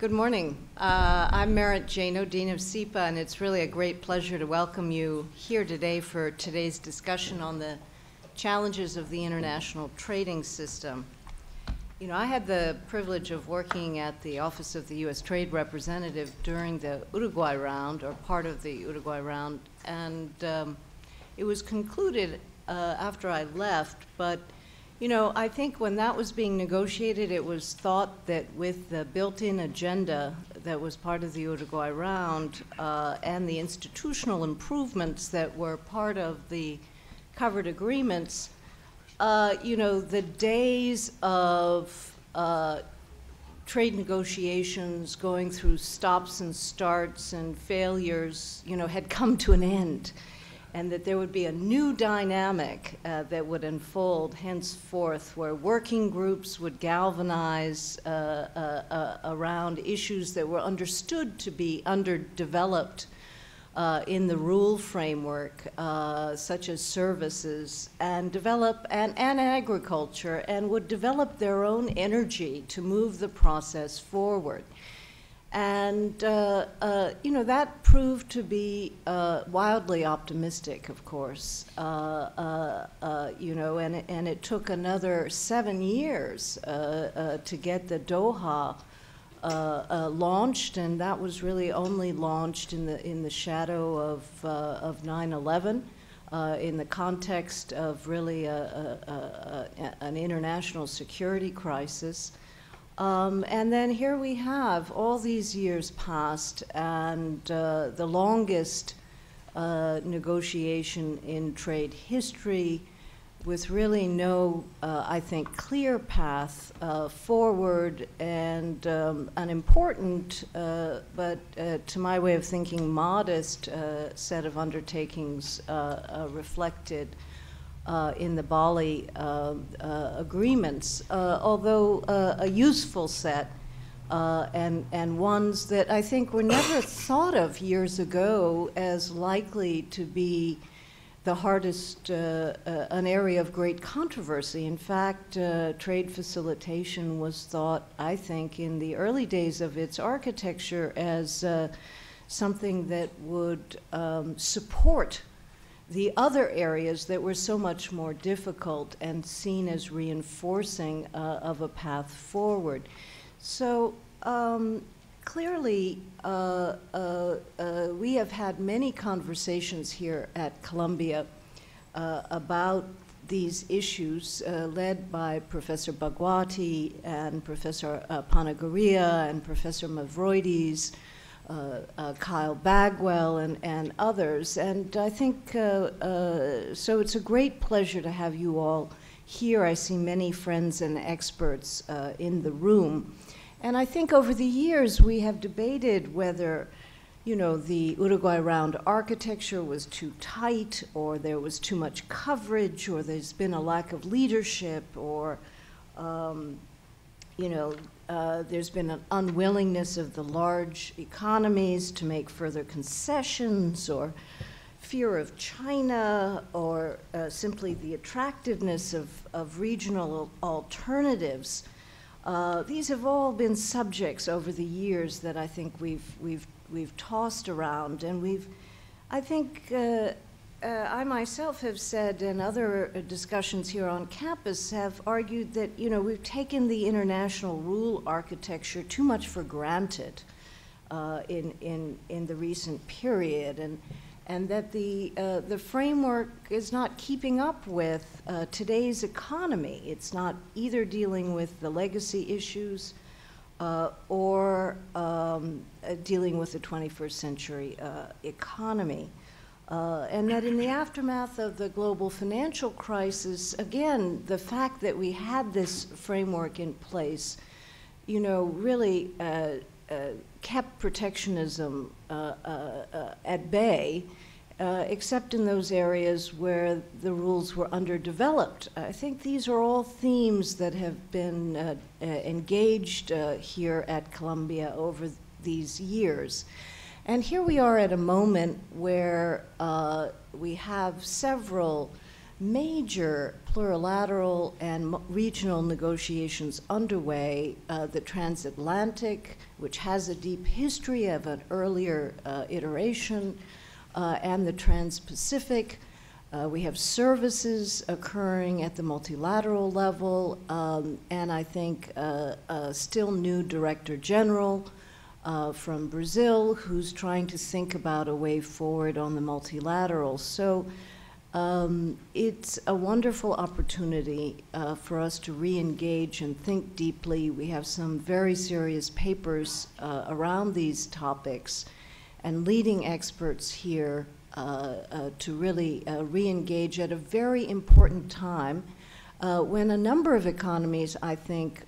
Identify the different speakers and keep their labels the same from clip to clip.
Speaker 1: Good morning. I'm Merit Jano, Dean of SIPA, and it's really a great pleasure to welcome you here today for today's discussion on the challenges of the international trading system. You know, I had the privilege of working at the Office of the U.S. Trade Representative during the Uruguay round, or part of the Uruguay round, and it was concluded after I left, but you know, I think when that was being negotiated, it was thought that with the built-in agenda that was part of the Uruguay round and the institutional improvements that were part of the covered agreements, you know, the days of trade negotiations going through stops and starts and failures, you know, had come to an end, and that there would be a new dynamic that would unfold henceforth, where working groups would galvanize around issues that were understood to be underdeveloped in the rule framework, such as services, and agriculture, and would develop their own energy to move the process forward. And, you know, that proved to be wildly optimistic, of course, you know, and it took another 7 years to get the Doha launched, and that was really only launched in the shadow of 9/11, in the context of really an international security crisis. And then here we have all these years passed, and the longest negotiation in trade history, with really no, I think, clear path forward, and an important, but to my way of thinking, modest set of undertakings reflected in the Bali agreements, although a useful set, and ones that I think were never thought of years ago as likely to be the hardest, an area of great controversy. In fact, trade facilitation was thought, I think, in the early days of its architecture as something that would support the other areas that were so much more difficult and seen as reinforcing of a path forward. So clearly, we have had many conversations here at Columbia about these issues, led by Professor Bhagwati and Professor Panagaria and Professor Mavroides, Kyle Bagwell, and others. And I think, so it's a great pleasure to have you all here. I see many friends and experts in the room. And I think over the years we have debated whether, you know, the Uruguay round architecture was too tight, or there was too much coverage, or there's been a lack of leadership, or you know, there's been an unwillingness of the large economies to make further concessions, or fear of China, or simply the attractiveness of regional alternatives. These have all been subjects over the years that I think we've tossed around, and I think I myself have said, and other discussions here on campus have argued that, you know, we've taken the international rule architecture too much for granted in the recent period, and that the framework is not keeping up with today's economy. It's not either dealing with the legacy issues or dealing with the 21st century economy. And that in the aftermath of the global financial crisis, again, the fact that we had this framework in place, you know, really kept protectionism at bay, except in those areas where the rules were underdeveloped. I think these are all themes that have been engaged here at Columbia over these years. And here we are at a moment where we have several major plurilateral and regional negotiations underway, the Transatlantic, which has a deep history of an earlier iteration, and the Transpacific. We have services occurring at the multilateral level, and I think a still new Director General from Brazil who's trying to think about a way forward on the multilateral. So it's a wonderful opportunity for us to re-engage and think deeply. We have some very serious papers around these topics, and leading experts here to really re-engage at a very important time when a number of economies, I think,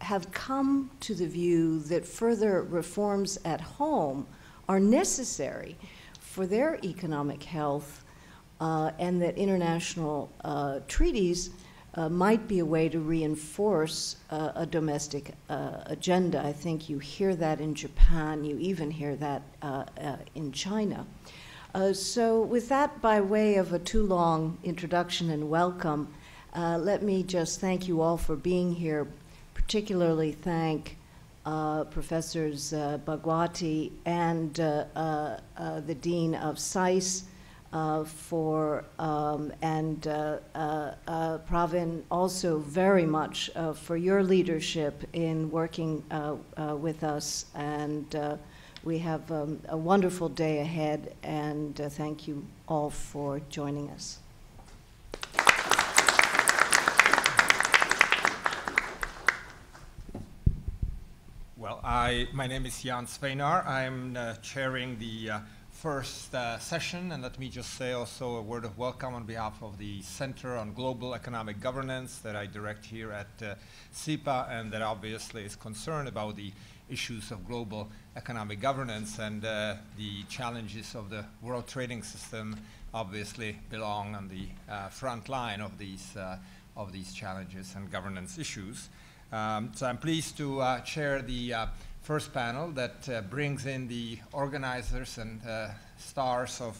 Speaker 1: have come to the view that further reforms at home are necessary for their economic health, and that international treaties might be a way to reinforce a domestic agenda. I think you hear that in Japan, you even hear that in China. So with that, by way of a too long introduction and welcome, let me just thank you all for being here, particularly thank Professors Bhagwati and the Dean of SAIS and Pravin also very much for your leadership in working with us, and we have a wonderful day ahead, and thank you all for joining us.
Speaker 2: Well, my name is Jan Sveinar. I'm chairing the first session, and let me just say also a word of welcome on behalf of the Center on Global Economic Governance that I direct here at SIPA, and that obviously is concerned about the issues of global economic governance, and the challenges of the world trading system obviously belong on the front line of these challenges and governance issues. So I'm pleased to chair the first panel that brings in the organizers and stars of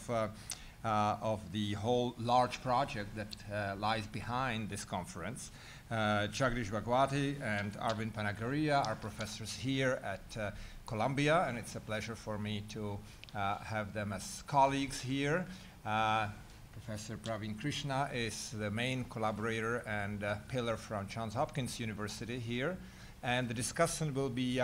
Speaker 2: the whole large project that lies behind this conference. Jagdish Bhagwati and Arvind Panagaria are professors here at Columbia, and it's a pleasure for me to have them as colleagues here. Professor Pravin Krishna is the main collaborator and pillar from Johns Hopkins University here. And the discussant will be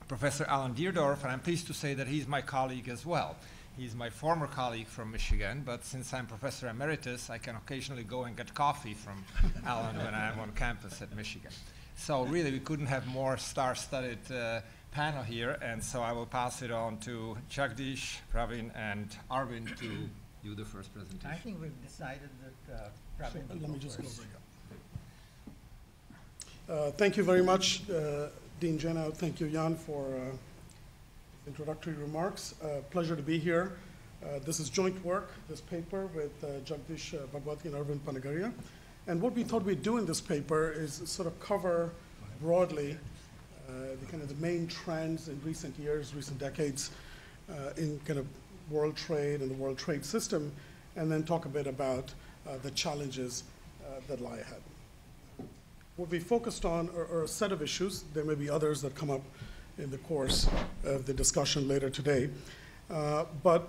Speaker 2: Professor Alan Deardorff, and I'm pleased to say that he's my colleague as well. He's my former colleague from Michigan, but since I'm Professor Emeritus, I can occasionally go and get coffee from Alan when I'm on campus at Michigan. So really, we couldn't have more star-studded panel here, and so I will pass it on to Jagdish, Pravin, and Arvind to do the first presentation.
Speaker 3: I think we've decided that Pravin will go first.
Speaker 4: Thank you very much, Dean Jenna. Thank you, Jan, for introductory remarks. Pleasure to be here. This is joint work, this paper, with Jagdish Bhagwati and Arvind Panagaria. And what we thought we'd do in this paper is sort of cover broadly the main trends in recent years, recent decades, in kind of world trade and the world trade system, and then talk a bit about the challenges that lie ahead. What we focused on are a set of issues. There may be others that come up in the course of the discussion later today. But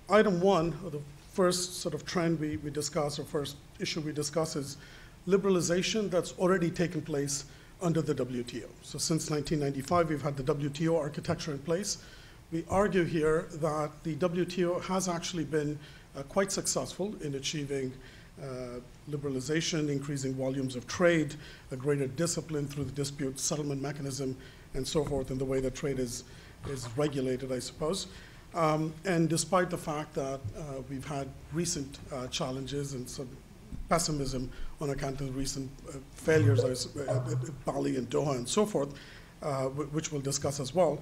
Speaker 4: item one, or the first sort of trend we discuss, or first issue we discuss, is liberalization that's already taken place under the WTO. So since 1995, we've had the WTO architecture in place. We argue here that the WTO has actually been quite successful in achieving liberalization, increasing volumes of trade, a greater discipline through the dispute settlement mechanism, and so forth, in the way that trade is regulated, I suppose. And despite the fact that we've had recent challenges and some pessimism on account of the recent failures at Bali and Doha and so forth, which we'll discuss as well,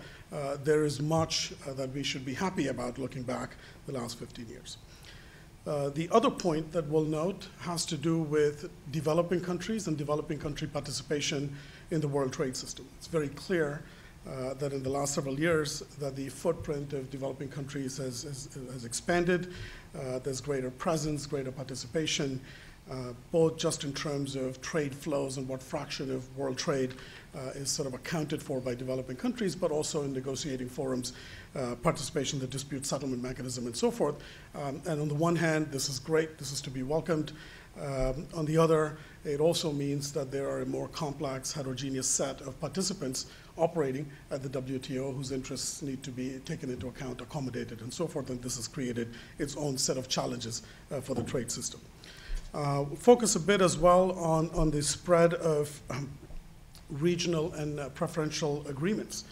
Speaker 4: there is much that we should be happy about looking back the last 15 years. The other point that we'll note has to do with developing countries and developing country participation in the world trade system. It's very clear that in the last several years that the footprint of developing countries has expanded. There's greater presence, greater participation, both just in terms of trade flows and what fraction of world trade is sort of accounted for by developing countries, but also in negotiating forums, participation in the dispute settlement mechanism and so forth. And on the one hand, this is great, this is to be welcomed. On the other, it also means that there are a more complex, heterogeneous set of participants operating at the WTO whose interests need to be taken into account, accommodated, and so forth, and this has created its own set of challenges for the trade system. Focus a bit as well on the spread of regional and preferential agreements.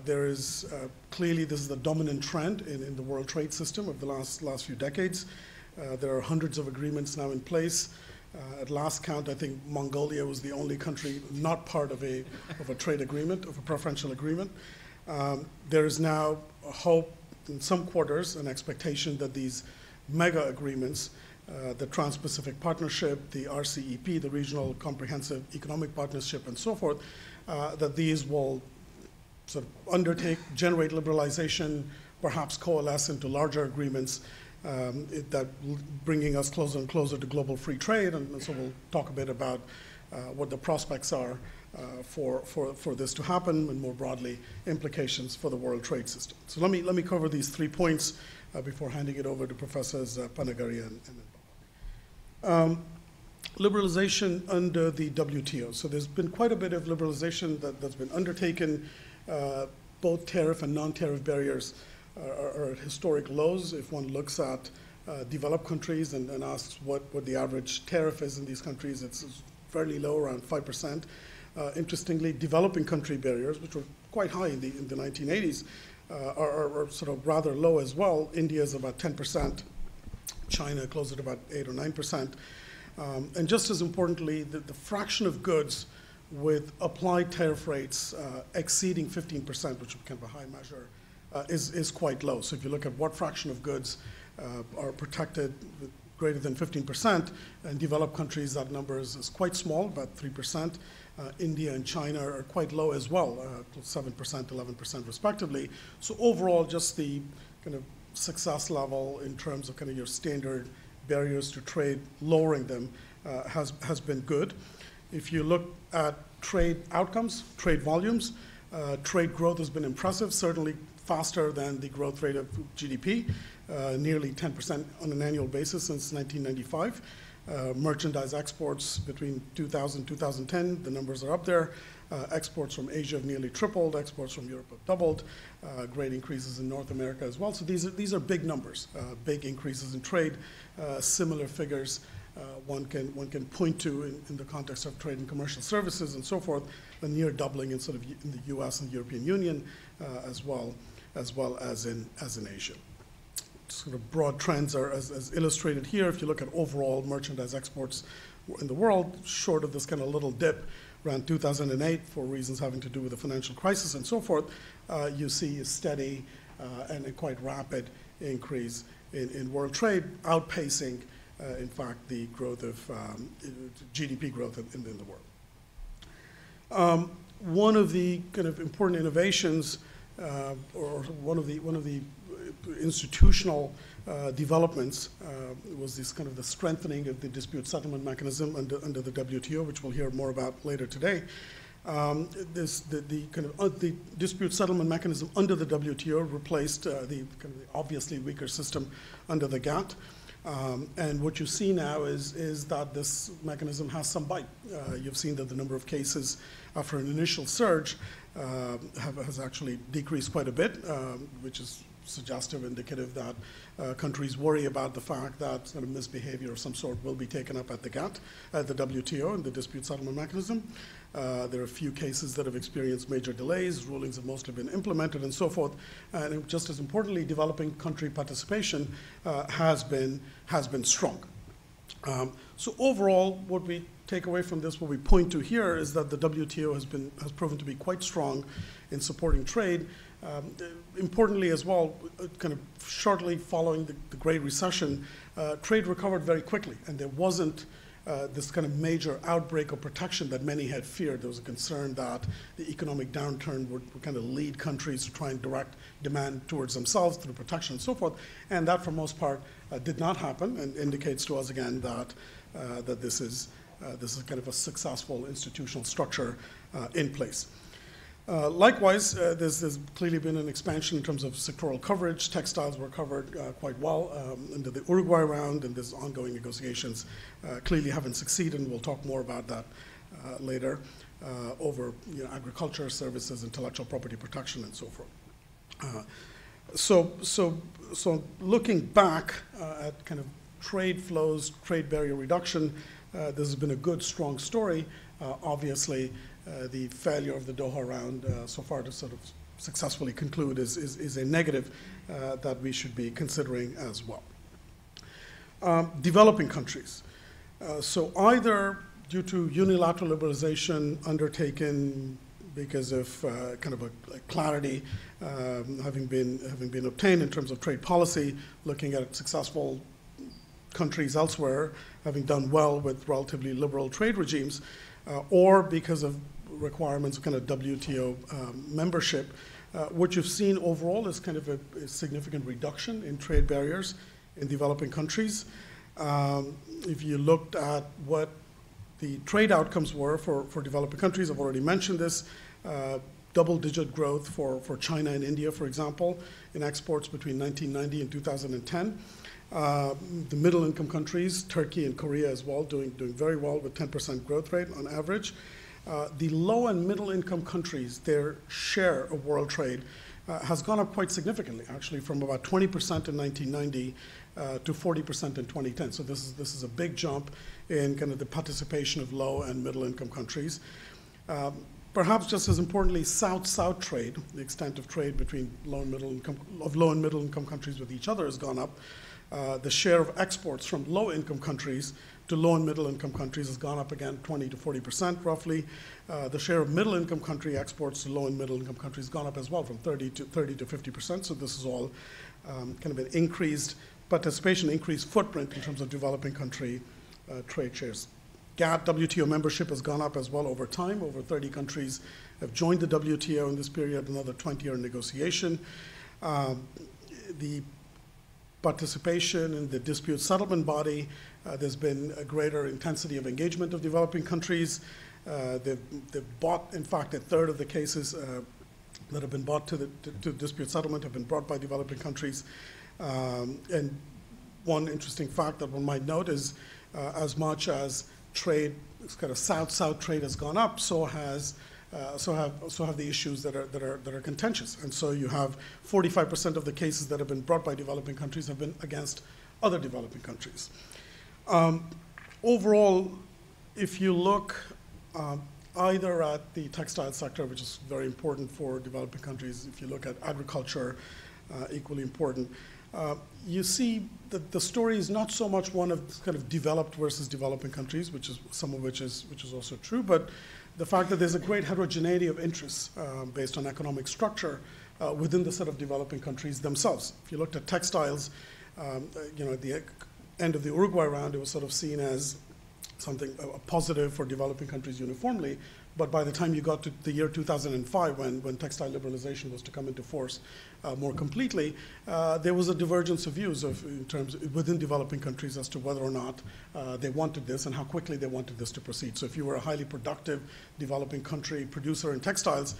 Speaker 4: There is clearly, this is the dominant trend in the world trade system of the last few decades. There are hundreds of agreements now in place. At last count, I think Mongolia was the only country not part of a trade agreement, of a preferential agreement. There is now a hope in some quarters, an expectation that these mega agreements, the Transpacific Partnership, the RCEP, the Regional Comprehensive Economic Partnership, and so forth, that these will sort of generate liberalization, perhaps coalesce into larger agreements, that bringing us closer and closer to global free trade, and so we'll talk a bit about what the prospects are for this to happen, and more broadly, implications for the world trade system. So let me cover these 3 points before handing it over to Professors Panagaria and liberalization under the WTO. So there's been quite a bit of liberalization that's been undertaken. Both tariff and non-tariff barriers are at historic lows. If one looks at developed countries and asks what the average tariff is in these countries, it's fairly low, around 5%. Interestingly, developing country barriers, which were quite high in the 1980s, are sort of rather low as well. India is about 10%, China closer to about 8 or 9%. And just as importantly, the fraction of goods with applied tariff rates exceeding 15%, which is kind of a high measure, is quite low. So if you look at what fraction of goods are protected with greater than 15%, and developed countries, that number is quite small, about 3%. India and China are quite low as well, 7%, 11% respectively. So overall, just the kind of success level in terms of kind of your standard barriers to trade, lowering them has been good. If you look at trade outcomes, trade volumes, trade growth has been impressive, certainly faster than the growth rate of GDP, nearly 10% on an annual basis since 1995. Merchandise exports between 2000 and 2010, the numbers are up there. Exports from Asia have nearly tripled, exports from Europe have doubled, great increases in North America as well. So these are big numbers, big increases in trade, similar figures one can point to in the context of trade and commercial services and so forth, a near doubling in in the US and European Union as well as in Asia. Sort of broad trends are as illustrated here. If you look at overall merchandise exports in the world, short of this kind of little dip around 2008 for reasons having to do with the financial crisis and so forth, you see a steady and a quite rapid increase in world trade, outpacing, in fact, the growth of GDP growth in the world. One of the kind of important innovations, or one of the institutional developments was this kind of the strengthening of the dispute settlement mechanism under the WTO, which we'll hear more about later today. The dispute settlement mechanism under the WTO replaced the obviously weaker system under the GATT. And what you see now is that this mechanism has some bite. You've seen that the number of cases after an initial surge has actually decreased quite a bit, which is suggestive, indicative that countries worry about the fact that sort of misbehavior of some sort will be taken up at the GATT, at the WTO, and the dispute settlement mechanism. There are a few cases that have experienced major delays, rulings have mostly been implemented and so forth, and just as importantly, developing country participation has been strong. So overall, what we take away from this, what we point to here is that the WTO has proven to be quite strong in supporting trade. Importantly as well, kind of shortly following the Great Recession, trade recovered very quickly, and there wasn't this kind of major outbreak of protection that many had feared. There was a concern that the economic downturn would kind of lead countries to try and direct demand towards themselves through protection and so forth. And that, for most part, did not happen, and indicates to us again that this is kind of a successful institutional structure in place. Likewise, there's clearly been an expansion in terms of sectoral coverage. Textiles were covered quite well under the Uruguay round, and there's ongoing negotiations clearly haven't succeeded, and we'll talk more about that later, over agriculture, services, intellectual property protection, and so forth. So looking back at kind of trade flows, trade barrier reduction, this has been a good, strong story. Obviously, the failure of the Doha round so far to sort of successfully conclude is a negative that we should be considering as well. Developing countries. So either due to unilateral liberalization undertaken because of kind of a clarity having been obtained in terms of trade policy, looking at successful countries elsewhere having done well with relatively liberal trade regimes, or because of requirements of kind of WTO membership, what you've seen overall is kind of a significant reduction in trade barriers in developing countries. If you looked at what the trade outcomes were for developing countries, I've already mentioned this, double-digit growth for China and India, for example, in exports between 1990 and 2010. The middle-income countries, Turkey and Korea as well, doing very well with 10% growth rate on average. The low and middle-income countries, their share of world trade has gone up quite significantly, actually, from about 20% in 1990 to 40% in 2010. So this is a big jump in kind of the participation of low and middle-income countries. Perhaps just as importantly, South-South trade, the extent of trade between low and middle-income countries with each other has gone up. The share of exports from low-income countries to low and middle-income countries has gone up again 20 to 40% roughly. The share of middle-income country exports to low and middle-income countries has gone up as well from 30 to 50%. So this is all kind of an increased participation, increased footprint in terms of developing country trade shares. GATT WTO membership has gone up as well over time. Over 30 countries have joined the WTO in this period, another 20 are in negotiation. The participation in the dispute settlement body, there's been a greater intensity of engagement of developing countries. They've bought, in fact, a third of the cases that have been brought to dispute settlement have been brought by developing countries. And one interesting fact that one might note is as much as trade, kind of South-South trade has gone up, so have the issues that are contentious. And so you have 45% of the cases that have been brought by developing countries have been against other developing countries. Overall, if you look either at the textile sector, which is very important for developing countries, if you look at agriculture, equally important, you see that the story is not so much one of kind of developed versus developing countries, which is some of which is also true, but the fact that there's a great heterogeneity of interests based on economic structure within the set of developing countries themselves. If you looked at textiles, at the end of the Uruguay round, it was sort of seen as something a positive for developing countries uniformly, but by the time you got to the year 2005, when textile liberalization was to come into force more completely, there was a divergence of views within developing countries as to whether or not they wanted this and how quickly they wanted this to proceed. So if you were a highly productive developing country producer in textiles,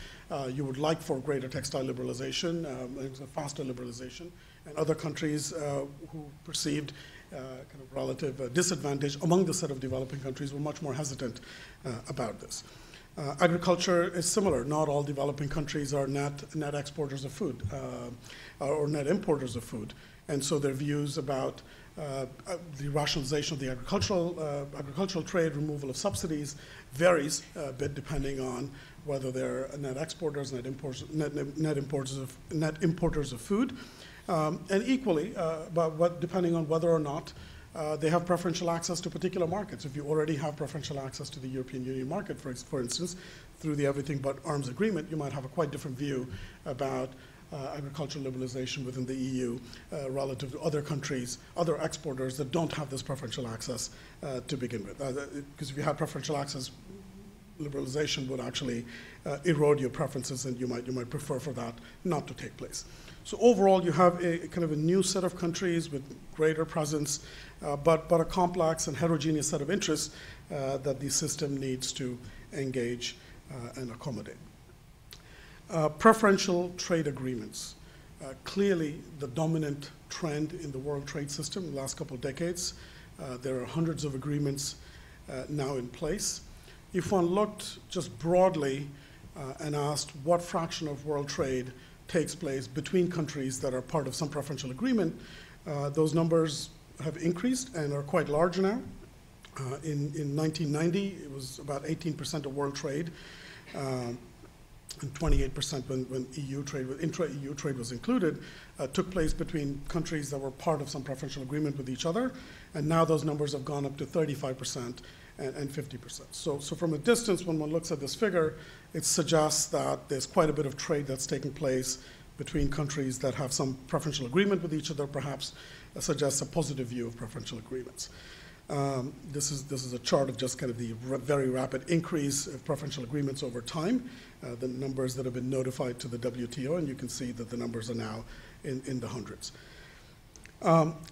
Speaker 4: you would like for greater textile liberalization, a faster liberalization, and other countries who perceived kind of relative disadvantage among the set of developing countries were much more hesitant about this. Agriculture is similar. Not all developing countries are net exporters of food or net importers of food. And so their views about the rationalization of the agricultural trade, removal of subsidies, varies a bit depending on whether they're net exporters, net importers of food, and equally, depending on whether or not they have preferential access to particular markets. If you already have preferential access to the European Union market, for instance, through the Everything But Arms Agreement, you might have a quite different view about agricultural liberalization within the EU relative to other countries, other exporters that don't have this preferential access to begin with. Because if you have preferential access, liberalization would actually erode your preferences, and you might prefer for that not to take place. So overall, you have a kind of a new set of countries with greater presence, but a complex and heterogeneous set of interests that the system needs to engage and accommodate. Preferential trade agreements. Clearly the dominant trend in the world trade system in the last couple of decades. There are hundreds of agreements now in place. If one looked just broadly and asked what fraction of world trade takes place between countries that are part of some preferential agreement, those numbers have increased and are quite large now. In 1990, it was about 18% of world trade, and 28% when EU trade, intra-EU trade was included, took place between countries that were part of some preferential agreement with each other, and now those numbers have gone up to 35% and 50%. So from a distance, when one looks at this figure, it suggests that there's quite a bit of trade that's taking place between countries that have some preferential agreement with each other, perhaps suggests a positive view of preferential agreements. This is a chart of just kind of the very rapid increase of preferential agreements over time, the numbers that have been notified to the WTO, and you can see that the numbers are now in the hundreds.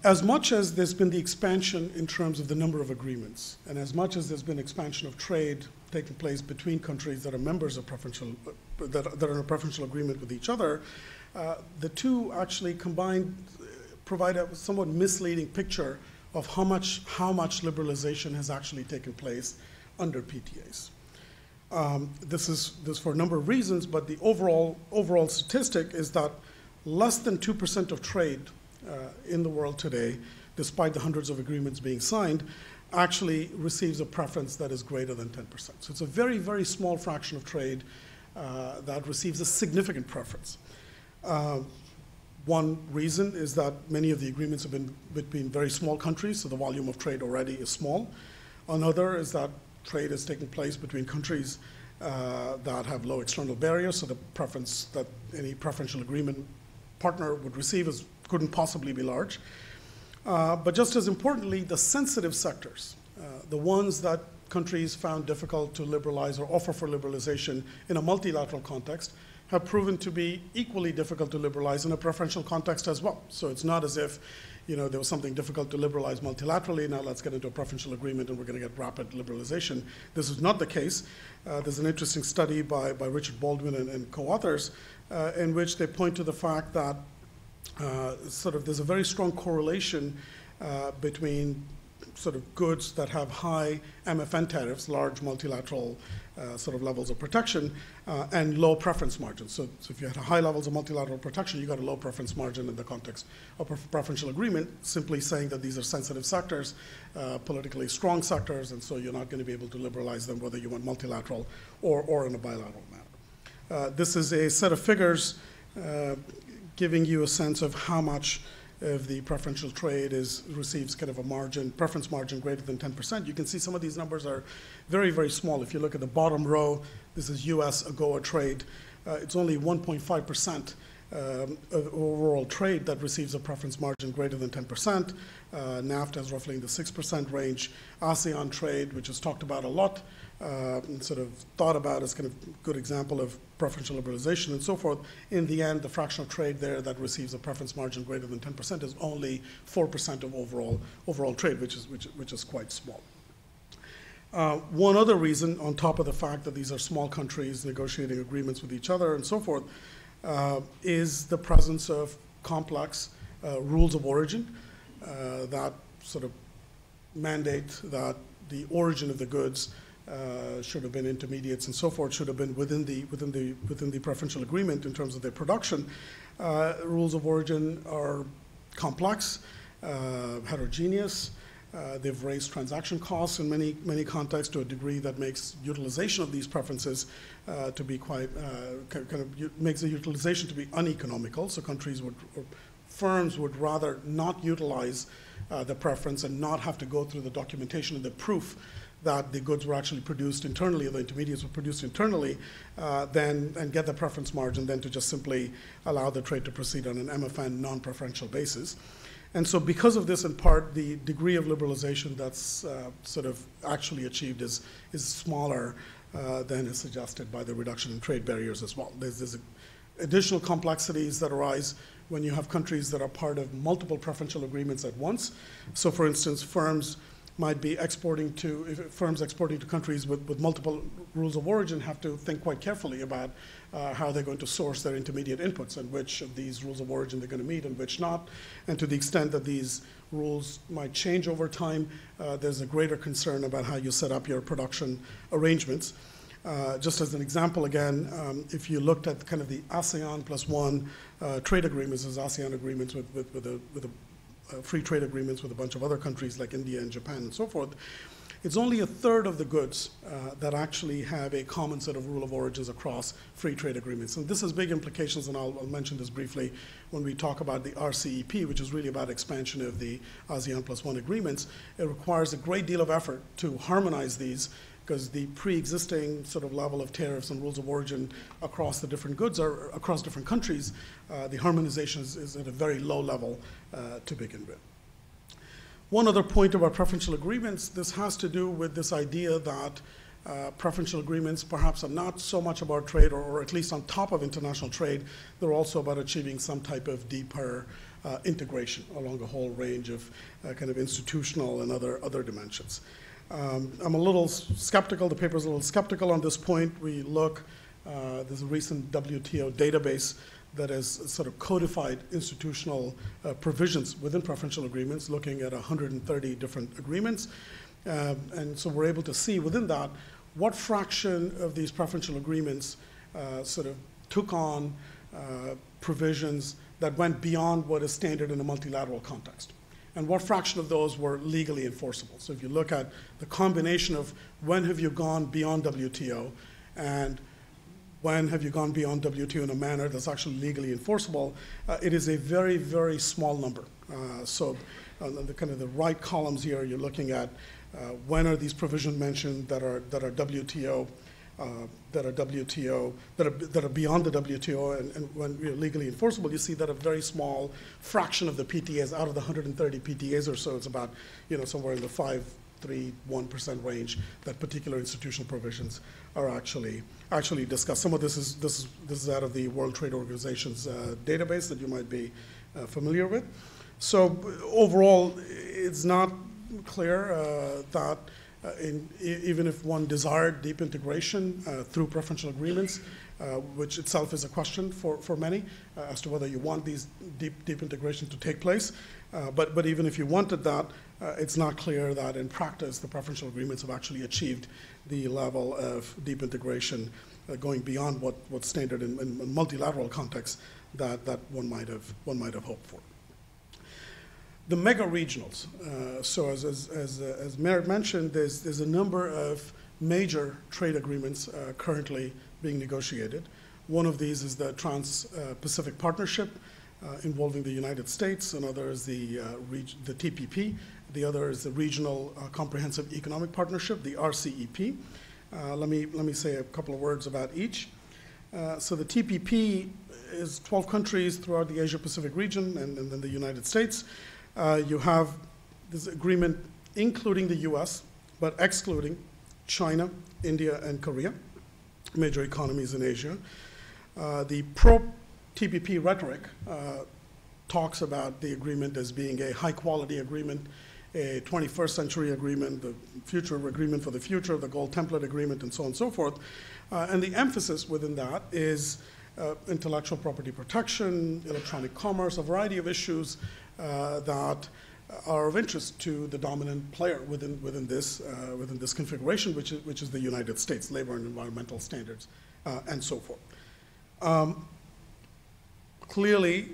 Speaker 4: As much as there's been the expansion in terms of the number of agreements, and as much as there's been expansion of trade taking place between countries that are members of preferential, that are in a preferential agreement with each other, the two actually combined provide a somewhat misleading picture of how much liberalization has actually taken place under PTAs. This is for a number of reasons, but the overall statistic is that less than 2% of trade in the world today, despite the hundreds of agreements being signed, actually receives a preference that is greater than 10%. So it's a very, very small fraction of trade that receives a significant preference. One reason is that many of the agreements have been between very small countries, so the volume of trade already is small. Another is that trade is taking place between countries that have low external barriers, so the preference that any preferential agreement partner would receive couldn't possibly be large. But just as importantly, the sensitive sectors, the ones that countries found difficult to liberalize or offer for liberalization in a multilateral context, have proven to be equally difficult to liberalize in a preferential context as well. So it's not as if, there was something difficult to liberalize multilaterally, now let's get into a preferential agreement and we're going to get rapid liberalization. This is not the case. There's an interesting study by Richard Baldwin and co-authors in which they point to the fact that there's a very strong correlation between goods that have high MFN tariffs, large multilateral levels of protection, and low preference margins. So if you had high levels of multilateral protection, you got a low preference margin in the context of a preferential agreement, simply saying that these are sensitive sectors, politically strong sectors, and so you're not going to be able to liberalize them whether you want multilateral or in a bilateral manner. This is a set of figures giving you a sense of how much of the preferential trade receives kind of a preference margin greater than 10%. You can see some of these numbers are very, very small. If you look at the bottom row, this is US AGOA trade. It's only 1.5% of overall trade that receives a preference margin greater than 10%. NAFTA is roughly in the 6% range. ASEAN trade, which is talked about a lot, and thought about as kind of a good example of preferential liberalization and so forth. In the end, the fraction of trade there that receives a preference margin greater than 10% is only 4% of overall trade, which is quite small. One other reason, on top of the fact that these are small countries negotiating agreements with each other and so forth, is the presence of complex rules of origin that mandate that the origin of the goods should have been intermediates and so forth, should have been within the preferential agreement in terms of their production. Rules of origin are complex, heterogeneous. They've raised transaction costs in many contexts to a degree that makes utilization of these preferences to be quite makes the utilization to be uneconomical. So firms would rather not utilize the preference and not have to go through the documentation and the proof that the goods were actually produced internally, or the intermediates were produced internally, and get the preference margin, than to just simply allow the trade to proceed on an MFN non-preferential basis. And so because of this, in part, the degree of liberalization that's sort of actually achieved is smaller than is suggested by the reduction in trade barriers as well. There's additional complexities that arise when you have countries that are part of multiple preferential agreements at once. So for instance, firms might be exporting to countries with multiple rules of origin have to think quite carefully about how they're going to source their intermediate inputs and which of these rules of origin they're going to meet and which not. And to the extent that these rules might change over time, there's a greater concern about how you set up your production arrangements. Just as an example again, if you looked at kind of the ASEAN +1 trade agreements, as ASEAN agreements with free trade agreements with a bunch of other countries like India and Japan and so forth, it's only a third of the goods that actually have a common set of rule of origins across free trade agreements. And this has big implications, and I'll mention this briefly when we talk about the RCEP, which is really about expansion of the ASEAN +1 agreements. It requires a great deal of effort to harmonize these, because the pre-existing sort of level of tariffs and rules of origin across the different goods or across different countries, the harmonization is at a very low level to begin with. One other point about preferential agreements, this has to do with this idea that preferential agreements perhaps are not so much about trade, or at least on top of international trade, they're also about achieving some type of deeper integration along a whole range of kind of institutional and other dimensions. I'm a little skeptical, the paper's a little skeptical on this point. We look, there's a recent WTO database that has sort of codified institutional provisions within preferential agreements, looking at 130 different agreements. And so we're able to see within that what fraction of these preferential agreements sort of took on provisions that went beyond what is standard in a multilateral context, and what fraction of those were legally enforceable. So if you look at the combination of when have you gone beyond WTO and when have you gone beyond WTO in a manner that's actually legally enforceable, it is a very, very small number. So on the kind of the right columns here, you're looking at when are these provisions mentioned that are WTO, that are beyond the WTO, and when legally enforceable, you see that a very small fraction of the PTAs out of the 130 PTAs or so, it's about somewhere in the 5.31% range that particular institutional provisions are actually discussed. Some of this is out of the World Trade Organization's database that you might be familiar with. So overall, it's not clear that even if one desired deep integration through preferential agreements, which itself is a question for many as to whether you want these deep integration to take place. But even if you wanted that, it's not clear that in practice the preferential agreements have actually achieved the level of deep integration going beyond what's standard in multilateral context that one might have hoped for. The mega regionals. So as Merritt mentioned, there's a number of major trade agreements currently being negotiated. One of these is the Transpacific Partnership involving the United States. Another is the TPP. The other is the Regional Comprehensive Economic Partnership, the RCEP. Let me say a couple of words about each. So the TPP is 12 countries throughout the Asia-Pacific region and then the United States. You have this agreement including the US, but excluding China, India, and Korea, major economies in Asia. The pro-TPP rhetoric talks about the agreement as being a high-quality agreement, a 21st century agreement, the future agreement for the future, the gold template agreement, and so on and so forth. And the emphasis within that is intellectual property protection, electronic commerce, a variety of issues that are of interest to the dominant player within this configuration, which is the United States, labor and environmental standards, and so forth. Clearly,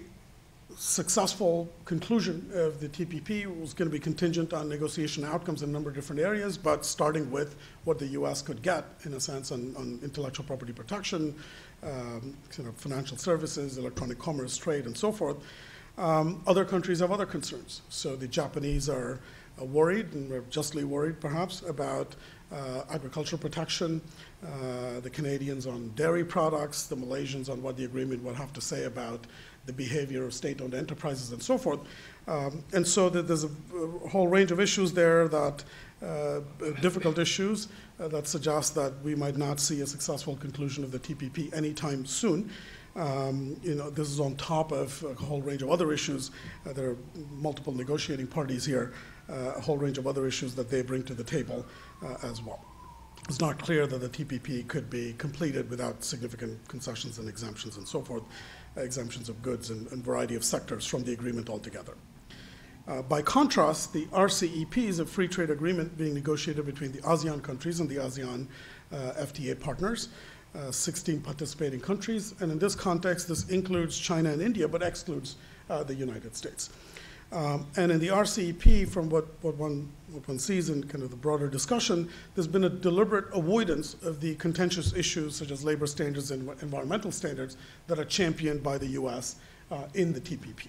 Speaker 4: successful conclusion of the TPP was going to be contingent on negotiation outcomes in a number of different areas, but starting with what the U.S. could get, in a sense, on intellectual property protection, financial services, electronic commerce, trade, and so forth. Other countries have other concerns. So the Japanese are worried, and we're justly worried perhaps, about agricultural protection, the Canadians on dairy products, the Malaysians on what the agreement will have to say about the behavior of state-owned enterprises and so forth. And so there's a whole range of issues there that, difficult issues that suggest that we might not see a successful conclusion of the TPP anytime soon. This is on top of a whole range of other issues. There are multiple negotiating parties here, a whole range of other issues that they bring to the table as well. It's not clear that the TPP could be completed without significant concessions and exemptions and so forth, exemptions of goods and variety of sectors from the agreement altogether. By contrast, the RCEP is a free trade agreement being negotiated between the ASEAN countries and the ASEAN FTA partners, 16 participating countries, and in this context, this includes China and India, but excludes the United States. And in the RCEP, from what one sees in kind of the broader discussion, there's been a deliberate avoidance of the contentious issues such as labor standards and environmental standards that are championed by the US in the TPP.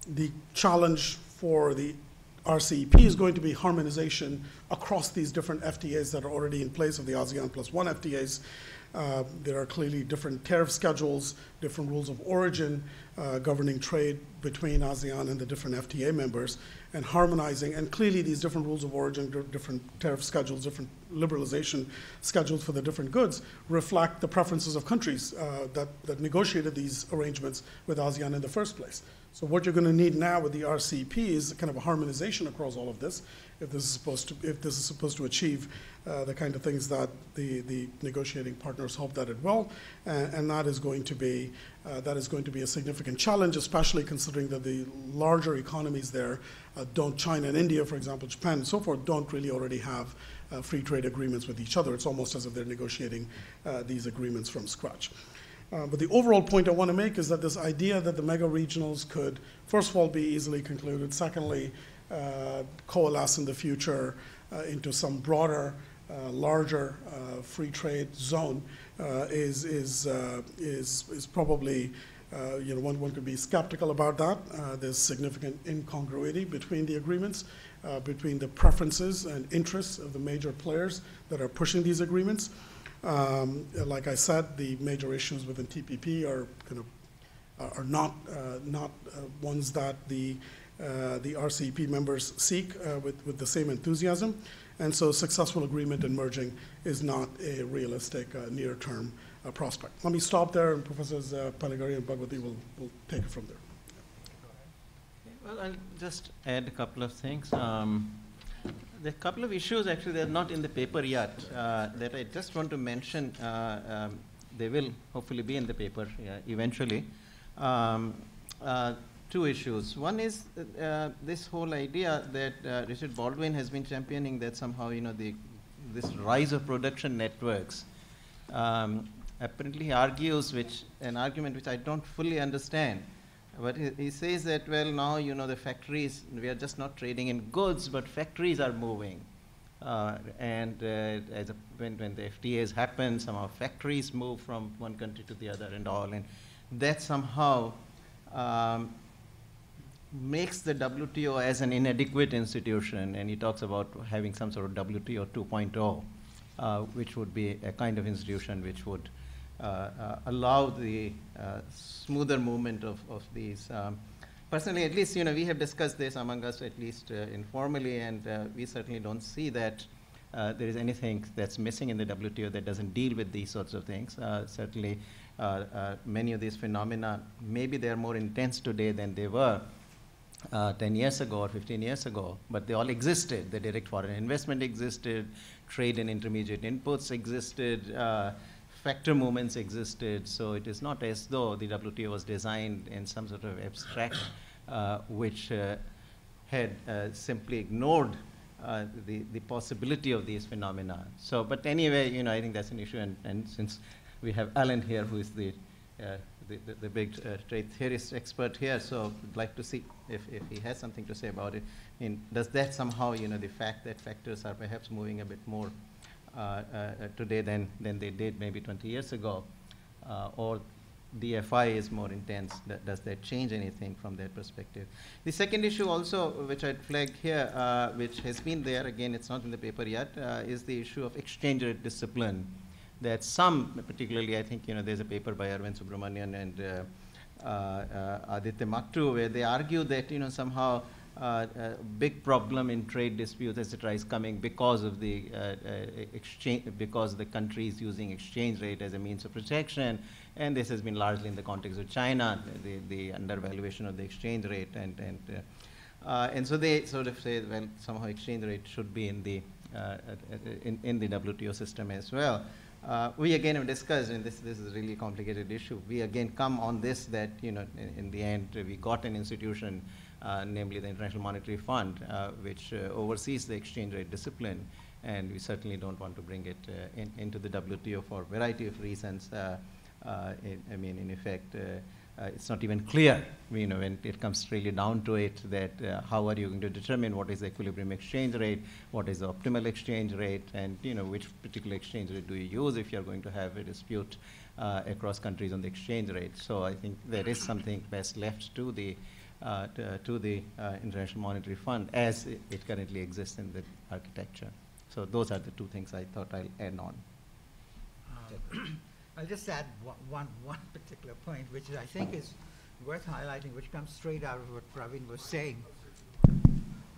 Speaker 4: The challenge for the RCEP is going to be harmonization across these different FTAs that are already in place of the ASEAN +1 FTAs. There are clearly different tariff schedules, different rules of origin governing trade between ASEAN and the different FTA members, and harmonizing, and clearly these different rules of origin, different tariff schedules, different liberalization schedules for the different goods reflect the preferences of countries that negotiated these arrangements with ASEAN in the first place. So what you're going to need now with the RCEP is kind of a harmonization across all of this, if this is supposed to achieve the kind of things that the negotiating partners hope that it will, and that is going to be a significant challenge, especially considering that the larger economies there China and India, for example, Japan and so forth, don't really already have free trade agreements with each other. It's almost as if they're negotiating these agreements from scratch. But the overall point I want to make is that this idea that the mega regionals could, first of all, be easily concluded, secondly, coalesce in the future into some broader, larger free trade zone is probably, one could be skeptical about that. There's significant incongruity between the agreements, between the preferences and interests of the major players that are pushing these agreements. Like I said, the major issues within TPP are not ones that the RCEP members seek with the same enthusiasm, and so successful agreement and merging is not a realistic near-term prospect. Let me stop there, and Professors Panagari and Bhagwati will take it from there.
Speaker 5: Well, I'll just add a couple of things. There are a couple of issues, actually, they're not in the paper yet, that I just want to mention. They will hopefully be in the paper eventually. Two issues. One is this whole idea that Richard Baldwin has been championing, that somehow, this rise of production networks. Apparently he argues, an argument which I don't fully understand. But he says that, well, now, the factories, we are just not trading in goods, but factories are moving. When the FTAs happen, somehow factories move from one country to the other and all. And that somehow makes the WTO as an inadequate institution. And he talks about having some sort of WTO 2.0, which would be a kind of institution which would allow the smoother movement of these. Personally, at least, we have discussed this among us, at least informally, and we certainly don't see that there is anything that's missing in the WTO that doesn't deal with these sorts of things. Certainly, many of these phenomena, maybe they're more intense today than they were 10 years ago or 15 years ago, but they all existed. The direct foreign investment existed, trade and intermediate inputs existed, factor movements existed, so it is not as though the WTO was designed in some sort of abstract which had simply ignored the possibility of these phenomena. So, but anyway, I think that's an issue, and since we have Alan here, who is the big trade theorist expert here, so I'd like to see if he has something to say about it. I mean, does that somehow, the fact that factors are perhaps moving a bit more today than they did maybe 20 years ago, or DFI is more intense. Does that change anything from that perspective? The second issue also, which I'd flag here, which has been there, again, it's not in the paper yet, is the issue of exchange rate discipline. That some, particularly, I think, there's a paper by Arvind Subramanian and Aditya Maktu, where they argue that, somehow a big problem in trade disputes, etc., is coming because of the exchange, because the country is using exchange rate as a means of protection, and this has been largely in the context of China, the undervaluation of the exchange rate, and so they sort of say, well, somehow exchange rate should be in the WTO system as well. We again have discussed, and this is a really complicated issue. We again come on this that in the end we got an institution, namely the International Monetary Fund, which oversees the exchange rate discipline, and we certainly don't want to bring it into the WTO for a variety of reasons. In effect, it's not even clear, when it comes really down to it, that how are you going to determine what is the equilibrium exchange rate, what is the optimal exchange rate, and which particular exchange rate do you use if you're going to have a dispute across countries on the exchange rate. So I think there is something best left to the International Monetary Fund as it currently exists in the architecture. So those are the two things I thought I'll add on.
Speaker 3: I'll just add one particular point, which I think is worth highlighting, which comes straight out of what Praveen was saying.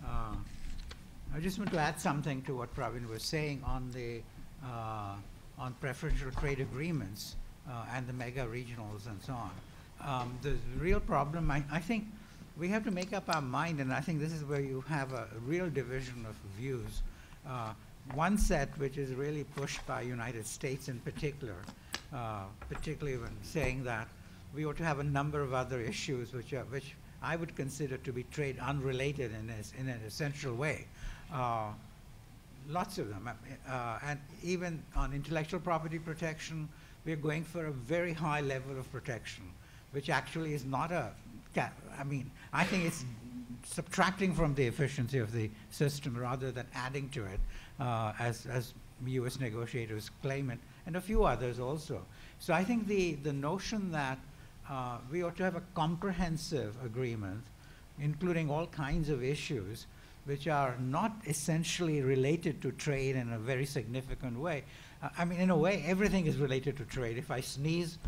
Speaker 3: I just want to add something to what Praveen was saying on the on preferential trade agreements and the mega regionals and so on. The real problem, I think, we have to make up our mind, and I think this is where you have a real division of views. One set, which is really pushed by United States in particular, particularly when saying that we ought to have a number of other issues which I would consider to be trade unrelated in an essential way. Lots of them. And even on intellectual property protection, we're going for a very high level of protection, which actually is not I think it's subtracting from the efficiency of the system rather than adding to it, as U.S. negotiators claim it, and a few others also. So I think the notion that we ought to have a comprehensive agreement, including all kinds of issues, which are not essentially related to trade in a very significant way. In a way, everything is related to trade. If I sneeze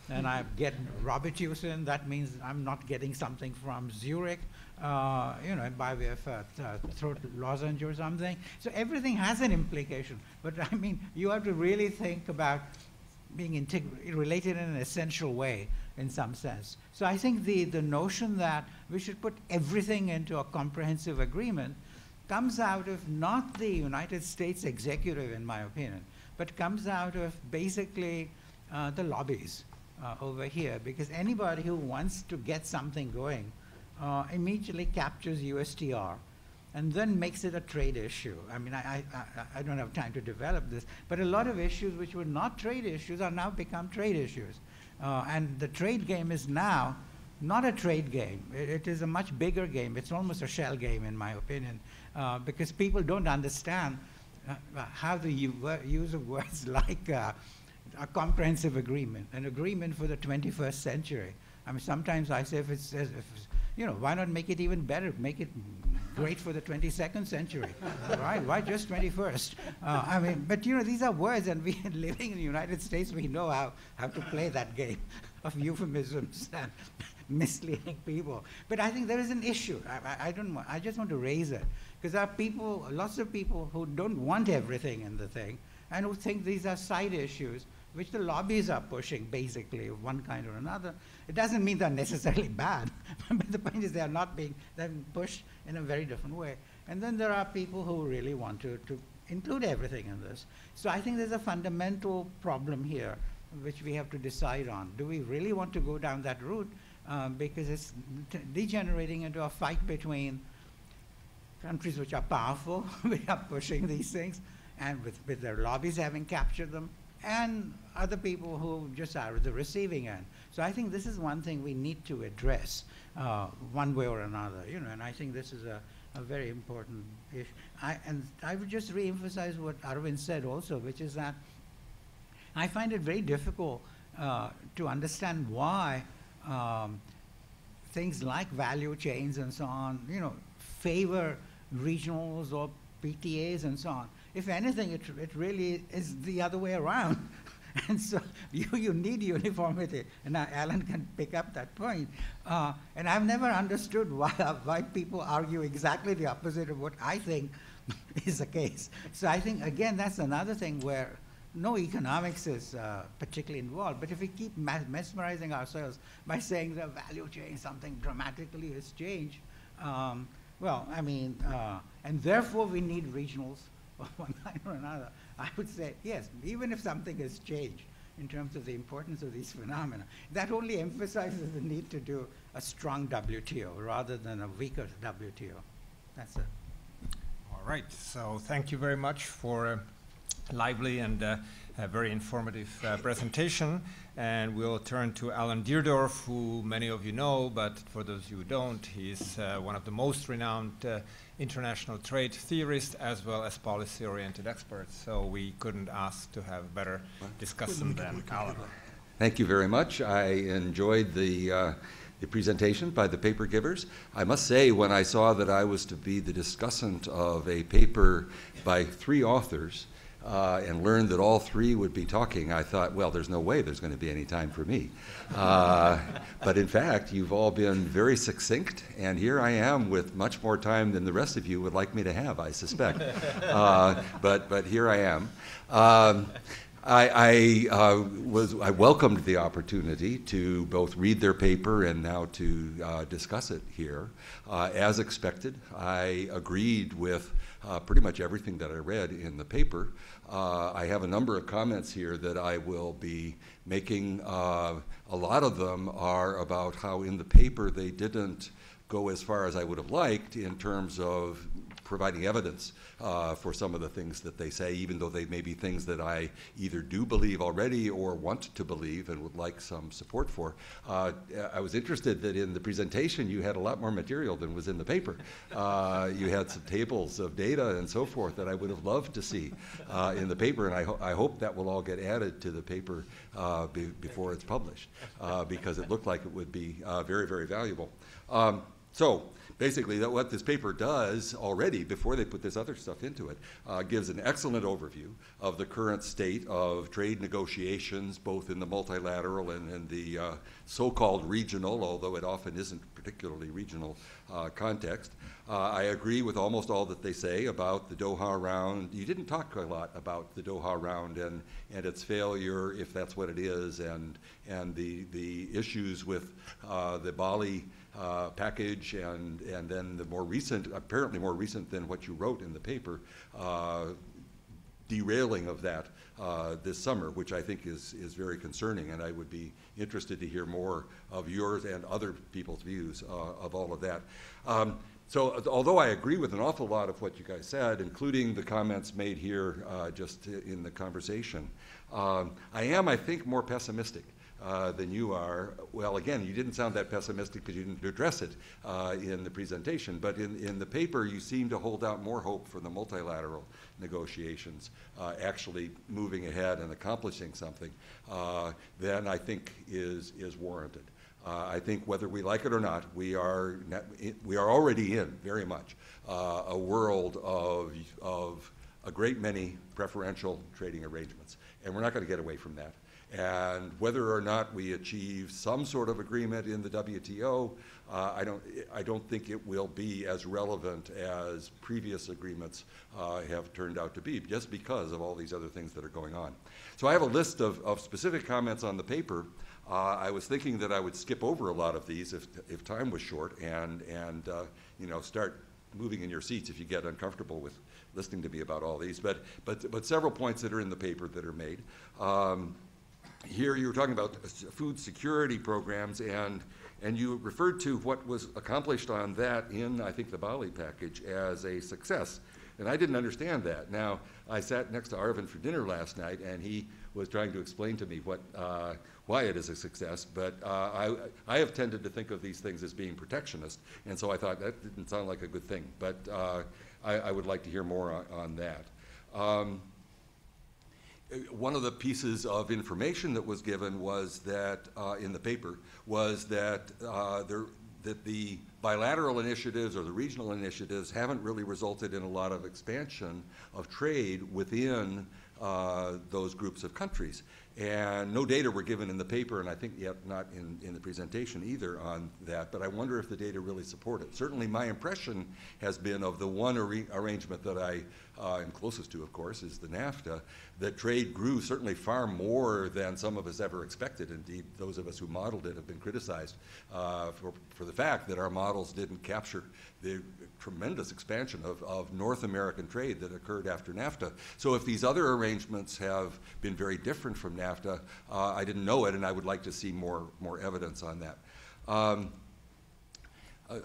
Speaker 3: and I get Robitussin, that means I'm not getting something from Zurich, by way of throat lozenge or something. So everything has an implication. But you have to really think about being related in an essential way in some sense. So I think the notion that we should put everything into a comprehensive agreement comes out of not the United States executive, in my opinion, but comes out of basically the lobbies over here, because anybody who wants to get something going immediately captures USTR and then makes it a trade issue. I don't have time to develop this, but a lot of issues which were not trade issues are now become trade issues. And the trade game is now not a trade game. It is a much bigger game. It's almost a shell game, in my opinion, because people don't understand how the use of words like a comprehensive agreement, an agreement for the 21st century. Sometimes I say, why not make it even better? Make it great for the 22nd century, right? Why just 21st? But these are words, and we living in the United States, we know how to play that game of euphemisms and misleading people. But I think there is an issue. I just want to raise it, because there are lots of people who don't want everything in the thing, and who think these are side issues which the lobbies are pushing, basically, of one kind or another. It doesn't mean they're necessarily bad, but the point is they're being pushed in a very different way. And then there are people who really want to include everything in this. So I think there's a fundamental problem here, which we have to decide on. Do we really want to go down that route? Because it's degenerating into a fight between countries which are powerful, which are pushing these things, and with their lobbies having captured them, and other people who just are at the receiving end. So I think this is one thing we need to address one way or another, and I think this is a very important issue. And I would just re-emphasize what Arvind said also, which is that I find it very difficult to understand why things like value chains and so on, favor regionals or PTAs and so on. If anything, it really is the other way around. And so you need uniformity. And now Alan can pick up that point. And I've never understood why people argue exactly the opposite of what I think is the case. So I think, again, that's another thing where no economics is particularly involved. But if we keep mesmerizing ourselves by saying the value chain, something dramatically has changed, well, I mean, and therefore we need regionals of one kind or another. I would say, yes, even if something has changed in terms of the importance of these phenomena, that only emphasizes the need to do a strong WTO rather than a weaker WTO. That's it.
Speaker 2: All right, so thank you very much for a lively and a very informative presentation. And we'll turn to Alan Deardorff, who many of you know, but for those who don't, he's one of the most renowned international trade theorists as well as policy-oriented experts. So we couldn't ask to have better discussant than Alan.
Speaker 6: Thank you very much. I enjoyed the presentation by the paper givers. I must say, when I saw that I was to be the discussant of a paper by 3 authors, and learned that all 3 would be talking, I thought, well, there's no way there's going to be any time for me. But in fact, you've all been very succinct, and here I am with much more time than the rest of you would like me to have, I suspect. But here I am. I welcomed the opportunity to both read their paper and now to discuss it here. As expected, I agreed with pretty much everything that I read in the paper. I have a number of comments here that I will be making. A lot of them are about how in the paper they didn't go as far as I would have liked in terms of providing evidence for some of the things that they say, even though they may be things that I either do believe already or want to believe and would like some support for. I was interested that in the presentation you had a lot more material than was in the paper. You had some tables of data and so forth that I would have loved to see in the paper, and I hope that will all get added to the paper before it's published, because it looked like it would be very, very valuable. So basically, what this paper does already, before they put this other stuff into it, gives an excellent overview of the current state of trade negotiations, both in the multilateral and in the so-called regional, although it often isn't particularly regional context. I agree with almost all that they say about the Doha round. You didn't talk a lot about the Doha round and its failure, if that's what it is, and the issues with the Bali package, and then the more recent, apparently more recent than what you wrote in the paper, derailing of that this summer, which I think is very concerning, and I would be interested to hear more of yours and other people's views of all of that. So although I agree with an awful lot of what you guys said, including the comments made here just in the conversation, I am, I think, more pessimistic than you are. Well, again, you didn't sound that pessimistic because you didn't address it in the presentation, but in the paper you seem to hold out more hope for the multilateral negotiations actually moving ahead and accomplishing something than I think is warranted. I think whether we like it or not, we are already in, very much, a world of a great many preferential trading arrangements, and we're not going to get away from that. And whether or not we achieve some sort of agreement in the WTO, I don't think it will be as relevant as previous agreements have turned out to be, just because of all these other things that are going on. So I have a list of specific comments on the paper. I was thinking that I would skip over a lot of these if time was short, and you know, start moving in your seats if you get uncomfortable with listening to me about all these. But several points that are in the paper that are made. Here you were talking about food security programs, and you referred to what was accomplished on that in, I think, the Bali package as a success. And I didn't understand that. Now, I sat next to Arvind for dinner last night, and he was trying to explain to me why it is a success, but I have tended to think of these things as being protectionist, and so I thought that didn't sound like a good thing, but I would like to hear more on that. one of the pieces of information that was given was that, in the paper, was that, that the bilateral initiatives or the regional initiatives haven't really resulted in a lot of expansion of trade within those groups of countries. And no data were given in the paper, and I think yet not in the presentation either on that, but I wonder if the data really support it. Certainly my impression has been of the one arrangement that I am closest to, of course, is the NAFTA, that trade grew certainly far more than some of us ever expected. Indeed, those of us who modeled it have been criticized for the fact that our models didn't capture the tremendous expansion of North American trade that occurred after NAFTA. So if these other arrangements have been very different from NAFTA, I didn't know it, and I would like to see more evidence on that.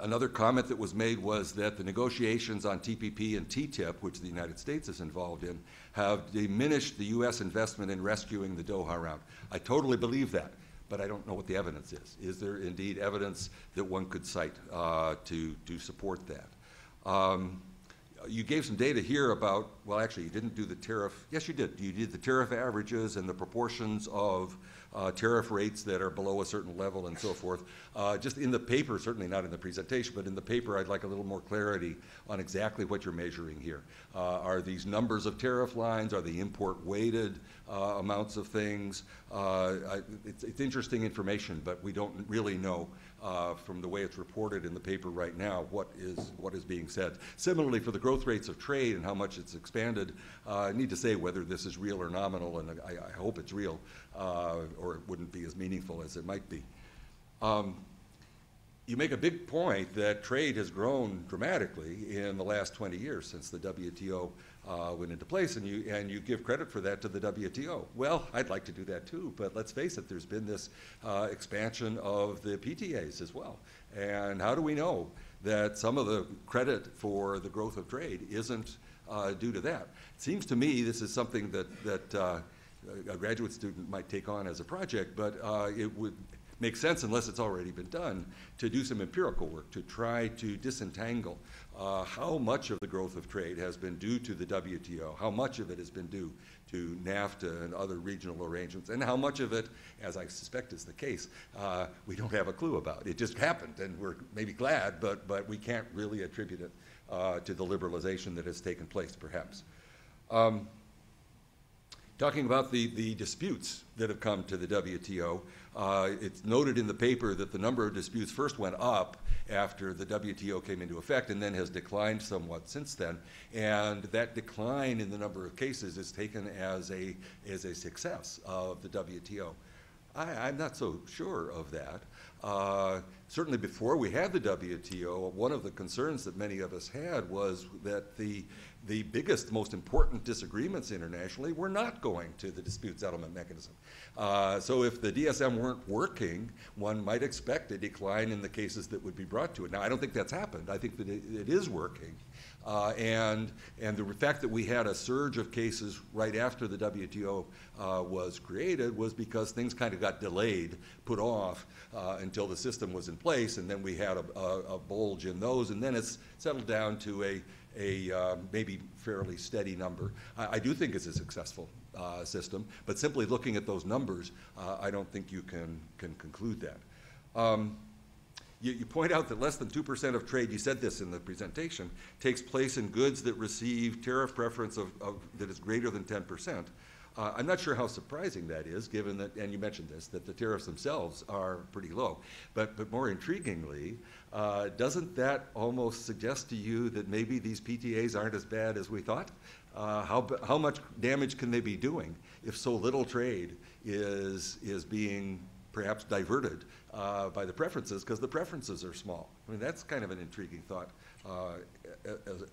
Speaker 6: Another comment that was made was that the negotiations on TPP and TTIP, which the United States is involved in, have diminished the U.S. investment in rescuing the Doha round. I totally believe that, but I don't know what the evidence is. Is there indeed evidence that one could cite to support that? You gave some data here about, well, actually, you didn't do the tariff. Yes, you did. You did the tariff averages and the proportions of tariff rates that are below a certain level and so forth. Just in the paper, certainly not in the presentation, but in the paper, I'd like a little more clarity on exactly what you're measuring here. Are these numbers of tariff lines? Are they import-weighted amounts of things? It's interesting information, but we don't really know from the way it's reported in the paper right now what is being said. Similarly, for the growth rates of trade and how much it's expanded, I need to say whether this is real or nominal, and I hope it's real, or it wouldn't be as meaningful as it might be. You make a big point that trade has grown dramatically in the last 20 years since the WTO went into place, and you give credit for that to the WTO. Well, I'd like to do that too, but let's face it, there's been this expansion of the PTAs as well. And how do we know that some of the credit for the growth of trade isn't due to that? It seems to me this is something that a graduate student might take on as a project, but it would make sense, unless it's already been done, to do some empirical work to try to disentangle how much of the growth of trade has been due to the WTO, how much of it has been due to NAFTA and other regional arrangements, and how much of it, as I suspect is the case, we don't have a clue about. It just happened, and we're maybe glad, but we can't really attribute it to the liberalization that has taken place, perhaps. Talking about the disputes that have come to the WTO, it's noted in the paper that the number of disputes first went up after the WTO came into effect and then has declined somewhat since then. And that decline in the number of cases is taken as a success of the WTO. I'm not so sure of that. Certainly before we had the WTO, one of the concerns that many of us had was that the biggest, most important disagreements internationally were not going to the dispute settlement mechanism. So if the DSM weren't working, one might expect a decline in the cases that would be brought to it. Now, I don't think that's happened. I think that it is working. And the fact that we had a surge of cases right after the WTO was created was because things kind of got delayed, put off until the system was in place, and then we had a bulge in those, and then it's settled down to a maybe fairly steady number. I do think it's a successful system, but simply looking at those numbers, I don't think you can conclude that. You point out that less than 2% of trade, you said this in the presentation, takes place in goods that receive tariff preference that is greater than 10%. I'm not sure how surprising that is, given that, and you mentioned this, that the tariffs themselves are pretty low. But more intriguingly, doesn't that almost suggest to you that maybe these PTAs aren't as bad as we thought? How much damage can they be doing if so little trade is being perhaps diverted by the preferences, because the preferences are small? I mean, that's kind of an intriguing thought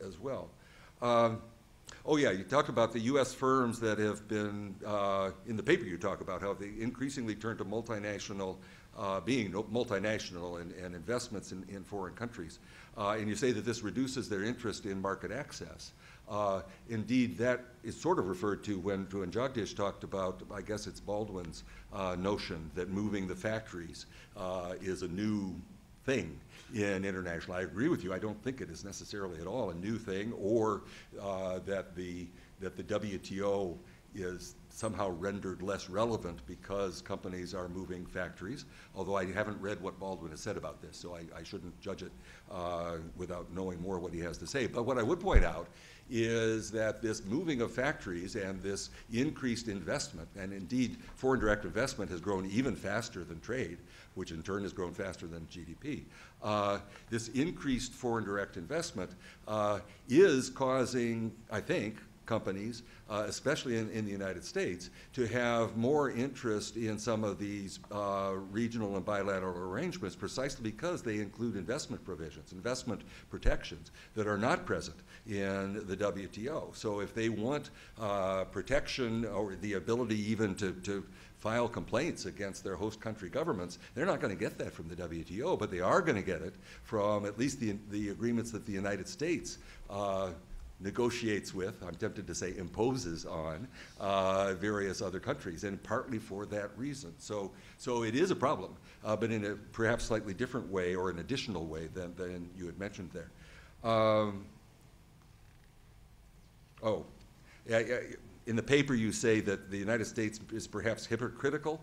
Speaker 6: as well. Oh yeah, you talked about the U.S. firms that have been, in the paper you talk about how they increasingly turn to multinational, being multinational and investments in foreign countries. And you say that this reduces their interest in market access. Indeed, that is sort of referred to when Jagdish talked about, I guess it's Baldwin's notion that moving the factories is a new thing in international. I agree with you. I don't think it is necessarily at all a new thing, or that the WTO is somehow rendered less relevant because companies are moving factories, although I haven't read what Baldwin has said about this, so I shouldn't judge it without knowing more what he has to say. But what I would point out is that this moving of factories and this increased investment, and indeed foreign direct investment has grown even faster than trade, which in turn has grown faster than GDP. This increased foreign direct investment is causing, I think, companies, especially in the United States, to have more interest in some of these regional and bilateral arrangements precisely because they include investment provisions, investment protections that are not present in the WTO. So if they want protection or the ability even to file complaints against their host country governments, they're not going to get that from the WTO, but they are going to get it from at least the agreements that the United States negotiates with, I'm tempted to say imposes on, various other countries, and partly for that reason. So it is a problem, but in a perhaps slightly different way or an additional way than you had mentioned there. In the paper you say that the United States is perhaps hypocritical,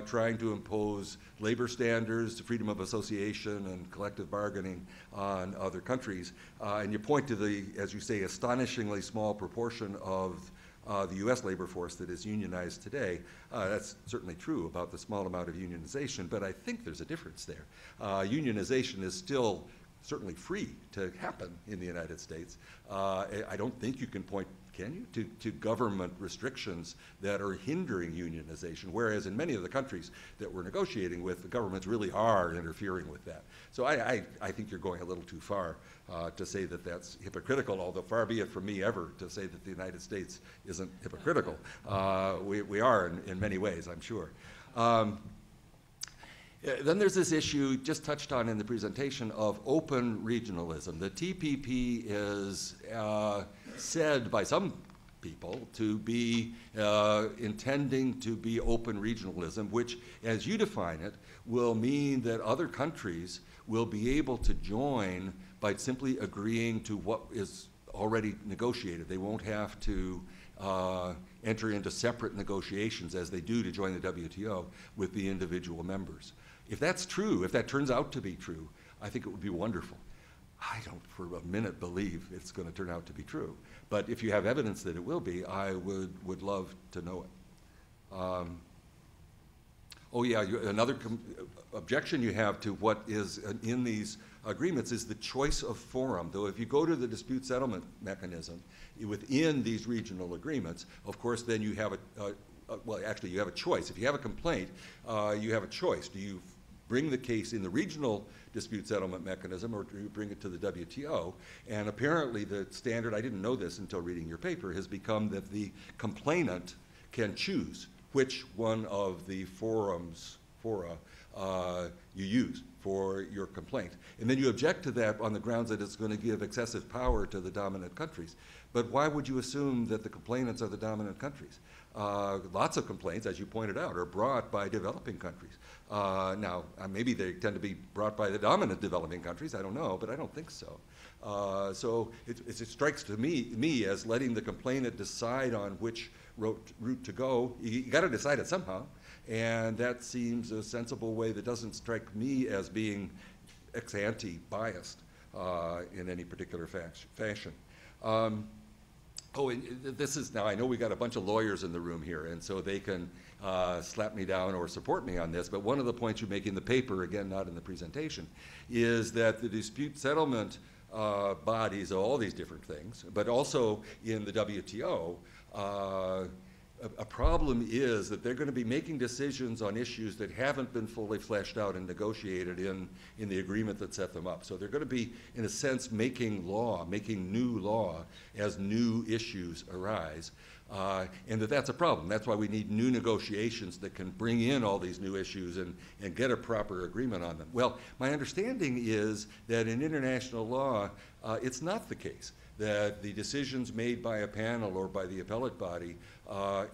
Speaker 6: trying to impose labor standards, freedom of association, and collective bargaining on other countries. And you point to the, as you say, astonishingly small proportion of the U.S. labor force that is unionized today. That's certainly true about the small amount of unionization, but I think there's a difference there. Unionization is still certainly free to happen in the United States. I don't think you can point, can you, to government restrictions that are hindering unionization, whereas in many of the countries that we're negotiating with, the governments really are interfering with that. So I think you're going a little too far to say that that's hypocritical, although far be it from me ever to say that the United States isn't hypocritical. We are in many ways, I'm sure. Then there's this issue just touched on in the presentation of open regionalism. The TPP is said by some people to be intending to be open regionalism, which, as you define it, will mean that other countries will be able to join by simply agreeing to what is already negotiated. They won't have to enter into separate negotiations as they do to join the WTO with the individual members. If that's true, if that turns out to be true, I think it would be wonderful. I don't for a minute believe it's going to turn out to be true. But if you have evidence that it will be, I would love to know it. Another objection you have to what is in these agreements is the choice of forum. Though if you go to the dispute settlement mechanism within these regional agreements, of course, then you have you have a choice. If you have a complaint, you have a choice. Do you bring the case in the regional dispute settlement mechanism, or do you bring it to the WTO? And apparently the standard, I didn't know this until reading your paper, has become that the complainant can choose which one of the fora you use for your complaint. And then you object to that on the grounds that it's going to give excessive power to the dominant countries. But why would you assume that the complainants are the dominant countries? Lots of complaints, as you pointed out, are brought by developing countries. Now, maybe they tend to be brought by the dominant developing countries, I don't know, but I don't think so. So it strikes to me as letting the complainant decide on which route to go. You got to decide it somehow, and that seems a sensible way that doesn't strike me as being ex ante biased in any particular fashion. This is, now I know we got a bunch of lawyers in the room here, and so they can slap me down or support me on this, but one of the points you make in the paper, again, not in the presentation, is that the dispute settlement bodies of all these different things, but also in the WTO, a problem is that they're going to be making decisions on issues that haven't been fully fleshed out and negotiated in the agreement that set them up. So they're going to be, in a sense, making new law as new issues arise. And that's a problem. That's why we need new negotiations that can bring in all these new issues and get a proper agreement on them. Well, my understanding is that in international law, it's not the case that the decisions made by a panel or by the appellate body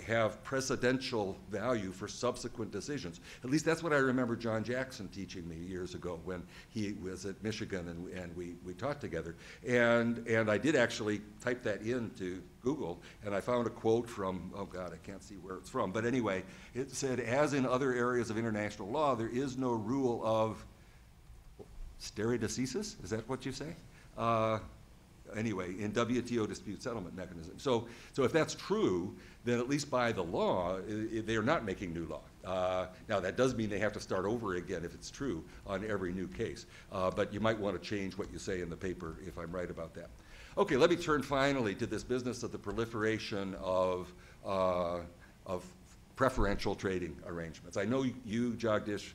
Speaker 6: have precedential value for subsequent decisions. At least that's what I remember John Jackson teaching me years ago when he was at Michigan and we taught together. And I did actually type that into Google, and I found a quote from, oh God, I can't see where it's from, but anyway, it said, as in other areas of international law, there is no rule of stare decisis, is that what you say? Anyway, in WTO dispute settlement mechanism. So if that's true, then at least by the law, they are not making new law. Now that does mean they have to start over again if it's true on every new case. But you might want to change what you say in the paper if I'm right about that. Okay, let me turn finally to this business of the proliferation of preferential trading arrangements. I know you, Jagdish,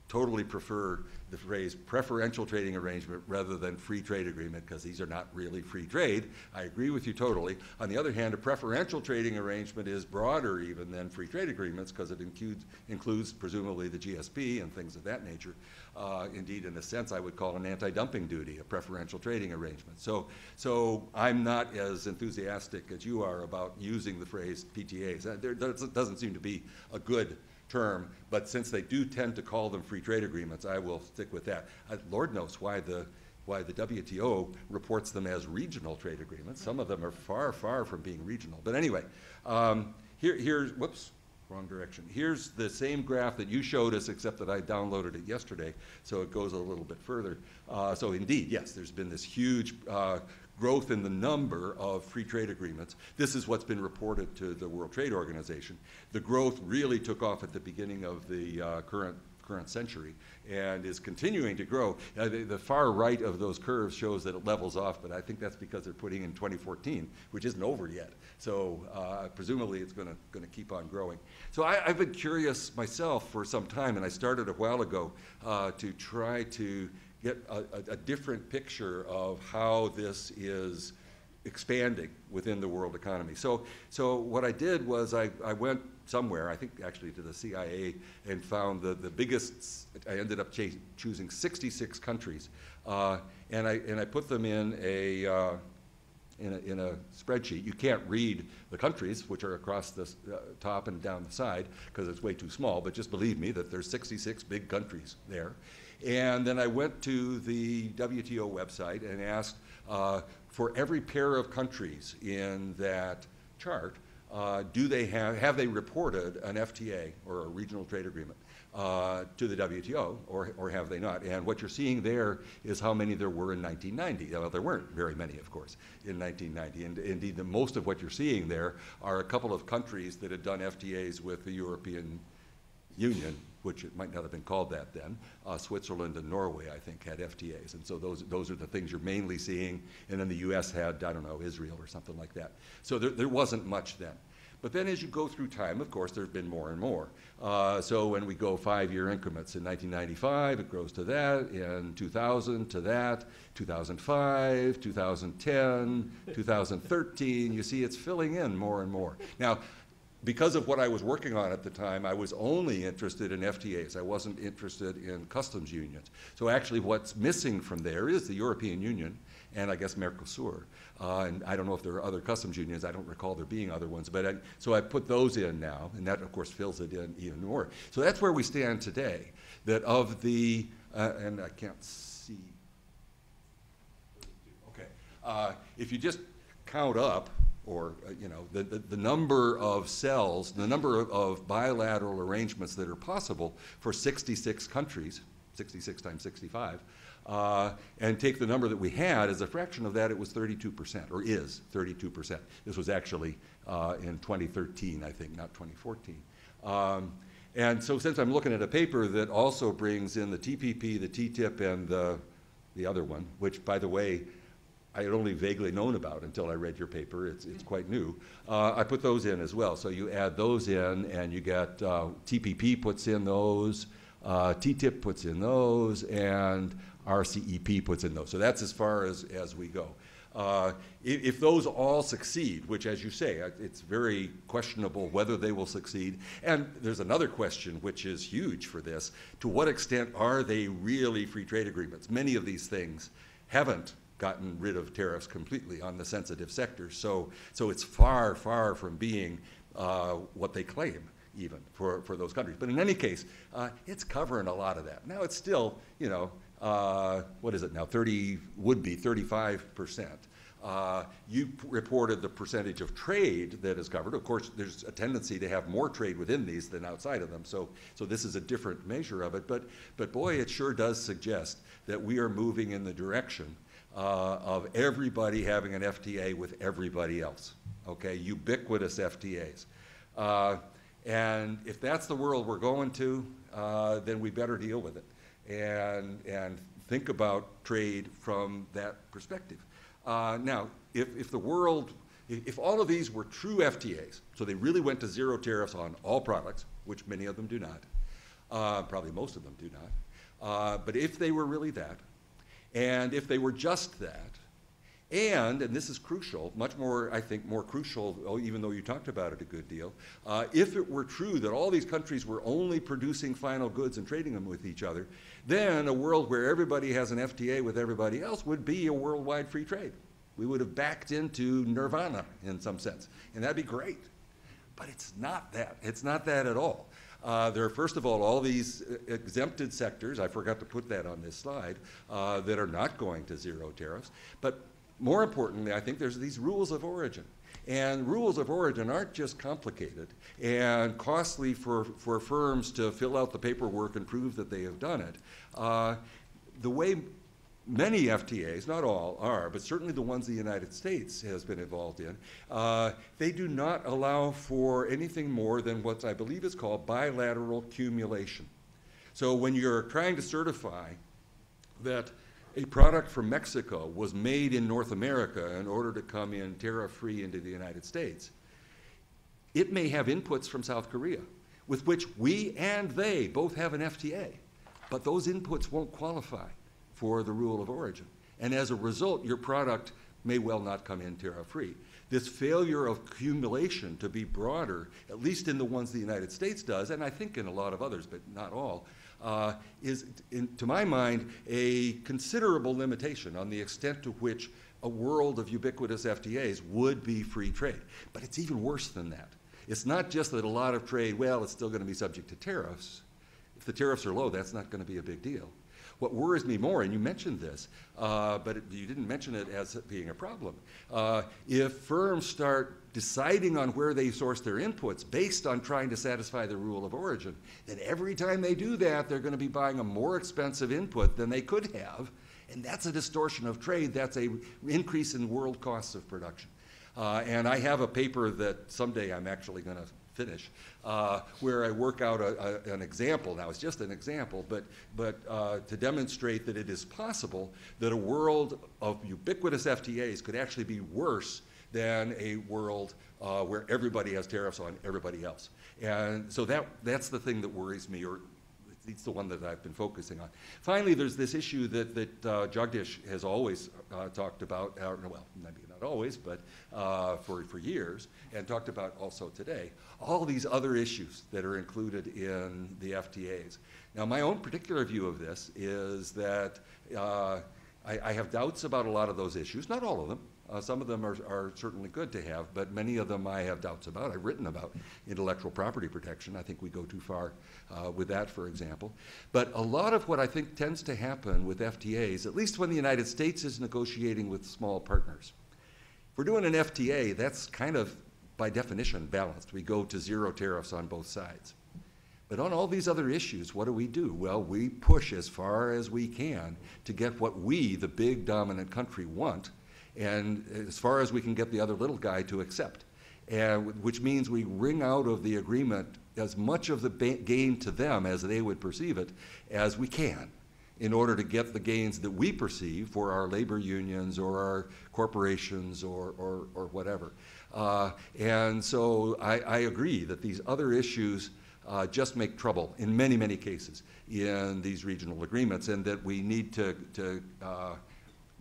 Speaker 6: totally prefer the phrase preferential trading arrangement rather than free trade agreement, because these are not really free trade. I agree with you totally. On the other hand, a preferential trading arrangement is broader even than free trade agreements, because it includes presumably the GSP and things of that nature. Indeed, in a sense, I would call an anti-dumping duty a preferential trading arrangement. So I'm not as enthusiastic as you are about using the phrase PTAs. There doesn't seem to be a good term, but since they do tend to call them free trade agreements, I will stick with that. Lord knows why the WTO reports them as regional trade agreements. Some of them are far, far from being regional. But anyway, here's, whoops, wrong direction. Here's the same graph that you showed us, except that I downloaded it yesterday, so it goes a little bit further. So indeed, yes, there's been this huge growth in the number of free trade agreements. This is what's been reported to the World Trade Organization. The growth really took off at the beginning of the current century and is continuing to grow. The far right of those curves shows that it levels off, but I think that's because they're putting in 2014, which isn't over yet. So presumably it's going to keep on growing. So I've been curious myself for some time, and I started a while ago to try to get a different picture of how this is expanding within the world economy. So what I did was I went somewhere, I think actually to the CIA, and found the biggest. I ended up choosing 66 countries, and I put them in a spreadsheet. You can't read the countries, which are across the top and down the side, because it's way too small, but just believe me that there's 66 big countries there. And then I went to the WTO website and asked for every pair of countries in that chart, have they reported an FTA or a regional trade agreement to the WTO, or have they not? And what you're seeing there is how many there were in 1990. Well, there weren't very many, of course, in 1990. And indeed, most of what you're seeing there are a couple of countries that had done FTAs with the European Union, which it might not have been called that then. Switzerland and Norway, I think, had FTAs. And so those are the things you're mainly seeing. And then the US had, I don't know, Israel or something like that. So there wasn't much then. But then as you go through time, of course, there's been more and more. So when we go 5-year increments, in 1995, it grows to that, in 2000 to that, 2005, 2010, 2013, you see it's filling in more and more. Now, because of what I was working on at the time, I was only interested in FTAs. I wasn't interested in customs unions. So actually what's missing from there is the European Union and I guess Mercosur. And I don't know if there are other customs unions. I don't recall there being other ones. But so I put those in now, and that, of course, fills it in even more. So that's where we stand today, that of the, and I can't see. Okay. If you just count up, or the number of cells, the number of bilateral arrangements that are possible for 66 countries, 66 times 65, and take the number that we had, as a fraction of that, it was 32%, or is 32%. This was actually in 2013, I think, not 2014. And so since I'm looking at a paper that also brings in the TPP, the TTIP, and the other one, which, by the way, I had only vaguely known about until I read your paper. It's quite new. I put those in as well. So you add those in, and you get TPP puts in those, TTIP puts in those, and RCEP puts in those. So that's as far as we go. If those all succeed, which, as you say, it's very questionable whether they will succeed. And there's another question which is huge for this. To what extent are they really free trade agreements? Many of these things haven't gotten rid of tariffs completely on the sensitive sectors. So it's far, far from being what they claim even for those countries. But in any case, it's covering a lot of that. Now it's still, you know, what is it now, would be 35%. You reported the percentage of trade that is covered. Of course, there's a tendency to have more trade within these than outside of them, so this is a different measure of it. But boy, it sure does suggest that we are moving in the direction of everybody having an FTA with everybody else, okay? Ubiquitous FTAs. And if that's the world we're going to, then we better deal with it and think about trade from that perspective. Now, if the world, if all of these were true FTAs, so they really went to zero tariffs on all products, which many of them do not, probably most of them do not, but if they were really that, and if they were just that, and this is crucial, much more, I think, more crucial, even though you talked about it a good deal, if it were true that all these countries were only producing final goods and trading them with each other, then a world where everybody has an FTA with everybody else would be a worldwide free trade. We would have backed into nirvana in some sense, and that'd be great. But it's not that. It's not that at all. There are, first of all these exempted sectors, I forgot to put that on this slide, that are not going to zero tariffs. But more importantly, I think there's these rules of origin. And rules of origin aren't just complicated and costly for firms to fill out the paperwork and prove that they have done it. The way many FTAs, not all are, but certainly the ones the United States has been involved in, they do not allow for anything more than what I believe is called bilateral cumulation. So when you're trying to certify that a product from Mexico was made in North America in order to come in tariff-free into the United States, it may have inputs from South Korea, with which we and they both have an FTA, but those inputs won't qualify for the rule of origin. And as a result, your product may well not come in tariff-free. This failure of accumulation to be broader, at least in the ones the United States does, and I think in a lot of others, but not all, is, to my mind, a considerable limitation on the extent to which a world of ubiquitous FTAs would be free trade. But it's even worse than that. It's not just that a lot of trade, well, it's still going to be subject to tariffs. If the tariffs are low, that's not going to be a big deal. What worries me more, and you mentioned this, but you didn't mention it as being a problem, if firms start deciding on where they source their inputs based on trying to satisfy the rule of origin, then every time they do that, they're going to be buying a more expensive input than they could have, and that's a distortion of trade. That's an increase in world costs of production. And I have a paper that someday I'm actually going to finish, where I work out an example. Now, it's just an example, but to demonstrate that it is possible that a world of ubiquitous FTAs could actually be worse than a world where everybody has tariffs on everybody else. And so that's the thing that worries me, or it's the one that I've been focusing on. Finally, there's this issue that Jagdish has always talked about, well, maybe not always, but for years, and talked about also today, all these other issues that are included in the FTAs. Now, my own particular view of this is that I have doubts about a lot of those issues, not all of them. Some of them are certainly good to have, but many of them I have doubts about. I've written about intellectual property protection. I think we go too far with that, for example. But a lot of what I think tends to happen with FTAs, at least when the United States is negotiating with small partners. If we're doing an FTA, that's kind of, by definition, balanced. We go to zero tariffs on both sides. But on all these other issues, what do? Well, we push as far as we can to get what we, the big dominant country, want, and as far as we can get the other little guy to accept, and which means we wring out of the agreement as much of the gain to them as they would perceive it as we can in order to get the gains that we perceive for our labor unions or our corporations or whatever. And so I agree that these other issues just make trouble in many, many cases in these regional agreements, and that we need to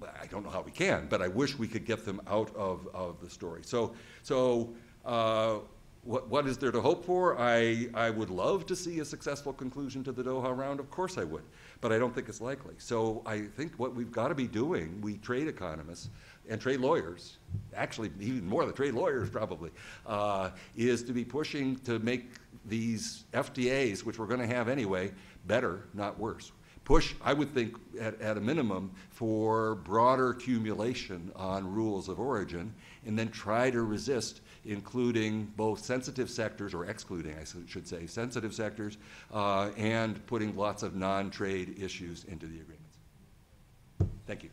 Speaker 6: I don't know how we can, but I wish we could get them out of the story. So what is there to hope for? I would love to see a successful conclusion to the Doha round. Of course I would, but I don't think it's likely. So I think what we've got to be doing, we trade economists and trade lawyers, actually even more the trade lawyers probably, is to be pushing to make these FTAs, which we're going to have anyway, better, not worse. Push, I would think, at a minimum, for broader accumulation on rules of origin, and then try to resist including both sensitive sectors, or excluding, I should say, sensitive sectors, and putting lots of non-trade issues into the agreements. Thank you.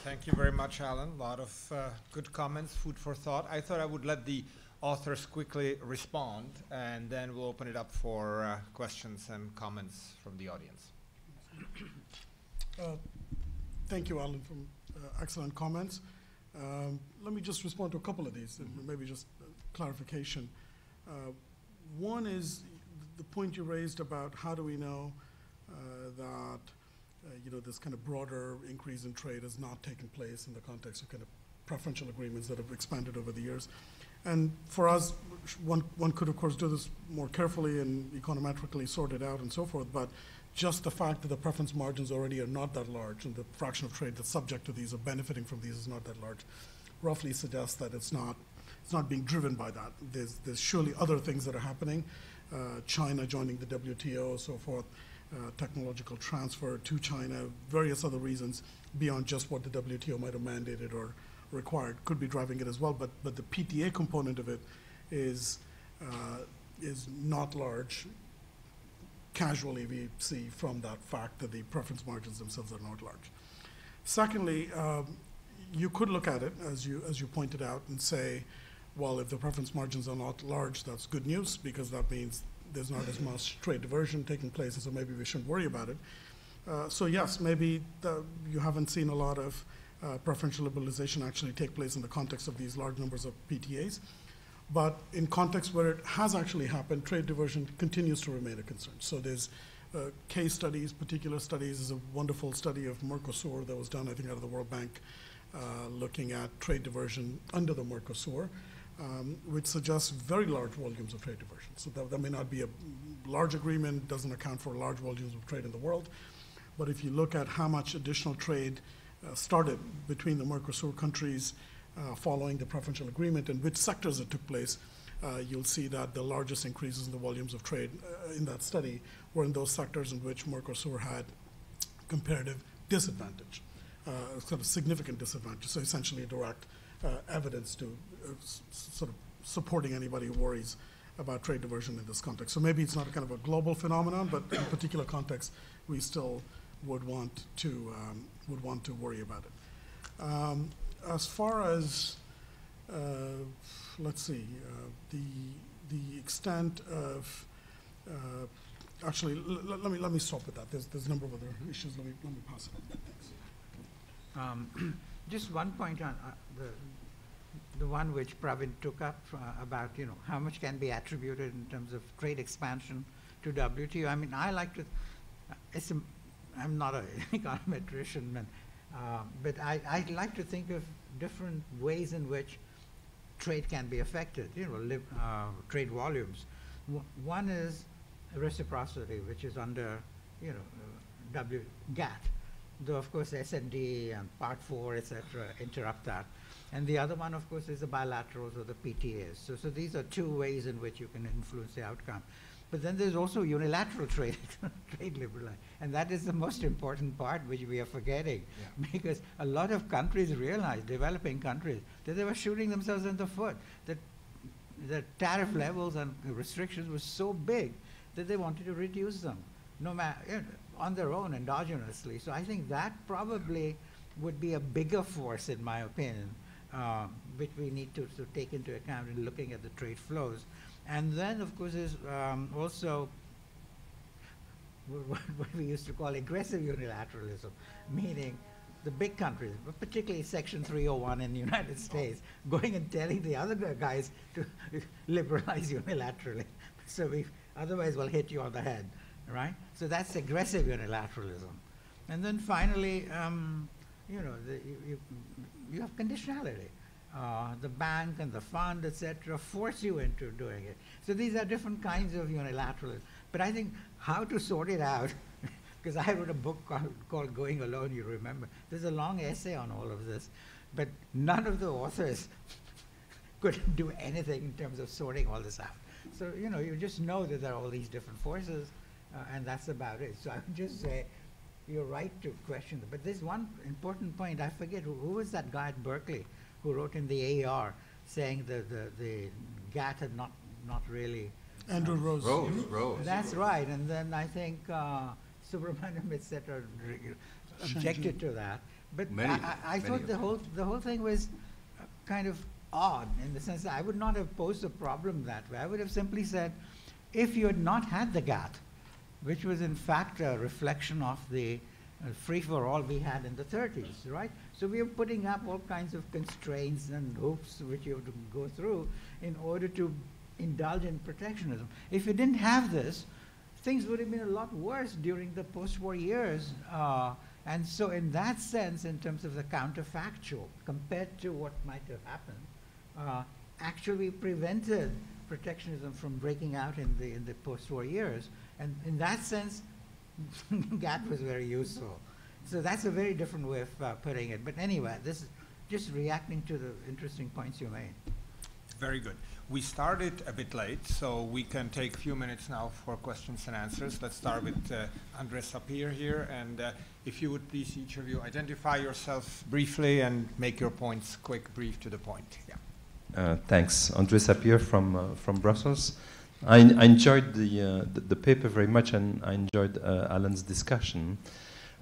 Speaker 2: Thank you very much, Alan. A lot of good comments, food for thought. I thought I would let the authors quickly respond, and then we'll open it up for questions and comments from the audience.
Speaker 4: Thank you, Alan, for excellent comments. Let me just respond to a couple of these, and maybe just clarification. One is the point you raised about how do we know that this kind of broader increase in trade has not taken place in the context of kind of preferential agreements that have expanded over the years. And for us, one could, of course, do this more carefully and econometrically sort it out and so forth, but just the fact that the preference margins already are not that large and the fraction of trade that's subject to these or benefiting from these is not that large, roughly suggests that it's not being driven by that. There's surely other things that are happening, China joining the WTO, so forth, technological transfer to China, various other reasons beyond just what the WTO might have mandated or required could be driving it as well, but the PTA component of it is not large. Casually, we see from that fact that the preference margins themselves are not large. Secondly, you could look at it, as you pointed out, and say, well, if the preference margins are not large, that's good news, because that means there's not as much trade diversion taking place, and so maybe we shouldn't worry about it. So yes, maybe you haven't seen a lot of preferential liberalization actually take place in the context of these large numbers of PTAs. But in context where it has actually happened, trade diversion continues to remain a concern. So there's case studies, particular studies. There's a wonderful study of Mercosur that was done, I think, out of the World Bank, looking at trade diversion under the Mercosur, which suggests very large volumes of trade diversion. So that may not be a large agreement, doesn't account for large volumes of trade in the world. But if you look at how much additional trade started between the Mercosur countries following the preferential agreement and which sectors it took place, you'll see that the largest increases in the volumes of trade in that study were in those sectors in which Mercosur had comparative disadvantage, sort of significant disadvantage. So essentially direct evidence to sort of supporting anybody who worries about trade diversion in this context. So maybe it's not a kind of a global phenomenon, but in a particular context, we still would want to worry about it. As far as let's see, the extent of actually, let me stop with that. There's a number of other issues. Let me pass it on. Thanks.
Speaker 3: Just one point on the one which Pravin took up about how much can be attributed in terms of trade expansion to WTO. I mean, I like to. I'm not an econometrician, but I like to think of different ways in which trade can be affected. Trade volumes. One is reciprocity, which is under GATT. Though of course S&D and Part 4, etc., interrupt that. And the other one, of course, is the bilaterals or the PTAs. So these are two ways in which you can influence the outcome. But then there's also unilateral trade, trade liberalization. And that is the most important part, which we are forgetting. Yeah. Because a lot of countries realized, developing countries, that they were shooting themselves in the foot, that the tariff levels and restrictions were so big that they wanted to reduce them, no matter, on their own, endogenously. So I think that probably would be a bigger force, in my opinion, which we need to take into account in looking at the trade flows. And then, of course, is also what we used to call aggressive unilateralism, meaning the big countries, but particularly Section 301 in the United States, going and telling the other guys to liberalize unilaterally. So otherwise we'll hit you on the head, right? So that's aggressive unilateralism. And then finally, you have conditionality. the bank and the fund, etc., force you into doing it. So these are different kinds of unilateralism. But I think how to sort it out, because I wrote a book called Going Alone, you remember. There's a long essay on all of this, but none of the authors could do anything in terms of sorting all this out. So, you know, you just know that there are all these different forces, and that's about it. So I would just say, you're right to question them. But there's one important point. I forget, who was that guy at Berkeley who wrote in the AR saying that the GATT had not really...
Speaker 4: Andrew Rose.
Speaker 6: Rose.
Speaker 3: That's right. And then I think Subramaniam, et cetera, objected to that. But I thought the whole thing was kind of odd in the sense that I would not have posed a problem that way. I would have simply said, if you had not had the GATT, which was in fact a reflection of the free-for-all we had in the 30s, right? So we are putting up all kinds of constraints and hoops which you have to go through in order to indulge in protectionism. If you didn't have this, things would have been a lot worse during the post-war years. And so in that sense, in terms of the counterfactual, compared to what might have happened, actually prevented protectionism from breaking out in the post-war years. And in that sense, GATT was very useful. So that's a very different way of putting it. But anyway, this is just reacting to the interesting points you made.
Speaker 2: Very good. We started a bit late, so we can take a few minutes now for questions and answers. Let's start with André Sapir here. And if you would please, each of you, identify yourself briefly and make your points quick, brief, to the point. Yeah.
Speaker 7: Thanks. André Sapir from Brussels. I enjoyed the paper very much, and I enjoyed Alan's discussion.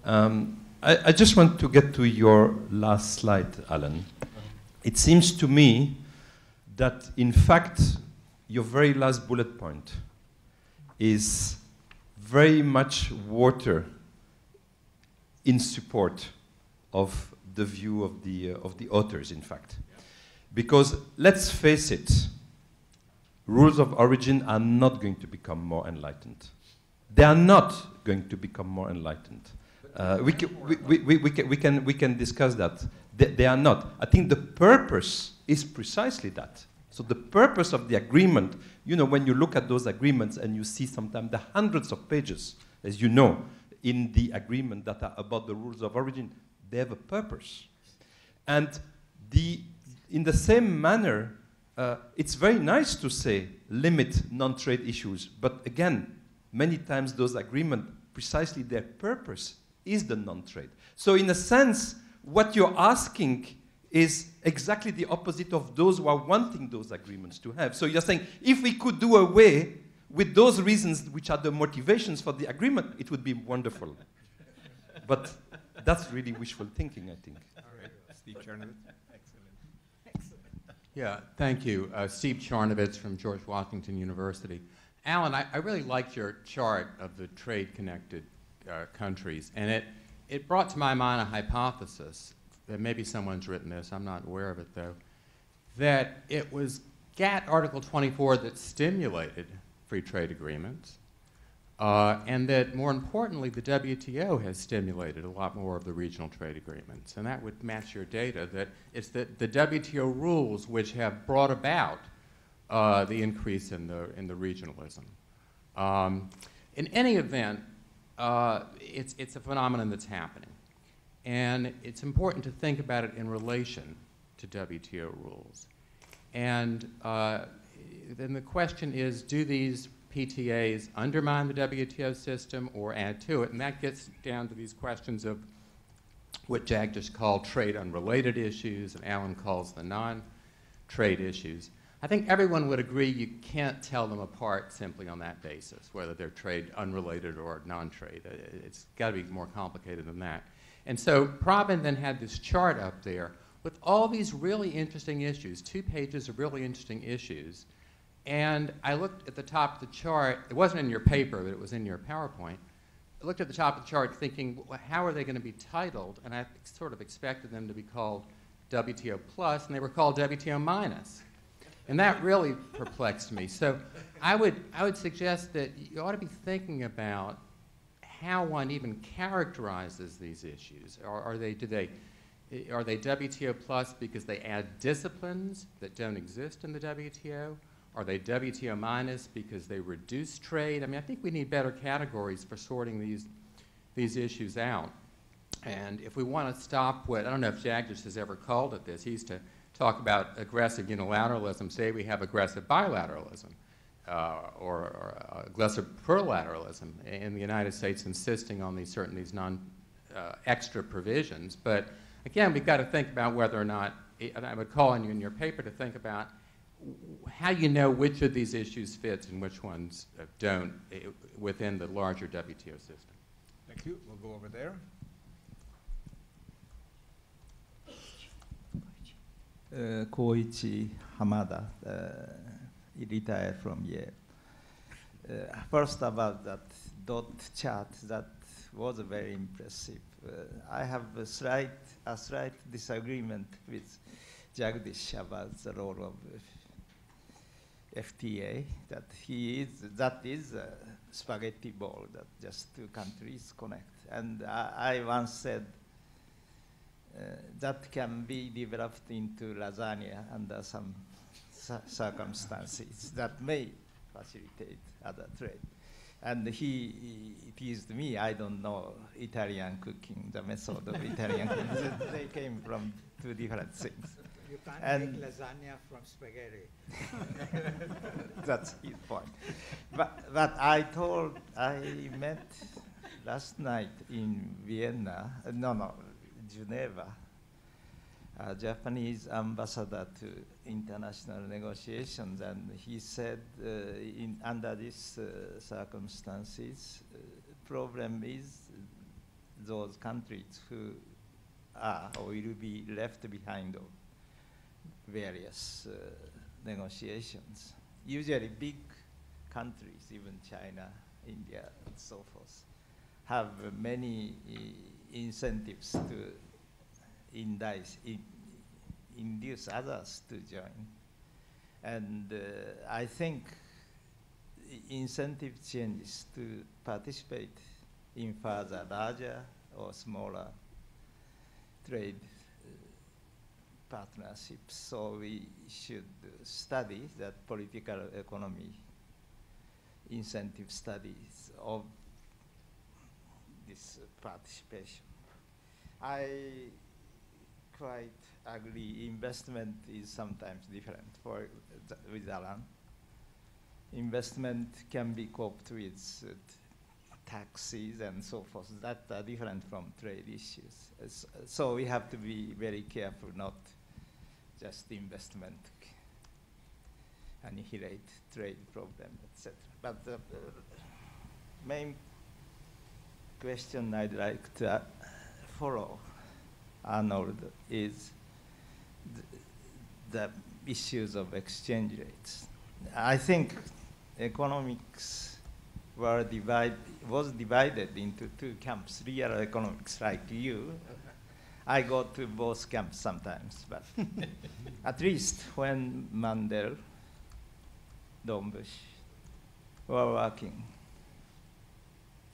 Speaker 7: I just want to get to your last slide, Alan. It seems to me that, in fact, your very last bullet point is very much water in support of the view of the authors, in fact. Because let's face it, rules of origin are not going to become more enlightened. They are not going to become more enlightened. We can discuss that. They are not. I think the purpose is precisely that. So the purpose of the agreement, you know, when you look at those agreements and you see sometimes the hundreds of pages, as you know, in the agreement that are about the rules of origin, they have a purpose. And in the same manner, it's very nice to say limit non-trade issues, but again, many times those agreements, precisely their purpose is the non-trade. So in a sense, what you're asking is exactly the opposite of those who are wanting those agreements to have. So you're saying, if we could do away with those reasons which are the motivations for the agreement, it would be wonderful. But that's really wishful thinking, I think.
Speaker 2: All right, Steve Chernovitz.
Speaker 8: Yeah, thank you. Steve Charnovitz from George Washington University. Alan, I really liked your chart of the trade-connected countries, and it brought to my mind a hypothesis, that maybe someone's written this, I'm not aware of it though, that it was GATT Article 24 that stimulated free trade agreements, and that more importantly, the WTO has stimulated a lot more of the regional trade agreements. And that would match your data, that it's the WTO rules which have brought about the increase in the regionalism. In any event, it's a phenomenon that's happening. And it's important to think about it in relation to WTO rules. And then the question is, do these PTAs undermine the WTO system or add to it? And that gets down to these questions of what Jag just called trade unrelated issues, and Alan calls the non-trade issues. I think everyone would agree you can't tell them apart simply on that basis, whether they're trade unrelated or non-trade. It's got to be more complicated than that. And so Prabin then had this chart up there with all these really interesting issues, 2 pages of really interesting issues. And I looked at the top of the chart. It wasn't in your paper, but it was in your PowerPoint. I looked at the top of the chart thinking, well, how are they going to be titled? And I sort of expected them to be called WTO plus, and they were called WTO minus. And that really perplexed me. So I would suggest that you ought to be thinking about how one even characterizes these issues. Do they Are they WTO plus because they add disciplines that don't exist in the WTO? Are they WTO minus because they reduce trade? I mean, I think we need better categories for sorting these issues out. And if we want to stop what, I don't know if Jagdish has ever called it this, he used to talk about aggressive unilateralism. Say we have aggressive bilateralism or aggressive plurilateralism in the United States insisting on these extra provisions. But again, we've got to think about whether or not, and I would call on you in your paper to think about how you know which of these issues fits and which ones don't within the larger WTO system.
Speaker 2: Thank you. We'll go over there.
Speaker 9: Koichi Hamada, retired from Yale. First about that dot chart, that was very impressive. I have a slight disagreement with Jagdish about the role of FTA, that is a spaghetti ball that just two countries connect. And I once said that can be developed into lasagna under some circumstances that may facilitate other trade. And he teased me, I don't know Italian cooking, the method of Italian cooking. They came from two different things.
Speaker 3: You can't make lasagna from spaghetti.
Speaker 9: That's his point. But I met last night in Vienna, Geneva, a Japanese ambassador to international negotiations, and he said under these circumstances, problem is those countries who are or will be left behind of various negotiations. Usually big countries, even China, India, and so forth, have many incentives to induce others to join. And I think incentive changes to participate in further larger or smaller trade partnerships. So we should study that political economy incentive studies of this participation. I quite agree investment is sometimes different with Alan. Investment can be coped with taxes and so forth that are different from trade issues. So we have to be very careful not just investment annihilate trade problem, etc. But the main question I'd like to follow Arnold is the issues of exchange rates. I think economics was divided into two camps, real economics like you. I go to both camps sometimes, but at least when Mandel, Dombush were working,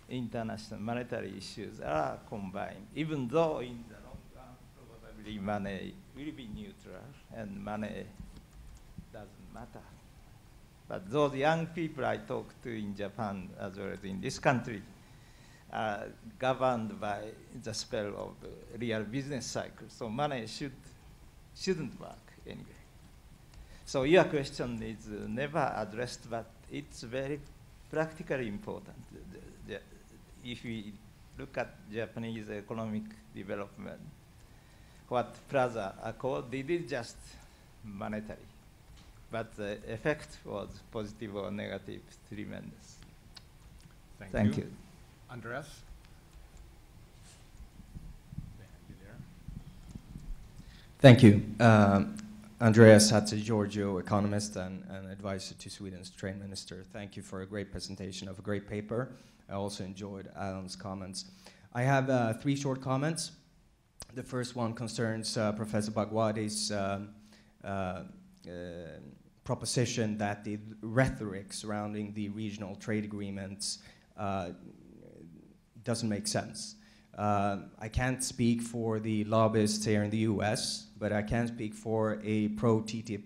Speaker 9: international monetary issues are combined, even though in the long run probably money will be neutral and money doesn't matter. But those young people I talk to in Japan as well as in this country are governed by the spell of the real business cycle. So money shouldn't work anyway. So your question is never addressed, but it's very practically important. If we look at Japanese economic development, what Plaza Accord did is just monetary. But the effect was positive or negative, tremendous. Thank you.
Speaker 2: Andreas?
Speaker 10: Thank you. Andreas Hatzigiorgio, economist and advisor to Sweden's trade minister. Thank you for a great presentation of a great paper. I also enjoyed Alan's comments. I have 3 short comments. The first one concerns Professor Bhagwati's proposition that the rhetoric surrounding the regional trade agreements doesn't make sense. I can't speak for the lobbyists here in the US, but I can speak for a pro-TTIP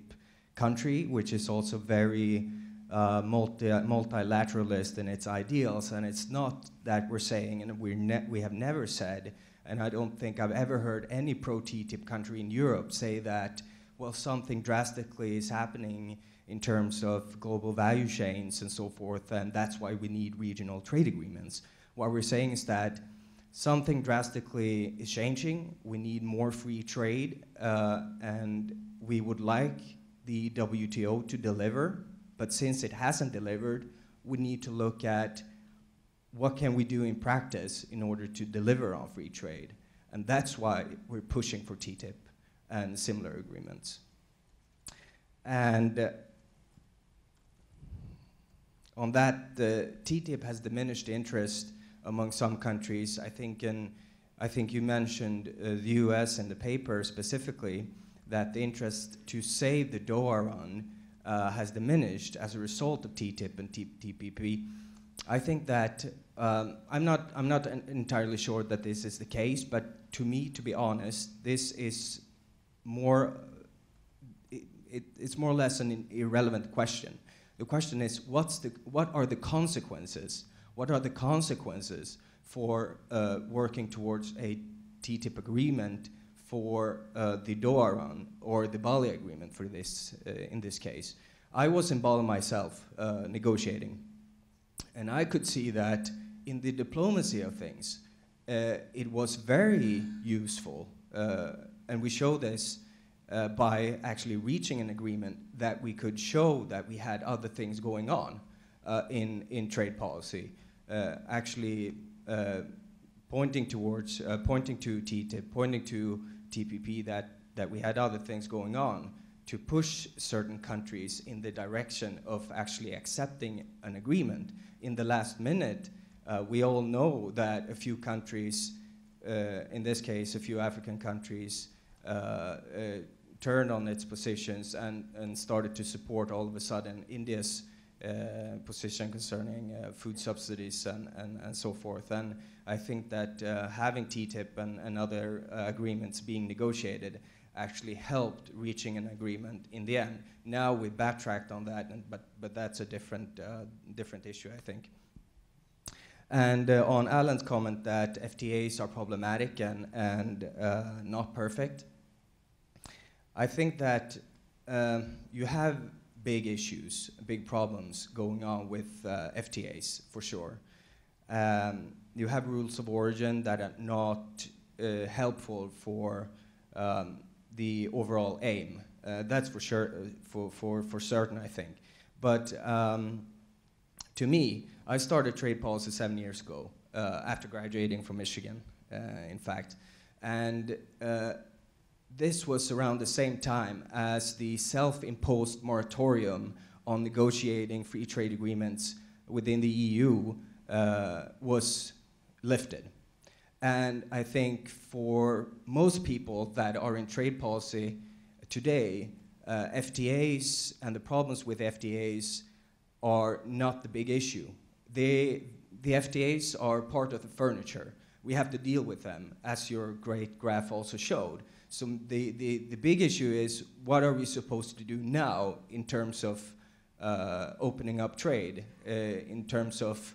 Speaker 10: country, which is also very multilateralist in its ideals. And it's not that we're saying, and we have never said, and I don't think I've ever heard any pro-TTIP country in Europe say that, well, something drastically is happening in terms of global value chains and so forth, and that's why we need regional trade agreements. What we're saying is that something drastically is changing. We need more free trade, and we would like the WTO to deliver, but since it hasn't delivered, we need to look at what can we do in practice in order to deliver on free trade. And that's why we're pushing for TTIP and similar agreements. And on that, TTIP has diminished interest among some countries. I think you mentioned the US in the paper specifically, that the interest to save the Doha run has diminished as a result of TTIP and TPP. I think that I'm not entirely sure that this is the case, but to me, to be honest, this is more. It's more or less an irrelevant question. The question is, what are the consequences? What are the consequences for working towards a TTIP agreement for the Doha run or the Bali agreement for this in this case? I was in Bali myself negotiating, and I could see that in the diplomacy of things, it was very useful, and we show this by actually reaching an agreement that we could show that we had other things going on in trade policy, actually pointing to TTIP, pointing to TPP, that we had other things going on to push certain countries in the direction of actually accepting an agreement. In the last minute, we all know that a few countries, in this case, a few African countries, turned on its positions and started to support all of a sudden India's position concerning food subsidies and so forth. And I think that having TTIP and other agreements being negotiated actually helped reaching an agreement in the end. Now we backtracked on that, but that's a different issue, I think. And on Alan's comment that FTAs are problematic and not perfect, I think that you have big issues, big problems going on with FTAs, for sure. You have rules of origin that are not helpful for the overall aim. That's for sure, for certain, I think. But to me, I started trade policy 7 years ago, after graduating from Michigan, in fact. And this was around the same time as the self-imposed moratorium on negotiating free trade agreements within the EU was lifted. And I think for most people that are in trade policy today, FTAs and the problems with FTAs are not the big issue. The FTAs are part of the furniture. We have to deal with them, as your great graph also showed. So the big issue is, what are we supposed to do now in terms of opening up trade, in terms of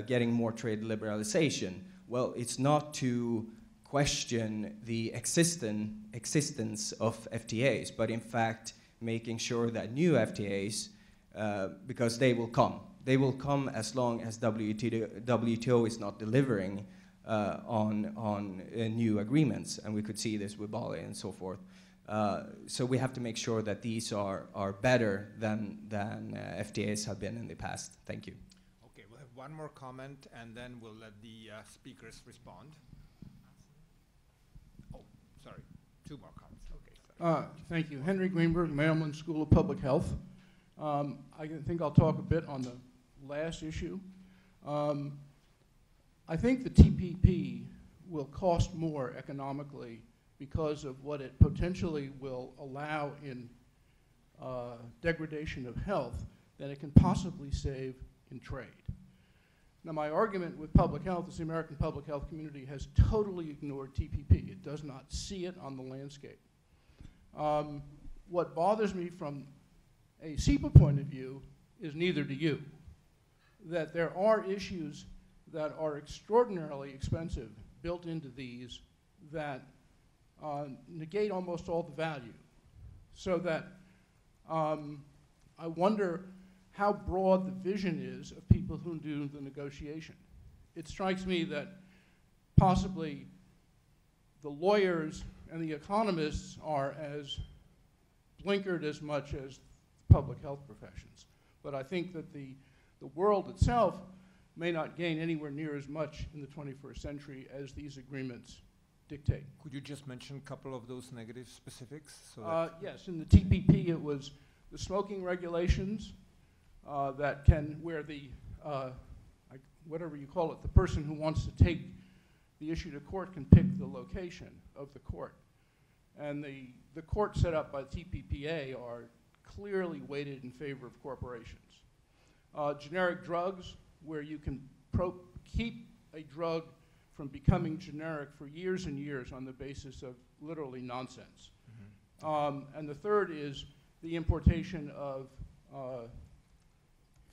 Speaker 10: getting more trade liberalization? Well, it's not to question the existence of FTAs, but in fact making sure that new FTAs, because they will come as long as WTO is not delivering on new agreements, and we could see this with Bali and so forth. So we have to make sure that these are better than FTAs have been in the past. Thank you.
Speaker 2: Okay, we'll have one more comment, and then we'll let the speakers respond. Oh, sorry, two more comments. Okay, sorry.
Speaker 11: Thank you. Henry Greenberg, Mailman School of Public Health. I think I'll talk a bit on the last issue. I think the TPP will cost more economically because of what it potentially will allow in degradation of health than it can possibly save in trade. Now, my argument with public health is the American public health community has totally ignored TPP. It does not see it on the landscape. What bothers me from a SIPA point of view is neither do you. That there are issues that are extraordinarily expensive built into these that negate almost all the value. So that I wonder how broad the vision is of people who do the negotiation. It strikes me that possibly the lawyers and the economists are as blinkered as much as public health professions. But I think that the world itself may not gain anywhere near as much in the 21st century as these agreements dictate.
Speaker 2: Could you just mention a couple of those negative specifics? So
Speaker 11: yes, in the TPP it was the smoking regulations that can, where the, whatever you call it, the person who wants to take the issue to court can pick the location of the court. And the court set up by the TPPA are clearly weighted in favor of corporations. Generic drugs, where you can keep a drug from becoming generic for years and years on the basis of literally nonsense. And the third is the importation of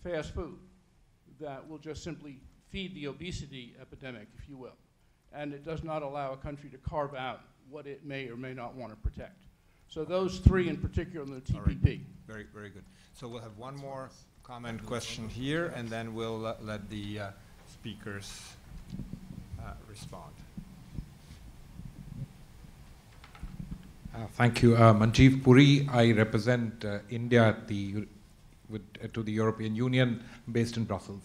Speaker 11: fast food that will just simply feed the obesity epidemic, if you will. And it does not allow a country to carve out what it may or may not want to protect. So those three in particular in the TPP.
Speaker 2: Right. Very, very good. So we'll have one more comment question here, and then we'll let the speakers respond.
Speaker 12: Thank you. Manjeev Puri. I represent India at to the European Union, based in Brussels.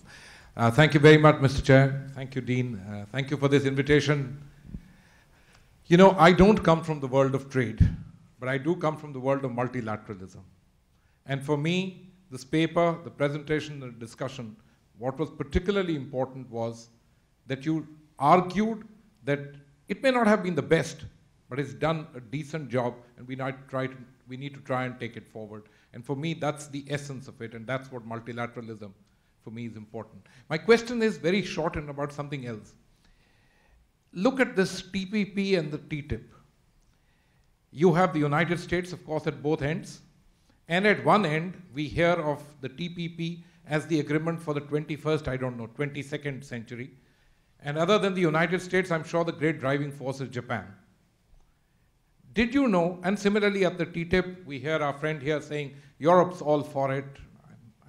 Speaker 12: Thank you very much, Mr. Chair. Thank you, Dean. Thank you for this invitation. You know, I don't come from the world of trade, but I do come from the world of multilateralism. And for me, this paper, the presentation, the discussion, what was particularly important was that you argued that it may not have been the best, but it's done a decent job, and we need to try and take it forward. And for me, that's the essence of it, and that's what multilateralism for me is important. My question is very short and about something else. Look at this TPP and the TTIP. You have the United States, of course, at both ends. And at one end, we hear of the TPP as the agreement for the 22nd century. And other than the United States, I'm sure the great driving force is Japan. Did you know, and similarly at the TTIP, we hear our friend here saying, Europe's all for it.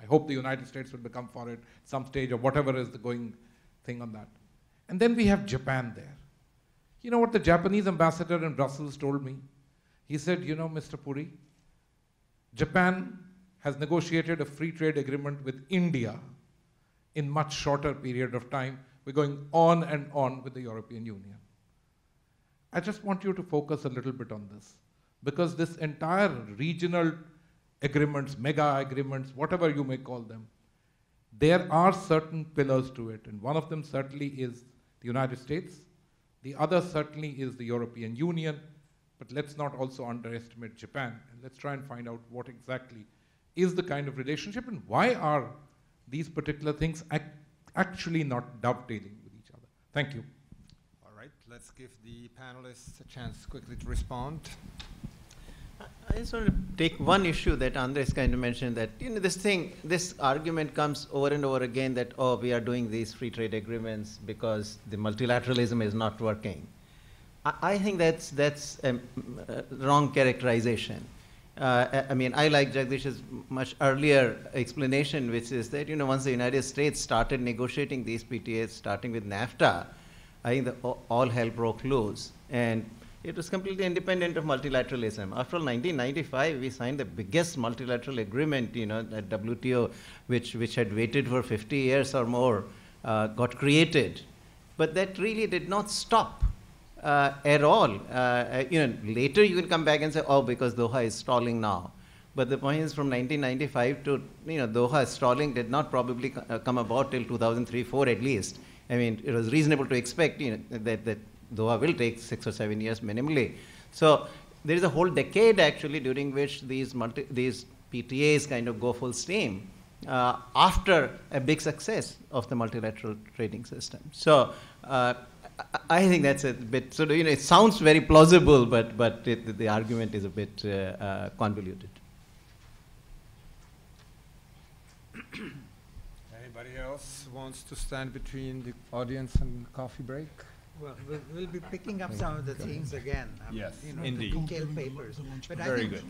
Speaker 12: I hope the United States will become for it at some stage, or whatever is the going thing on that. And then we have Japan there. You know what the Japanese ambassador in Brussels told me? He said, you know, Mr. Puri, Japan has negotiated a free trade agreement with India in much shorter period of time. We're going on and on with the European Union. I just want you to focus a little bit on this, because this entire regional agreements, mega agreements, whatever you may call them, there are certain pillars to it, and one of them certainly is the United States. The other certainly is the European Union, but let's not also underestimate Japan, and let's try and find out what exactly is the kind of relationship and why are these particular things actually not dovetailing with each other. Thank you.
Speaker 2: All right, let's give the panelists a chance quickly to respond.
Speaker 5: I just want to take one issue that Andres kind of mentioned, that this argument comes over and over again that, oh, we are doing these free trade agreements because the multilateralism is not working. I think that's a wrong characterization. I mean, I like Jagdish's much earlier explanation, which is that, you know, once the United States started negotiating these PTAs, starting with NAFTA, I think all hell broke loose. And it was completely independent of multilateralism. After all, 1995, we signed the biggest multilateral agreement, you know, at WTO, which had waited for 50 years or more, got created. But that really did not stop at all. You know, later you can come back and say, oh, because Doha is stalling now. But the point is, from 1995 to, you know, Doha stalling did not probably come about till 2003-04 at least. I mean, it was reasonable to expect, you know, that Doha will take 6 or 7 years minimally. So there is a whole decade actually during which these PTAs kind of go full steam. after a big success of the multilateral trading system. So I think that's a bit, so it sounds very plausible, but the argument is a bit convoluted.
Speaker 2: Anybody else wants to stand between the audience and the coffee break?
Speaker 3: Well, we'll be picking up some of the themes again.
Speaker 2: Yes,
Speaker 3: the
Speaker 2: indeed.
Speaker 3: detailed papers. But
Speaker 2: Very
Speaker 3: I think,
Speaker 2: good.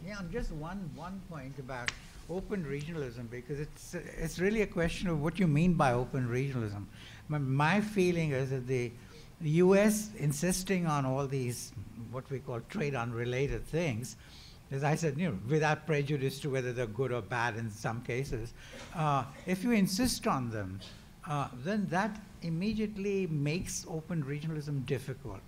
Speaker 3: yeah, just one point about open regionalism, because it's really a question of what you mean by open regionalism. My feeling is that the U.S. insisting on all these what we call trade unrelated things, as I said, without prejudice to whether they're good or bad in some cases, if you insist on them, then that immediately makes open regionalism difficult.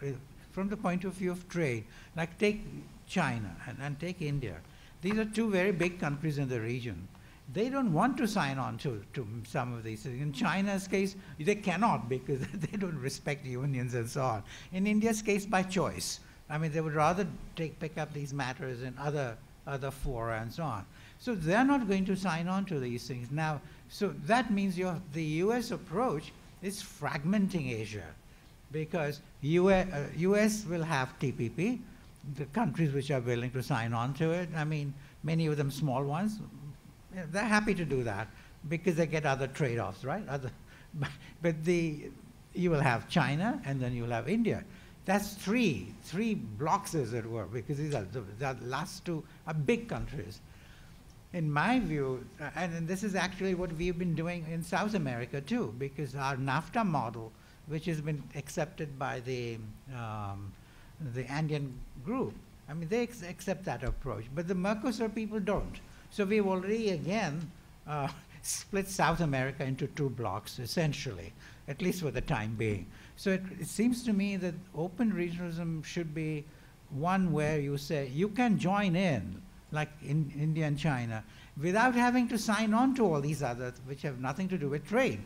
Speaker 3: From the point of view of trade, like take China and take India. These are two very big countries in the region. They don't want to sign on to some of these things. In China's case, they cannot because they don't respect unions and so on. In India's case, by choice. I mean, they would rather pick up these matters in other fora and so on. So they're not going to sign on to these things. Now, so that means the US approach is fragmenting Asia, because US will have TPP, the countries which are willing to sign on to it. I mean, many of them small ones, they're happy to do that because they get other trade-offs, right? But you will have China and then you'll have India. That's three blocks, as it were, because these are the last two are big countries. In my view, and this is actually what we've been doing in South America too, because our NAFTA model, which has been accepted by the Andean group, I mean, they accept that approach, but the Mercosur people don't. So we've already, again, split South America into two blocks, essentially, at least for the time being. So it seems to me that open regionalism should be one where you say, you can join in, like in India and China, without having to sign on to all these others, which have nothing to do with trade.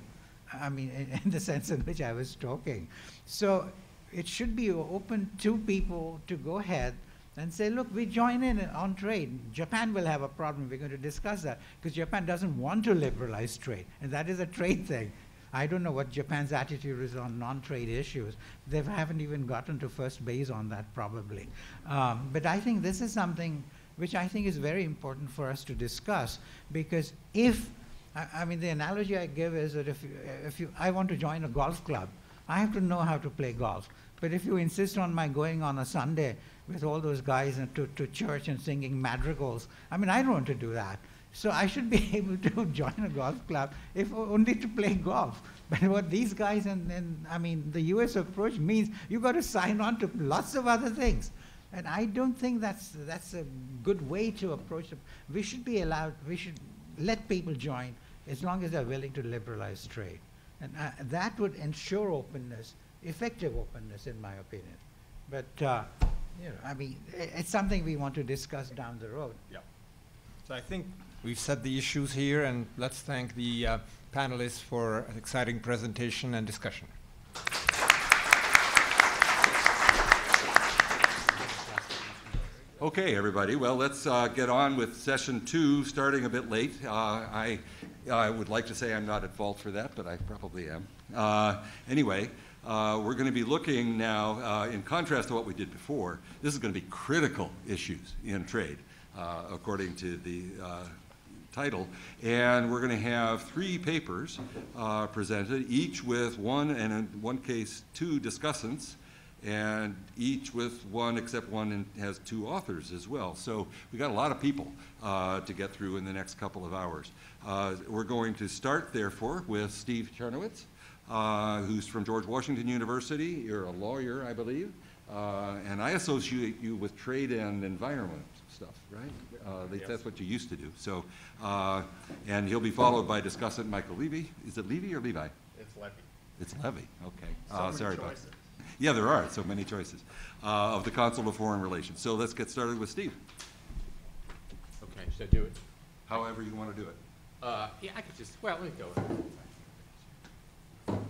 Speaker 3: I mean, in the sense in which I was talking. So it should be open to people to go ahead and say, look, we join in on trade. Japan will have a problem. We're going to discuss that, because Japan doesn't want to liberalize trade, and that is a trade thing. I don't know what Japan's attitude is on non-trade issues. They haven't even gotten to first base on that, probably. But I think this is something which I think is very important for us to discuss, because I mean, the analogy I give is that I want to join a golf club, I have to know how to play golf. But if you insist on my going on a Sunday with all those guys to church and singing madrigals, I mean, I don't want to do that. So I should be able to join a golf club if only to play golf. But what these guys and I mean, the US approach means you got to sign on to lots of other things. And I don't think that's a good way to approach it. We should let people join as long as they're willing to liberalize trade. And that would ensure openness, effective openness, in my opinion. But, I mean, it's something we want to discuss down the road.
Speaker 2: Yeah. So I think we've set the issues here, and let's thank the panelists for an exciting presentation and discussion.
Speaker 6: Okay, everybody. Well, let's get on with session 2, starting a bit late. I would like to say I'm not at fault for that, but I probably am. Anyway, we're going to be looking now, in contrast to what we did before, this is going to be critical issues in trade, according to the title. And we're going to have 3 papers presented, each with one, and in one case, 2 discussants, and each with one, except one has 2 authors as well. So we got a lot of people to get through in the next couple of hours. We're going to start, therefore, with Steve Charnowitz, who's from George Washington University. You're a lawyer, I believe, and I associate you with trade and environment stuff, right?
Speaker 2: Yes.
Speaker 6: That's what you used to do. So, and he'll be followed by discussant Michael Levy. Is it Levy or Levi?
Speaker 13: It's Levy.
Speaker 6: It's Levy, okay.
Speaker 13: So many
Speaker 6: sorry about
Speaker 13: choices.
Speaker 6: that. Yeah, there are so many choices of the Council of Foreign Relations. So let's get started with Steve.
Speaker 8: Okay, should I do it?
Speaker 6: However you want to do it.
Speaker 8: Yeah, I could just, well, let me go.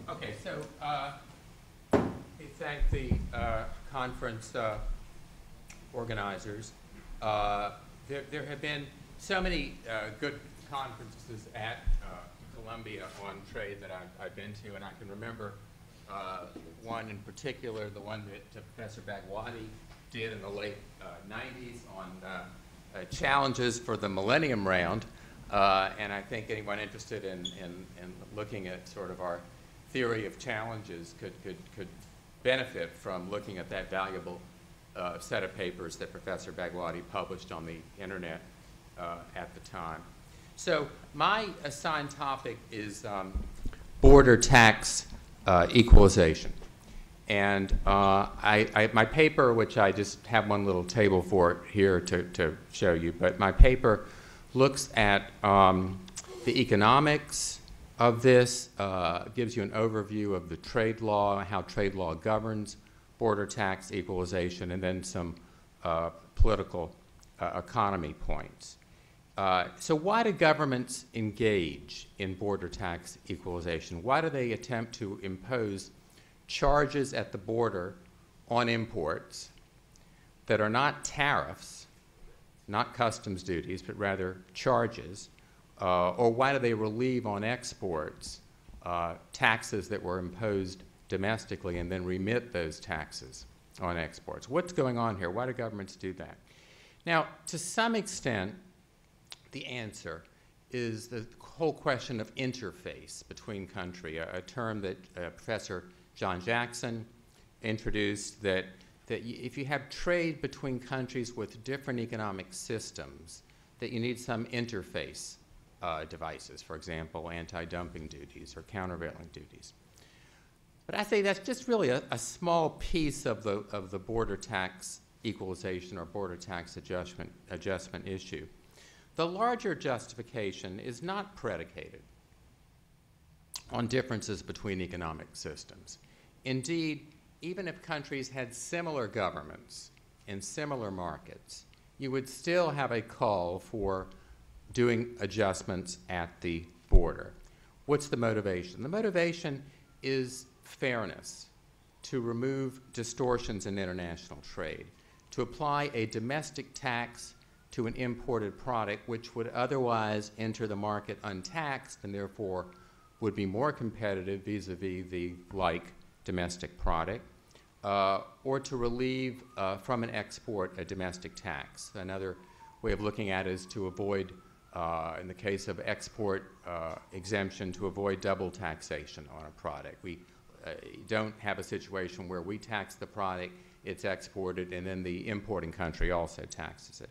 Speaker 8: Okay, so we thank the conference organizers. There have been so many good conferences at Columbia on trade that I've been to, and I can remember one in particular, the one that Professor Bhagwati did in the late 90s on challenges for the Millennium Round. And I think anyone interested in looking at sort of our theory of challenges could benefit from looking at that valuable set of papers that Professor Bhagwati published on the internet at the time. So my assigned topic is border tax equalization. And my paper, which I just have one little table for here to show you, but my paper looks at the economics of this, gives you an overview of the trade law, how trade law governs border tax equalization, and then some political economy points. So why do governments engage in border tax equalization? Why do they attempt to impose charges at the border on imports that are not tariffs, not customs duties, but rather charges? Or why do they relieve on exports taxes that were imposed domestically and then remit those taxes on exports? What's going on here? Why do governments do that? Now, to some extent, the answer is the whole question of interface between country, a term that Professor John Jackson introduced, that if you have trade between countries with different economic systems, that you need some interface devices, for example, anti-dumping duties or countervailing duties. But I say that's just really a small piece of the border tax equalization or border tax adjustment issue. The larger justification is not predicated on differences between economic systems. Indeed, even if countries had similar governments in similar markets, you would still have a call for doing adjustments at the border. What's the motivation? The motivation is fairness, to remove distortions in international trade, to apply a domestic tax to an imported product which would otherwise enter the market untaxed and therefore would be more competitive vis-a-vis the like domestic product, or to relieve from an export a domestic tax. Another way of looking at it is to avoid, in the case of export exemption, to avoid double taxation on a product. We don't have a situation where we tax the product, it's exported, and then the importing country also taxes it.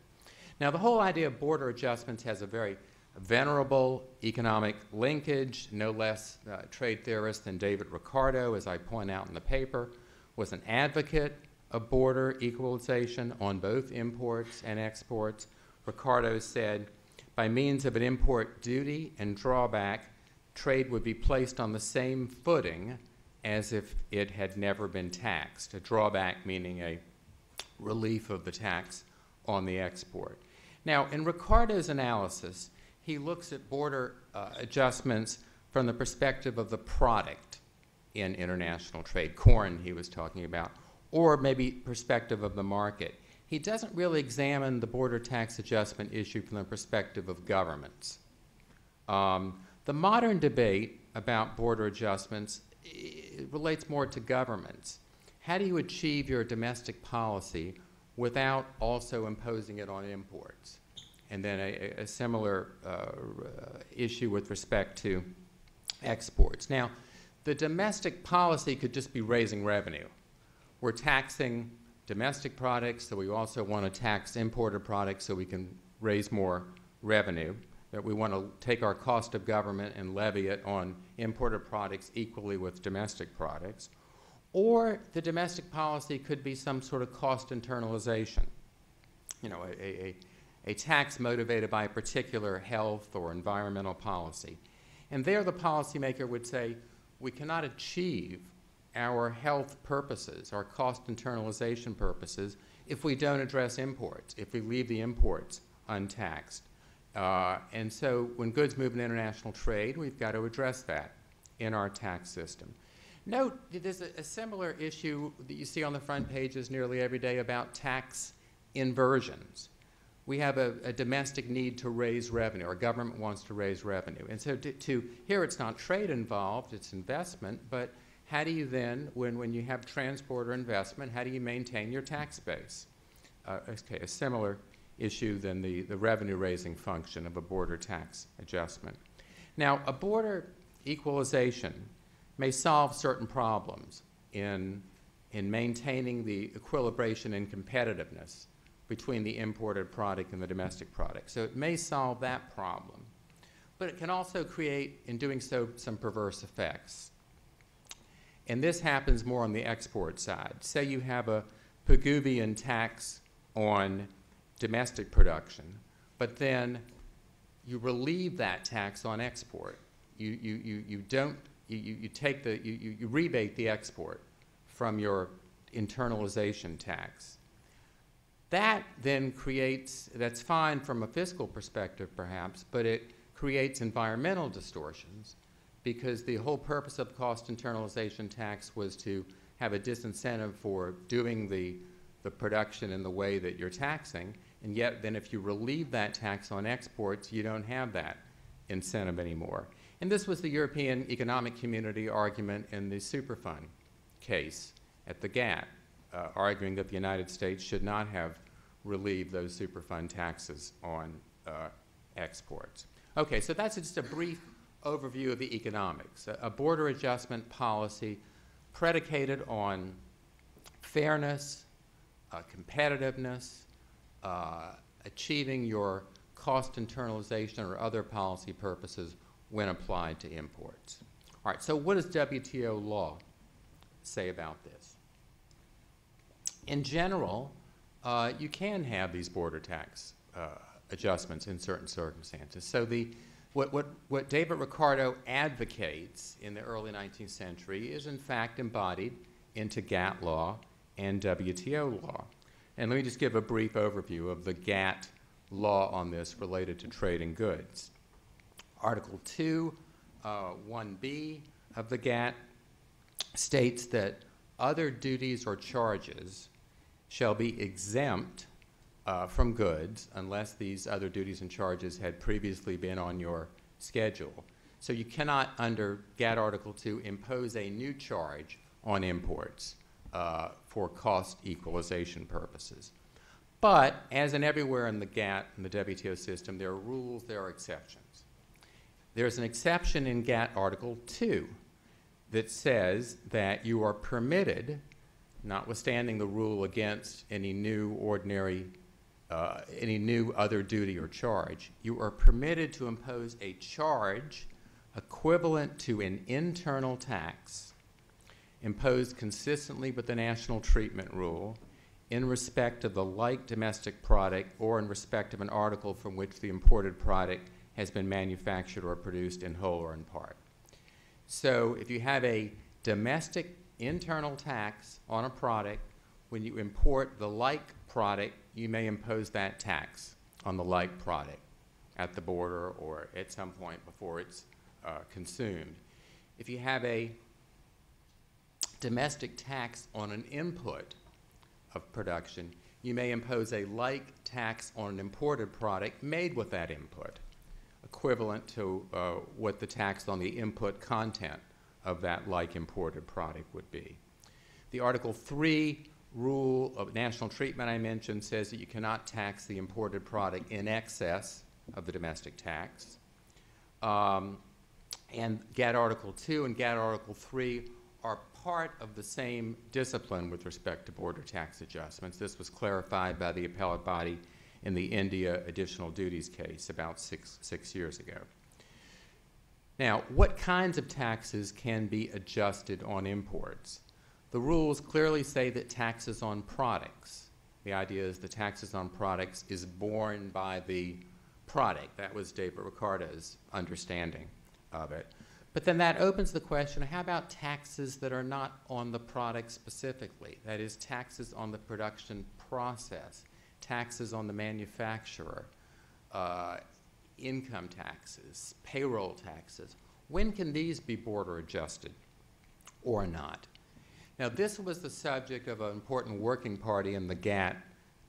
Speaker 8: Now, the whole idea of border adjustments has a very venerable economic linkage. No less trade theorist than David Ricardo, as I point out in the paper, was an advocate of border equalization on both imports and exports. Ricardo said, by means of an import duty and drawback, trade would be placed on the same footing as if it had never been taxed. A drawback meaning a relief of the tax on the export. Now, in Ricardo's analysis, he looks at border adjustments from the perspective of the product in international trade, corn he was talking about, or maybe perspective of the market. He doesn't really examine the border tax adjustment issue from the perspective of governments. The modern debate about border adjustments relates more to governments. How do you achieve your domestic policy without also imposing it on imports? And then a similar issue with respect to exports. Now, the domestic policy could just be raising revenue. We're taxing domestic products, so we also want to tax imported products so we can raise more revenue. That we want to take our cost of government and levy it on imported products equally with domestic products. Or the domestic policy could be some sort of cost internalization. You know, a tax motivated by a particular health or environmental policy. And there the policymaker would say, we cannot achieve our health purposes, our cost internalization purposes, if we don't address imports, if we leave the imports untaxed. And so when goods move in international trade, we've got to address that in our tax system. Note that there's a similar issue that you see on the front pages nearly every day about tax inversions. we have a domestic need to raise revenue. Our government wants to raise revenue. And so here it's not trade involved, it's investment, but how do you then, when you have transport or investment, how do you maintain your tax base? Okay, a similar issue than the revenue raising function of a border tax adjustment. Now, a border equalization may solve certain problems in maintaining the equilibration and competitiveness between the imported product and the domestic product. So it may solve that problem. But it can also create, in doing so, some perverse effects. And this happens more on the export side. Say you have a Pigouvian tax on domestic production, but then you relieve that tax on export. You rebate the export from your internalization tax. That then creates, that's fine from a fiscal perspective perhaps, but it creates environmental distortions because the whole purpose of cost internalization tax was to have a disincentive for doing the production in the way that you're taxing, and yet then if you relieve that tax on exports, you don't have that incentive anymore. And this was the European Economic Community argument in the Superfund case at the GATT, arguing that the United States should not have relieved those Superfund taxes on exports. Okay, so that's just a brief overview of the economics. A border adjustment policy predicated on fairness, competitiveness, achieving your cost internalization or other policy purposes when applied to imports. All right, so what does WTO law say about this? In general, you can have these border tax adjustments in certain circumstances. So what David Ricardo advocates in the early 19th century is in fact embodied into GATT law and WTO law. And let me just give a brief overview of the GATT law on this related to trade in goods. Article 2, 1B of the GATT states that other duties or charges shall be exempt from goods unless these other duties and charges had previously been on your schedule. So you cannot, under GATT Article 2, impose a new charge on imports for cost equalization purposes. But, as in everywhere in the GATT and the WTO system, there are rules, there are exceptions. There's an exception in GATT Article 2 that says that you are permitted, notwithstanding the rule against any new other duty or charge, you are permitted to impose a charge equivalent to an internal tax imposed consistently with the national treatment rule in respect of the like domestic product or in respect of an article from which the imported product has been manufactured or produced in whole or in part. So if you have a domestic internal tax on a product, when you import the like product, you may impose that tax on the like product at the border or at some point before it's consumed. If you have a domestic tax on an input of production, you may impose a like tax on an imported product made with that input, equivalent to what the tax on the input content of that like imported product would be. The Article 3 rule of national treatment I mentioned says that you cannot tax the imported product in excess of the domestic tax. And GATT Article 2 and GATT Article 3 are part of the same discipline with respect to border tax adjustments. This was clarified by the appellate body in the India additional duties case about six years ago. Now, what kinds of taxes can be adjusted on imports? The rules clearly say that taxes on products. The idea is the taxes on products is borne by the product. That was David Ricardo's understanding of it. But then that opens the question, how about taxes that are not on the product specifically? That is, taxes on the production process, taxes on the manufacturer, income taxes, payroll taxes. When can these be border adjusted or not? Now, this was the subject of an important working party in the GATT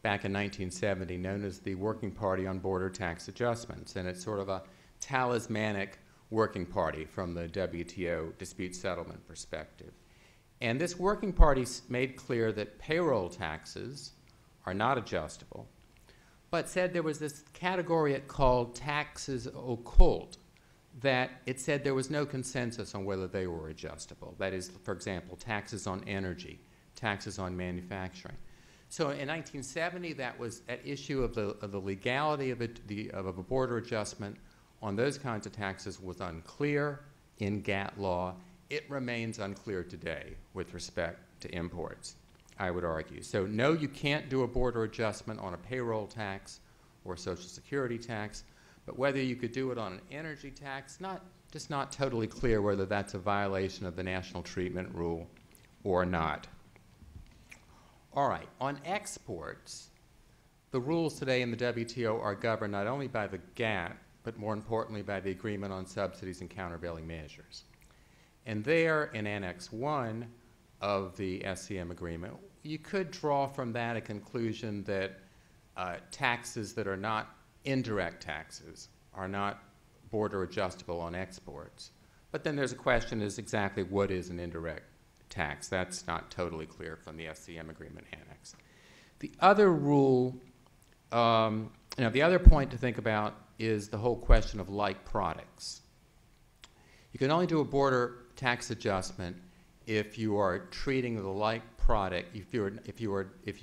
Speaker 8: back in 1970 known as the Working Party on Border Tax Adjustments, and it's sort of a talismanic working party from the WTO dispute settlement perspective. And this working party made clear that payroll taxes are not adjustable, but said there was this category it called taxes occult, that it said there was no consensus on whether they were adjustable. That is, for example, taxes on energy, taxes on manufacturing. So in 1970, that was at issue of the legality of a border adjustment on those kinds of taxes was unclear in GATT law. It remains unclear today with respect to imports, I would argue. So no, you can't do a border adjustment on a payroll tax or Social Security tax, but whether you could do it on an energy tax, just not totally clear whether that's a violation of the national treatment rule or not. All right, on exports, the rules today in the WTO are governed not only by the GATT, but more importantly by the Agreement on Subsidies and Countervailing Measures. And there, in Annex 1 of the SCM agreement, you could draw from that a conclusion that taxes that are not indirect taxes are not border adjustable on exports. But then there's a question is exactly what is an indirect tax? That's not totally clear from the SCM agreement annex. The other rule, the other point to think about is the whole question of like products. You can only do a border tax adjustment if you are treating the like product, if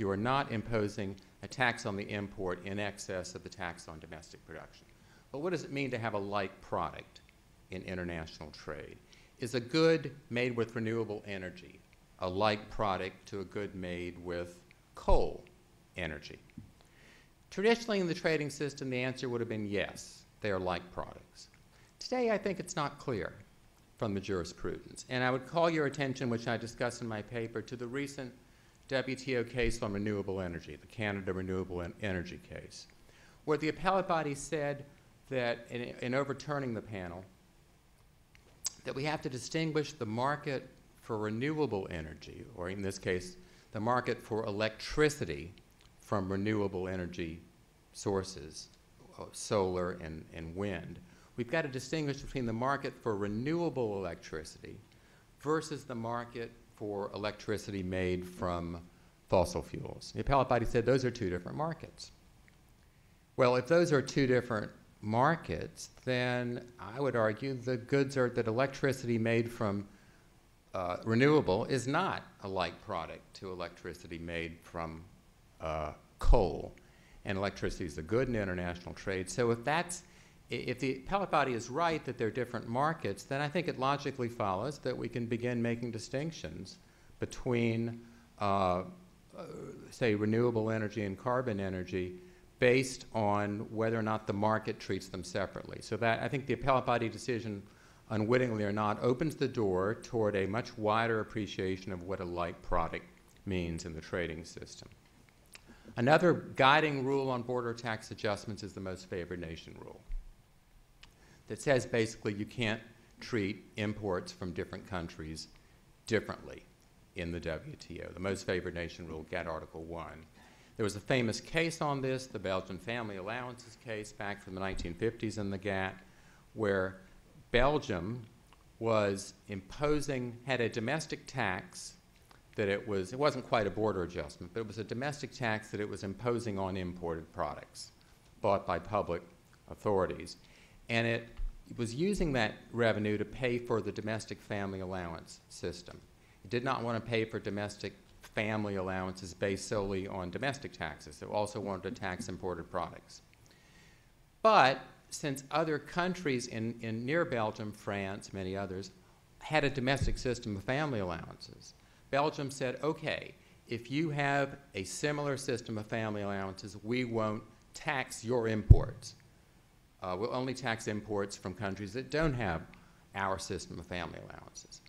Speaker 8: you are not imposing a tax on the import in excess of the tax on domestic production. But what does it mean to have a like product in international trade? Is a good made with renewable energy a like product to a good made with coal energy? Traditionally in the trading system, the answer would have been yes, they are like products. Today, I think it's not clear from the jurisprudence. And I would call your attention, which I discuss in my paper, to the recent WTO case on renewable energy, the Canada Renewable Energy case, where the appellate body said that in overturning the panel, that we have to distinguish the market for renewable energy, or in this case, the market for electricity from renewable energy sources, solar and wind. We've got to distinguish between the market for renewable electricity versus the market for electricity made from fossil fuels. The appellate body said those are two different markets. Well, if those are two different markets, then I would argue the goods are that electricity made from renewable is not a like product to electricity made from coal. And electricity is a good in international trade. So if the appellate body is right that they're different markets, then I think it logically follows that we can begin making distinctions between, say, renewable energy and carbon energy based on whether or not the market treats them separately. So that, I think the appellate body decision, unwittingly or not, opens the door toward a much wider appreciation of what a like product means in the trading system. Another guiding rule on border tax adjustments is the most favored nation rule, that says basically you can't treat imports from different countries differently in the WTO. The most favored nation rule, GATT Article 1. There was a famous case on this, the Belgian family allowances case back from the 1950s in the GATT, where Belgium was had a domestic tax that it wasn't quite a border adjustment, but it was a domestic tax that it was imposing on imported products bought by public authorities. And it was using that revenue to pay for the domestic family allowance system. It did not want to pay for domestic family allowances based solely on domestic taxes. It also wanted to tax imported products. But since other countries in near Belgium, France, many others, had a domestic system of family allowances, Belgium said, okay, if you have a similar system of family allowances, we won't tax your imports. We'll only tax imports from countries that don't have our system of family allowances.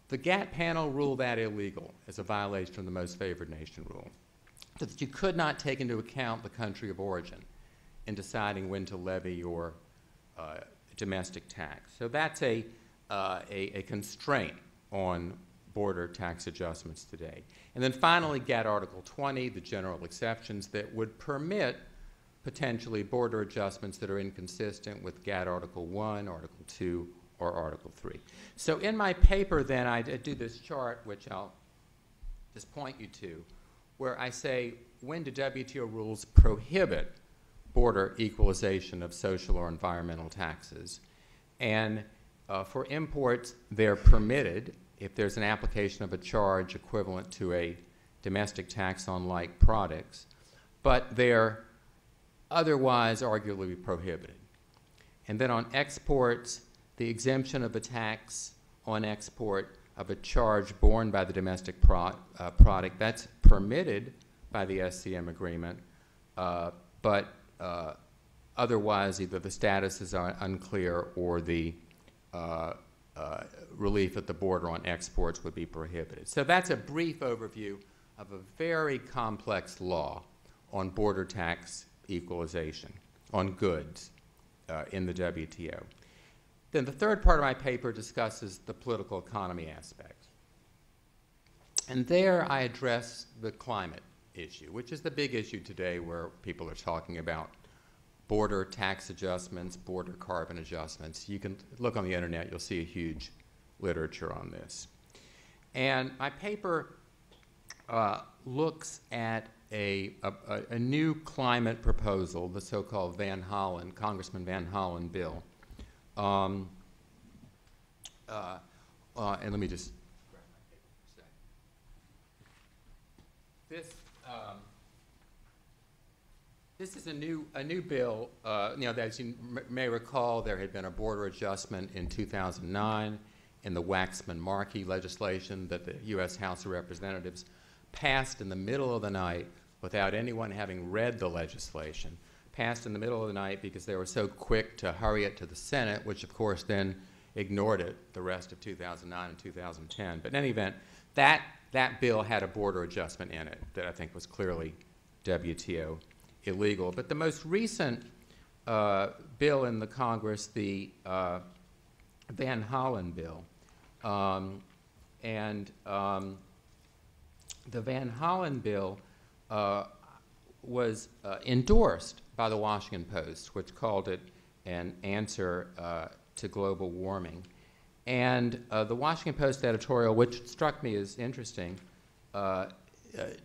Speaker 8: The GATT panel ruled that illegal as a violation of the most favored nation rule, so that you could not take into account the country of origin in deciding when to levy your domestic tax. So that's a constraint on border tax adjustments today. And then finally, GATT Article 20, the general exceptions that would permit potentially border adjustments that are inconsistent with GATT Article 1, Article 2, or Article 3. So in my paper then, I do this chart, which I'll just point you to, where I say, when do WTO rules prohibit border equalization of social or environmental taxes? And for imports, they're permitted if there's an application of a charge equivalent to a domestic tax on like products, but they're otherwise arguably prohibited. And then on exports, the exemption of a tax on export of a charge borne by the domestic product, that's permitted by the SCM agreement, but otherwise either the status is unclear or the relief at the border on exports would be prohibited. So that's a brief overview of a very complex law on border tax equalization on goods in the WTO. Then the third part of my paper discusses the political economy aspects. And there I address the climate issue, which is the big issue today where people are talking about border tax adjustments, border carbon adjustments. You can look on the internet, you'll see a huge literature on this. And my paper looks at a new climate proposal, the so-called Van Hollen, Congressman Van Hollen bill. And let me just grab my paper for a second. This is a new bill. As you may recall, there had been a border adjustment in 2009 in the Waxman-Markey legislation that the U.S. House of Representatives passed in the middle of the night without anyone having read the legislation. Passed in the middle of the night because they were so quick to hurry it to the Senate, which of course then ignored it the rest of 2009 and 2010. But in any event, that bill had a border adjustment in it that I think was clearly WTO illegal. But the most recent bill in the Congress, the Van Hollen bill, the Van Hollen bill was endorsed by the Washington Post, which called it an answer to global warming. And the Washington Post editorial, which struck me as interesting,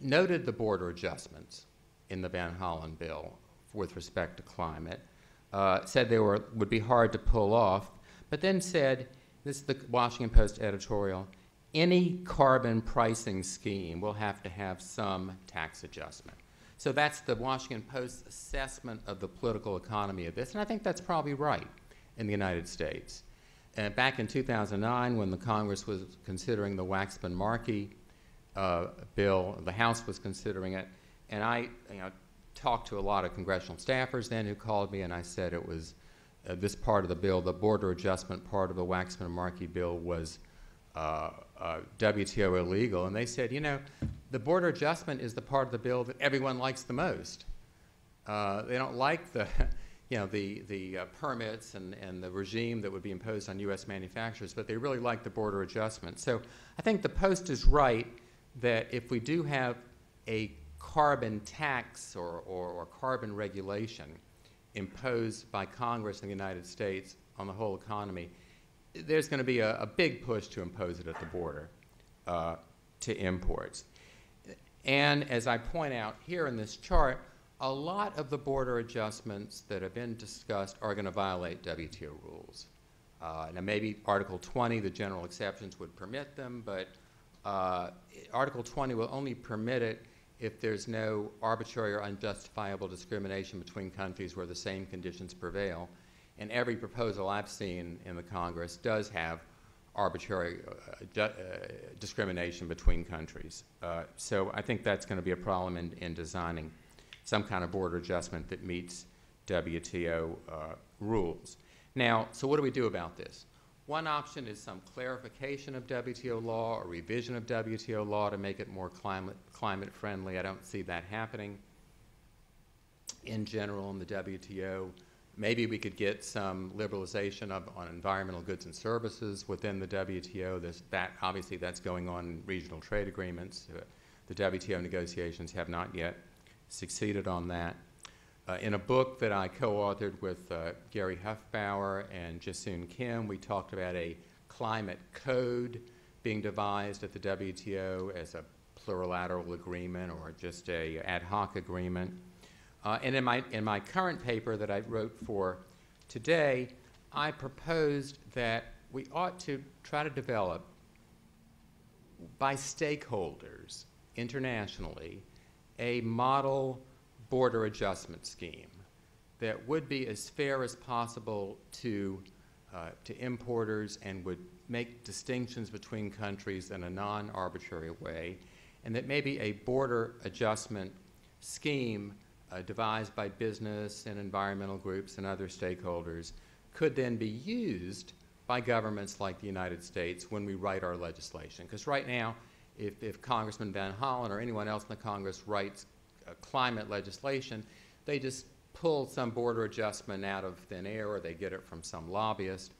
Speaker 8: noted the border adjustments in the Van Hollen bill with respect to climate, said they would be hard to pull off, but then said, this is the Washington Post editorial, any carbon pricing scheme will have to have some tax adjustment. So that's the Washington Post's assessment of the political economy of this, and I think that's probably right in the United States. And back in 2009, when the Congress was considering the Waxman-Markey bill, the House was considering it, and I talked to a lot of congressional staffers then who called me, and I said it was this part of the bill, the border adjustment part of the Waxman-Markey bill was WTO illegal, and they said, the border adjustment is the part of the bill that everyone likes the most. They don't like the, the permits and the regime that would be imposed on U.S. manufacturers, but they really like the border adjustment. So I think the Post is right that if we do have a carbon tax or carbon regulation imposed by Congress in the United States on the whole economy, there's going to be a big push to impose it at the border to imports. And as I point out here in this chart, a lot of the border adjustments that have been discussed are going to violate WTO rules. Now maybe Article 20, the general exceptions, would permit them, but Article 20 will only permit it if there's no arbitrary or unjustifiable discrimination between countries where the same conditions prevail. And every proposal I've seen in the Congress does have arbitrary discrimination between countries. So I think that's going to be a problem in designing some kind of border adjustment that meets WTO rules. Now, so what do we do about this? One option is some clarification of WTO law or revision of WTO law to make it more climate friendly. I don't see that happening in general in the WTO. Maybe we could get some liberalization on environmental goods and services within the WTO. Obviously, that's going on in regional trade agreements. The WTO negotiations have not yet succeeded on that. In a book that I co-authored with Gary Huffbauer and Jasoon Kim, we talked about a climate code being devised at the WTO as a plurilateral agreement or just a ad hoc agreement. And in my current paper that I wrote for today, I proposed that we ought to try to develop by stakeholders internationally a model border adjustment scheme that would be as fair as possible to importers and would make distinctions between countries in a non-arbitrary way, and that maybe a border adjustment scheme devised by business and environmental groups and other stakeholders could then be used by governments like the United States when we write our legislation. Because right now, if Congressman Van Hollen or anyone else in the Congress writes climate legislation, they just pull some border adjustment out of thin air or they get it from some lobbyist.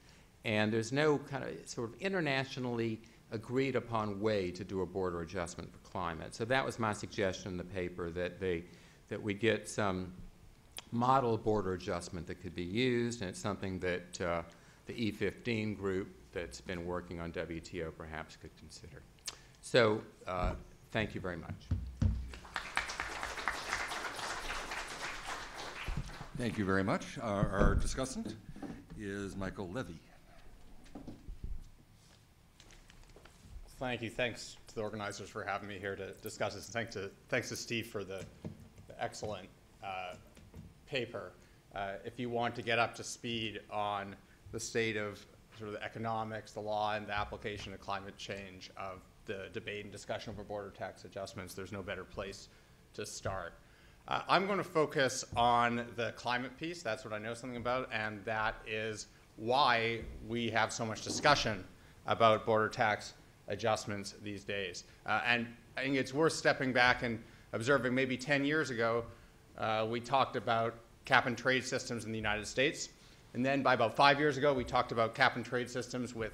Speaker 8: And there's no kind of sort of internationally agreed upon way to do a border adjustment for climate. So that was my suggestion in the paper, that we get some model border adjustment that could be used, and it's something that the E15 group that's been working on WTO perhaps could consider. So thank you very much.
Speaker 6: Thank you very much. Our discussant is Michael Levy.
Speaker 13: Thank you. Thanks to the organizers for having me here to discuss this. And thanks to Steve for the excellent paper. If you want to get up to speed on the state of sort of the economics, the law, and the application of climate change of the debate and discussion over border tax adjustments, there's no better place to start. I'm going to focus on the climate piece. That's what I know something about, and that is why we have so much discussion about border tax adjustments these days. And I think it's worth stepping back and observing maybe 10 years ago, we talked about cap and trade systems in the United States. And then by about 5 years ago, we talked about cap and trade systems with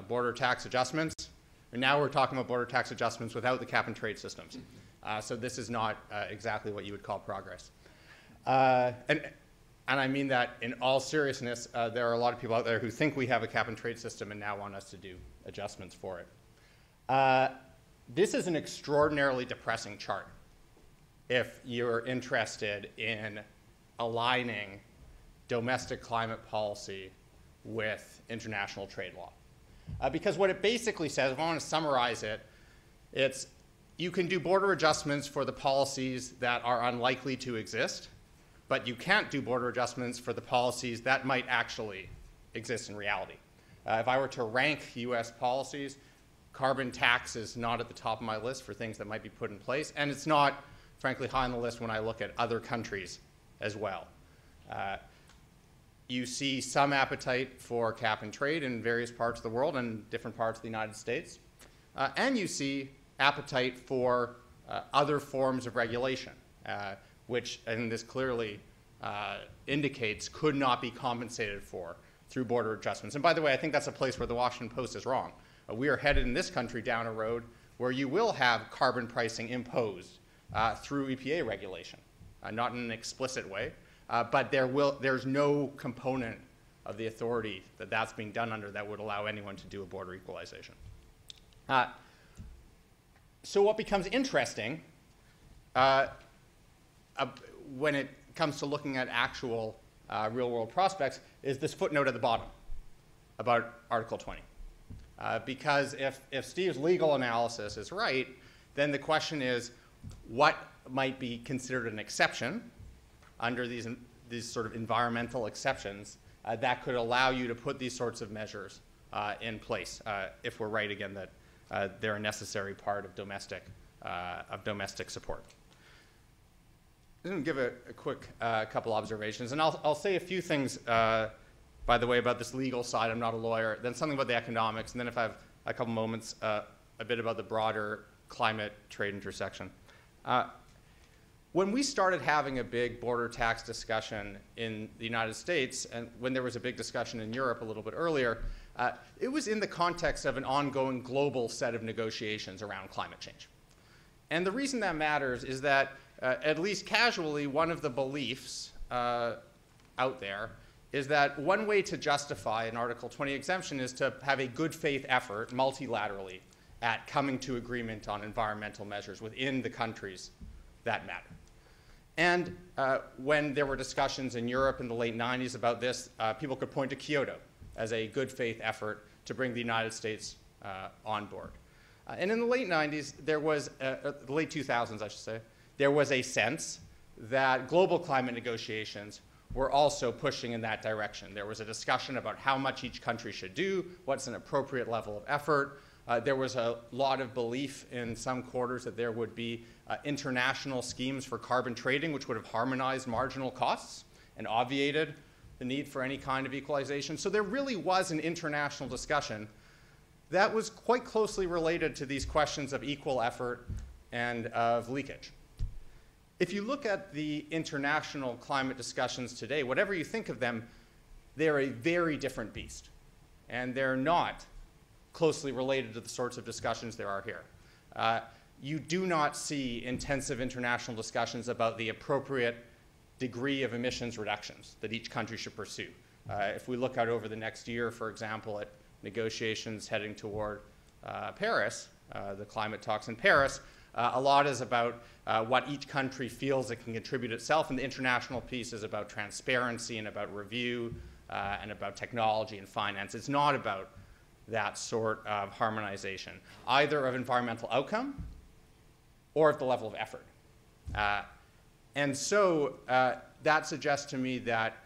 Speaker 13: border tax adjustments. And now we're talking about border tax adjustments without the cap and trade systems. So this is not exactly what you would call progress. And I mean that in all seriousness. There are a lot of people out there who think we have a cap and trade system and now want us to do adjustments for it. This is an extraordinarily depressing chart if you're interested in aligning domestic climate policy with international trade law. Because what it basically says, if I want to summarize it, it's you can do border adjustments for the policies that are unlikely to exist, but you can't do border adjustments for the policies that might actually exist in reality. If I were to rank US policies, carbon tax is not at the top of my list for things that might be put in place, and it's not, frankly, high on the list when I look at other countries as well. You see some appetite for cap and trade in various parts of the world and different parts of the United States. And you see appetite for other forms of regulation, which, and this clearly indicates, could not be compensated for through border adjustments. And by the way, I think that's a place where the Washington Post is wrong. We are headed in this country down a road where you will have carbon pricing imposed through EPA regulation, not in an explicit way, but there's no component of the authority that that's being done under that would allow anyone to do a border equalization. So what becomes interesting when it comes to looking at actual real-world prospects is this footnote at the bottom about Article 20. Because if Steve's legal analysis is right, then the question is what might be considered an exception under these sort of environmental exceptions that could allow you to put these sorts of measures in place, if we're right again that they're a necessary part of domestic support. I'm going to give a quick couple observations, and I'll say a few things, by the way, about this legal side. I'm not a lawyer. Then something about the economics, and then if I have a couple moments, a bit about the broader climate trade intersection. when we started having a big border tax discussion in the United States, and when there was a big discussion in Europe a little bit earlier, it was in the context of an ongoing global set of negotiations around climate change. And the reason that matters is that, at least casually, one of the beliefs out there is that one way to justify an Article 20 exemption is to have a good faith effort multilaterally at coming to agreement on environmental measures within the countries that matter. And when there were discussions in Europe in the late 90s about this, people could point to Kyoto as a good faith effort to bring the United States on board. And in the late 90s, there was, the late 2000s, I should say, there was a sense that global climate negotiations were also pushing in that direction. There was a discussion about how much each country should do, what's an appropriate level of effort. There was a lot of belief in some quarters that there would be international schemes for carbon trading, which would have harmonized marginal costs and obviated the need for any kind of equalization. So there really was an international discussion that was quite closely related to these questions of equal effort and of leakage. If you look at the international climate discussions today, whatever you think of them, they're a very different beast. And they're not closely related to the sorts of discussions there are here. You do not see intensive international discussions about the appropriate degree of emissions reductions that each country should pursue. If we look out over the next year, for example, at negotiations heading toward Paris, the climate talks in Paris, a lot is about what each country feels it can contribute itself, and the international piece is about transparency and about review and about technology and finance. It's not about that sort of harmonization, either of environmental outcome or of the level of effort. And so that suggests to me that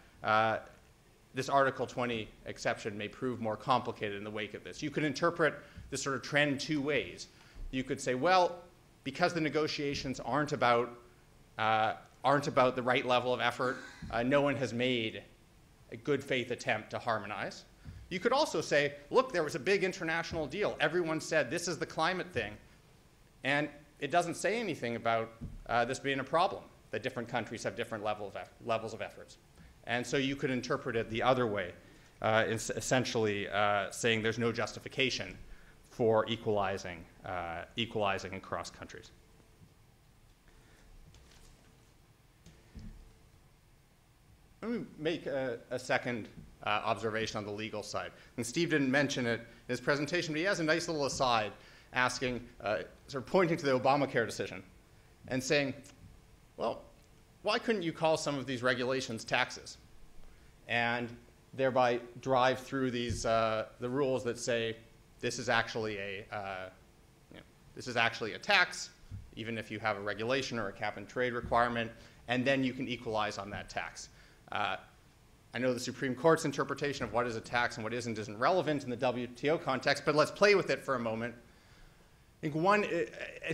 Speaker 13: this Article 20 exception may prove more complicated in the wake of this. You could interpret this sort of trend two ways. You could say, well, because the negotiations aren't about the right level of effort, no one has made a good faith attempt to harmonize. You could also say, look, there was a big international deal. Everyone said this is the climate thing. And it doesn't say anything about this being a problem, that different countries have different levels of efforts. And so you could interpret it the other way, essentially saying there's no justification for equalizing across countries. Let me make a second observation on the legal side. And Steve didn't mention it in his presentation, but he has a nice little aside asking, sort of pointing to the Obamacare decision and saying, well, why couldn't you call some of these regulations taxes and thereby drive through these, the rules that say this is actually a tax, even if you have a regulation or a cap and trade requirement, and then you can equalize on that tax. I know the Supreme Court's interpretation of what is a tax and what isn't relevant in the WTO context, but let's play with it for a moment. I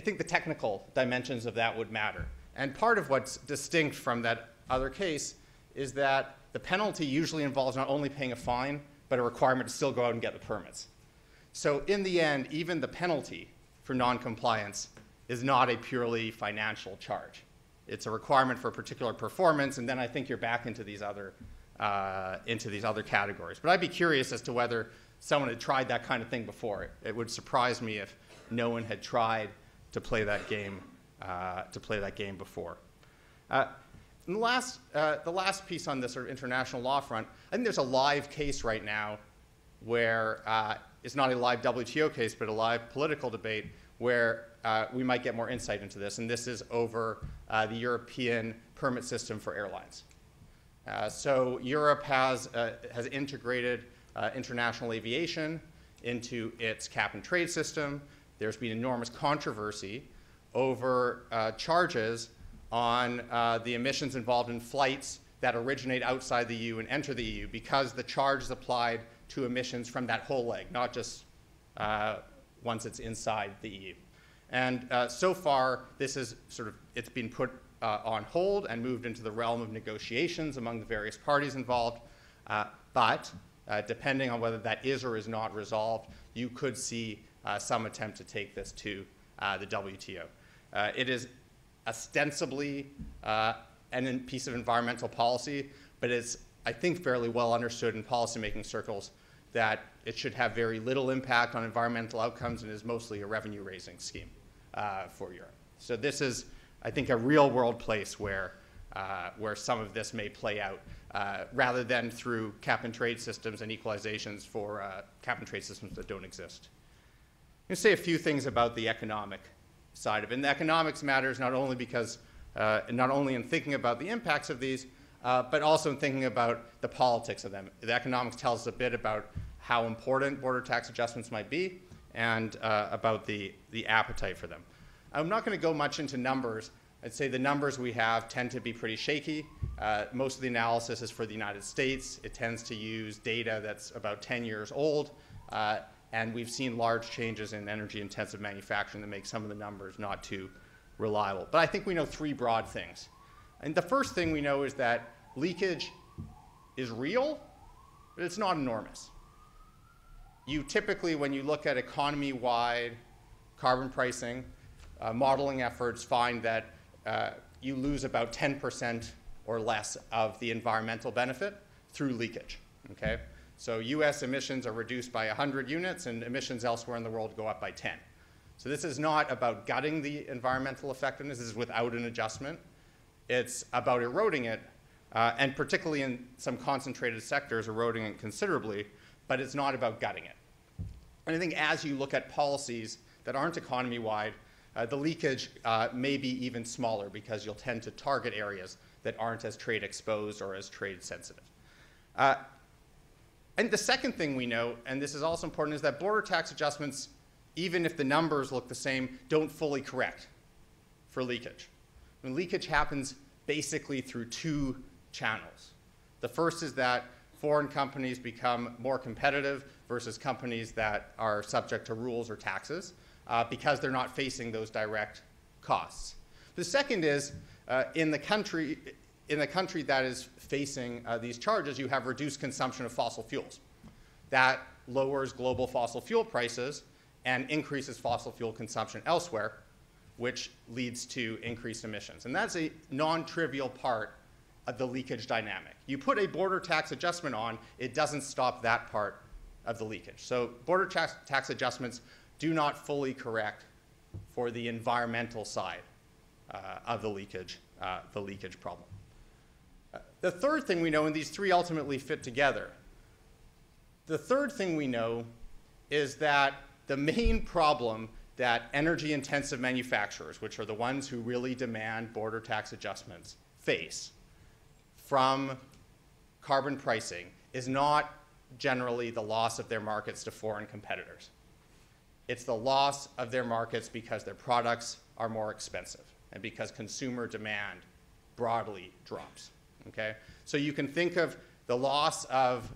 Speaker 13: think the technical dimensions of that would matter. And part of what's distinct from that other case is that the penalty usually involves not only paying a fine, but a requirement to still go out and get the permits. So in the end, even the penalty for noncompliance is not a purely financial charge. It's a requirement for a particular performance, and then I think you're back into these other categories. But I'd be curious as to whether someone had tried that kind of thing before. It would surprise me if no one had tried to play that game before. And the last piece on this sort of international law front, I think there's a live case right now where it's not a live WTO case, but a live political debate where we might get more insight into this, and this is over the European permit system for airlines. So Europe has integrated international aviation into its cap and trade system. There's been enormous controversy over charges on the emissions involved in flights that originate outside the EU and enter the EU, because the charge is applied to emissions from that whole leg, not just once it's inside the EU. And so far, this is it's been put on hold and moved into the realm of negotiations among the various parties involved. But depending on whether that is or is not resolved, you could see some attempt to take this to the WTO. It is ostensibly a piece of environmental policy, but it's, I think, fairly well understood in policymaking circles that it should have very little impact on environmental outcomes and is mostly a revenue-raising scheme for Europe. So this is, I think, a real-world place where some of this may play out, rather than through cap-and-trade systems and equalizations for cap-and-trade systems that don't exist. I'm going to say a few things about the economic side of it. And the economics matters not only because, not only in thinking about the impacts of these, but also in thinking about the politics of them. The economics tells us a bit about how important border tax adjustments might be and about the appetite for them. I'm not going to go much into numbers. I'd say the numbers we have tend to be pretty shaky. Most of the analysis is for the United States. It tends to use data that's about 10 years old. And we've seen large changes in energy-intensive manufacturing that make some of the numbers not too reliable. But I think we know three broad things. And the first thing we know is that leakage is real, but it's not enormous. You typically, when you look at economy-wide carbon pricing, modeling efforts find that you lose about 10% or less of the environmental benefit through leakage, okay? So US emissions are reduced by 100 units and emissions elsewhere in the world go up by 10. So this is not about gutting the environmental effectiveness. This is without an adjustment. It's about eroding it, and particularly in some concentrated sectors, eroding it considerably, but it's not about gutting it. And I think as you look at policies that aren't economy-wide, the leakage may be even smaller because you'll tend to target areas that aren't as trade exposed or as trade sensitive. And the second thing we know, and this is also important, is that border tax adjustments, even if the numbers look the same, don't fully correct for leakage. And leakage happens basically through two channels. The first is that foreign companies become more competitive versus companies that are subject to rules or taxes because they're not facing those direct costs. The second is in the country that is facing these charges, you have reduced consumption of fossil fuels. That lowers global fossil fuel prices and increases fossil fuel consumption elsewhere, which leads to increased emissions. And that's a non-trivial part of the leakage dynamic. You put a border tax adjustment on, it doesn't stop that part of the leakage. So border tax adjustments do not fully correct for the environmental side of the leakage problem. The third thing we know, and these three ultimately fit together, the third thing we know is that the main problem that energy-intensive manufacturers, which are the ones who really demand border tax adjustments, face from carbon pricing is not generally the loss of their markets to foreign competitors. It's the loss of their markets because their products are more expensive and because consumer demand broadly drops, okay? So you can think of the loss of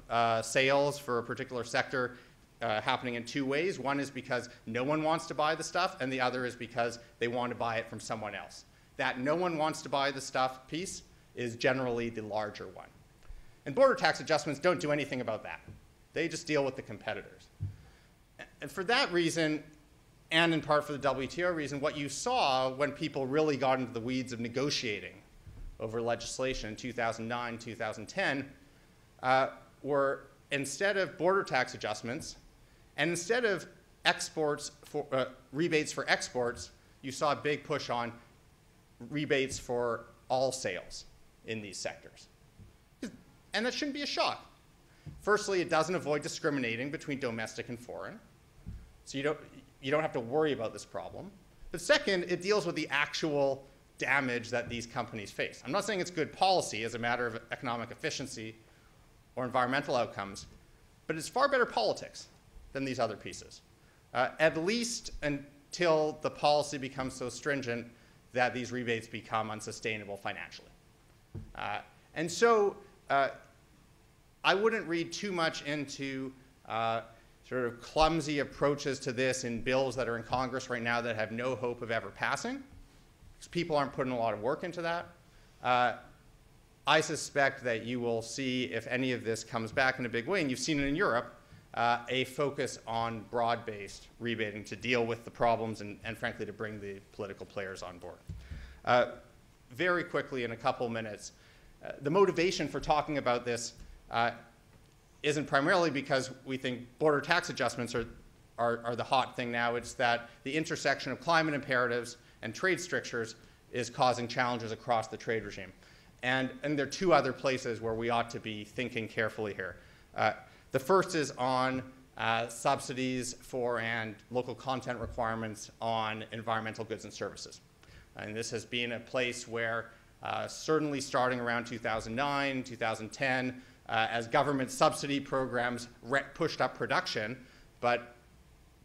Speaker 13: sales for a particular sector happening in two ways. One is because no one wants to buy the stuff, and the other is because they want to buy it from someone else. That no one wants to buy the stuff piece is generally the larger one. And border tax adjustments don't do anything about that. They just deal with the competitors. And for that reason, and in part for the WTO reason, what you saw when people really got into the weeds of negotiating over legislation in 2009, 2010, were instead of border tax adjustments, and instead of exports for, rebates for exports, you saw a big push on rebates for all sales in these sectors. And that shouldn't be a shock. Firstly, it doesn't avoid discriminating between domestic and foreign. So you don't have to worry about this problem. But second, it deals with the actual damage that these companies face. I'm not saying it's good policy as a matter of economic efficiency or environmental outcomes, but it's far better politics than these other pieces, at least until the policy becomes so stringent that these rebates become unsustainable financially. And so I wouldn't read too much into sort of clumsy approaches to this in bills that are in Congress right now that have no hope of ever passing, because people aren't putting a lot of work into that. I suspect that you will see, if any of this comes back in a big way, and you've seen it in Europe, a focus on broad-based rebating to deal with the problems and frankly, to bring the political players on board. Very quickly, in a couple minutes, the motivation for talking about this isn't primarily because we think border tax adjustments are the hot thing now. It's that the intersection of climate imperatives and trade strictures is causing challenges across the trade regime. And there are two other places where we ought to be thinking carefully here. The first is on subsidies for and local content requirements on environmental goods and services. And this has been a place where certainly starting around 2009, 2010, as government subsidy programs pushed up production, but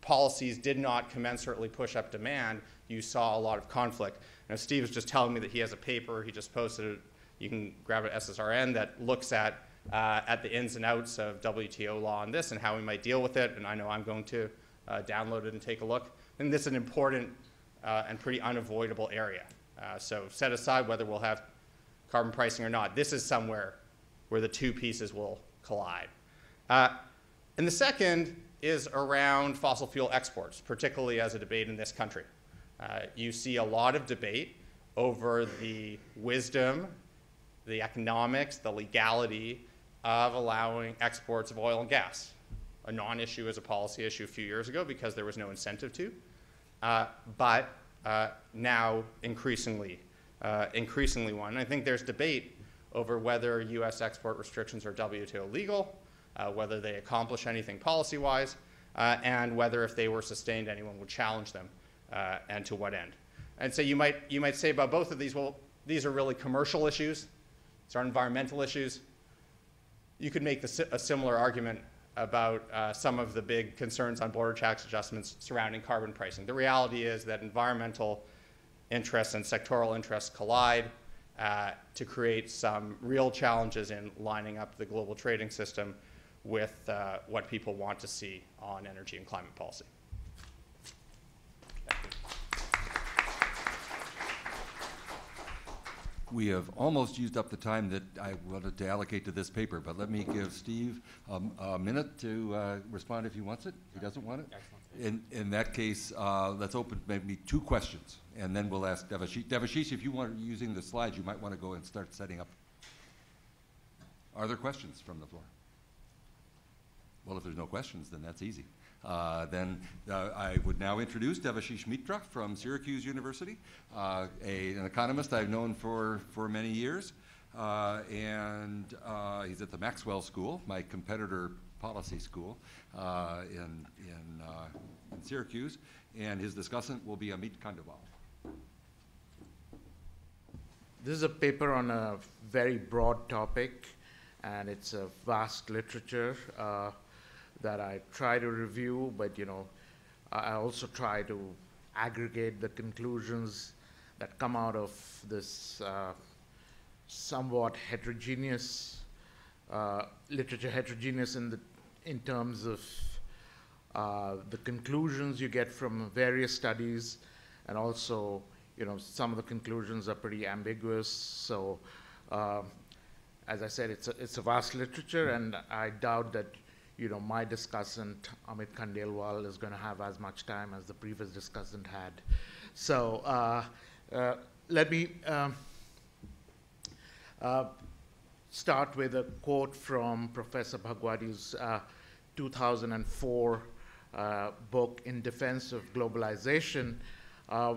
Speaker 13: policies did not commensurately push up demand, you saw a lot of conflict. Now, Steve was just telling me that he has a paper, he just posted it, you can grab it at SSRN, that looks at the ins and outs of WTO law on this and how we might deal with it, and I know I'm going to download it and take a look. And this is an important and pretty unavoidable area. So set aside whether we'll have carbon pricing or not. This is somewhere where the two pieces will collide. And the second is around fossil fuel exports, particularly as a debate in this country. You see a lot of debate over the wisdom, the economics, the legality of allowing exports of oil and gas. A non-issue as a policy issue a few years ago because there was no incentive to, but now increasingly one. I think there's debate over whether US export restrictions are WTO legal, whether they accomplish anything policy-wise, and whether if they were sustained, anyone would challenge them, and to what end. And so you might say about both of these, well, these are really commercial issues, these are environmental issues. You could make a similar argument about some of the big concerns on border tax adjustments surrounding carbon pricing. The reality is that environmental interests and sectoral interests collide to create some real challenges in lining up the global trading system with what people want to see on energy and climate policy.
Speaker 6: We have almost used up the time that I wanted to allocate to this paper, but let me give Steve a minute to respond if he wants it. If he doesn't want it. In that case, let's open maybe 2 questions, and then we'll ask Devashish. Devashish, if you want using the slides, you might want to go and start setting up. Are there questions from the floor? Well, if there's no questions, then that's easy. Then I would now introduce Devashish Mitra from Syracuse University, an economist I've known for many years, and he's at the Maxwell School, my competitor policy school in Syracuse, and his discussant will be Amit Khandelwal.
Speaker 14: This is a paper on a very broad topic, and it's a vast literature that I try to review, but I also try to aggregate the conclusions that come out of this somewhat heterogeneous literature, heterogeneous in terms of the conclusions you get from various studies, and also some of the conclusions are pretty ambiguous. So as I said, it's a vast literature, and I doubt that my discussant, Amit Khandelwal, is going to have as much time as the previous discussant had. So let me start with a quote from Professor Bhagwati's 2004 book, In Defense of Globalization,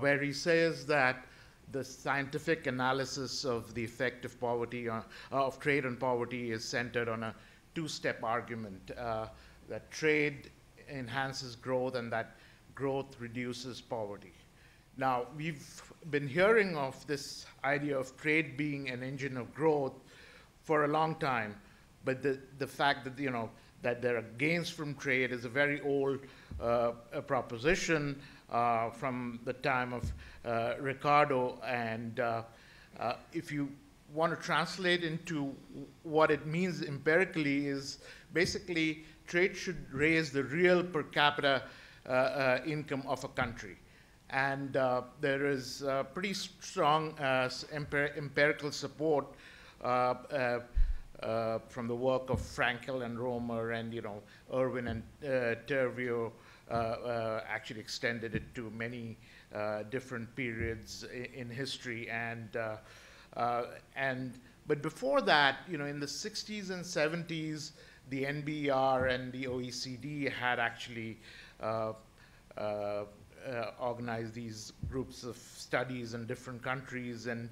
Speaker 14: where he says that the scientific analysis of the effect of poverty, of trade on poverty, is centered on a 2-step argument, that trade enhances growth and that growth reduces poverty. Now, we've been hearing of this idea of trade being an engine of growth for a long time, but the fact that, that there are gains from trade is a very old proposition from the time of Ricardo, and if you want to translate into what it means empirically, is basically trade should raise the real per capita income of a country. And there is pretty strong empirical support from the work of Frankel and Romer, and Irwin and Tervio actually extended it to many different periods in history. But before that, in the 60s and 70s, the NBER and the OECD had actually organized these groups of studies in different countries, and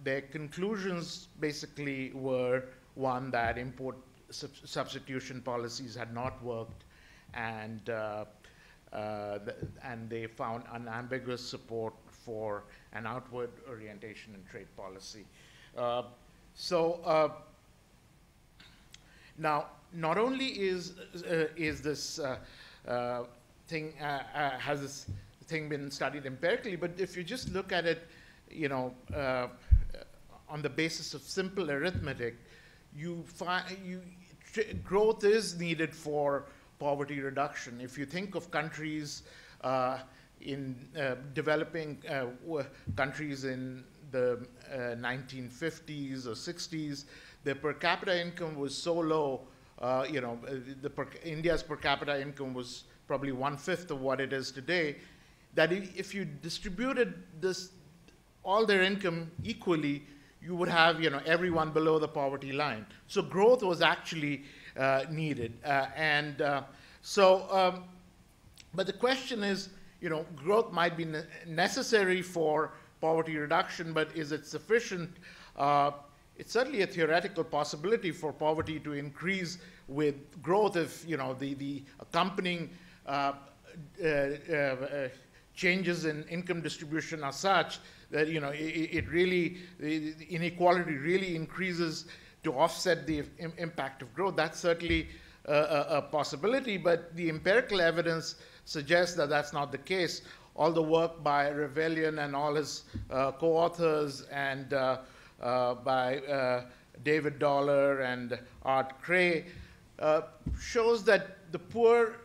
Speaker 14: their conclusions basically were, one, that import substitution policies had not worked, and they found unambiguous support for an outward orientation in trade policy. Now, not only is this thing has this thing been studied empirically, but if you just look at it, on the basis of simple arithmetic, you find growth is needed for poverty reduction. If you think of countries in developing countries in the 1950s or 60s, their per capita income was so low. India's per capita income was probably 1/5 of what it is today. That if you distributed all their income equally, you would have everyone below the poverty line. So growth was actually needed, but the question is, growth might be necessary for poverty reduction, but is it sufficient? It's certainly a theoretical possibility for poverty to increase with growth if the accompanying changes in income distribution are such that the inequality really increases to offset the impact of growth. That's certainly a possibility, but the empirical evidence suggests that that's not the case. All the work by Revellian and all his co-authors, and by David Dollar and Art Cray, shows that the poor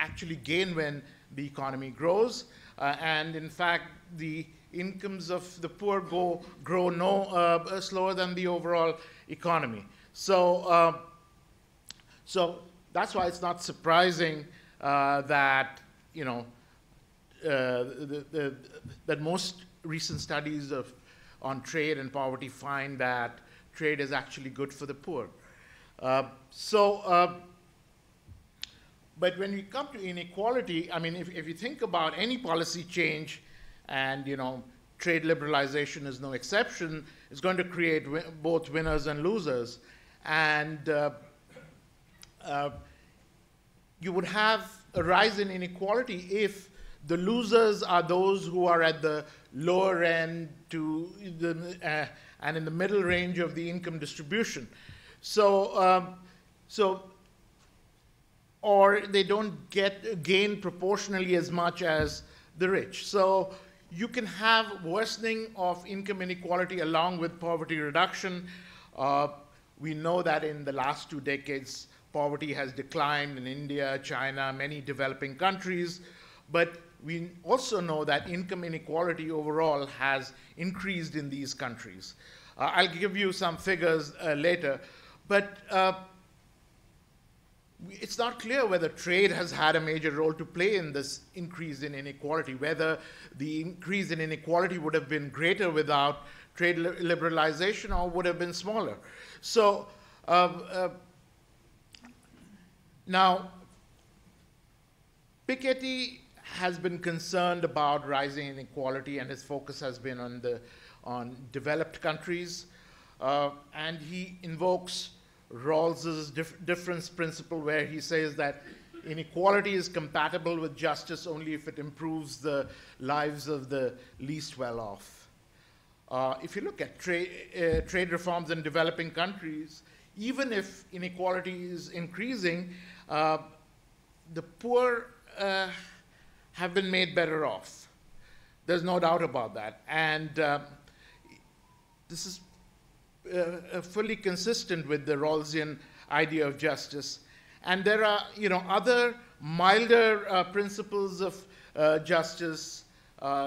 Speaker 14: actually gain when the economy grows, and in fact the incomes of the poor grow no slower than the overall economy. So that's why it's not surprising that that most recent studies on trade and poverty find that trade is actually good for the poor. But when we come to inequality, I mean, if you think about any policy change, and trade liberalization is no exception, it's going to create both winners and losers, and you would have a rise in inequality if the losers are those who are at the lower end and in the middle range of the income distribution. Or they don't gain proportionally as much as the rich. So you can have worsening of income inequality along with poverty reduction. We know that in the last 2 decades, poverty has declined in India, China, many developing countries, but we also know that income inequality overall has increased in these countries. I'll give you some figures later, but it's not clear whether trade has had a major role to play in this increase in inequality, whether the increase in inequality would have been greater without trade liberalization or would have been smaller. So now, Piketty has been concerned about rising inequality, and his focus has been on developed countries, and he invokes Rawls's difference principle, where he says that inequality is compatible with justice only if it improves the lives of the least well-off. If you look at trade reforms in developing countries, even if inequality is increasing, the poor have been made better off. There's no doubt about that. And this is fully consistent with the Rawlsian idea of justice. And there are other milder principles of justice,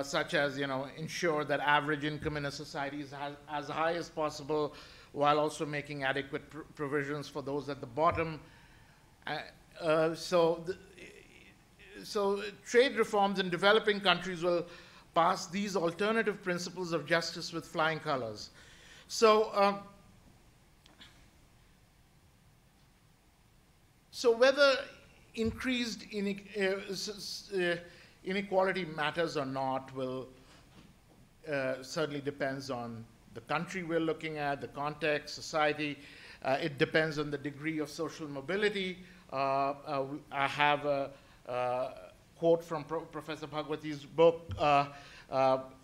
Speaker 14: such as ensure that average income in a society is as high as possible, while also making adequate so trade reforms in developing countries will pass these alternative principles of justice with flying colors. So, so whether increased inequality matters or not will certainly depends on the country we're looking at, the context, society. It depends on the degree of social mobility. I have a quote from Professor Bhagwati's book.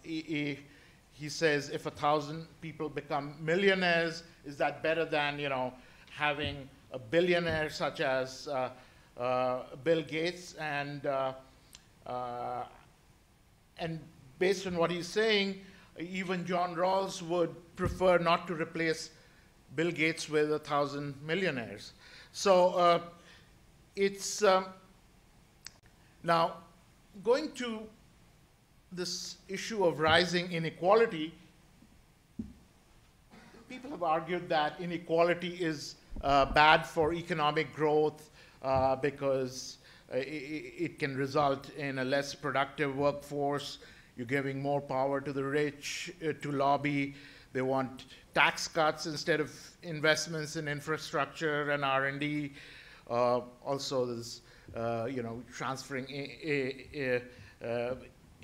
Speaker 14: He says, if 1,000 people become millionaires, is that better than, you know, having a billionaire such as Bill Gates? And based on what he's saying, even John Rawls would prefer not to replace Bill Gates with 1,000 millionaires. So it's now going to this issue of rising inequality. People have argued that inequality is bad for economic growth because it can result in a less productive workforce. You're giving more power to the rich to lobby. They want tax cuts instead of investments in infrastructure and R&D. Also, there's transferring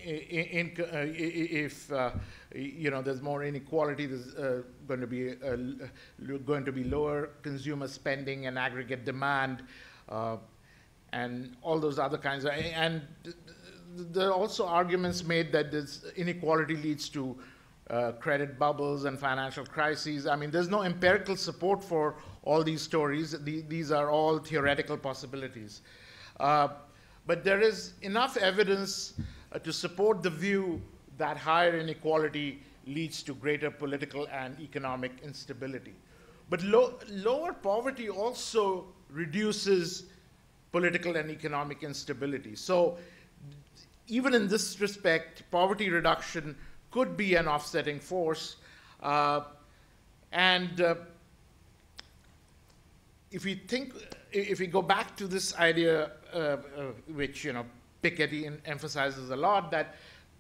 Speaker 14: if there's more inequality, there's going to be lower consumer spending and aggregate demand, and all those other kinds of. And there are also arguments made that this inequality leads to credit bubbles and financial crises. I mean, there's no empirical support for all these stories. These are all theoretical possibilities. But there is enough evidence to support the view that higher inequality leads to greater political and economic instability. But lower poverty also reduces political and economic instability. So even in this respect, poverty reduction could be an offsetting force. If we go back to this idea, which Piketty emphasizes a lot, that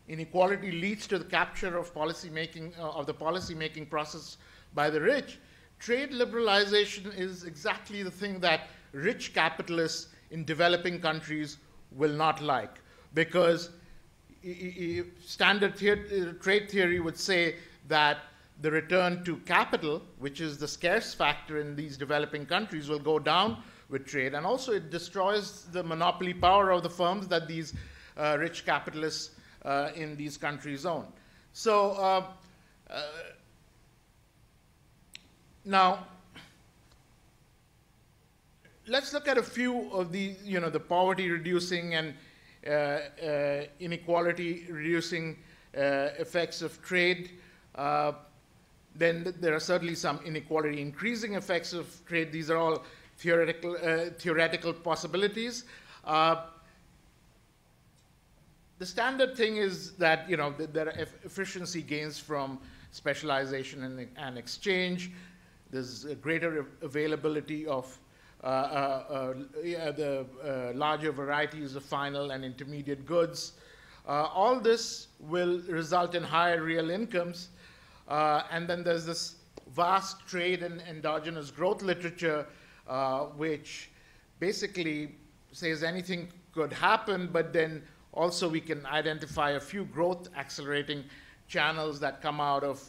Speaker 14: inequality leads to the capture of policymaking of the policymaking process by the rich, trade liberalization is exactly the thing that rich capitalists in developing countries will not like, because standard trade theory would say that the return to capital, which is the scarce factor in these developing countries, will go down with trade. And also it destroys the monopoly power of the firms that these rich capitalists in these countries own. So now, let's look at a few of the, the poverty reducing and inequality reducing effects of trade. Then there are certainly some inequality increasing effects of trade. These are all theoretical possibilities. The standard thing is that there are efficiency gains from specialization and exchange. There's a greater availability of the larger varieties of final and intermediate goods. All this will result in higher real incomes. And then there's this vast trade and endogenous growth literature, which basically says anything could happen, but then also we can identify a few growth accelerating channels that come out of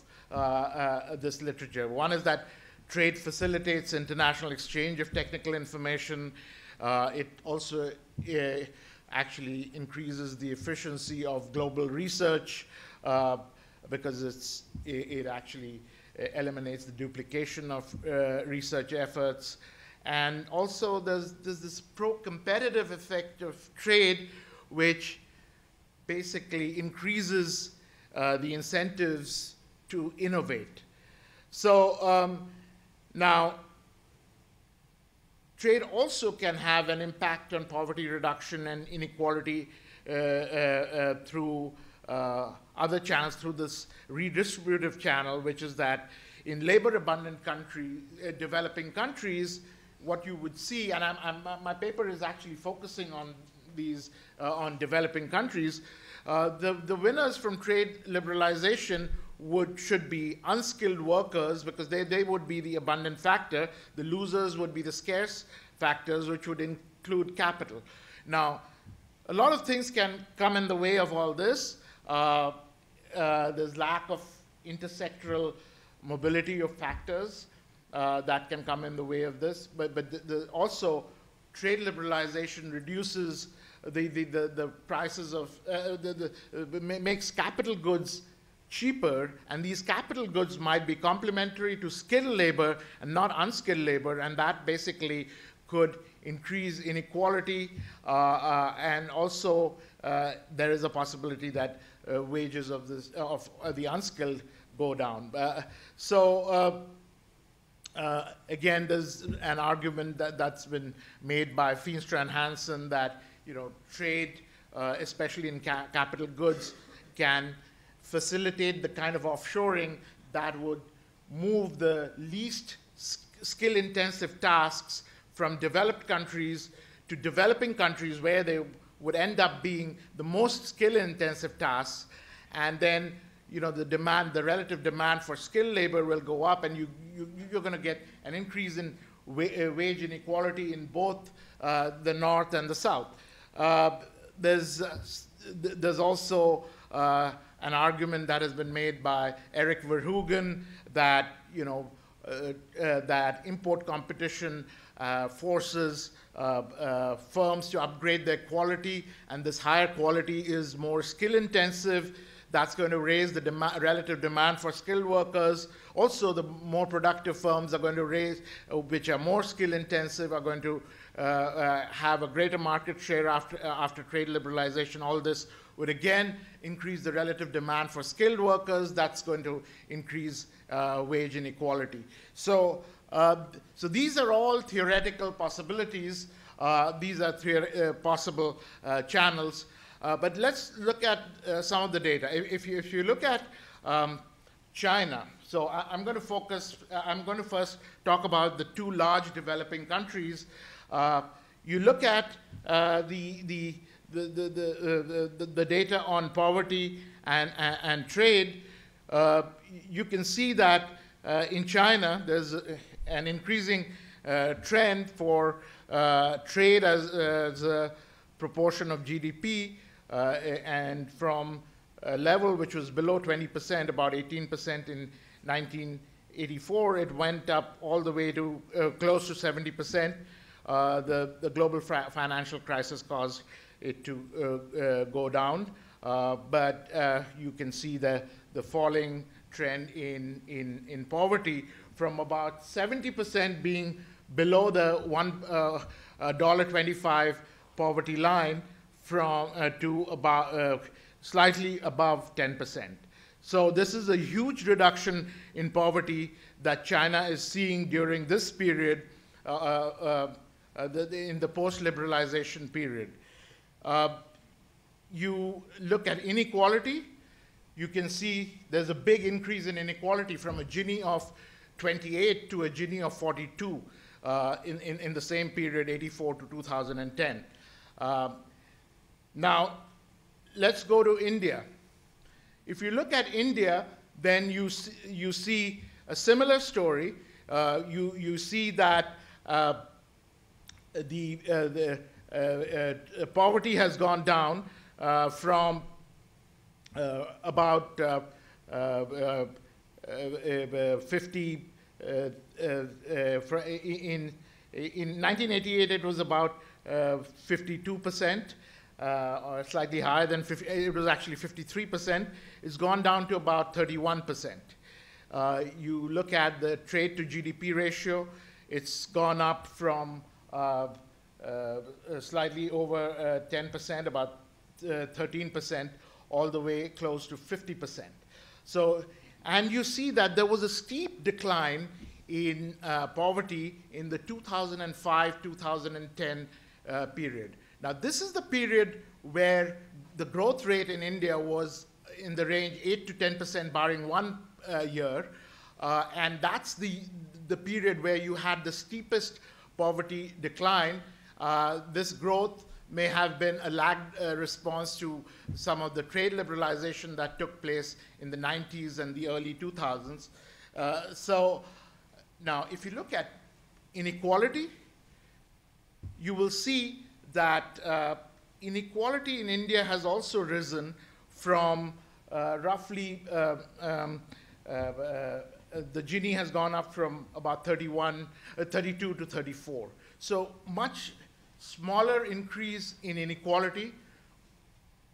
Speaker 14: this literature. One is that trade facilitates international exchange of technical information. It also actually increases the efficiency of global research because it actually eliminates the duplication of research efforts. And also there's this pro-competitive effect of trade, which basically increases the incentives to innovate. So now, trade also can have an impact on poverty reduction and inequality through other channels, through this redistributive channel, which is that in labor-abundant developing countries, what you would see, and my paper is actually focusing on these on developing countries, the winners from trade liberalization should be unskilled workers, because they would be the abundant factor. The losers would be the scarce factors, which would include capital. Now, a lot of things can come in the way of all this. There's lack of intersectoral mobility of factors that can come in the way of this, but also trade liberalization reduces the prices of, makes capital goods cheaper, and these capital goods might be complementary to skilled labor and not unskilled labor, and that basically could increase inequality, and also there is a possibility that wages of the unskilled go down. Again, there's an argument that's been made by Feenstra and Hansen that trade, especially in capital goods, can facilitate the kind of offshoring that would move the least skill-intensive tasks from developed countries to developing countries, where they would end up being the most skill-intensive tasks, and then the relative demand for skilled labor will go up, and you're going to get an increase in wage inequality in both the North and the South. There's also an argument that has been made by Eric Verhoeven that that import competition forces firms to upgrade their quality, and this higher quality is more skill intensive. That's going to raise the relative demand for skilled workers. Also, the more productive firms are going to raise, which are more skill intensive, are going to have a greater market share after trade liberalization. All this would again increase the relative demand for skilled workers. That's going to increase wage inequality. So these are all theoretical possibilities. These are possible channels. But let's look at some of the data. If you look at China, so I'm going to first talk about the two large developing countries. You look at the data on poverty and trade. You can see that in China there's an increasing trend for trade as a proportion of GDP, and from a level which was below 20%, about 18% in 1984, it went up all the way to close to 70%. The global financial crisis caused it to go down, but you can see the falling trend in poverty, from about 70% being below the $1.25 poverty line to about slightly above 10%. So this is a huge reduction in poverty that China is seeing during this period, in the post-liberalization period. You look at inequality, you can see there's a big increase in inequality from a Gini of 28 to a Gini of 42 in the same period, 84 to 2010. Now, let's go to India. If you look at India, then you see a similar story. You see that the poverty has gone down from about 50 in 1988 it was about 52%, or slightly higher than 50. It was actually 53%. It's gone down to about 31%. You look at the trade to GDP ratio, it's gone up from slightly over 10%, about 13%, all the way close to 50%. So, and you see that there was a steep decline in poverty in the 2005-2010 period. Now, this is the period where the growth rate in India was in the range 8 to 10%, barring one year, and that's the period where you had the steepest poverty decline. This growth may have been a lagged response to some of the trade liberalization that took place in the 90s and the early 2000s. So now, if you look at inequality, you will see that inequality in India has also risen from roughly, the Gini has gone up from about 32 to 34. So much smaller increase in inequality,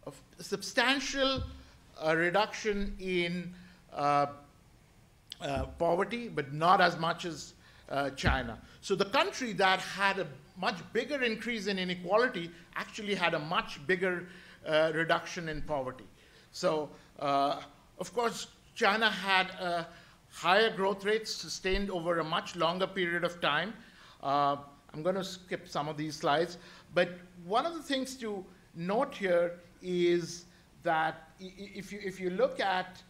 Speaker 14: a substantial reduction in poverty, but not as much as China. So the country that had a much bigger increase in inequality actually had a much bigger reduction in poverty. So, of course, China had higher growth rates sustained over a much longer period of time. I'm going to skip some of these slides. But one of the things to note here is that if you look at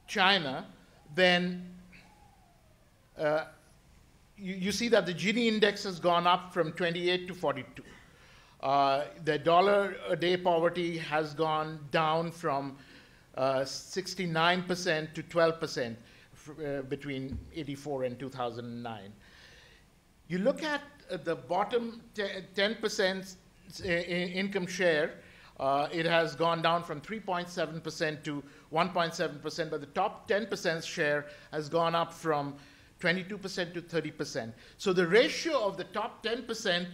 Speaker 14: China, then you see that the Gini index has gone up from 28 to 42. The dollar-a-day poverty has gone down from 69% to 12% between 84 and 2009. You look at the bottom 10% income share, it has gone down from 3.7% to 1.7%, but the top 10% share has gone up from 22% to 30%. So the ratio of the top 10%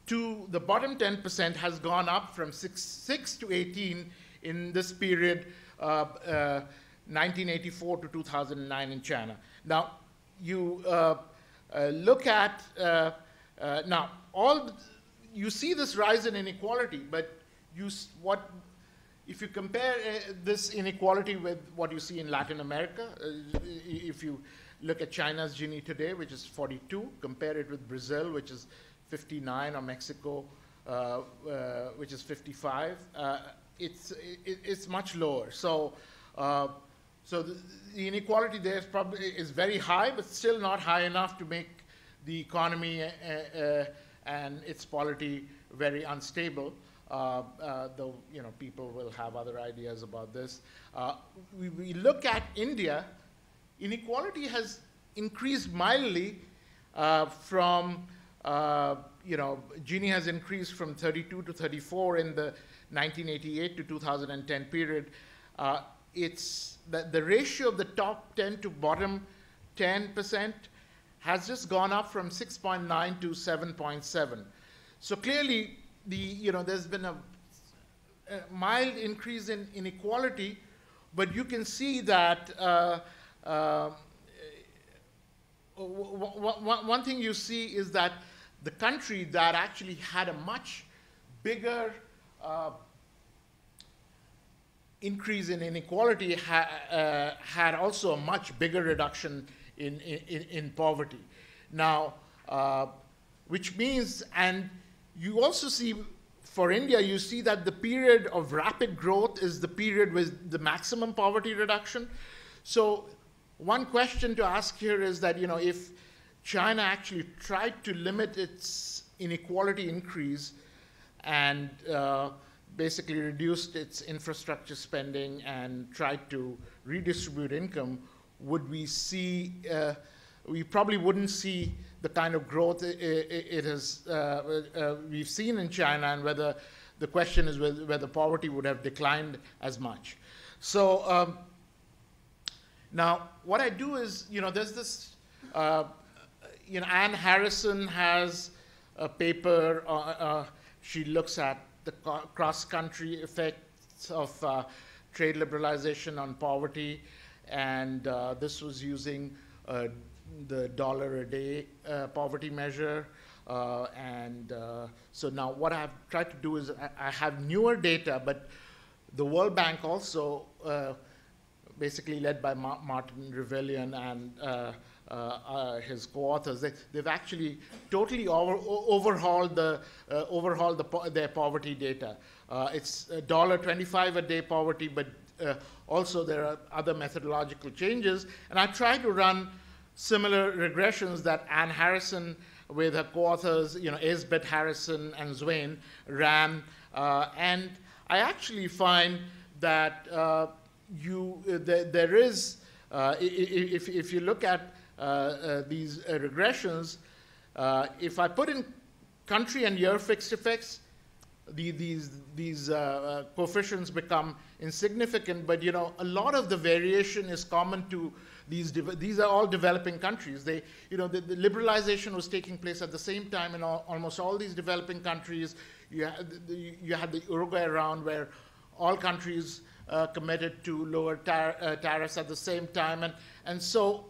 Speaker 14: to the bottom 10% has gone up from 6 to 18 in this period, 1984 to 2009 in China. Now, you look at, now, you see this rise in inequality, but if you compare this inequality with what you see in Latin America, if you look at China's Gini today, which is 42, compare it with Brazil, which is 59, or Mexico, which is 55, it's much lower. So, so the inequality there is very high, but still not high enough to make the economy and its polity very unstable. Though people will have other ideas about this. We look at India. Inequality has increased mildly from Gini has increased from 32 to 34 in the 1988 to 2010 period. It's the ratio of the top 10 to bottom 10% has just gone up from 6.9 to 7.7. So clearly, there's been a mild increase in inequality, but you can see that one thing you see is that the country that actually had a much bigger increase in inequality had also a much bigger reduction in poverty. Now, which means, and you also see, for India, you see that the period of rapid growth is the period with the maximum poverty reduction. So one question to ask here is that, if China actually tried to limit its inequality increase and basically reduced its infrastructure spending and tried to redistribute income, would we see, we probably wouldn't see the kind of growth we've seen in China, and whether the question is whether poverty would have declined as much. So now what I do is, there's this, Anne Harrison has a paper, she looks at the cross-country effects of trade liberalization on poverty, and this was using the dollar-a-day poverty measure. So now what I've tried to do is I have newer data, but the World Bank also, basically led by Martin Revillion and his co-authors, they've actually totally overhauled their poverty data. It's $1.25 a day poverty, but also there are other methodological changes. And I try to run similar regressions that Anne Harrison with her co-authors, Isbeth, Harrison, and Zwain, ran. And I actually find that there is, if you look at these regressions, if I put in country and year fixed effects, these coefficients become insignificant, but a lot of the variation is common to these are all developing countries. The liberalization was taking place at the same time in almost all these developing countries. You had the Uruguay round where all countries committed to lower tariffs at the same time, and so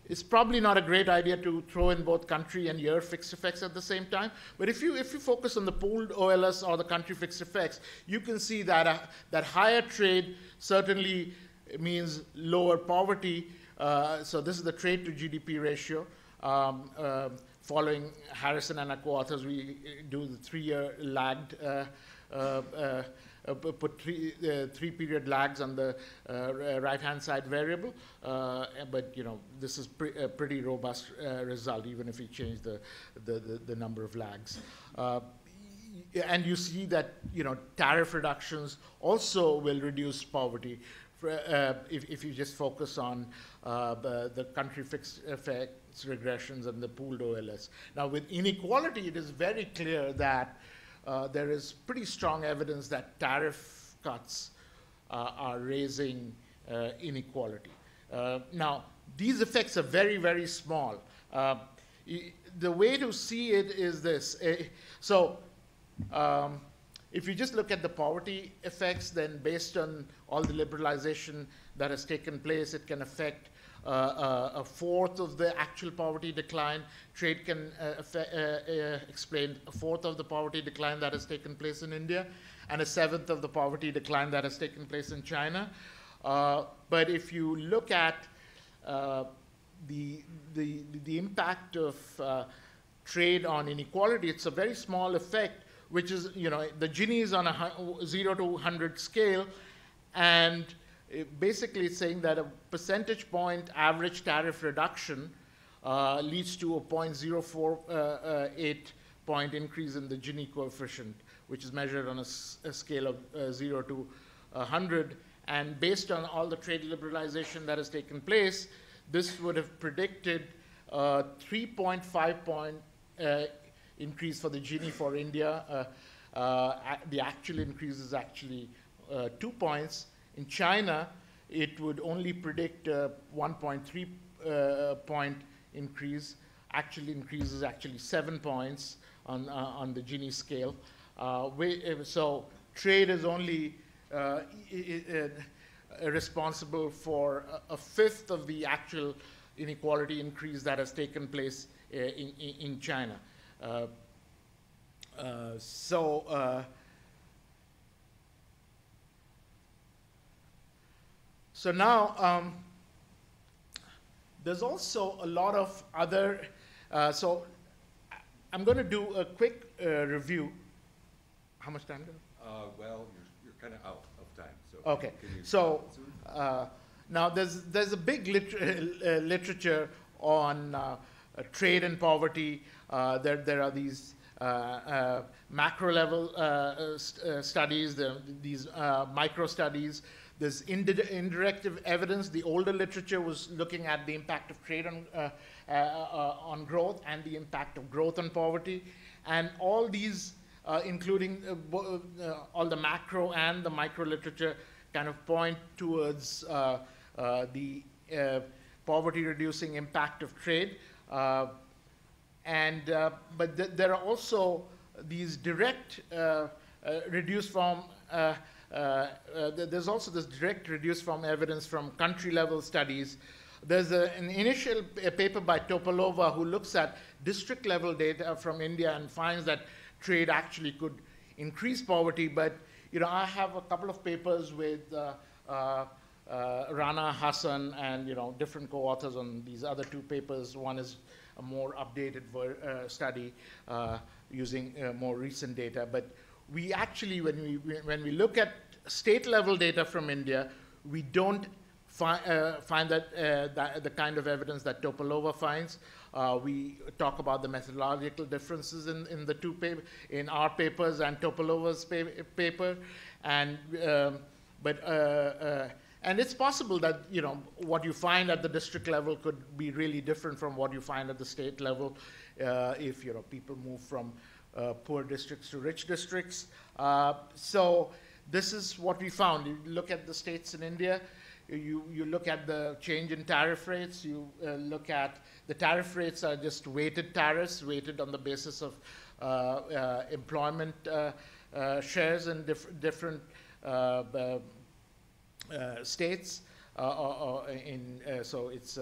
Speaker 14: it's probably not a great idea to throw in both country and year fixed effects at the same time. But if you focus on the pooled OLS or the country fixed effects, you can see that that higher trade certainly means lower poverty. So this is the trade to GDP ratio. Following Harrison and our co-authors, we do the 3-year lagged, put three period lags on the right-hand side variable. But this is a pretty robust result, even if we change the number of lags. And you see that tariff reductions also will reduce poverty. If you just focus on the country fixed effects regressions and the pooled OLS. Now with inequality, it is very clear that there is pretty strong evidence that tariff cuts are raising inequality. Now these effects are very, very small. The way to see it is this. If you just look at the poverty effects, then based on all the liberalization that has taken place, it can affect a fourth of the actual poverty decline. Trade can explain a fourth of the poverty decline that has taken place in India, and a seventh of the poverty decline that has taken place in China. But if you look at the impact of trade on inequality, it's a very small effect, which is, the Gini is on a 0 to 100 scale, and basically it's saying that a percentage point average tariff reduction leads to a 0.048 point increase in the Gini coefficient, which is measured on a scale of 0 to 100. And based on all the trade liberalization that has taken place, this would have predicted 3.5 point increase for the Gini for India. The actual increase is actually 2 points. In China, it would only predict a 1.3 point increase. Actual increase is actually 7 points on the Gini scale. So trade is only responsible for a fifth of the actual inequality increase that has taken place in China. So now there's also a lot of other, so I'm going to do a quick review. How much time do I have?
Speaker 6: Well, you're kind of out of time. So
Speaker 14: okay. So now there's a big literature on trade and poverty. There are these macro level studies, these micro studies. There's indirect evidence. The older literature was looking at the impact of trade on growth and the impact of growth on poverty. And all these, including all the macro and the micro literature, kind of point towards the poverty reducing impact of trade. But there are also these direct reduced from there's also this direct reduced from evidence from country level studies. There's an initial paper by Topolova who looks at district level data from India and finds that trade actually could increase poverty. But I have a couple of papers with Rana, Hassan, and different co-authors on these other two papers. One is a more updated study using more recent data. But we actually, when we look at state level data from India, we don't find that the kind of evidence that Topolova finds. We talk about the methodological differences in the two in our papers and Topolova's paper, and and it's possible that what you find at the district level could be really different from what you find at the state level if people move from poor districts to rich districts. So this is what we found. You look at the states in India. You look at the change in tariff rates. You look at the tariff rates are just weighted tariffs, weighted on the basis of employment shares in different states. So it's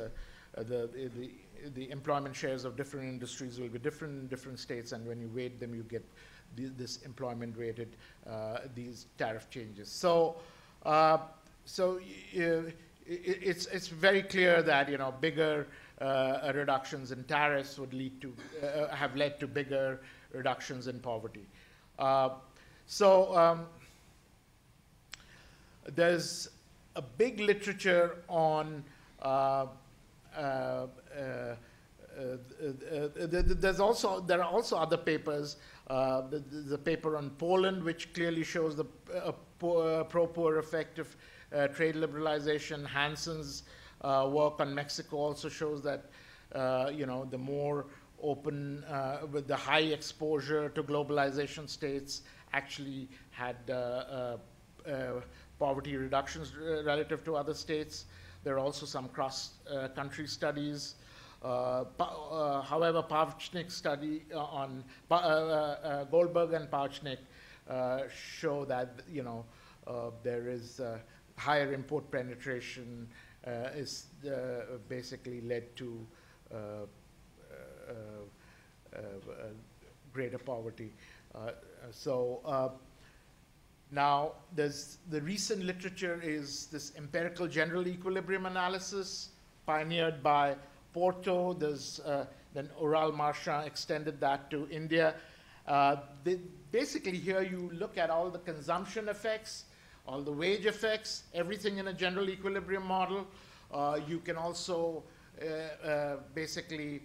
Speaker 14: the employment shares of different industries will be different in different states, and when you weight them, you get this employment weighted these tariff changes. So. It's very clear that bigger reductions in tariffs would lead to have led to bigger reductions in poverty. There's a big literature on there are also other papers. The paper on Poland, which clearly shows the pro-poor effect of trade liberalization. Hansen's work on Mexico also shows that the more open, with the high exposure to globalization states actually had poverty reductions relative to other states. There are also some cross-country studies. However, Pavchnik's study on Goldberg and Pavchnik show that there is higher import penetration is basically led to greater poverty. Now there's the recent literature is this empirical general equilibrium analysis pioneered by Porto. There's then Oral Marchand extended that to India. Basically here you look at all the consumption effects, all the wage effects, everything in a general equilibrium model. You can also basically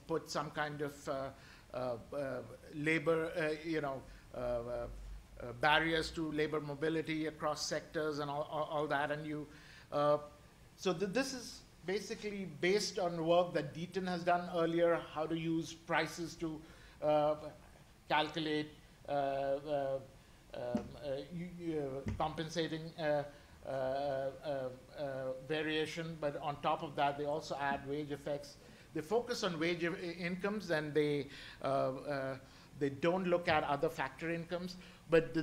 Speaker 14: put some kind of labor, barriers to labor mobility across sectors and all that. And you, this is basically based on work that Deaton has done earlier, how to use prices to calculate compensating variation, but on top of that, they also add wage effects. They focus on wage incomes, and they don't look at other factor incomes. But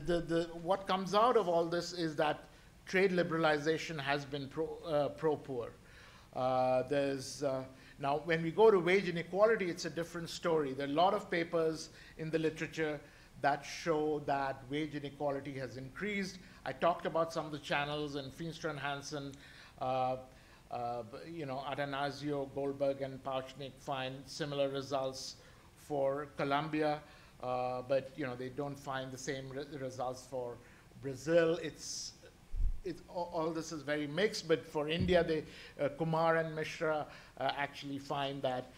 Speaker 14: what comes out of all this is that trade liberalization has been pro-poor. Now, when we go to wage inequality, it's a different story. There are a lot of papers in the literature that show that wage inequality has increased. I talked about some of the channels, and Feenstra and Hansen, Atanasio, Goldberg, and Pavchnik find similar results for Colombia, but they don't find the same results for Brazil. All this is very mixed, but for India, Kumar and Mishra actually find that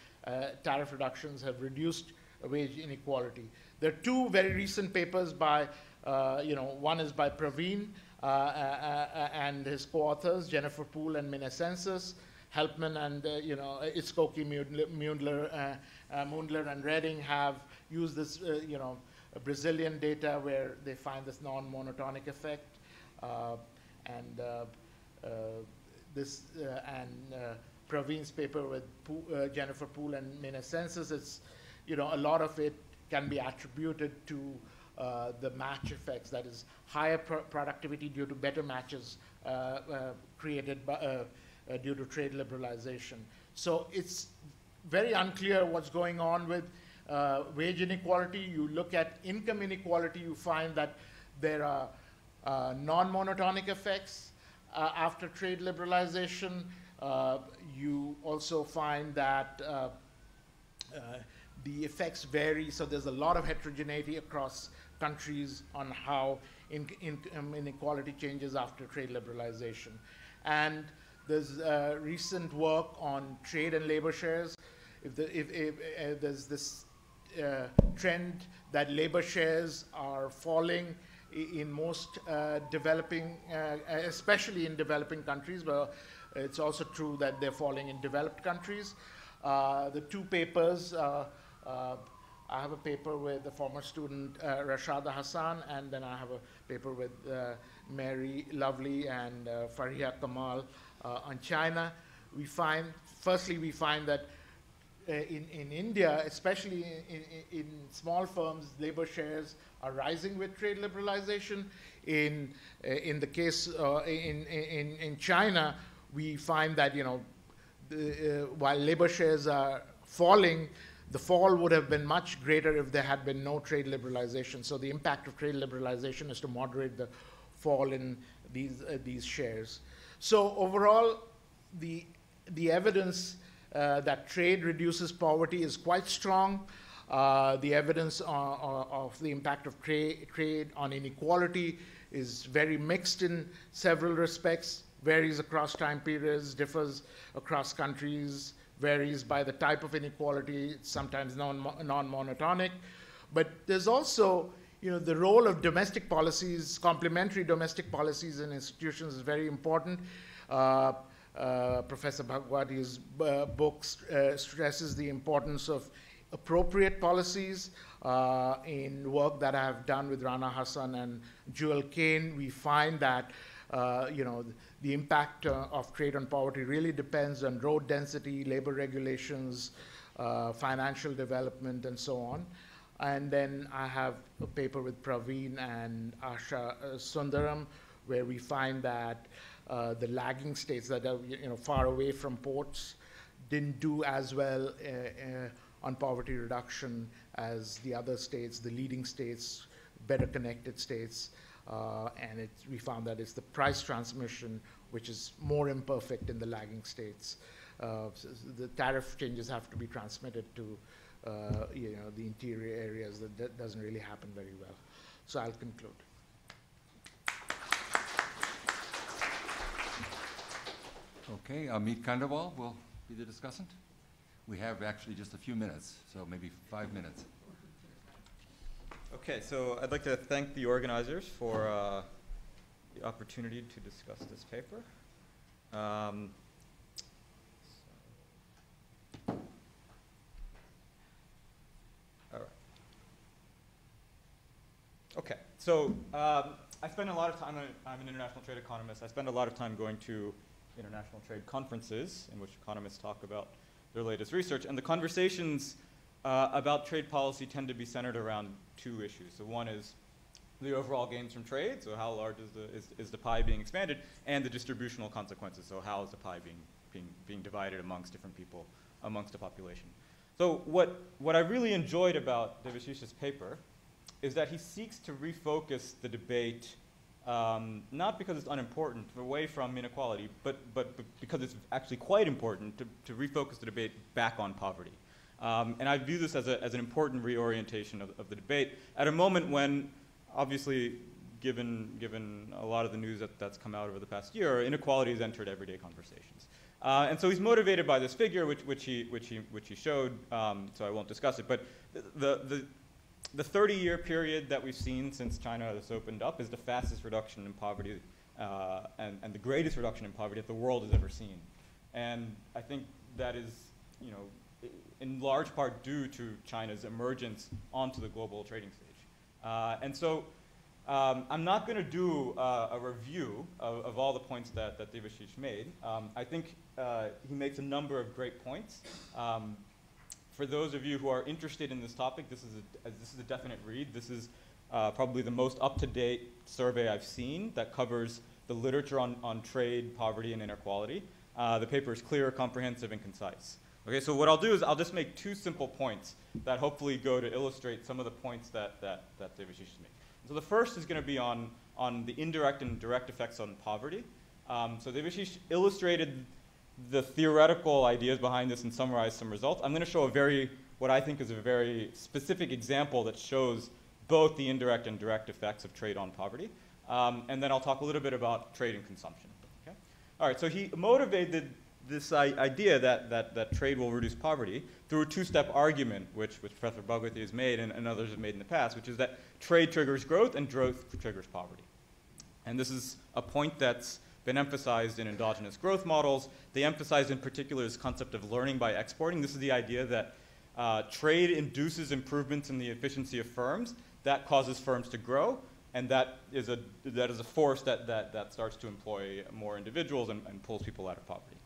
Speaker 14: tariff reductions have reduced wage inequality. There are two very recent papers by, one is by Praveen and his co-authors, Jennifer Poole and Minasensis, Helpman and, Itzkoki, Mundler and Redding have used this, Brazilian data where they find this non-monotonic effect. Praveen's paper with Jennifer Poole and Minasensis, it's, a lot of it can be attributed to the match effects, that is higher productivity due to better matches created by, due to trade liberalization. So it's very unclear what's going on with wage inequality. You look at income inequality, you find that there are non-monotonic effects after trade liberalization. You also find that the effects vary, so there's a lot of heterogeneity across countries on how inequality changes after trade liberalization. And there's recent work on trade and labor shares. If there's this trend that labor shares are falling in most developing, especially in developing countries, but it's also true that they're falling in developed countries. The two papers, I have a paper with the former student Rashada Hassan, and then I have a paper with Mary Lovely and Fariha Kamal on China. Firstly, we find that in India, especially in small firms, labor shares are rising with trade liberalization. In the case in China, we find that while labor shares are falling, the fall would have been much greater if there had been no trade liberalization. So the impact of trade liberalization is to moderate the fall in these shares. So overall, the evidence that trade reduces poverty is quite strong. The evidence of the impact of trade on inequality is very mixed in several respects, varies across time periods, differs across countries, varies by the type of inequality, it's sometimes non-monotonic. But there's also, the role of domestic policies, complementary domestic policies and institutions is very important. Professor Bhagwati's book stresses the importance of appropriate policies. In work that I have done with Rana Hassan and Jewel Kane, we find that the impact of trade on poverty really depends on road density, labor regulations, financial development, and so on. And then I have a paper with Praveen and Asha Sundaram, where we find that the lagging states that are far away from ports didn't do as well on poverty reduction as the other states, the leading states, better connected states. And we found that it's the price transmission which is more imperfect in the lagging states. So the tariff changes have to be transmitted to the interior areas. That doesn't really happen very well. So I'll conclude.
Speaker 6: Okay, Amit Khandelwal will be the discussant. We have actually just a few minutes, so maybe 5 minutes.
Speaker 15: Okay, so I'd like to thank the organizers for the opportunity to discuss this paper. All right. Okay, so I spend a lot of time, I'm an international trade economist, I spend a lot of time going to international trade conferences in which economists talk about their latest research, and the conversations about trade policy tend to be centered around two issues. So one is the overall gains from trade, so how large is the pie being expanded, and the distributional consequences, so how is the pie being divided amongst different people, amongst a population. So what I really enjoyed about Devashish's paper is that he seeks to refocus the debate, not because it's unimportant, away from inequality, but because it's actually quite important to refocus the debate back on poverty. And I view this as an important reorientation of the debate at a moment when, obviously, given a lot of the news that's come out over the past year, inequality has entered everyday conversations. And so he's motivated by this figure, which he showed, so I won't discuss it, but the 30-year period that we've seen since China has opened up is the fastest reduction in poverty and the greatest reduction in poverty that the world has ever seen. And I think that is, in large part due to China's emergence onto the global trading stage. And so I'm not going to do a review of all the points that Devashish made. I think he makes a number of great points. For those of you who are interested in this topic, this is a definite read. This is probably the most up-to-date survey I've seen that covers the literature on trade, poverty, and inequality. The paper is clear, comprehensive, and concise. Okay, so what I'll do is I'll just make two simple points that hopefully go to illustrate some of the points that Devashish is making. So the first is going to be on the indirect and direct effects on poverty. So Devashish illustrated the theoretical ideas behind this and summarized some results. I'm going to show what I think is a very specific example that shows both the indirect and direct effects of trade on poverty. And then I'll talk a little bit about trade and consumption. Okay? All right, so he motivated this idea that trade will reduce poverty through a two-step argument, which Professor Bhagwati has made and others have made in the past, which is that trade triggers growth and growth triggers poverty. And this is a point that's been emphasized in endogenous growth models. They emphasize in particular this concept of learning by exporting. This is the idea that trade induces improvements in the efficiency of firms. That causes firms to grow, and that is a force that starts to employ more individuals and pulls people out of poverty.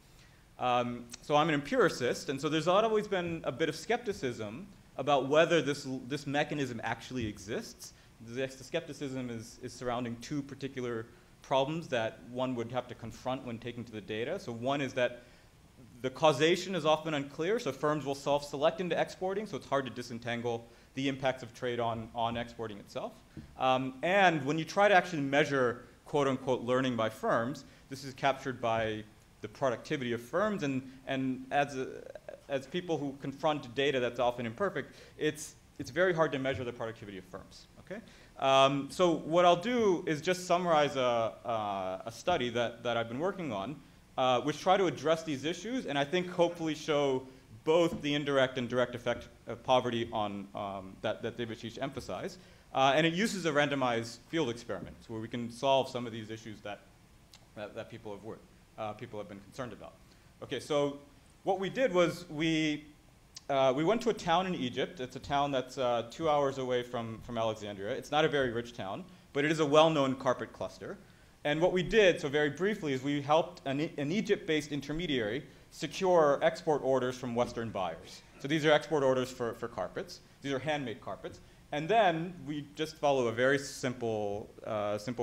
Speaker 15: So I'm an empiricist, and so there's always been a bit of skepticism about whether this mechanism actually exists. The skepticism is surrounding two particular problems that one would have to confront when taking to the data. So one is that the causation is often unclear, so firms will self-select into exporting, so it's hard to disentangle the impacts of trade on exporting itself. And when you try to actually measure quote-unquote learning by firms, this is captured by the productivity of firms, and as people who confront data that's often imperfect, it's very hard to measure the productivity of firms. Okay? So what I'll do is just summarize a study that I've been working on, which try to address these issues, and I think hopefully show both the indirect and direct effect of poverty on that Debashish emphasized. And it uses a randomized field experiment where we can solve some of these issues that people have been concerned about. Okay, so what we did was we went to a town in Egypt. It's a town that's 2 hours away from Alexandria. It's not a very rich town, but it is a well-known carpet cluster. And what we did, so very briefly, is we helped an Egypt-based intermediary secure export orders from Western buyers. So these are export orders for carpets. These are handmade carpets. And then we just follow a very simple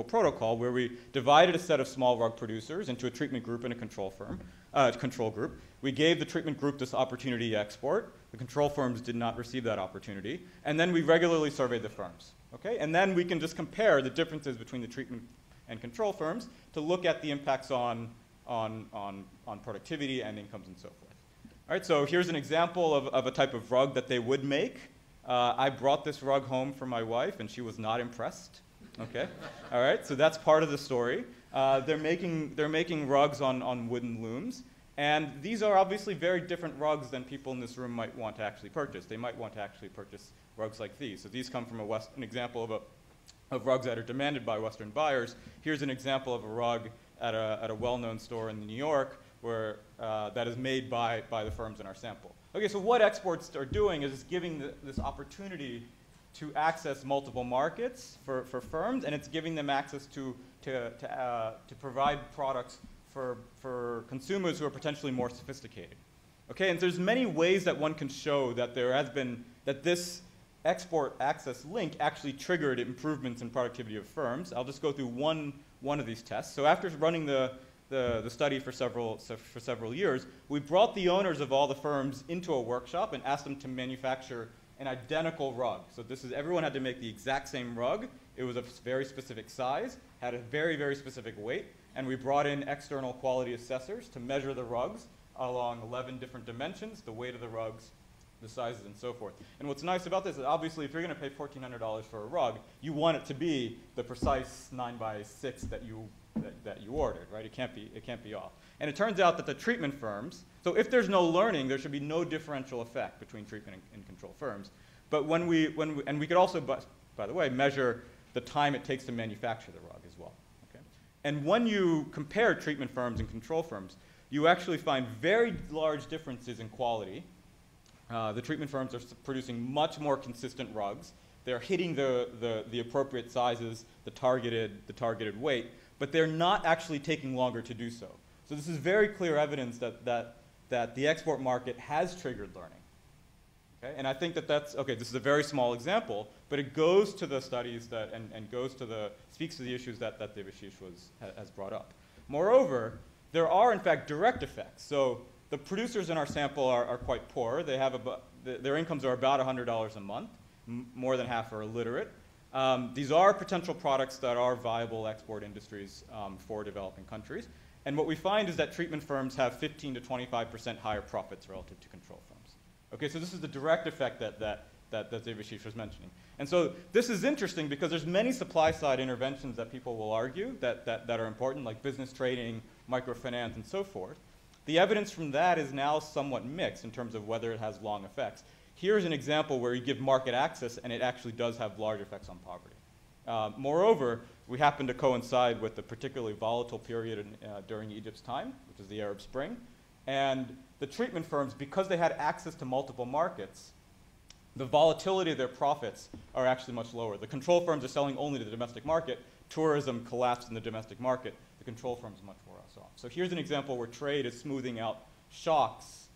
Speaker 15: protocol where we divided a set of small rug producers into a treatment group and a control group. We gave the treatment group this opportunity to export. The control firms did not receive that opportunity. And then we regularly surveyed the firms. Okay? And then we can just compare the differences between the treatment and control firms to look at the impacts on productivity and incomes and so forth. All right, so here's an example of a type of rug that they would make. I brought this rug home for my wife, and she was not impressed. Okay, all right. So that's part of the story. They're making rugs on wooden looms, and these are obviously very different rugs than people in this room might want to actually purchase. They might want to actually purchase rugs like these. So these come from an example of rugs that are demanded by Western buyers. Here's an example of a rug at a well-known store in New York where that is made by the firms in our sample. Okay, so what exports are doing is giving this opportunity to access multiple markets for firms, and it's giving them access to provide products for consumers who are potentially more sophisticated. Okay, and there's many ways that one can show that that this export access link actually triggered improvements in productivity of firms. I'll just go through one of these tests. So after running the study for several years, we brought the owners of all the firms into a workshop and asked them to manufacture an identical rug. So everyone had to make the exact same rug. It was a very specific size, had a very, very specific weight, and we brought in external quality assessors to measure the rugs along 11 different dimensions, the weight of the rugs, the sizes, and so forth. And what's nice about this is obviously if you're going to pay $1,400 for a rug, you want it to be the precise 9x6 that you ordered, right? It can't be off. And it turns out that the treatment firms, so if there's no learning, there should be no differential effect between treatment and control firms. But and we could also, by the way, measure the time it takes to manufacture the rug as well. Okay? And when you compare treatment firms and control firms, you actually find very large differences in quality. The treatment firms are producing much more consistent rugs. They're hitting the appropriate sizes, the targeted weight, but they're not actually taking longer to do so. So this is very clear evidence that the export market has triggered learning. Okay? And I think that's, okay, this is a very small example, but it goes to the studies and speaks to the issues that Debashish has brought up. Moreover, there are in fact direct effects. So the producers in our sample are quite poor. They have their incomes are about $100 a month. More than half are illiterate. These are potential products that are viable export industries for developing countries. And what we find is that treatment firms have 15 to 25% higher profits relative to control firms. Okay, so this is the direct effect that that Devashish was mentioning. And so this is interesting because there's many supply-side interventions that people will argue that are important, like business trading, microfinance, and so forth. The evidence from that is now somewhat mixed in terms of whether it has long effects. Here's an example where you give market access and it actually does have large effects on poverty. Moreover, we happen to coincide with a particularly volatile period during Egypt's time, which is the Arab Spring. And the treatment firms, because they had access to multiple markets, the volatility of their profits are actually much lower. The control firms are selling only to the domestic market. Tourism collapsed in the domestic market. The control firms are much worse off. So here's an example where trade is smoothing out shocks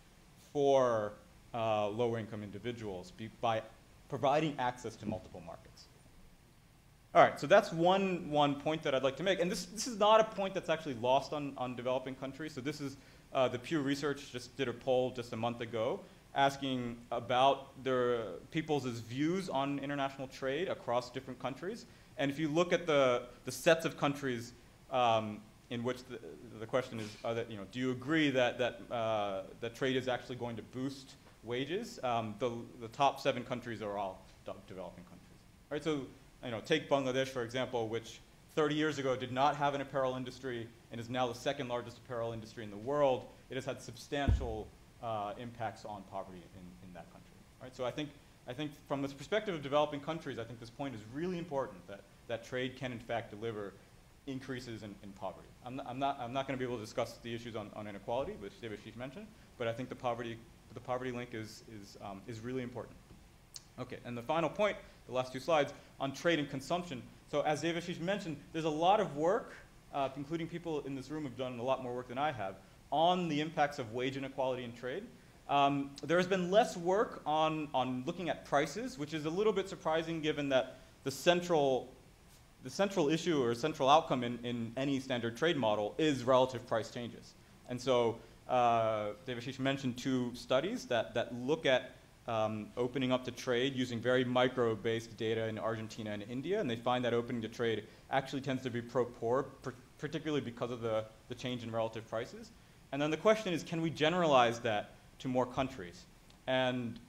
Speaker 15: for lower income individuals by providing access to multiple markets. All right, so that's one point that I'd like to make. And this is not a point that's actually lost on developing countries. So this is the Pew Research just did a poll just a month ago asking about their people's views on international trade across different countries. And if you look at the sets of countries in which the question is, do you agree that trade is actually going to boost wages? The top 7 countries are all developing countries. All right, so take Bangladesh, for example, which 30 years ago did not have an apparel industry and is now the 2nd largest apparel industry in the world. It has had substantial impacts on poverty in that country. All right, so I think from the perspective of developing countries, I think this point is really important that trade can in fact deliver increases in poverty. I'm not going to be able to discuss the issues on inequality, which Devashish mentioned, but I think the poverty link is really important. Okay, and the final point, the last 2 slides, on trade and consumption. So as Devashish mentioned, there's a lot of work, including people in this room who've done a lot more work than I have, on the impacts of wage inequality in trade. There has been less work on looking at prices, which is a little bit surprising given that the central issue or central outcome in any standard trade model is relative price changes. And so Devashish mentioned 2 studies that look at opening up to trade using very micro-based data in Argentina and India, and they find that opening to trade actually tends to be pro-poor, particularly because of the change in relative prices. And then the question is, can we generalize that to more countries? And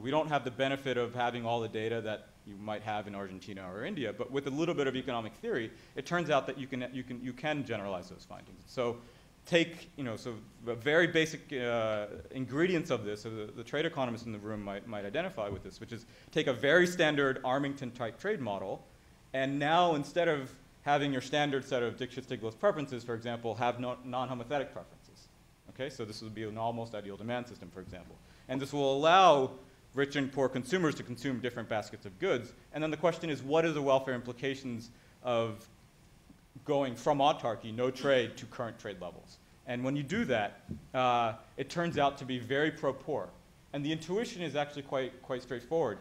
Speaker 15: we don't have the benefit of having all the data that you might have in Argentina or India, but with a little bit of economic theory, it turns out that you can generalize those findings. So take, so the very basic ingredients of this, so the trade economists in the room might identify with this, which is take a very standard Armington-type trade model, and now instead of having your standard set of Dixit-Stiglitz preferences, for example, have non-homothetic preferences. Okay, so this would be an almost ideal demand system, for example. And this will allow rich and poor consumers to consume different baskets of goods. And then the question is, what are the welfare implications of going from autarky, no trade, to current trade levels? And when you do that, it turns out to be very pro-poor. And the intuition is actually quite straightforward.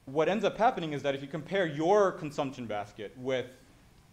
Speaker 15: What ends up happening is that if you compare your consumption basket with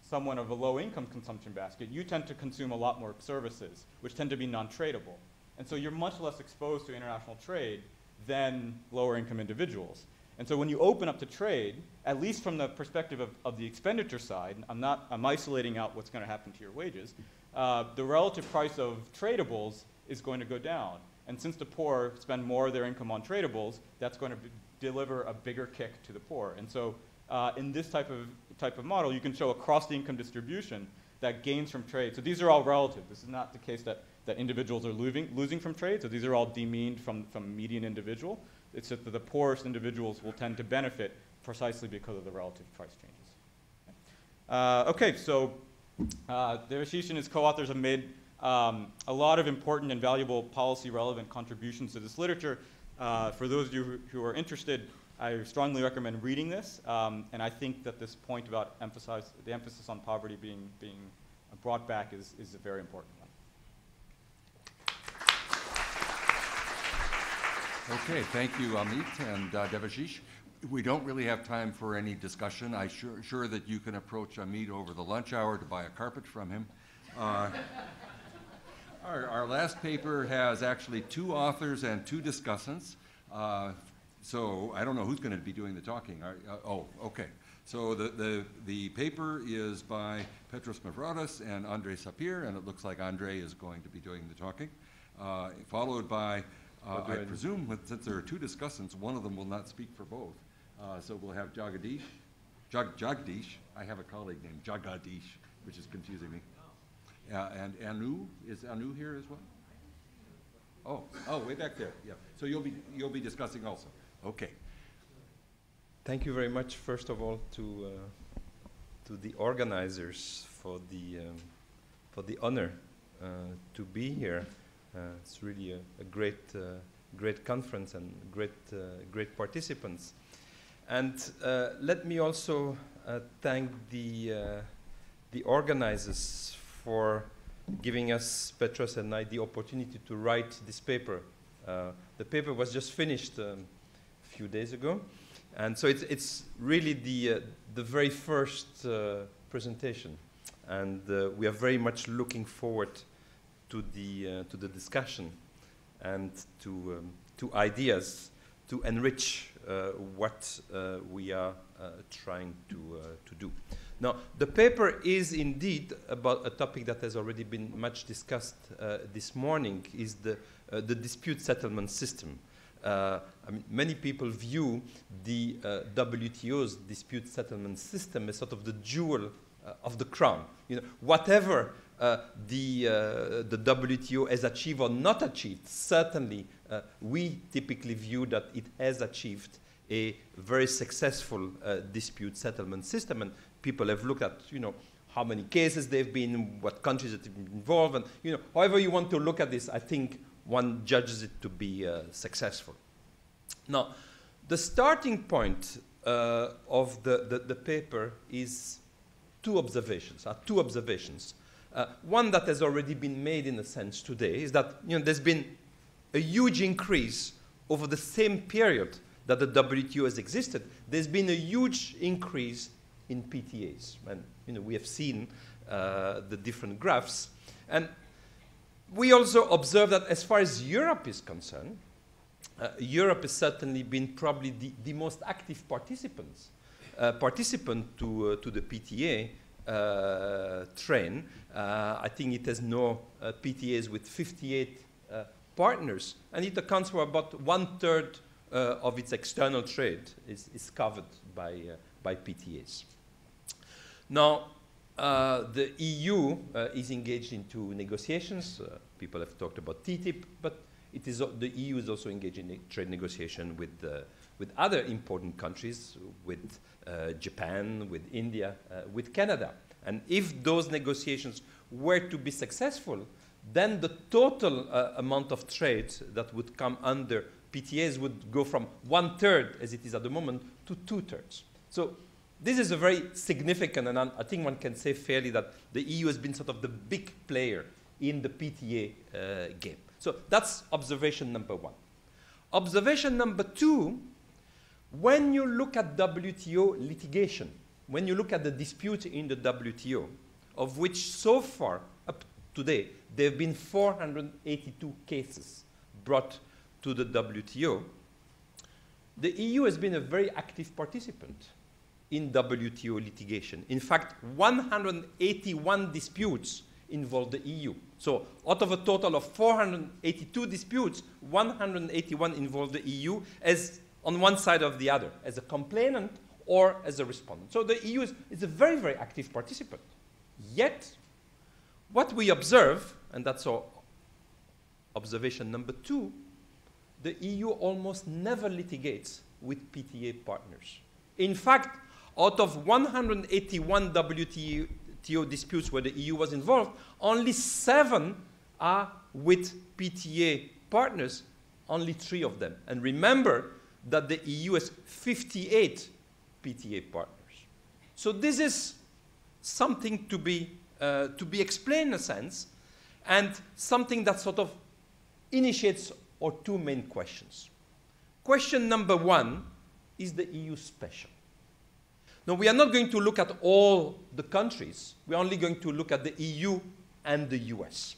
Speaker 15: someone of a low-income consumption basket, you tend to consume a lot more services, which tend to be non-tradable. And so you're much less exposed to international trade than lower-income individuals. And so when you open up to trade, at least from the perspective of the expenditure side, I'm isolating out what's going to happen to your wages, the relative price of tradables is going to go down. And since the poor spend more of their income on tradables, that's going to deliver a bigger kick to the poor. And so in this type of model, you can show across the income distribution that gains from trade. So these are all relative. This is not the case that individuals are losing from trade. So these are all demeaned from median individual. It's that the poorest individuals will tend to benefit precisely because of the relative price changes. Okay, so Devashish and his co-authors have made a lot of important and valuable policy-relevant contributions to this literature. For those of you who are interested, I strongly recommend reading this, and I think that this point about the emphasis on poverty being brought back is a very important one.
Speaker 6: Okay, thank you, Amit and Devashish. We don't really have time for any discussion. I'm sure that you can approach Amit over the lunch hour to buy a carpet from him. Our last paper has actually 2 authors and 2 discussants. So I don't know who's going to be doing the talking. Oh, okay. So the paper is by Petros Mavrotis and Andrei Sapir, and it looks like Andrei is going to be doing the talking, followed by I presume, since there are two discussants, one of them will not speak for both. So we'll have Jagadish. I have a colleague named Jagadish, which is confusing me. And Anu, is Anu here as well? Oh, way back there. Yeah. So you'll be discussing also. Okay.
Speaker 7: Thank you very much, first of all, to the organizers for the honor to be here. It's really a great conference and great participants. And let me also thank the organizers for giving us, Petros and I, the opportunity to write this paper. The paper was just finished a few days ago, and so it's really the very first presentation, and we are very much looking forward to the discussion and to ideas to enrich what we are trying to do. Now, the paper is indeed about a topic that has already been much discussed this morning, is the dispute settlement system. I mean, many people view the WTO's dispute settlement system as sort of the jewel of the crown. You know, whatever the WTO has achieved or not achieved, certainly we typically view that it has achieved a very successful dispute settlement system, and people have looked at, you know, how many cases they've been in, what countries have been involved, and, you know, however you want to look at this, I think one judges it to be successful. Now, the starting point of the paper is two observations. One that has already been made in a sense today is that, you know, there's been a huge increase over the same period that the WTO has existed. There's been a huge increase in PTAs, and, you know, we have seen the different graphs. And we also observe that as far as Europe is concerned, Europe has certainly been probably the most active participant to the PTA train. I think it has no PTAs with 58 partners, and it accounts for about 1/3 of its external trade is covered by PTAs. Now, the EU is engaged into negotiations. People have talked about TTIP, but the EU is also engaged in trade negotiation with other important countries, with Japan, with India, with Canada. And if those negotiations were to be successful, then the total amount of trade that would come under PTAs would go from 1/3, as it is at the moment, to 2/3. So this is a very significant, and I think one can say fairly that the EU has been sort of the big player in the PTA game. So that's observation number one. Observation number two, when you look at WTO litigation, when you look at the dispute in the WTO, of which so far, up today, there have been 482 cases brought to the WTO, the EU has been a very active participant in WTO litigation. In fact, 181 disputes involve the EU. So out of a total of 482 disputes, 181 involve the EU as on one side or the other, as a complainant or as a respondent. So the EU is a very, very active participant. Yet, what we observe, and that's our observation number two, the EU almost never litigates with PTA partners. In fact, out of 181 WTO disputes where the EU was involved, only 7 are with PTA partners, only 3 of them. And remember that the EU has 58 PTA partners. So this is something to be explained in a sense, and something that sort of initiates our two main questions. Question number one, is the EU special? Now, we are not going to look at all the countries. We're only going to look at the EU and the US.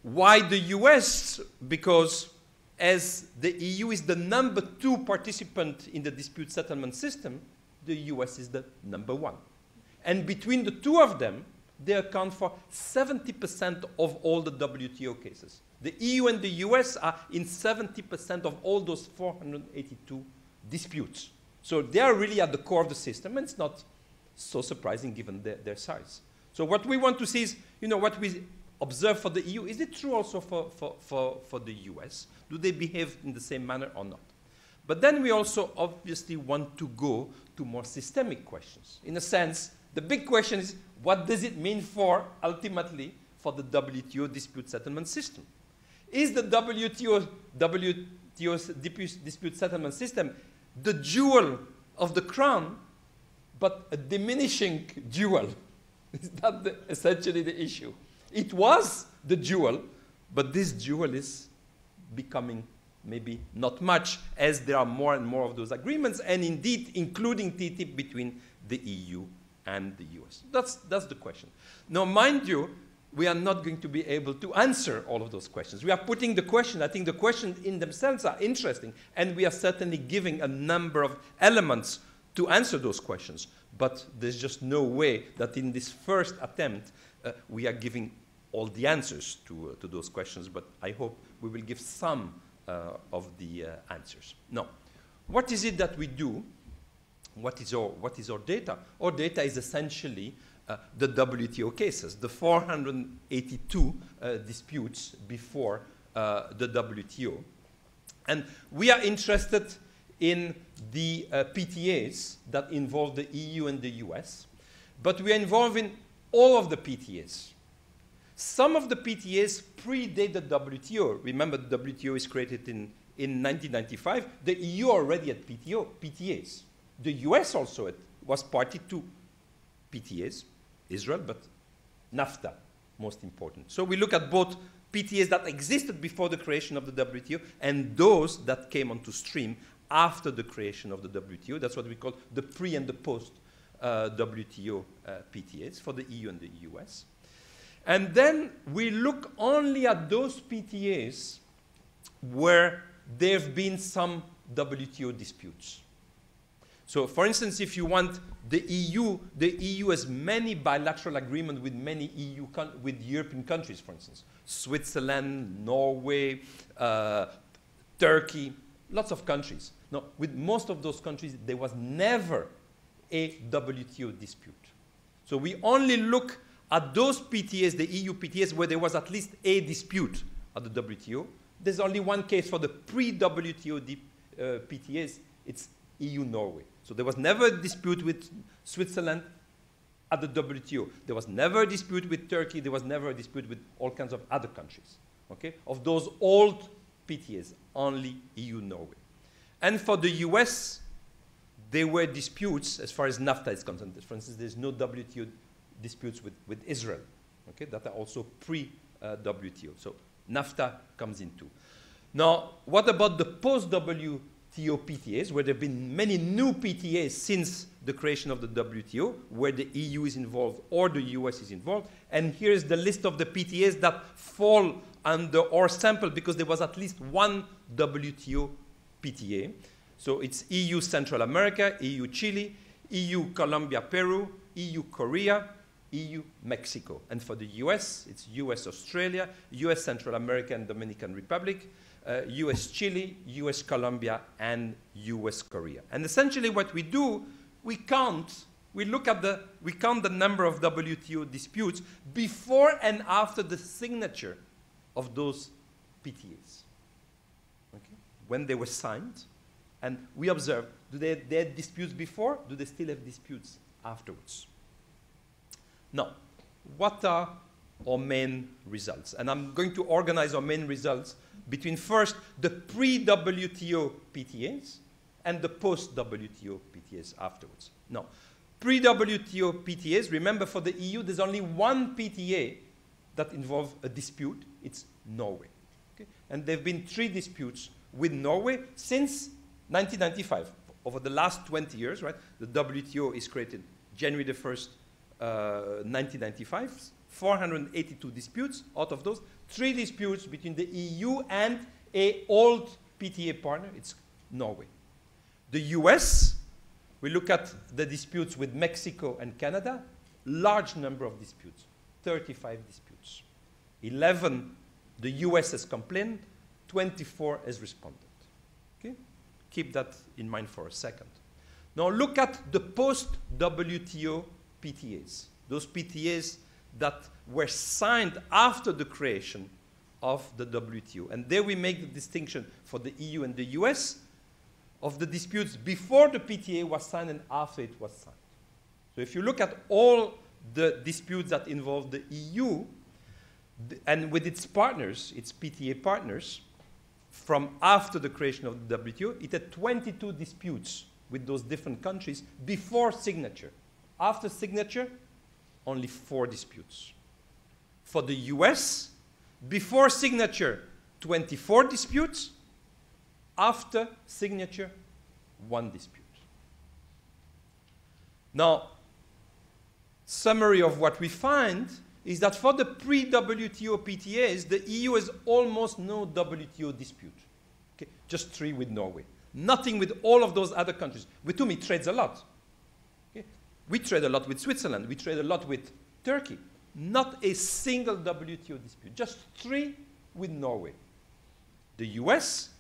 Speaker 7: Why the US? Because as the EU is the number 2 participant in the dispute settlement system, the US is the number 1. And between the two of them, they account for 70% of all the WTO cases. The EU and the US are in 70% of all those 482 disputes. So they are really at the core of the system, and it's not so surprising given their size. So what we want to see is, what we observe for the EU, is it true also for the US? Do they behave in the same manner or not? But then we also obviously want to go to more systemic questions. In a sense, the big question is, what does it mean ultimately, for the WTO dispute settlement system? Is the WTO's dispute settlement system the jewel of the crown, but a diminishing jewel? Is that essentially the issue? It was the jewel, but this jewel is becoming maybe not much, as there are more and more of those agreements, and indeed including TTIP between the EU and the US. That's the question. Now, mind you, we are not going to be able to answer all of those questions. We are putting the question. I think the questions in themselves are interesting, and we are certainly giving a number of elements to answer those questions. But there's just no way that in this first attempt we are giving all the answers to those questions, but I hope we will give some of the answers. Now, what is it that we do? What is our data? Our data is essentially the WTO cases, the 482 disputes before the WTO. And we are interested in the PTAs that involve the EU and the US, but we are involved in all of the PTAs. Some of the PTAs predate the WTO. Remember, the WTO is created in 1995. The EU already had PTAs. The US also was party to PTAs, Israel, but NAFTA, most important. So we look at both PTAs that existed before the creation of the WTO and those that came onto stream after the creation of the WTO. That's what we call the pre and the post WTO PTAs for the EU and the US. And then we look only at those PTAs where there have been some WTO disputes. So, for instance, if you want the EU has many bilateral agreements with many with European countries, for instance, Switzerland, Norway, Turkey, lots of countries. Now, with most of those countries, there was never a WTO dispute. So we only look at those PTAs, the EU PTAs, where there was at least a dispute at the WTO. There's only one case for the pre-WTO PTAs. It's EU-Norway. So there was never a dispute with Switzerland at the WTO. There was never a dispute with Turkey. There was never a dispute with all kinds of other countries. Okay? Of those old PTAs, only EU-Norway. And for the US, there were disputes as far as NAFTA is concerned. For instance, there's no WTO disputes with Israel, okay, that are also pre-WTO. So NAFTA comes in too. Now, what about the post-WTO PTAs, where there have been many new PTAs since the creation of the WTO, where the EU is involved or the US is involved? And here's the list of the PTAs that fall under our sample, because there was at least one WTO PTA. So it's EU Central America, EU Chile, EU Colombia Peru, EU Korea, EU Mexico. And for the US, it's US Australia, US Central America and Dominican Republic, US Chile, US Colombia, and US Korea. And essentially what we do, we count the number of WTO disputes before and after the signature of those PTAs. Okay? When they were signed, and we observe, do they have disputes before? Do they still have disputes afterwards? Now, what are our main results? And I'm going to organize our main results between first the pre-WTO PTAs and the post-WTO PTAs afterwards. Now, pre-WTO PTAs, remember for the EU, there's only one PTA that involves a dispute. It's Norway. Okay? And there have been 3 disputes with Norway since 1995. Over the last 20 years, right? The WTO is created January the 1st, 1995. 482 disputes. Out of those, 3 disputes between the EU and an old PTA partner. It's Norway. The US, we look at the disputes with Mexico and Canada. large number of disputes, 35 disputes. 11, the US has complained, 24 has responded. Okay? Keep that in mind for a second. Now look at the post-WTO PTAs, those PTAs that were signed after the creation of the WTO. And there we make the distinction for the EU and the US of the disputes before the PTA was signed and after it was signed. So if you look at all the disputes that involve the EU, and with its partners, its PTA partners, from after the creation of the WTO, it had 22 disputes with those different countries before signature. After signature, only 4 disputes. For the US, before signature, 24 disputes. After signature, 1 dispute. Now, summary of what we find is that for the pre-WTO PTAs, the EU has almost no WTO dispute. Okay? Just 3 with Norway. Nothing with all of those other countries, with whom it trades a lot. Okay? We trade a lot with Switzerland. We trade a lot with Turkey. Not a single WTO dispute. Just 3 with Norway. The US,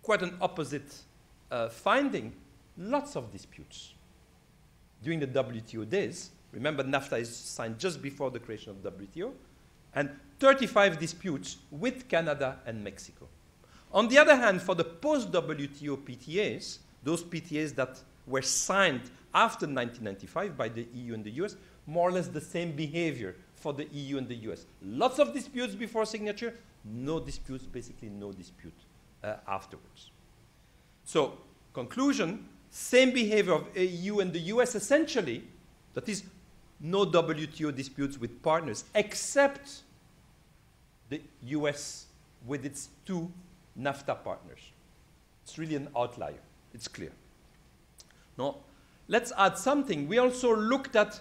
Speaker 7: quite an opposite finding. Lots of disputes. During the WTO days, remember NAFTA is signed just before the creation of the WTO, and 35 disputes with Canada and Mexico. On the other hand, for the post-WTO PTAs, those PTAs that were signed after 1995 by the EU and the US, more or less the same behavior for the EU and the US. Lots of disputes before signature, no disputes, basically no dispute afterwards. So, conclusion, same behavior of EU and the US essentially, that is, no WTO disputes with partners, except the US with its 2 NAFTA partners. It's really an outlier. It's clear. Now, let's add something. We also looked at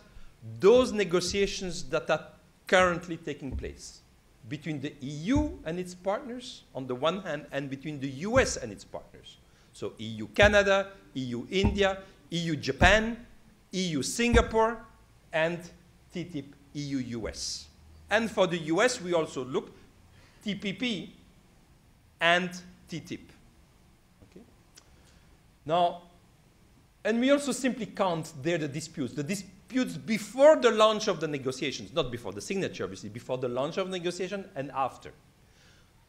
Speaker 7: those negotiations that are currently taking place between the EU and its partners on the one hand, and between the US and its partners. So EU-Canada, EU-India, EU-Japan, EU-Singapore, and TTIP, EU-US. And for the US, we also look TPP and TTIP. Okay? Now, and we also simply count there the disputes before the launch of the negotiations, not before the signature, obviously, before the launch of negotiation and after.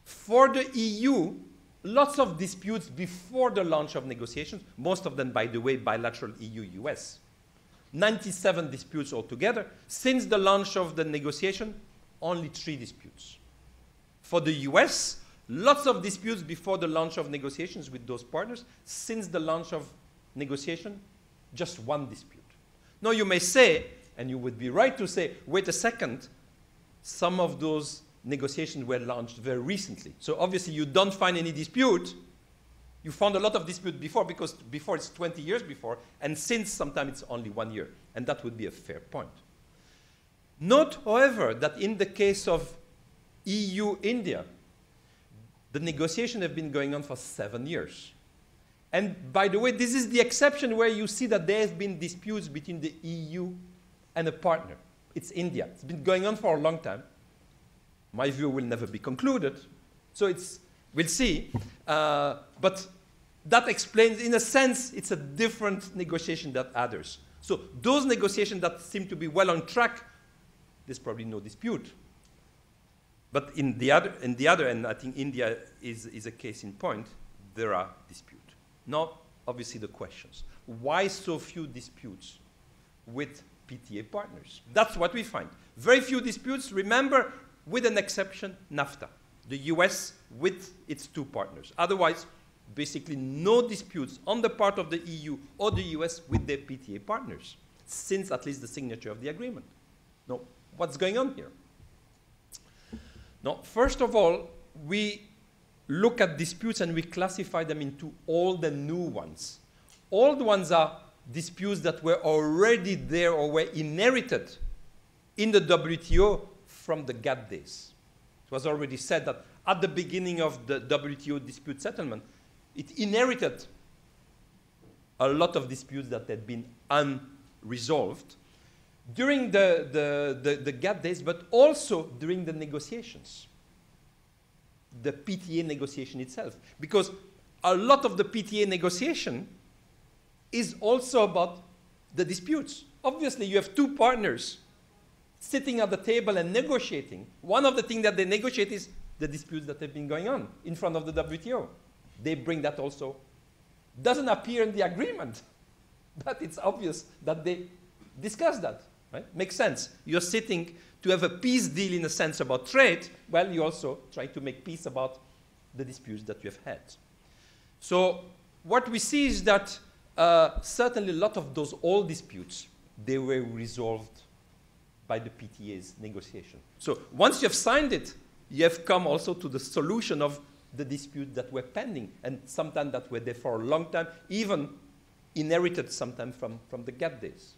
Speaker 7: For the EU, lots of disputes before the launch of negotiations, most of them, by the way, bilateral EU-US. 97 disputes altogether. Since the launch of the negotiation, only 3 disputes. For the US, lots of disputes before the launch of negotiations with those partners. Since the launch of negotiation, just 1 dispute. Now you may say, and you would be right to say, wait a second, some of those negotiations were launched very recently. So obviously you don't find any dispute. You found a lot of dispute before, because before it's 20 years before, and since sometime it's only 1 year. And that would be a fair point. Note, however, that in the case of EU-India, the negotiations have been going on for 7 years. And by the way, this is the exception where you see that there have been disputes between the EU and a partner. It's India. It's been going on for a long time. My view will never be concluded. So we'll see. But that explains, in a sense, it's a different negotiation than others. So those negotiations that seem to be well on track, there's probably no dispute. But in the other, and I think India is a case in point, there are disputes. Now, obviously, the questions. Why so few disputes with PTA partners? That's what we find. Very few disputes, remember, with an exception, NAFTA, the US with its 2 partners. Otherwise, basically no disputes on the part of the EU or the US with their PTA partners, since at least the signature of the agreement. Now, what's going on here? Now, first of all, we look at disputes and we classify them into old and new ones. Old ones are disputes that were already there or were inherited in the WTO from the GATT days. It was already said that at the beginning of the WTO dispute settlement, it inherited a lot of disputes that had been unresolved. during the gap days, but also during the negotiations, the PTA negotiation itself. Because a lot of the PTA negotiation is also about the disputes. Obviously, you have two partners sitting at the table and negotiating. One of the things that they negotiate is the disputes that have been going on in front of the WTO. They bring that also. Doesn't appear in the agreement, but it's obvious that they discuss that, right? Makes sense. You're sitting to have a peace deal in a sense about trade, well, you also try to make peace about the disputes that you have had. So what we see is that certainly a lot of those old disputes, they were resolved by the PTA's negotiation. So once you have signed it, you have come also to the solution of the disputes that were pending, and sometimes that were there for a long time, even inherited sometimes from the gap days.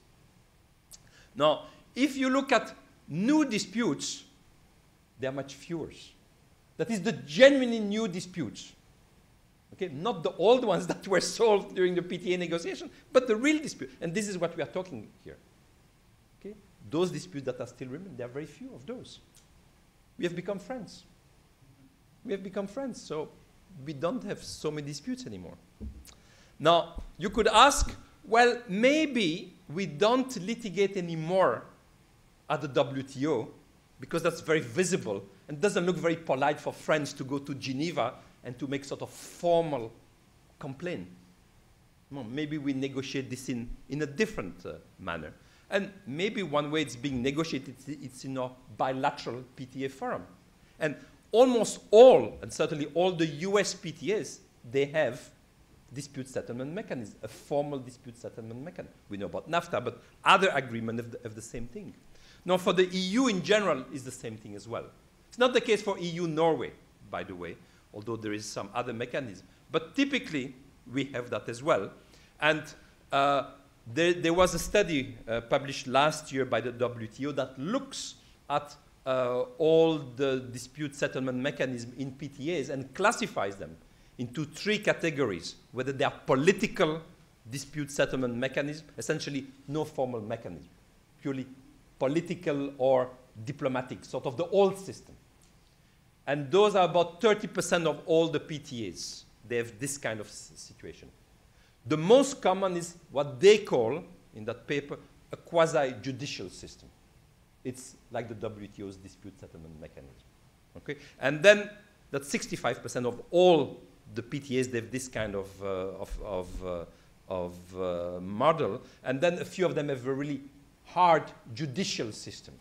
Speaker 7: Now, if you look at new disputes, there are much fewer. That is the genuinely new disputes. Okay? Not the old ones that were solved during the PTA negotiation, but the real dispute. And this is what we are talking here. Okay? Those disputes that are still remaining, there are very few of those. We have become friends. We have become friends, so we don't have so many disputes anymore. Now, you could ask, well, maybe we don't litigate anymore at the WTO because that's very visible and doesn't look very polite for friends to go to Geneva and to make sort of formal complaint. Well, maybe we negotiate this in a different manner. And maybe one way it's being negotiated, it's in a bilateral PTA forum. And almost all, and certainly all the US PTAs, they have dispute settlement mechanism, a formal dispute settlement mechanism. We know about NAFTA, but other agreements have the same thing. Now, for the EU in general, is the same thing as well. It's not the case for EU-Norway, by the way, although there is some other mechanism. But typically, we have that as well. And there was a study published last year by the WTO that looks at all the dispute settlement mechanisms in PTAs and classifies them into three categories, whether they are political dispute settlement mechanism, essentially no formal mechanism, purely political or diplomatic, sort of the old system. And those are about 30% of all the PTAs. They have this kind of situation. The most common is what they call, in that paper, a quasi-judicial system. It's like the WTO's dispute settlement mechanism. Okay? And then that's 65% of all the PTAs, they have this kind of model. And then a few of them have a really hard judicial system.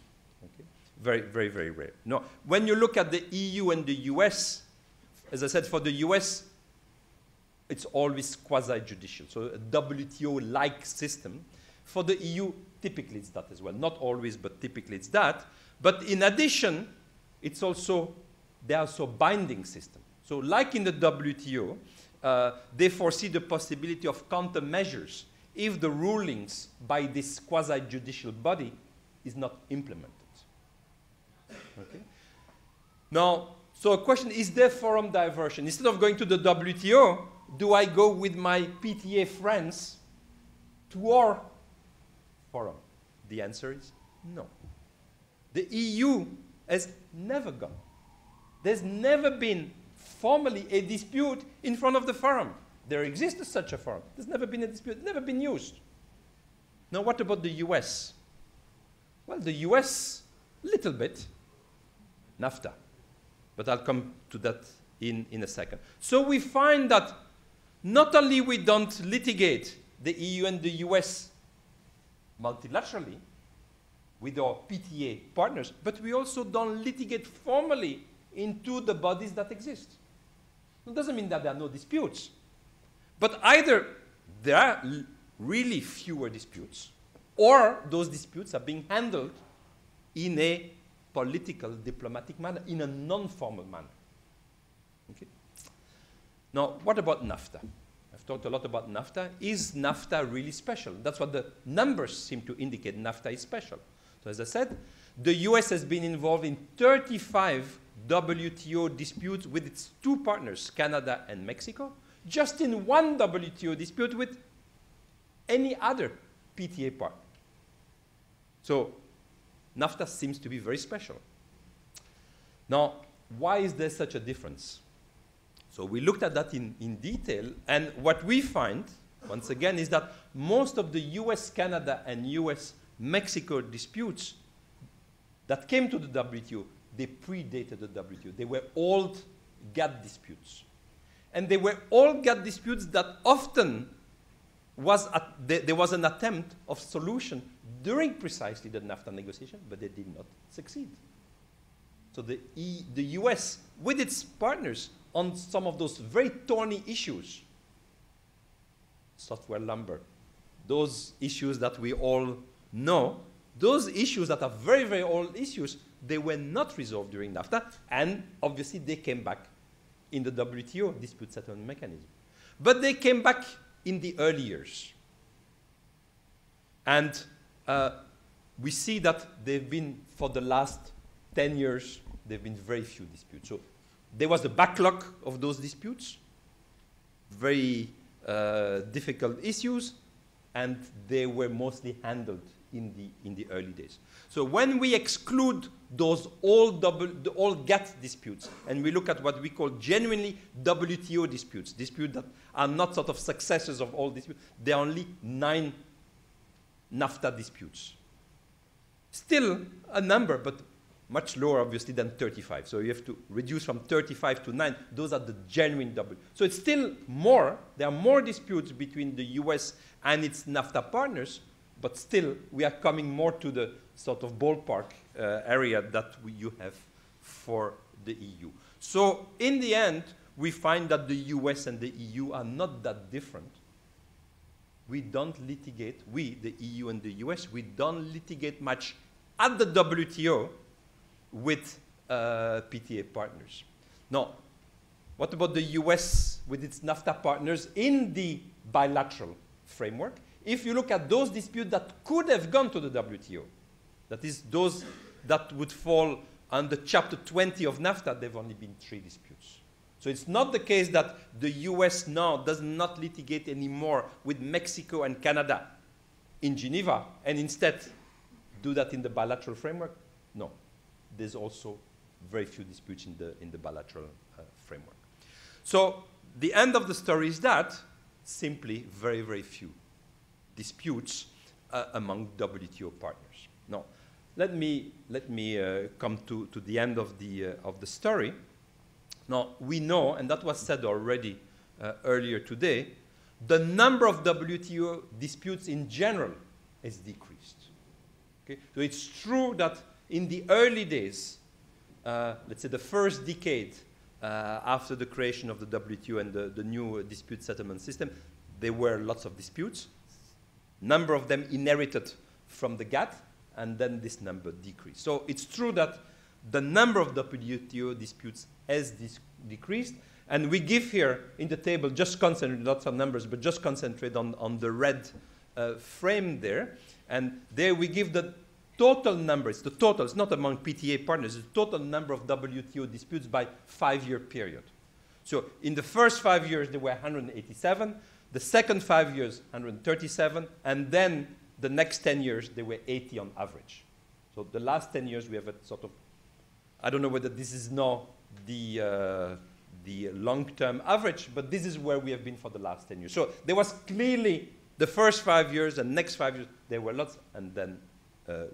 Speaker 7: Okay? Very, very, very rare. Now, when you look at the EU and the US, as I said, for the US, it's always quasi-judicial, so a WTO-like system. For the EU, typically it's that as well. Not always, but typically it's that. But in addition, it's also, there are also binding systems. So like in the WTO, they foresee the possibility of countermeasures if the rulings by this quasi-judicial body is not implemented. Okay? Now, so a question, is there forum diversion? Instead of going to the WTO, do I go with my PTA friends to our forum? The answer is no. The EU has never gone. There's never been formally a dispute in front of the forum. There exists such a forum. There's never been a dispute, never been used. Now, what about the US? Well, the US, little bit, NAFTA. But I'll come to that in a second. So we find that not only we don't litigate the EU and the US multilaterally with our PTA partners, but we also don't litigate formally into the bodies that exist. It doesn't mean that there are no disputes, but either there are really fewer disputes, or those disputes are being handled in a political, diplomatic manner, in a non-formal manner. Okay? Now, what about NAFTA? I've talked a lot about NAFTA. Is NAFTA really special? That's what the numbers seem to indicate. NAFTA is special. So as I said, the US has been involved in 35 WTO disputes with its two partners, Canada and Mexico, just in one WTO dispute with any other PTA partner. So NAFTA seems to be very special. Now, why is there such a difference? So we looked at that in detail, and what we find, once again, is that most of the US-Canada and US-Mexico disputes that came to the WTO, they predated the WTO. They were old GATT disputes. And they were all GATT disputes that often there was an attempt of solution during precisely the NAFTA negotiation, but they did not succeed. So the US, with its partners on some of those very thorny issues, software lumber, those issues that we all know, those issues that are very, very old issues, they were not resolved during NAFTA, and obviously they came back in the WTO dispute settlement mechanism. But they came back in the early years. And we see that they've been, for the last 10 years, there have been very few disputes. So there was a backlog of those disputes, very difficult issues, and they were mostly handled in the early days. So when we exclude those all GATT disputes, and we look at what we call genuinely WTO disputes, disputes that are not sort of successors of all disputes, there are only 9 NAFTA disputes. Still a number, but much lower, obviously, than 35. So you have to reduce from 35 to 9. Those are the genuine W. So it's still more. There are more disputes between the US and its NAFTA partners, but still we are coming more to the sort of ballpark area that you have for the EU. So in the end, we find that the US and the EU are not that different. We don't litigate, we, the EU and the US, we don't litigate much at the WTO with PTA partners. Now, what about the US with its NAFTA partners in the bilateral framework? If you look at those disputes that could have gone to the WTO, that is, those that would fall under Chapter 20 of NAFTA, there have only been 3 disputes. So it's not the case that the US now does not litigate anymore with Mexico and Canada in Geneva, and instead do that in the bilateral framework. No. There's also very few disputes in the bilateral framework. So the end of the story is that simply very, very few disputes among WTO partners. Now, let me come to the end of the story. Now, we know, and that was said already earlier today, the number of WTO disputes in general has decreased. Okay? So it's true that in the early days, let's say the first decade after the creation of the WTO and the new dispute settlement system, there were lots of disputes. Number of them inherited from the GATT, and then this number decreased. So it's true that the number of WTO disputes has decreased, and we give here in the table, just concentrate, lots of numbers, but just concentrate on the red frame there. And there we give the total numbers, the total, it's not among PTA partners, the total number of WTO disputes by 5-year period. So in the first 5 years, there were 187. The second 5 years, 137. And then the next 10 years, there were 80 on average. So the last 10 years, we have a sort of, I don't know whether this is now the long-term average, but this is where we have been for the last 10 years. So there was clearly the first 5 years and next 5 years, there were lots, and then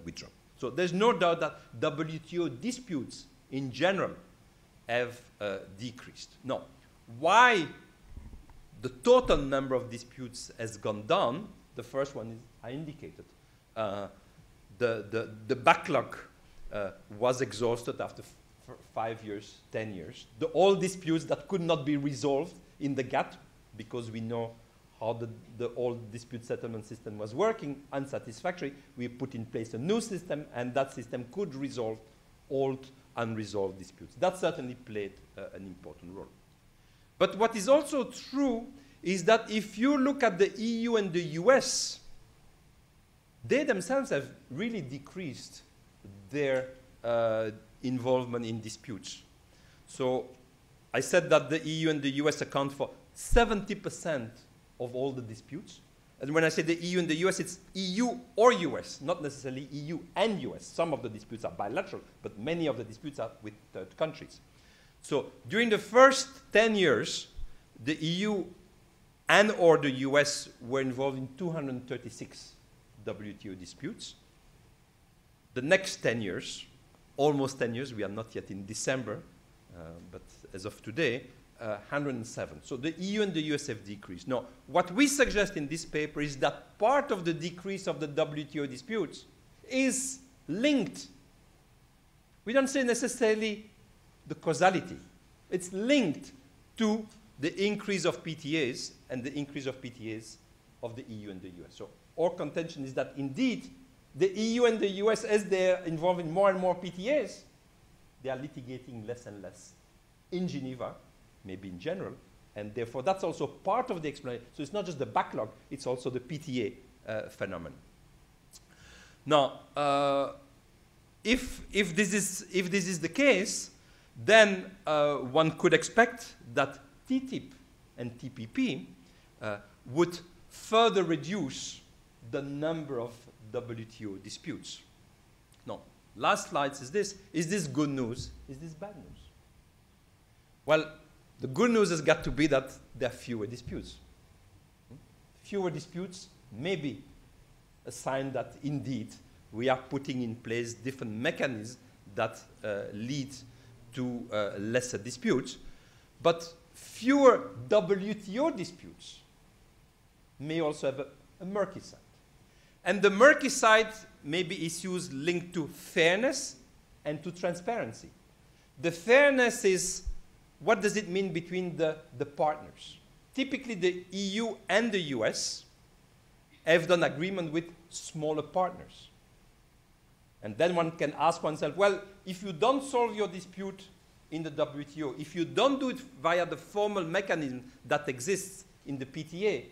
Speaker 7: we dropped. So there's no doubt that WTO disputes in general have decreased. Now, why the total number of disputes has gone down? The first one is I indicated. The backlog was exhausted after 5 years, 10 years. All disputes that could not be resolved in the GATT, because we know how the old dispute settlement system was working, unsatisfactory. We put in place a new system, and that system could resolve old unresolved disputes. That certainly played an important role. But what is also true is that if you look at the EU and the US, they themselves have really decreased their involvement in disputes. So I said that the EU and the US account for 70% of all the disputes, And when I say the EU and the US, it's EU or US, not necessarily EU and US. Some of the disputes are bilateral, but many of the disputes are with third countries. So during the first 10 years, the EU and or the US were involved in 236 WTO disputes. The next 10 years, almost 10 years, we are not yet in December, but as of today, 107. So the EU and the US have decreased. Now, what we suggest in this paper is that part of the decrease of the WTO disputes is linked. We don't say necessarily the causality. It's linked to the increase of PTAs and the increase of PTAs of the EU and the US. So our contention is that indeed the EU and the US, as they're involved in more and more PTAs, they are litigating less and less in Geneva, maybe in general, and therefore that's also part of the explanation. So it's not just the backlog, it's also the PTA phenomenon. Now, if this is the case, then one could expect that TTIP and TPP would further reduce the number of WTO disputes. Now, last slide is this. Is this good news? Is this bad news? Well, the good news has got to be that there are fewer disputes. Fewer disputes may be a sign that indeed we are putting in place different mechanisms that lead to lesser disputes. But fewer WTO disputes may also have a murky side. And the murky side may be issues linked to fairness and to transparency. The fairness is, what does it mean between the partners? Typically, the EU and the US have done agreement with smaller partners. And then one can ask oneself, well, if you don't solve your dispute in the WTO, if you don't do it via the formal mechanism that exists in the PTA,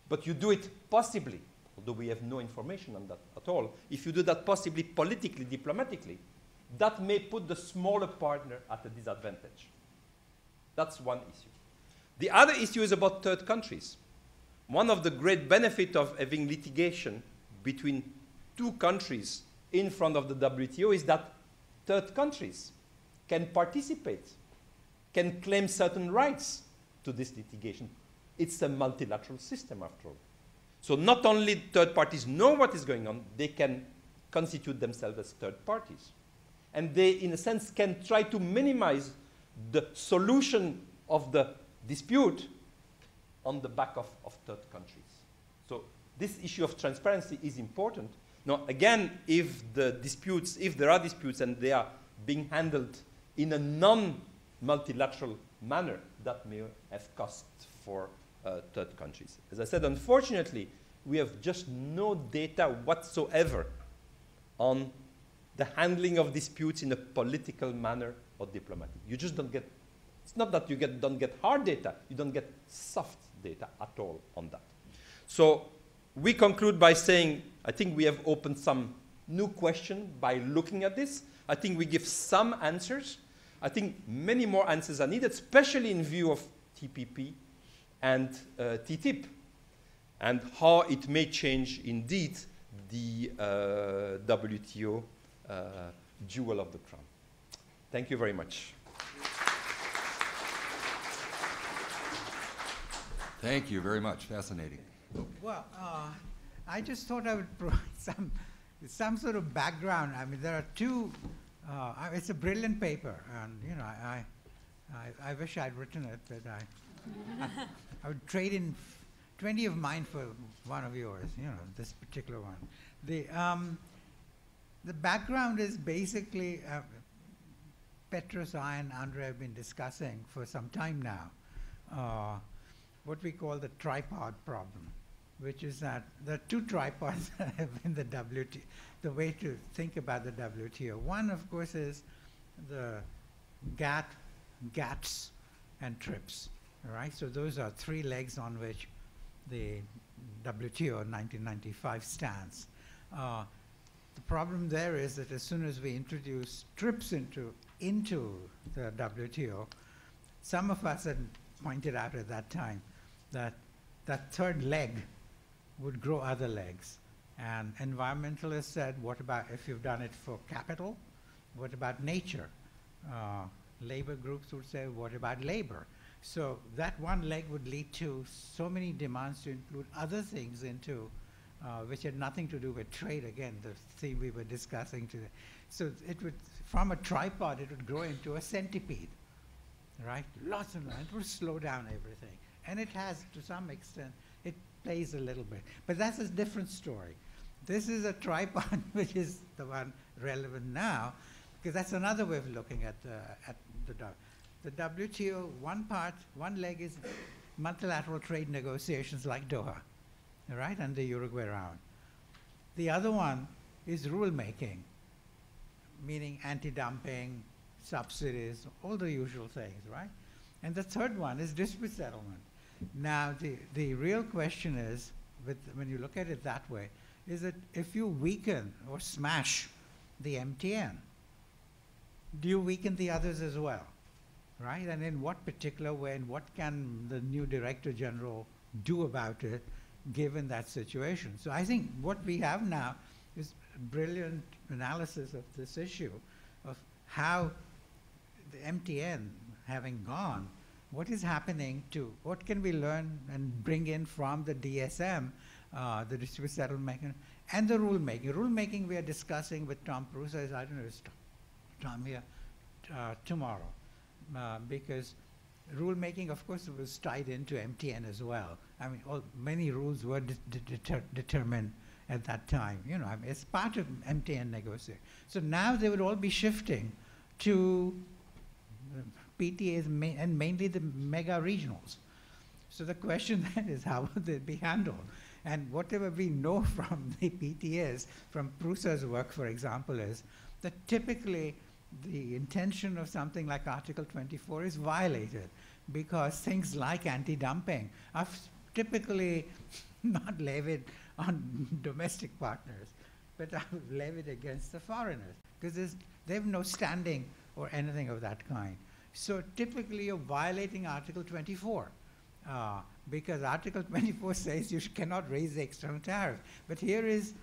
Speaker 7: but you do it possibly, although we have no information on that at all, if you do that possibly politically, diplomatically, that may put the smaller partner at a disadvantage. That's one issue. The other issue is about third countries. One of the great benefits of having litigation between two countries in front of the WTO is that third countries can participate, can claim certain rights to this litigation. It's a multilateral system, after all. So not only third parties know what is going on, they can constitute themselves as third parties. And they, in a sense, can try to minimize the solution of the dispute on the back of third countries. So this issue of transparency is important. Now, again, if there are disputes and they are being handled in a non-multilateral manner, that may have cost for third countries. As I said, unfortunately, we have just no data whatsoever on the handling of disputes in a political manner or diplomatic. You just don't get, it's not that you don't get hard data, you don't get soft data at all on that. So we conclude by saying, I think we have opened some new questions by looking at this. I think we give some answers. I think many more answers are needed, especially in view of TPP and TTIP, and how it may change indeed the WTO jewel of the crown. Thank you very much.
Speaker 6: Thank you very much. Fascinating.
Speaker 3: Well, I just thought I would provide some sort of background. I mean, there are two. It's a brilliant paper, and you know, I wish I'd written it, but I would trade in 20 of mine for one of yours. You know, this particular one. The background is basically Petros, I, and Andre have been discussing for some time now what we call the tripod problem, which is that there are two tripods in the WTO, the way to think about the WTO. One, of course, is the GATS and TRIPS, right? So those are three legs on which the WTO in 1995 stands. The problem there is that as soon as we introduce TRIPS into the WTO, some of us had pointed out at that time that that third leg would grow other legs. And environmentalists said, what about if you've done it for capital? What about nature? Labor groups would say, what about labor? So that one leg would lead to so many demands to include other things into, which had nothing to do with trade, again, the theme we were discussing today. So it would, from a tripod, it would grow into a centipede, right? Lots and lots, it would slow down everything. And it has, to some extent, it plays a little bit. But that's a different story. This is a tripod, which is the one relevant now, because that's another way of looking at the WTO. One leg is multilateral trade negotiations like Doha, right, and the Uruguay round. The other one is rulemaking, meaning anti-dumping, subsidies, all the usual things, right? And the third one is dispute settlement. Now, the real question is, when you look at it that way, is that if you weaken or smash the MTN, do you weaken the others as well, right? And in what particular way, and what can the new Director General do about it, given that situation? So I think what we have now is a brilliant analysis of this issue, of how the MTN having gone, what is happening to, what can we learn and bring in from the DSM, the dispute settlement mechanism, and the rulemaking. Rulemaking we are discussing with Tom Prusa, I don't know, is Tom here, tomorrow, because rulemaking, of course, was tied into MTN as well. I mean, many rules were determined at that time, you know, I mean, it's part of MTN negotiation. So now they would all be shifting to PTAs and mainly the mega regionals. So the question then is, how will they be handled? And whatever we know from the PTAs, from Prusa's work, for example, is that typically the intention of something like Article 24 is violated, because things like anti-dumping are typically not levied on domestic partners, but are levied against the foreigners, because they have no standing or anything of that kind. So typically you're violating Article 24, because Article 24 says you cannot raise the external tariff. But here is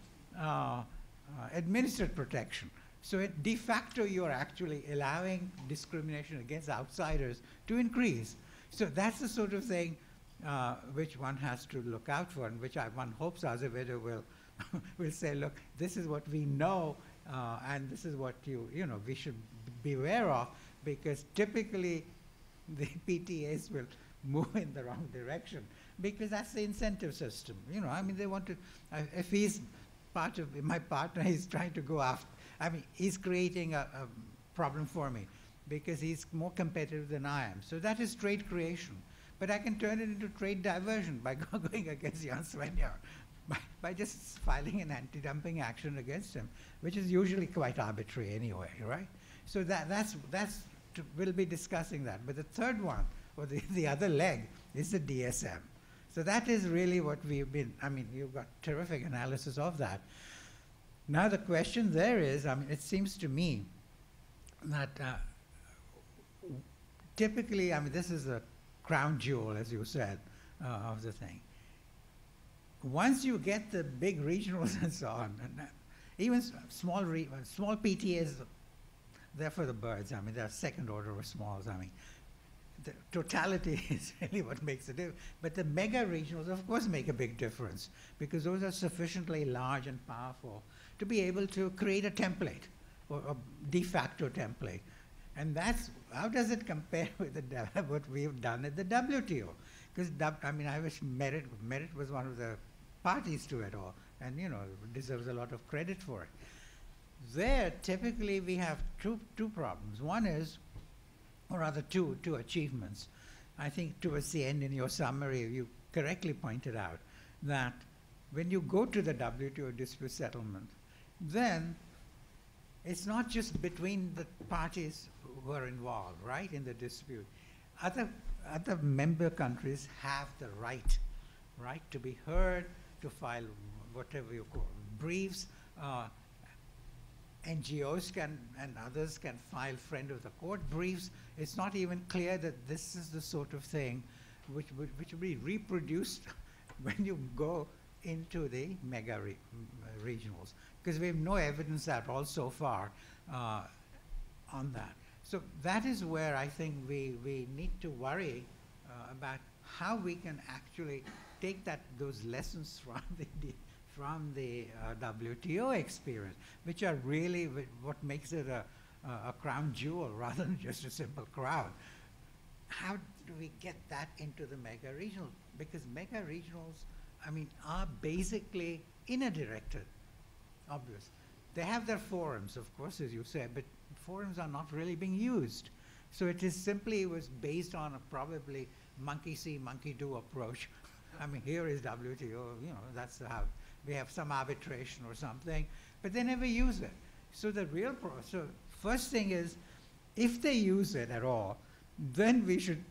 Speaker 3: administered protection. So de facto you're actually allowing discrimination against outsiders to increase. So that's the sort of thing which one has to look out for, and which one hopes Azevedo will say, look, this is what we know, and this is what we should be aware of, because typically the PTAs will move in the wrong direction, because that's the incentive system. You know, I mean, they want to, if he's part of, my partner, he's trying to go after, I mean, he's creating a problem for me, because he's more competitive than I am. So that is trade creation. But I can turn it into trade diversion by going against Jan Svenjar, by just filing an anti-dumping action against him, which is usually quite arbitrary anyway, right? So we'll be discussing that. But the third one, or the other leg, is the DSM. So that is really what we've been, I mean, you've got terrific analysis of that. Now the question there is, I mean, it seems to me that typically, I mean, this is a crown jewel, as you said, of the thing. Once you get the big regionals and so on, and even small PTAs, they're for the birds. I mean, they're second order of smalls. I mean, the totality is really what makes a difference. But the mega regionals, of course, make a big difference, because those are sufficiently large and powerful to be able to create a template, or a de facto template. And that's, how does it compare with what we've done at the WTO? Because, I mean, I wish Merit was one of the parties to it all, and, you know, deserves a lot of credit for it. There, typically, we have two problems. One is, or rather two achievements. I think towards the end in your summary, you correctly pointed out that when you go to the WTO dispute settlement, then it's not just between the parties who are involved, right, in the dispute. Other member countries have the right to be heard, to file whatever you call briefs. NGOs can, and others can file friend of the court briefs. It's not even clear that this is the sort of thing which will be reproduced when you go into the mega regionals, because we have no evidence at all so far on that. So that is where I think we need to worry about how we can actually take those lessons from the WTO experience, which are really what makes it a crown jewel rather than just a simple crown. How do we get that into the mega regionals? Because mega regionals, I mean, are basically inner-directed, obvious. They have their forums, of course, as you said, but forums are not really being used. So it was based on a probably monkey see, monkey do approach. I mean, here is WTO, that's how we have some arbitration or something, but they never use it. So the real so first thing is, if they use it at all, then we should,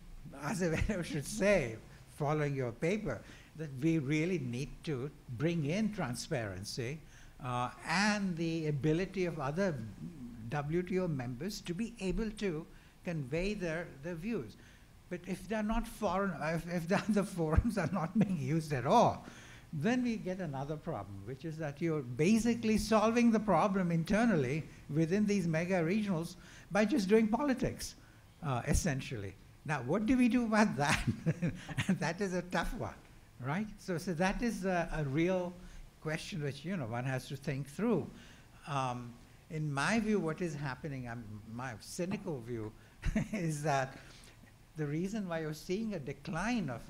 Speaker 3: Azevedo should say, following your paper, that we really need to bring in transparency and the ability of other WTO members to be able to convey their views. But if they're not if the forums are not being used at all, then we get another problem, which is that you're basically solving the problem internally within these mega regionals by just doing politics, essentially. Now, what do we do about that? And that is a tough one, right? So that is a real question which, one has to think through. In my view, what is happening, my cynical view, is that the reason why you're seeing a decline of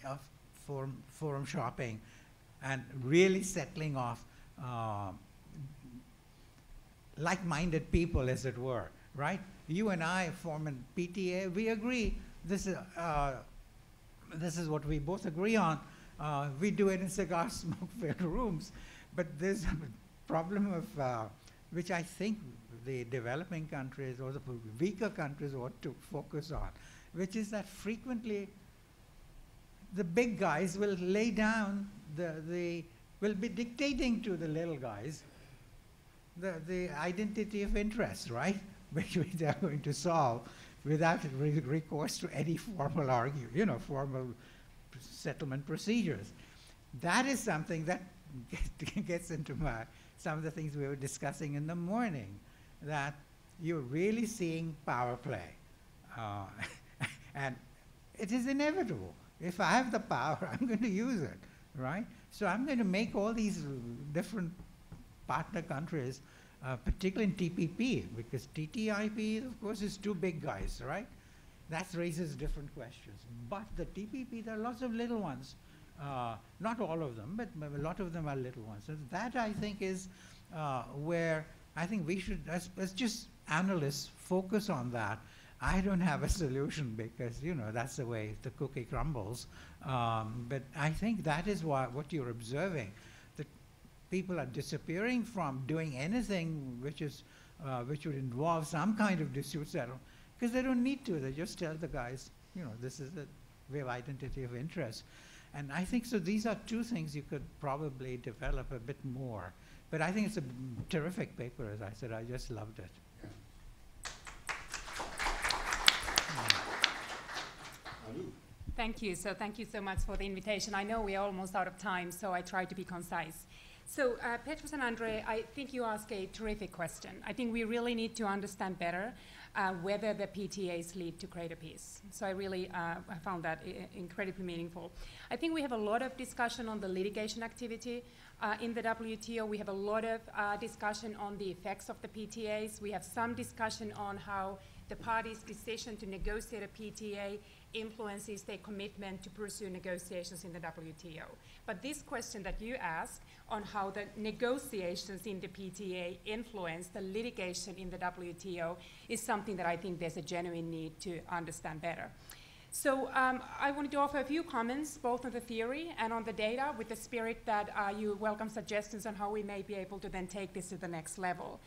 Speaker 3: of forum shopping and really settling off like-minded people, as it were, right? You and I form a PTA, we agree, this is what we both agree on. We do it in cigar smoke-filled rooms, but there's a problem of, which I think the developing countries or the weaker countries ought to focus on, which is that frequently the big guys will lay down will be dictating to the little guys the identity of interest, right? Which they're going to solve without recourse to any formal formal settlement procedures. That is something that gets into some of the things we were discussing in the morning, that you're really seeing power play. And it is inevitable. If I have the power, I'm going to use it, right? So I'm going to make all these different partner countries, particularly in TPP, because TTIP, of course, is two big guys, right? That raises different questions. But the TPP, there are lots of little ones. Not all of them, but a lot of them are little ones. So that, I think, is where I think we should, as just analysts, focus on that. I don't have a solution because, that's the way the cookie crumbles. But I think that is what you're observing, that people are disappearing from doing anything which would involve some kind of dispute settlement, because they don't need to. They just tell the guys, this is we have identity of interest. And I think so these are two things you could probably develop a bit more. But I think it's a terrific paper, as I said. I just loved it.
Speaker 16: Thank you. So thank you so much for the invitation. I know we're almost out of time, so I try to be concise. So Petrus and Andre, I think you ask a terrific question. I think we really need to understand better whether the PTAs lead to greater peace. So I really I found that incredibly meaningful. I think we have a lot of discussion on the litigation activity in the WTO. We have a lot of discussion on the effects of the PTAs. We have some discussion on how the parties' decision to negotiate a PTA influences their commitment to pursue negotiations in the WTO. But this question that you ask on how the negotiations in the PTA influence the litigation in the WTO is something that I think there's a genuine need to understand better. So I wanted to offer a few comments, both on the theory and on the data, with the spirit that you welcome suggestions on how we may be able to then take this to the next level.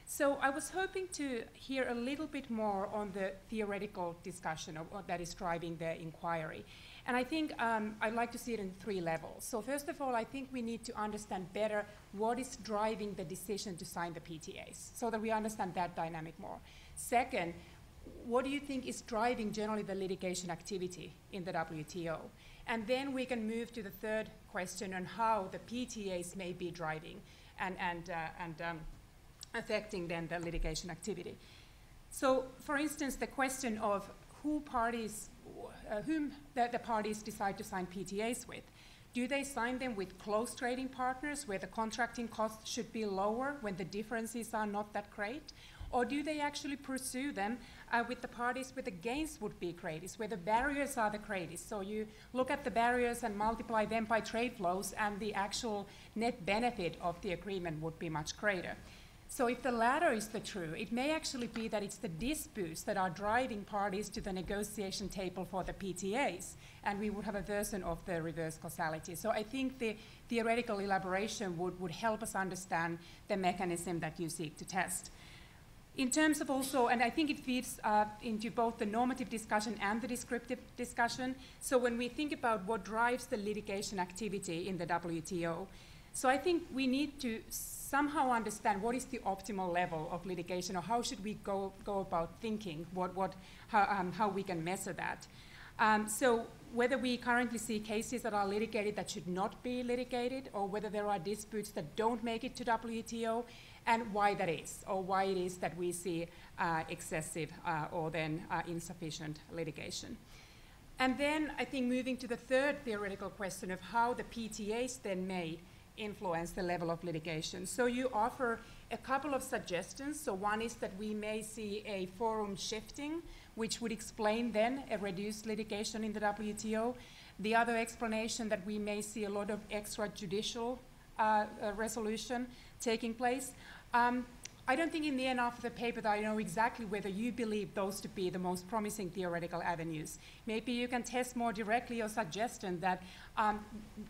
Speaker 16: So I was hoping to hear a little bit more on the theoretical discussion of that is driving the inquiry. And I think I'd like to see it in 3 levels. So first of all, I think we need to understand better what is driving the decision to sign the PTAs, so that we understand that dynamic more. Second, what do you think is driving generally the litigation activity in the WTO? And then we can move to the third question on how the PTAs may be driving and affecting then the litigation activity. So, for instance, the question of whom the parties decide to sign PTAs with. Do they sign them with close trading partners where the contracting costs should be lower when the differences are not that great? Or do they actually pursue them with the parties where the gains would be greatest, where the barriers are the greatest? So you look at the barriers and multiply them by trade flows, and the actual net benefit of the agreement would be much greater. So if the latter is the true, it may actually be that it's the disputes that are driving parties to the negotiation table for the PTAs, and we would have a version of the reverse causality. So I think the theoretical elaboration would help us understand the mechanism that you seek to test. In terms of also, and I think it feeds into both the normative discussion and the descriptive discussion. So when we think about what drives the litigation activity in the WTO, so I think we need to somehow understand what is the optimal level of litigation, or how should we go about thinking how we can measure that. So whether we currently see cases that are litigated that should not be litigated, or whether there are disputes that don't make it to WTO, and why that is, or why it is that we see excessive or then insufficient litigation. And then I think moving to the third theoretical question of how the PTAs then may influence the level of litigation. So you offer a couple of suggestions. So one is that we may see a forum shifting, which would explain then a reduced litigation in the WTO. The other explanation that we may see a lot of extrajudicial resolution taking place. I don't think in the end after the paper that I know exactly whether you believe those to be the most promising theoretical avenues. Maybe you can test more directly your suggestion that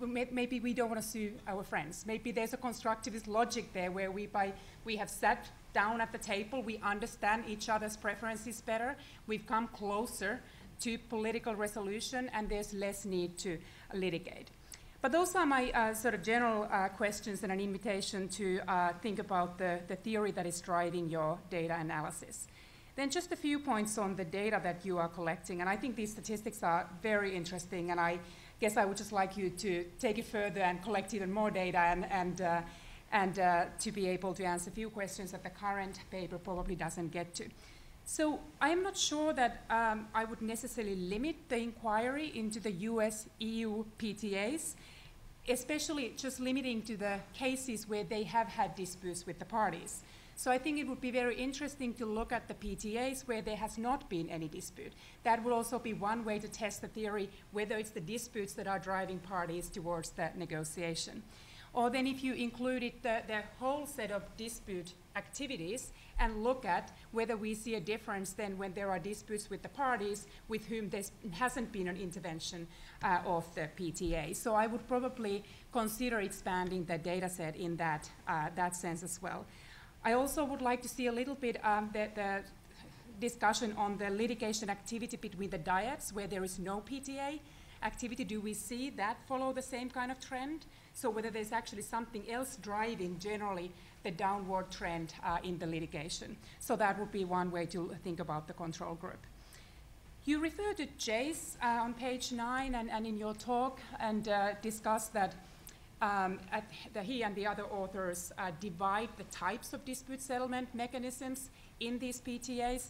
Speaker 16: maybe we don't want to sue our friends. Maybe there's a constructivist logic there where we have sat down at the table, we understand each other's preferences better, we've come closer to political resolution, and there's less need to litigate. But those are my sort of general questions and an invitation to think about the theory that is driving your data analysis. Then just a few points on the data that you are collecting, and I think these statistics are very interesting, and I guess I would just like you to take it further and collect even more data and to be able to answer a few questions that the current paper probably doesn't get to. So I am not sure that I would necessarily limit the inquiry into the US-EU PTAs, especially just limiting to the cases where they have had disputes with the parties. So I think it would be very interesting to look at the PTAs where there has not been any dispute. That would also be one way to test the theory, whether it's the disputes that are driving parties towards the negotiation. Or then if you included the whole set of dispute activities and look at whether we see a difference then when there are disputes with the parties with whom there hasn't been an intervention of the PTA. So I would probably consider expanding the data set in that sense as well. I also would like to see a little bit the discussion on the litigation activity between the dyads where there is no PTA activity. Do we see that follow the same kind of trend? So whether there's actually something else driving generally the downward trend in the litigation. So that would be one way to think about the control group. You refer to Chase on page 9 and in your talk and discuss that he and the other authors divide the types of dispute settlement mechanisms in these PTAs.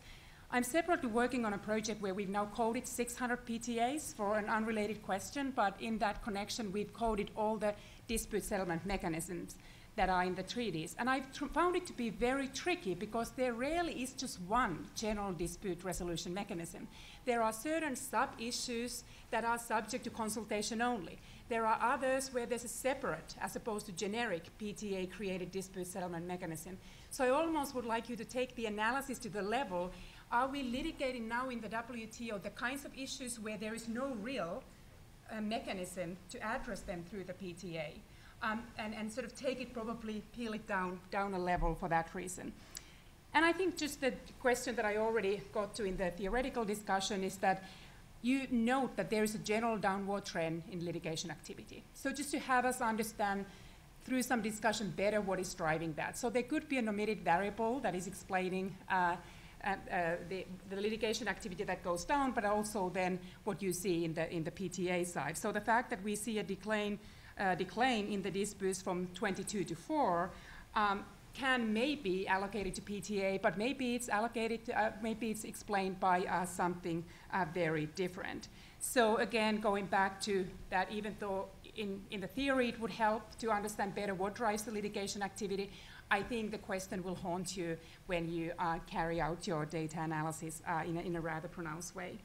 Speaker 16: I'm separately working on a project where we've now coded 600 PTAs for an unrelated question, but in that connection we've coded all the dispute settlement mechanisms that are in the treaties. And I've found it to be very tricky because there rarely is just one general dispute resolution mechanism. There are certain sub-issues that are subject to consultation only. There are others where there's a separate, as opposed to generic, PTA-created dispute settlement mechanism. So I almost would like you to take the analysis to the level, are we litigating now in the WTO the kinds of issues where there is no real mechanism to address them through the PTA? And sort of take it, probably peel it down a level for that reason. And I think just the question that I already got to in the theoretical discussion is that you note that there is a general downward trend in litigation activity. So just to have us understand through some discussion better what is driving that. So there could be an omitted variable that is explaining the litigation activity that goes down, but also then what you see in the PTA side. So the fact that we see a decline in the disputes from 22 to 4 can maybe allocated to PTA, but maybe it's allocated to, maybe it's explained by something very different. So again, going back to that, even though in the theory it would help to understand better what drives the litigation activity, I think the question will haunt you when you carry out your data analysis in a rather pronounced way.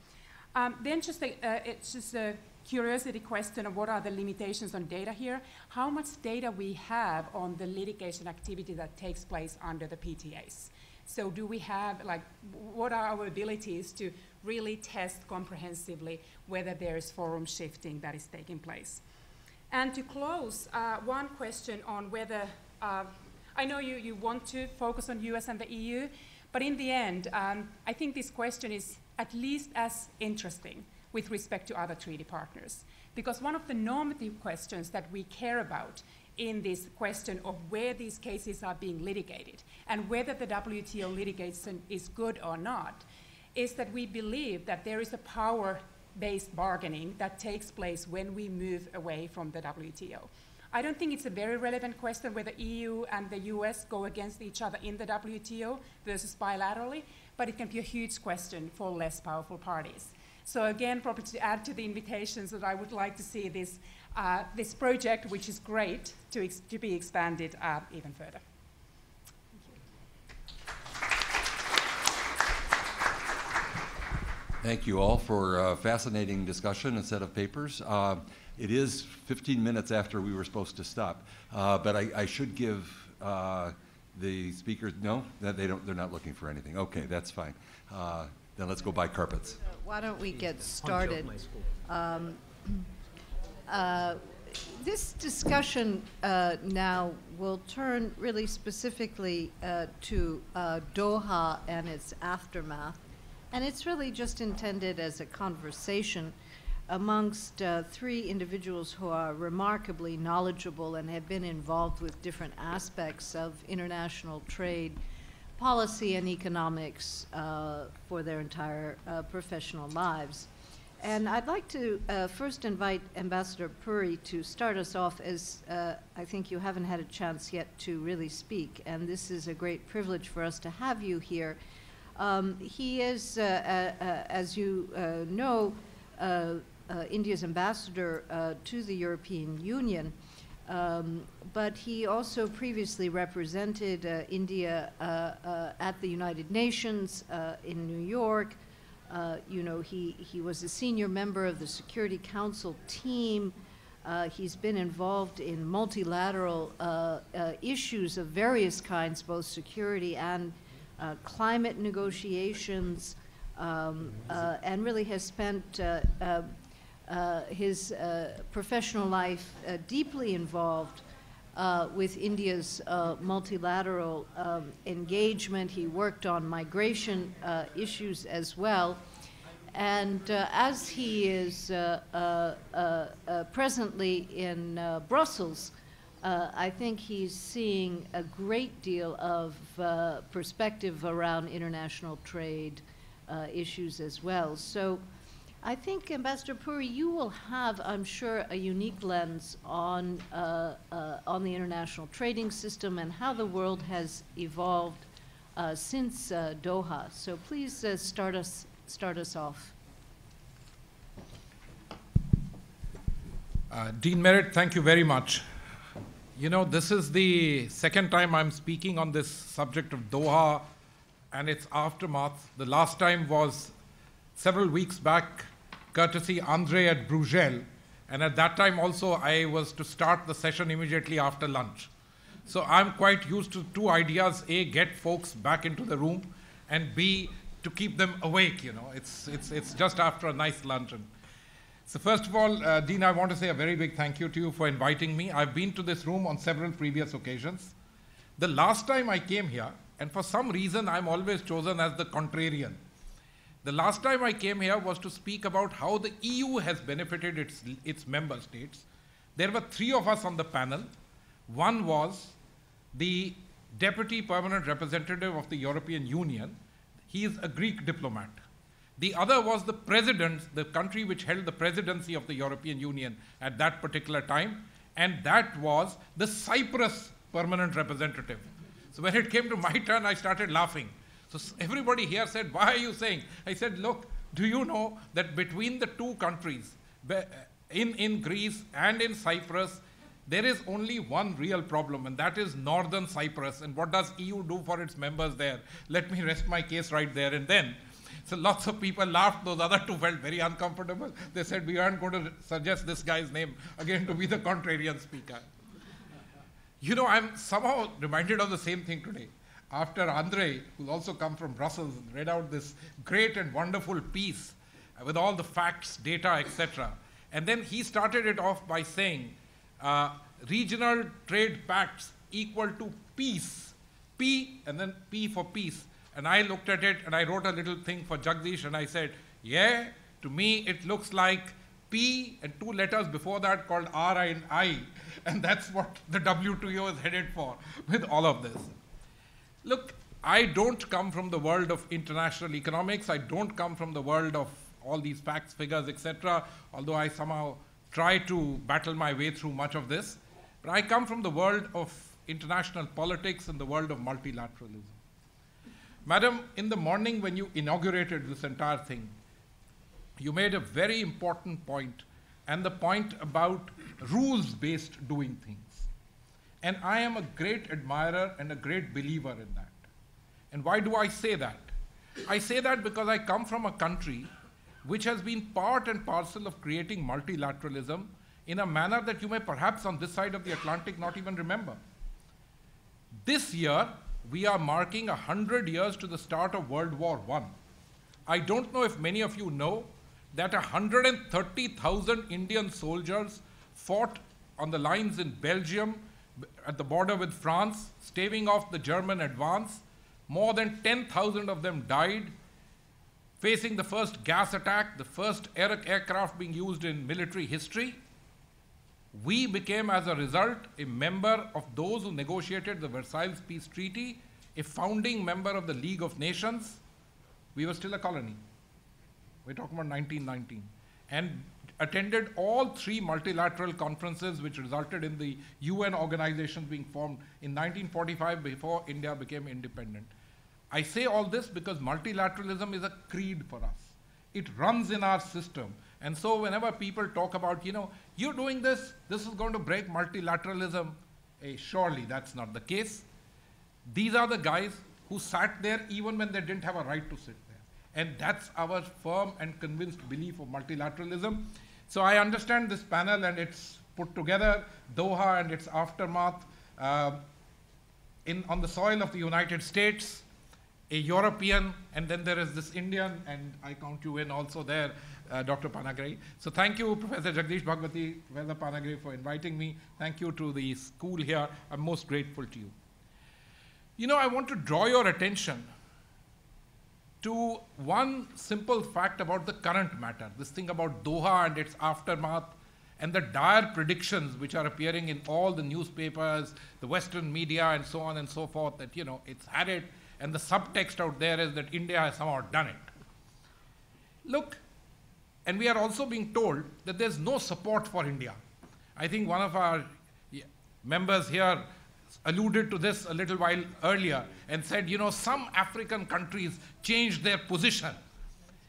Speaker 16: Then it's just a curiosity question of what are the limitations on data here. How much data we have on the litigation activity that takes place under the PTAs? So do we have, like, what are our abilities to really test comprehensively whether there is forum shifting that is taking place? And to close, one question on whether, I know you want to focus on US and the EU, but in the end, I think this question is at least as interesting with respect to other treaty partners. Because one of the normative questions that we care about in this question of where these cases are being litigated and whether the WTO litigation is good or not is that we believe that there is a power-based bargaining that takes place when we move away from the WTO. I don't think it's a very relevant question whether EU and the US go against each other in the WTO versus bilaterally, but it can be a huge question for less powerful parties. So again, probably to add to the invitations that I would like to see this, this project, which is great, to be expanded even further.
Speaker 6: Thank you all for a fascinating discussion and set of papers. It is 15 minutes after we were supposed to stop, but I should give the speakers, no, they're not looking for anything. Okay, that's fine. Then let's go buy carpets.
Speaker 1: Why don't we get started? This discussion now will turn really specifically to Doha and its aftermath. And it's really just intended as a conversation amongst three individuals who are remarkably knowledgeable and have been involved with different aspects of international trade, policy, and economics for their entire professional lives. And I'd like to first invite Ambassador Puri to start us off, as I think you haven't had a chance yet to really speak, and this is a great privilege for us to have you here. He is, as you know, India's ambassador to the European Union, but he also previously represented India at the United Nations in New York. You know, he was a senior member of the Security Council team. He's been involved in multilateral issues of various kinds, both security and climate negotiations, and really has spent his professional life deeply involved with India's multilateral engagement. He worked on migration issues as well. And as he is presently in Brussels, I think he's seeing a great deal of perspective around international trade issues as well. So I think, Ambassador Puri, you will have, I'm sure, a unique lens on the international trading system and how the world has evolved since Doha. So please start us off.
Speaker 12: Dean Merritt, thank you very much. You know, this is the second time I'm speaking on this subject of Doha and its aftermath. The last time was several weeks back, courtesy Andre at Bruegel, and at that time also I was to start the session immediately after lunch. So I'm quite used to two ideas: A, get folks back into the room, and B, to keep them awake, you know. It's just after a nice lunch. So first of all, Dean, I want to say a very big thank you to you for inviting me. I've been to this room on several previous occasions. The last time I came here, and for some reason I'm always chosen as the contrarian. The last time I came here was to speak about how the EU has benefited its member states. There were three of us on the panel. One was the Deputy Permanent Representative of the European Union. He is a Greek diplomat. The other was the president, the country which held the presidency of the European Union at that particular time, and that was the Cyprus permanent representative. So when it came to my turn, I started laughing. So everybody here said, why are you saying? I said, look, do you know that between the two countries, in Greece and in Cyprus, there is only one real problem, and that is northern Cyprus. And what does EU do for its members there? Let me rest my case right there and then. So lots of people laughed. Those other two felt very uncomfortable. They said, we aren't going to suggest this guy's name again to be the contrarian speaker. You know, I'm somehow reminded of the same thing today. After Andre, who's also come from Brussels, read out this great and wonderful piece with all the facts, data, etc. And then he started it off by saying, regional trade pacts equal to peace. P and then P for peace. And I looked at it and I wrote a little thing for Jagdish and I said, yeah, to me it looks like P and two letters before that called R and I. And that's what the WTO is headed for with all of this. Look, I don't come from the world of international economics. I don't come from the world of all these facts, figures, etc., although I somehow try to battle my way through much of this. But I come from the world of international politics and the world of multilateralism. Madam, in the morning when you inaugurated this entire thing, you made a very important point, and the point about rules-based doing things. And I am a great admirer and a great believer in that. And why do I say that? I say that because I come from a country which has been part and parcel of creating multilateralism in a manner that you may perhaps on this side of the Atlantic not even remember. This year, we are marking 100 years to the start of World War I. I don't know if many of you know that 130,000 Indian soldiers fought on the lines in Belgium at the border with France, staving off the German advance. More than 10,000 of them died, facing the first gas attack, the first aircraft being used in military history. We became, as a result, a member of those who negotiated the Versailles Peace Treaty, a founding member of the League of Nations. We were still a colony. We're talking about 1919. And attended all three multilateral conferences which resulted in the UN organizations being formed in 1945 before India became independent. I say all this because multilateralism is a creed for us. It runs in our system. And so whenever people talk about, you know, you're doing this, this is going to break multilateralism, surely that's not the case. These are the guys who sat there even when they didn't have a right to sit there. And that's our firm and convinced belief of multilateralism. So I understand this panel and it's put together, Doha and its aftermath, on the soil of the United States, a European, and then there is this Indian, and I count you in also there, Dr. Panagrahi. So thank you, Professor Jagdish Bhagwati, Professor Panagrahi, for inviting me. Thank you to the school here. I'm most grateful to you. You know, I want to draw your attention to one simple fact about the current matter, this thing about Doha and its aftermath, and the dire predictions which are appearing in all the newspapers, the Western media, and so on and so forth, that, you know, it's had it, and the subtext out there is that India has somehow done it. Look, and we are also being told that there's no support for India. I think one of our members here alluded to this a little while earlier and said, you know, some African countries changed their position.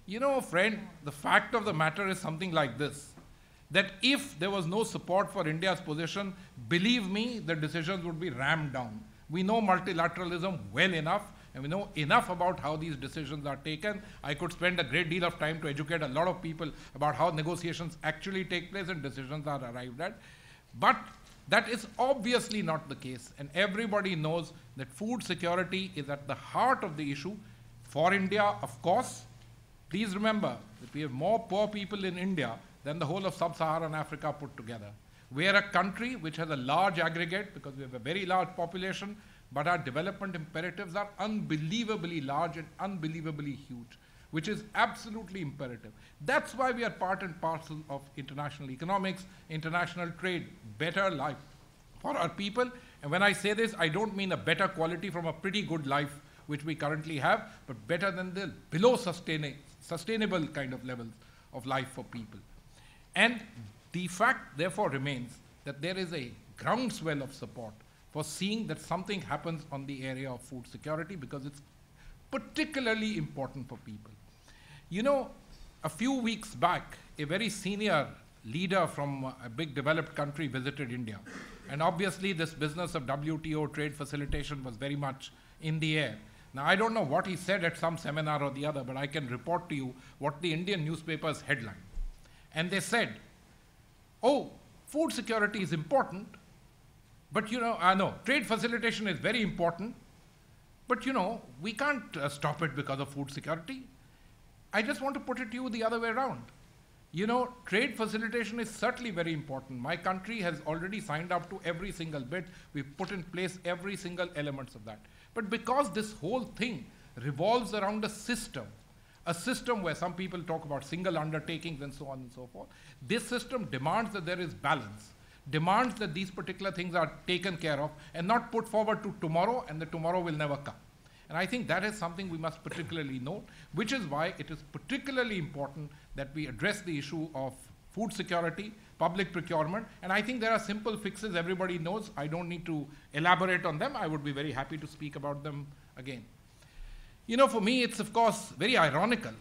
Speaker 12: You know, friend, the fact of the matter is something like this, that if there was no support for India's position, believe me, the decisions would be rammed down. We know multilateralism well enough, and we know enough about how these decisions are taken. I could spend a great deal of time to educate a lot of people about how negotiations actually take place and decisions are arrived at. But that is obviously not the case, and everybody knows that food security is at the heart of the issue. For India, of course, please remember that we have more poor people in India than the whole of sub-Saharan Africa put together. We are a country which has a large aggregate because we have a very large population, but our development imperatives are unbelievably large and unbelievably huge, which is absolutely imperative. That's why we are part and parcel of international economics, international trade, better life for our people. And when I say this, I don't mean a better quality from a pretty good life which we currently have, but better than the below sustainable kind of levels of life for people. And the fact, therefore, remains that there is a groundswell of support for seeing that something happens on the area of food security, because it's particularly important for people. You know, a few weeks back, a very senior leader from a big developed country visited India. And obviously this business of WTO trade facilitation was very much in the air. Now, I don't know what he said at some seminar or the other, but I can report to you what the Indian newspapers headlined. And they said, oh, food security is important, but you know, I know, trade facilitation is very important, but you know, we can't stop it because of food security. I just want to put it to you the other way around. You know, trade facilitation is certainly very important. My country has already signed up to every single bit. We've put in place every single element of that. But because this whole thing revolves around a system where some people talk about single undertakings and so on and so forth, this system demands that there is balance, demands that these particular things are taken care of and not put forward to tomorrow, and the tomorrow will never come. And I think that is something we must particularly note, which is why it is particularly important that we address the issue of food security, public procurement, and I think there are simple fixes everybody knows. I don't need to elaborate on them. I would be very happy to speak about them again. You know, for me, it's of course very ironical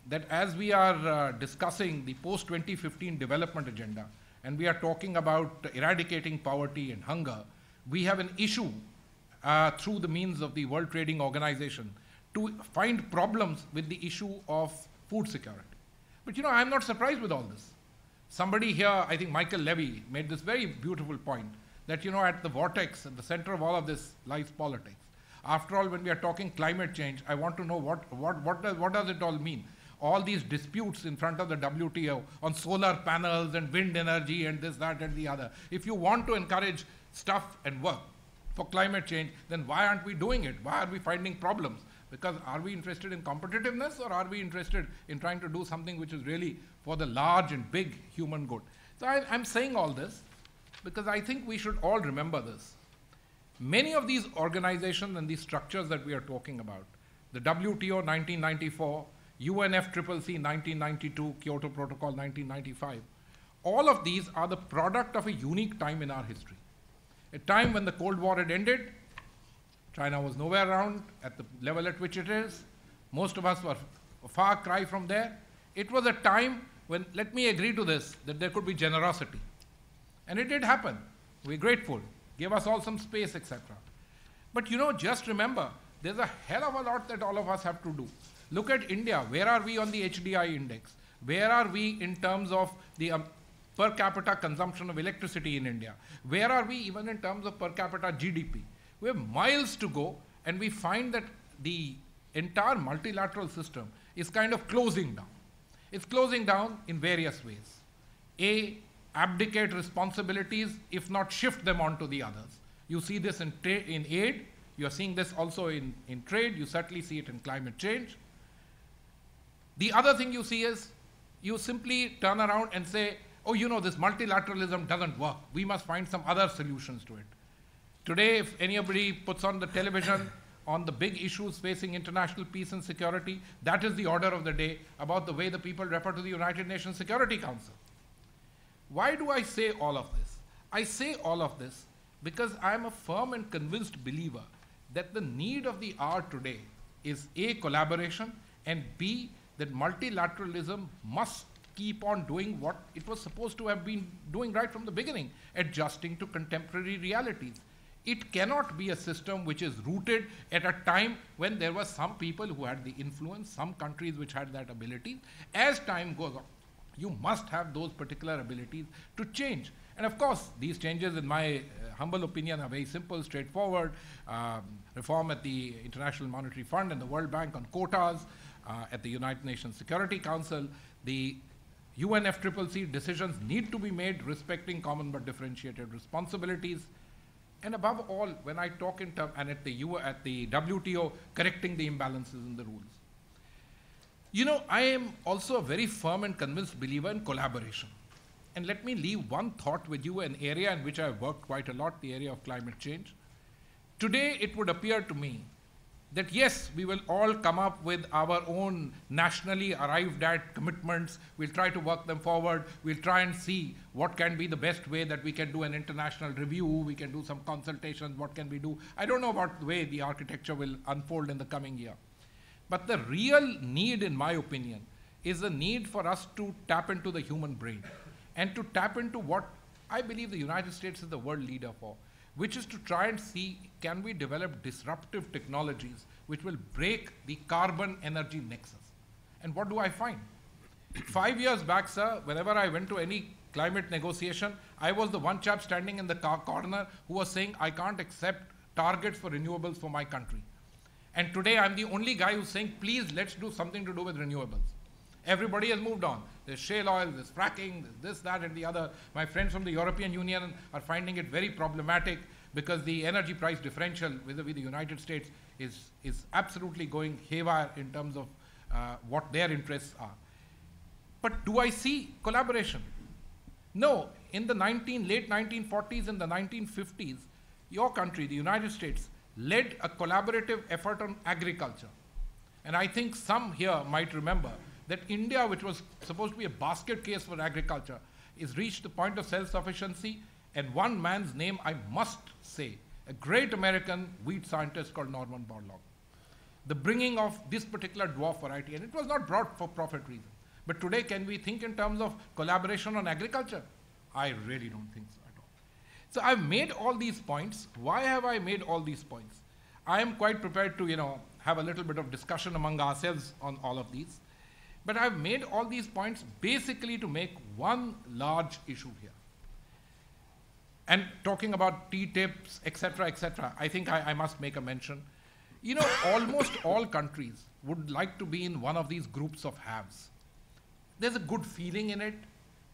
Speaker 12: that as we are discussing the post-2015 development agenda, and we are talking about eradicating poverty and hunger, we have an issue through the means of the World Trading Organization to find problems with the issue of food security. But you know, I'm not surprised with all this. Somebody here, I think Michael Levy, made this very beautiful point that, you know, at the vortex, at the center of all of this lies politics. After all, when we are talking climate change, I want to know what does it all mean? All these disputes in front of the WTO on solar panels and wind energy and this, that, and the other. If you want to encourage stuff and work for climate change, then why aren't we doing it? Why are we finding problems? Because are we interested in competitiveness, or are we interested in trying to do something which is really for the large and big human good? So I'm saying all this because I think we should all remember this. Many of these organizations and these structures that we are talking about, the WTO 1994, UNFCCC 1992, Kyoto Protocol 1995, all of these are the product of a unique time in our history. A time when the Cold War had ended, China was nowhere around at the level at which it is. Most of us were a far cry from there. It was a time when, let me agree to this, that there could be generosity. And it did happen. We're grateful. Give us all some space, etc. But you know, just remember, there's a hell of a lot that all of us have to do. Look at India. Where are we on the HDI index? Where are we in terms of the per capita consumption of electricity in India? Where are we even in terms of per capita GDP? We have miles to go, and we find that the entire multilateral system is kind of closing down. It's closing down in various ways. A, abdicate responsibilities, if not shift them onto the others. You see this in aid. You're seeing this also in trade. You certainly see it in climate change. The other thing you see is you simply turn around and say, oh, you know, this multilateralism doesn't work. We must find some other solutions to it. Today, if anybody puts on the television on the big issues facing international peace and security, that is the order of the day about the way the people refer to the United Nations Security Council. Why do I say all of this? I say all of this because I'm a firm and convinced believer that the need of the hour today is A, collaboration, and B, that multilateralism must keep on doing what it was supposed to have been doing right from the beginning, adjusting to contemporary realities. It cannot be a system which is rooted at a time when there were some people who had the influence, some countries which had that ability. As time goes on, you must have those particular abilities to change. And of course, these changes, in my humble opinion, are very simple, straightforward. Reform at the International Monetary Fund and the World Bank on quotas, at the United Nations Security Council. The UNFCCC decisions need to be made respecting common but differentiated responsibilities. And above all, when I talk in terms, and at the WTO, correcting the imbalances in the rules. You know, I am also a very firm and convinced believer in collaboration. And let me leave one thought with you, an area in which I have worked quite a lot, the area of climate change. Today, it would appear to me that yes, we will all come up with our own nationally arrived at commitments. We'll try to work them forward. We'll try and see what can be the best way that we can do an international review. We can do some consultations. What can we do? I don't know about the way the architecture will unfold in the coming year. But the real need, in my opinion, is the need for us to tap into the human brain and to tap into what I believe the United States is the world leader for, which is to try and see, can we develop disruptive technologies which will break the carbon energy nexus? And what do I find? 5 years back, sir, whenever I went to any climate negotiation, I was the one chap standing in the corner who was saying, I can't accept targets for renewables for my country. And today I'm the only guy who's saying, please, let's do something to do with renewables. Everybody has moved on. There's shale oil, there's fracking, there's this, that, and the other. My friends from the European Union are finding it very problematic because the energy price differential vis-a-vis the United States is absolutely going haywire in terms of what their interests are. But do I see collaboration? No. In the late 1940s and the 1950s, your country, the United States, led a collaborative effort on agriculture. And I think some here might remember that India, which was supposed to be a basket case for agriculture, is reached the point of self-sufficiency, and one man's name I must say, a great American wheat scientist called Norman Borlaug. The bringing of this particular dwarf variety, and it was not brought for profit reasons. But today, can we think in terms of collaboration on agriculture? I really don't think so at all. So I've made all these points. Why have I made all these points? I am quite prepared to, have a little bit of discussion among ourselves on all of these. But I've made all these points basically to make one large issue here. And talking about TTIPs, et cetera, I think I must make a mention. Almost all countries would like to be in one of these groups of haves. There's a good feeling in it.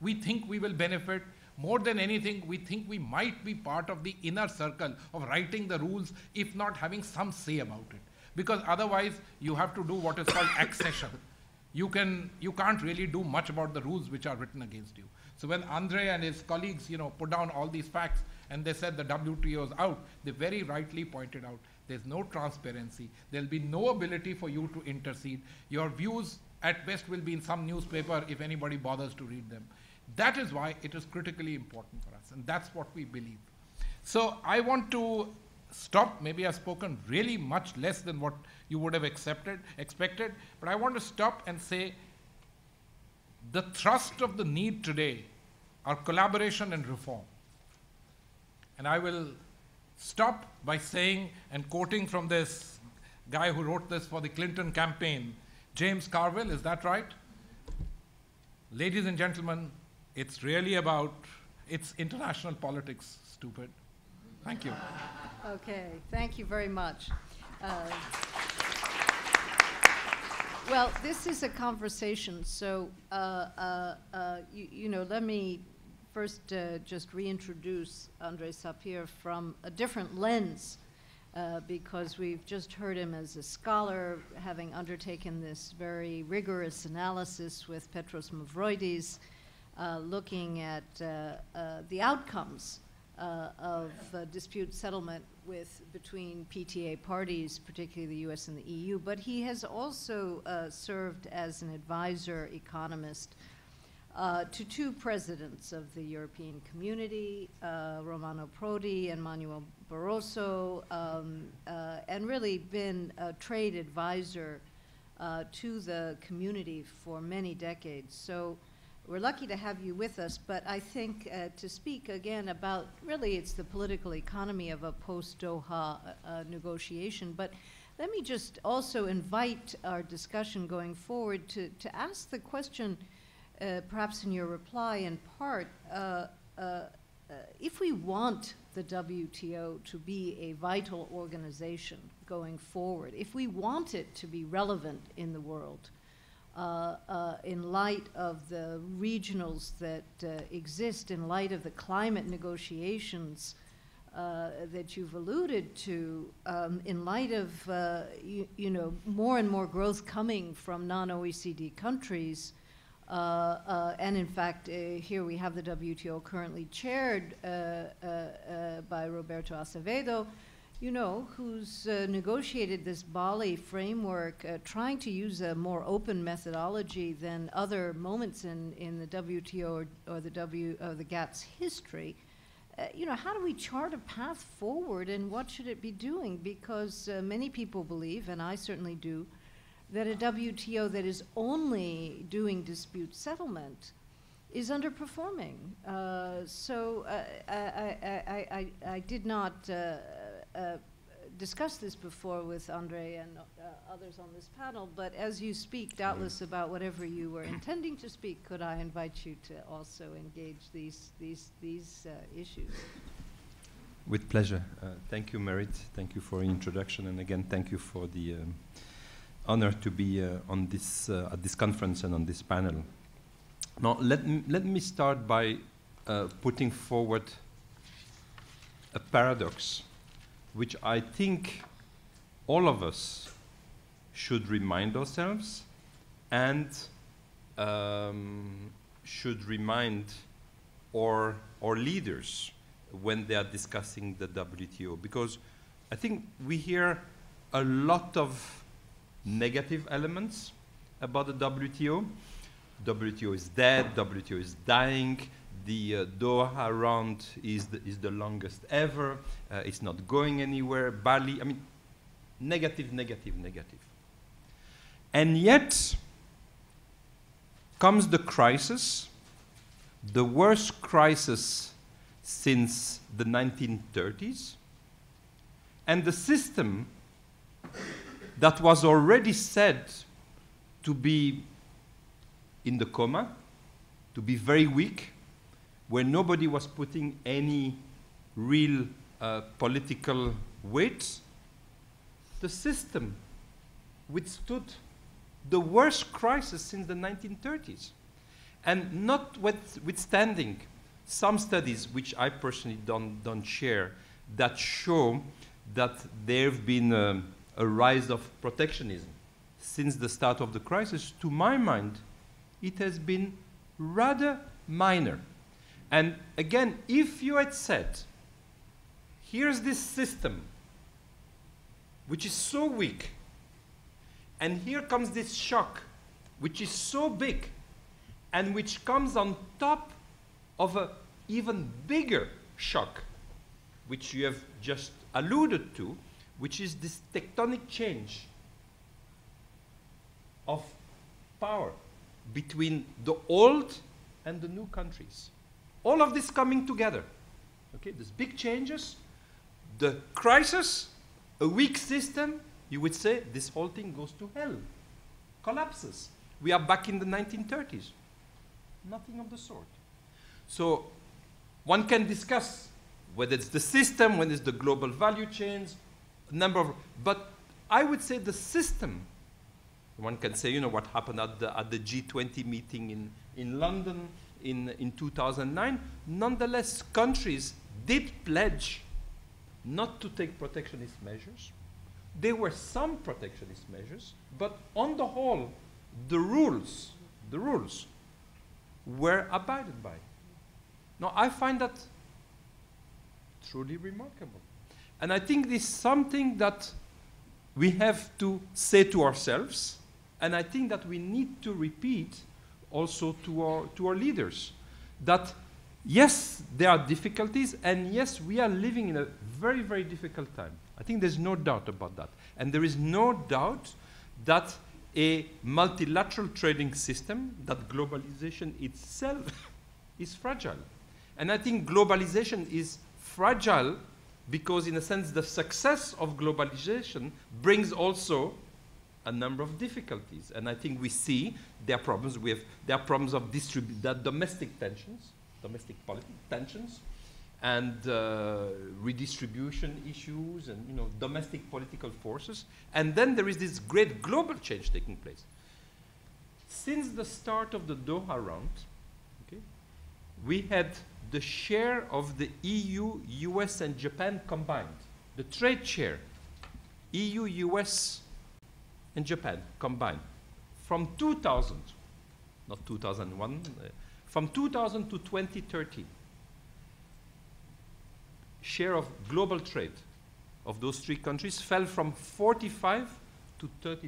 Speaker 12: We think we will benefit. More than anything, we think we might be part of the inner circle of writing the rules, if not having some say about it. Because otherwise, you have to do what is called accession. You can't really do much about the rules which are written against you. So when Andre and his colleagues, put down all these facts and they said the WTO is out, they very rightly pointed out there's no transparency. There'll be no ability for you to intercede. Your views at best will be in some newspaper if anybody bothers to read them. That is why it is critically important for us, and that's what we believe. So I want to stop. Maybe I've spoken really much less than what you would have expected, but I want to stop and say the thrust of the need today are collaboration and reform. And I will stop by saying and quoting from this guy who wrote this for the Clinton campaign, James Carville, is that right? Ladies and gentlemen, it's really it's international politics, stupid. Thank you.
Speaker 1: Okay, thank you very much. Well, this is a conversation, so let me first just reintroduce Andre Sapir from a different lens, because we've just heard him as a scholar, having undertaken this very rigorous analysis with Petros Mavroidis, looking at the outcomes of dispute settlement between PTA parties, particularly the US and the EU, but he has also served as an advisor economist to two presidents of the European Community, Romano Prodi and Manuel Barroso, and really been a trade advisor to the community for many decades. So we're lucky to have you with us, but I think to speak again about, really it's the political economy of a post-Doha negotiation, but let me just also invite our discussion going forward to ask the question, perhaps in your reply in part, if we want the WTO to be a vital organization going forward, if we want it to be relevant in the world, in light of the regionals that exist, in light of the climate negotiations that you've alluded to, in light of more and more growth coming from non-OECD countries, and in fact, here we have the WTO currently chaired by Roberto Acevedo. you know, who's negotiated this Bali framework, trying to use a more open methodology than other moments in the WTO or the GATT's history. You know, how do we chart a path forward, and what should it be doing? Because many people believe, and I certainly do, that a WTO that is only doing dispute settlement is underperforming. So I did not discuss this before with Andre and others on this panel, but as you speak doubtless about whatever you were intending to speak, could I invite you to also engage these issues?
Speaker 7: With pleasure. Thank you, Merit. Thank you for the introduction, and again, thank you for the honor to be on this at this conference and on this panel. Now, let me start by putting forward a paradox, which I think all of us should remind ourselves and should remind our leaders when they are discussing the WTO. Because I think we hear a lot of negative elements about the WTO. WTO is dead, WTO is dying, the Doha round is the longest ever, it's not going anywhere, Bali, I mean, negative, negative, negative. And yet comes the crisis, the worst crisis since the 1930s, and the system that was already said to be in the coma, to be very weak, where nobody was putting any real political weight, the system withstood the worst crisis since the 1930s. And notwithstanding some studies, which I personally don't share, that show that there have been a rise of protectionism since the start of the crisis, to my mind, it has been rather minor. And again, if you had said, here's this system, which is so weak, and here comes this shock, which is so big, and which comes on top of an even bigger shock, which you have just alluded to, which is this tectonic change of power between the old and the new countries. All of this coming together. Okay, there's big changes, the crisis, a weak system, you would say this whole thing goes to hell, collapses. We are back in the 1930s. Nothing of the sort. So one can discuss whether it's the system, whether it's the global value chains, but I would say the system. One can say, you know, what happened at the G20 meeting in London in 2009. Nonetheless, countries did pledge not to take protectionist measures. There were some protectionist measures, but on the whole, the rules were abided by. Now, I find that truly remarkable. And I think this is something that we have to say to ourselves, and I think that we need to repeat also to our leaders, that yes, there are difficulties, and yes, we are living in a very, very difficult time. I think there's no doubt about that. And there is no doubt that a multilateral trading system, that globalization itself is fragile. And I think globalization is fragile because, in a sense, the success of globalization brings also a number of difficulties. And I think we see there are problems of domestic tensions, domestic political tensions, and redistribution issues, and, you know, domestic political forces. And then there is this great global change taking place. Since the start of the Doha round, okay, we had the share of the EU, US, and Japan combined, the trade share, EU, US, and Japan combined, from 2000, not 2001, from 2000 to 2030, share of global trade of those three countries fell from 45 to 33%.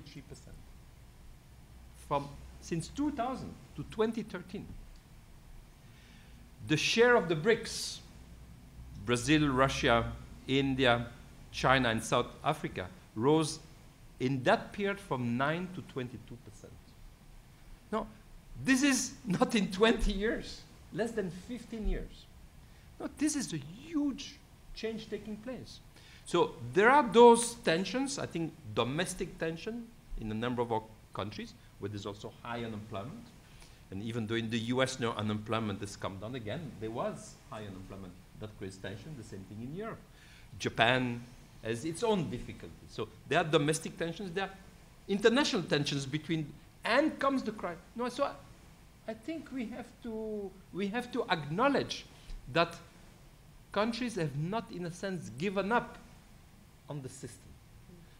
Speaker 7: Since 2000 to 2013. The share of the BRICS, Brazil, Russia, India, China, and South Africa, rose in that period from 9 to 22%. Now, this is not in 20 years, less than 15 years. No, this is a huge change taking place. So there are those tensions, I think domestic tension in a number of our countries, where there's also high unemployment. And even though in the US now unemployment has come down again, there was high unemployment. That creates tension, the same thing in Europe. Japan has its own difficulties. So there are domestic tensions, there are international tensions between, and comes the crisis. No, so I think we have to acknowledge that countries have not, in a sense, given up on the system.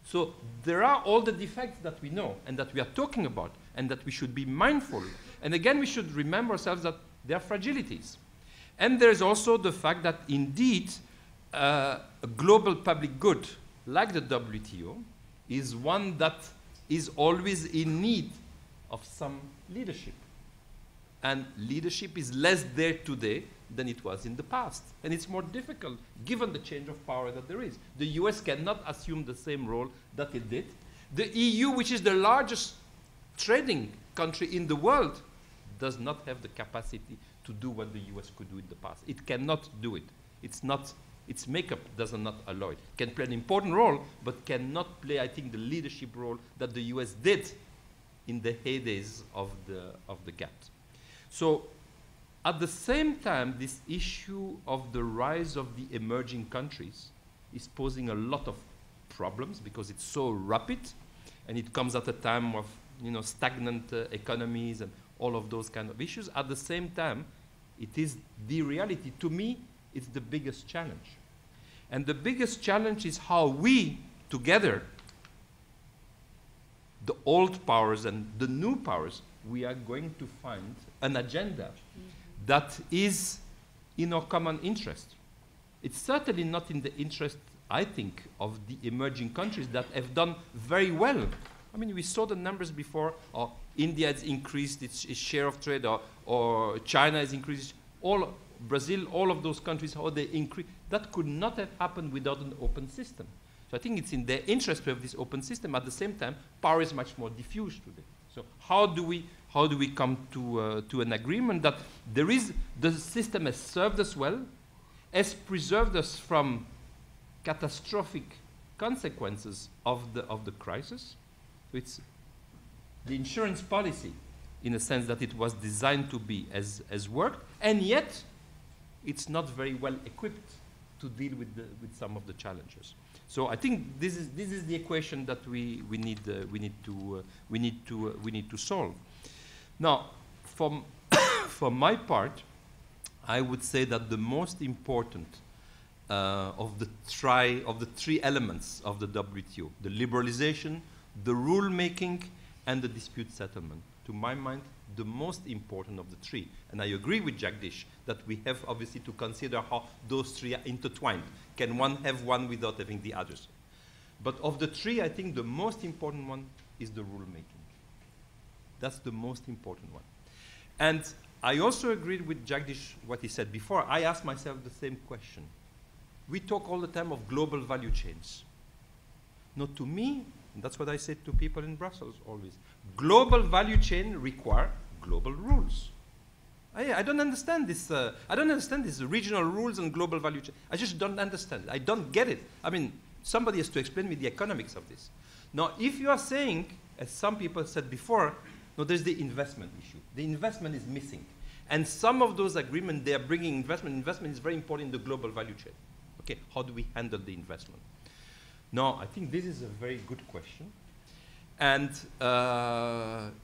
Speaker 7: So there are all the defects that we know and that we are talking about and that we should be mindful. And again, we should remember ourselves that there are fragilities. And there's also the fact that indeed a global public good like the WTO is one that is always in need of some leadership. And leadership is less there today than it was in the past. And it's more difficult given the change of power that there is. The US cannot assume the same role that it did. The EU, which is the largest trading country in the world, does not have the capacity to do what the US could do in the past. It cannot do it. Its makeup does not allow it. Can play an important role, but cannot play, I think, the leadership role that the US did in the heydays of the GATT. So at the same time, this issue of the rise of the emerging countries is posing a lot of problems because it's so rapid, and it comes at a time of stagnant economies and all of those kind of issues. At the same time, it is the reality. To me, it's the biggest challenge. And the biggest challenge is how we, together, the old powers and the new powers, we are going to find an agenda that is in our common interest. It's certainly not in the interest, I think, of the emerging countries that have done very well. I mean, we saw the numbers before, or India has increased its share of trade, or China has increased, Brazil, all of those countries, how they increase. That could not have happened without an open system. So I think it's in their interest to have this open system. At the same time, power is much more diffused today. So how do we come to an agreement that the system has served us well, has preserved us from catastrophic consequences of the crisis? So it's the insurance policy, in a sense that it was designed to be, as worked, and yet it's not very well equipped to deal with some of the challenges. So I think this is the equation that we need to solve. Now, for my part, I would say that the most important of the three elements of the WTO, the liberalization, the rule making, and the dispute settlement, to my mind, the most important of the three. And I agree with Jagdish that we have obviously to consider how those three are intertwined. Can one have one without having the others? But of the three, I think the most important one is the rule making. That's the most important one. And I also agreed with Jagdish what he said before. I asked myself the same question. We talk all the time of global value chains. Now, to me, and that's what I said to people in Brussels always, global value chain require global rules. I don't understand this. I don't understand these regional rules and global value chain. I just don't understand it. I don't get it. I mean, somebody has to explain me the economics of this. Now, if you are saying, as some people said before, no, there's the investment issue. The investment is missing. And some of those agreements, they are bringing investment. Investment is very important in the global value chain. Okay, how do we handle the investment? Now, I think this is a very good question. And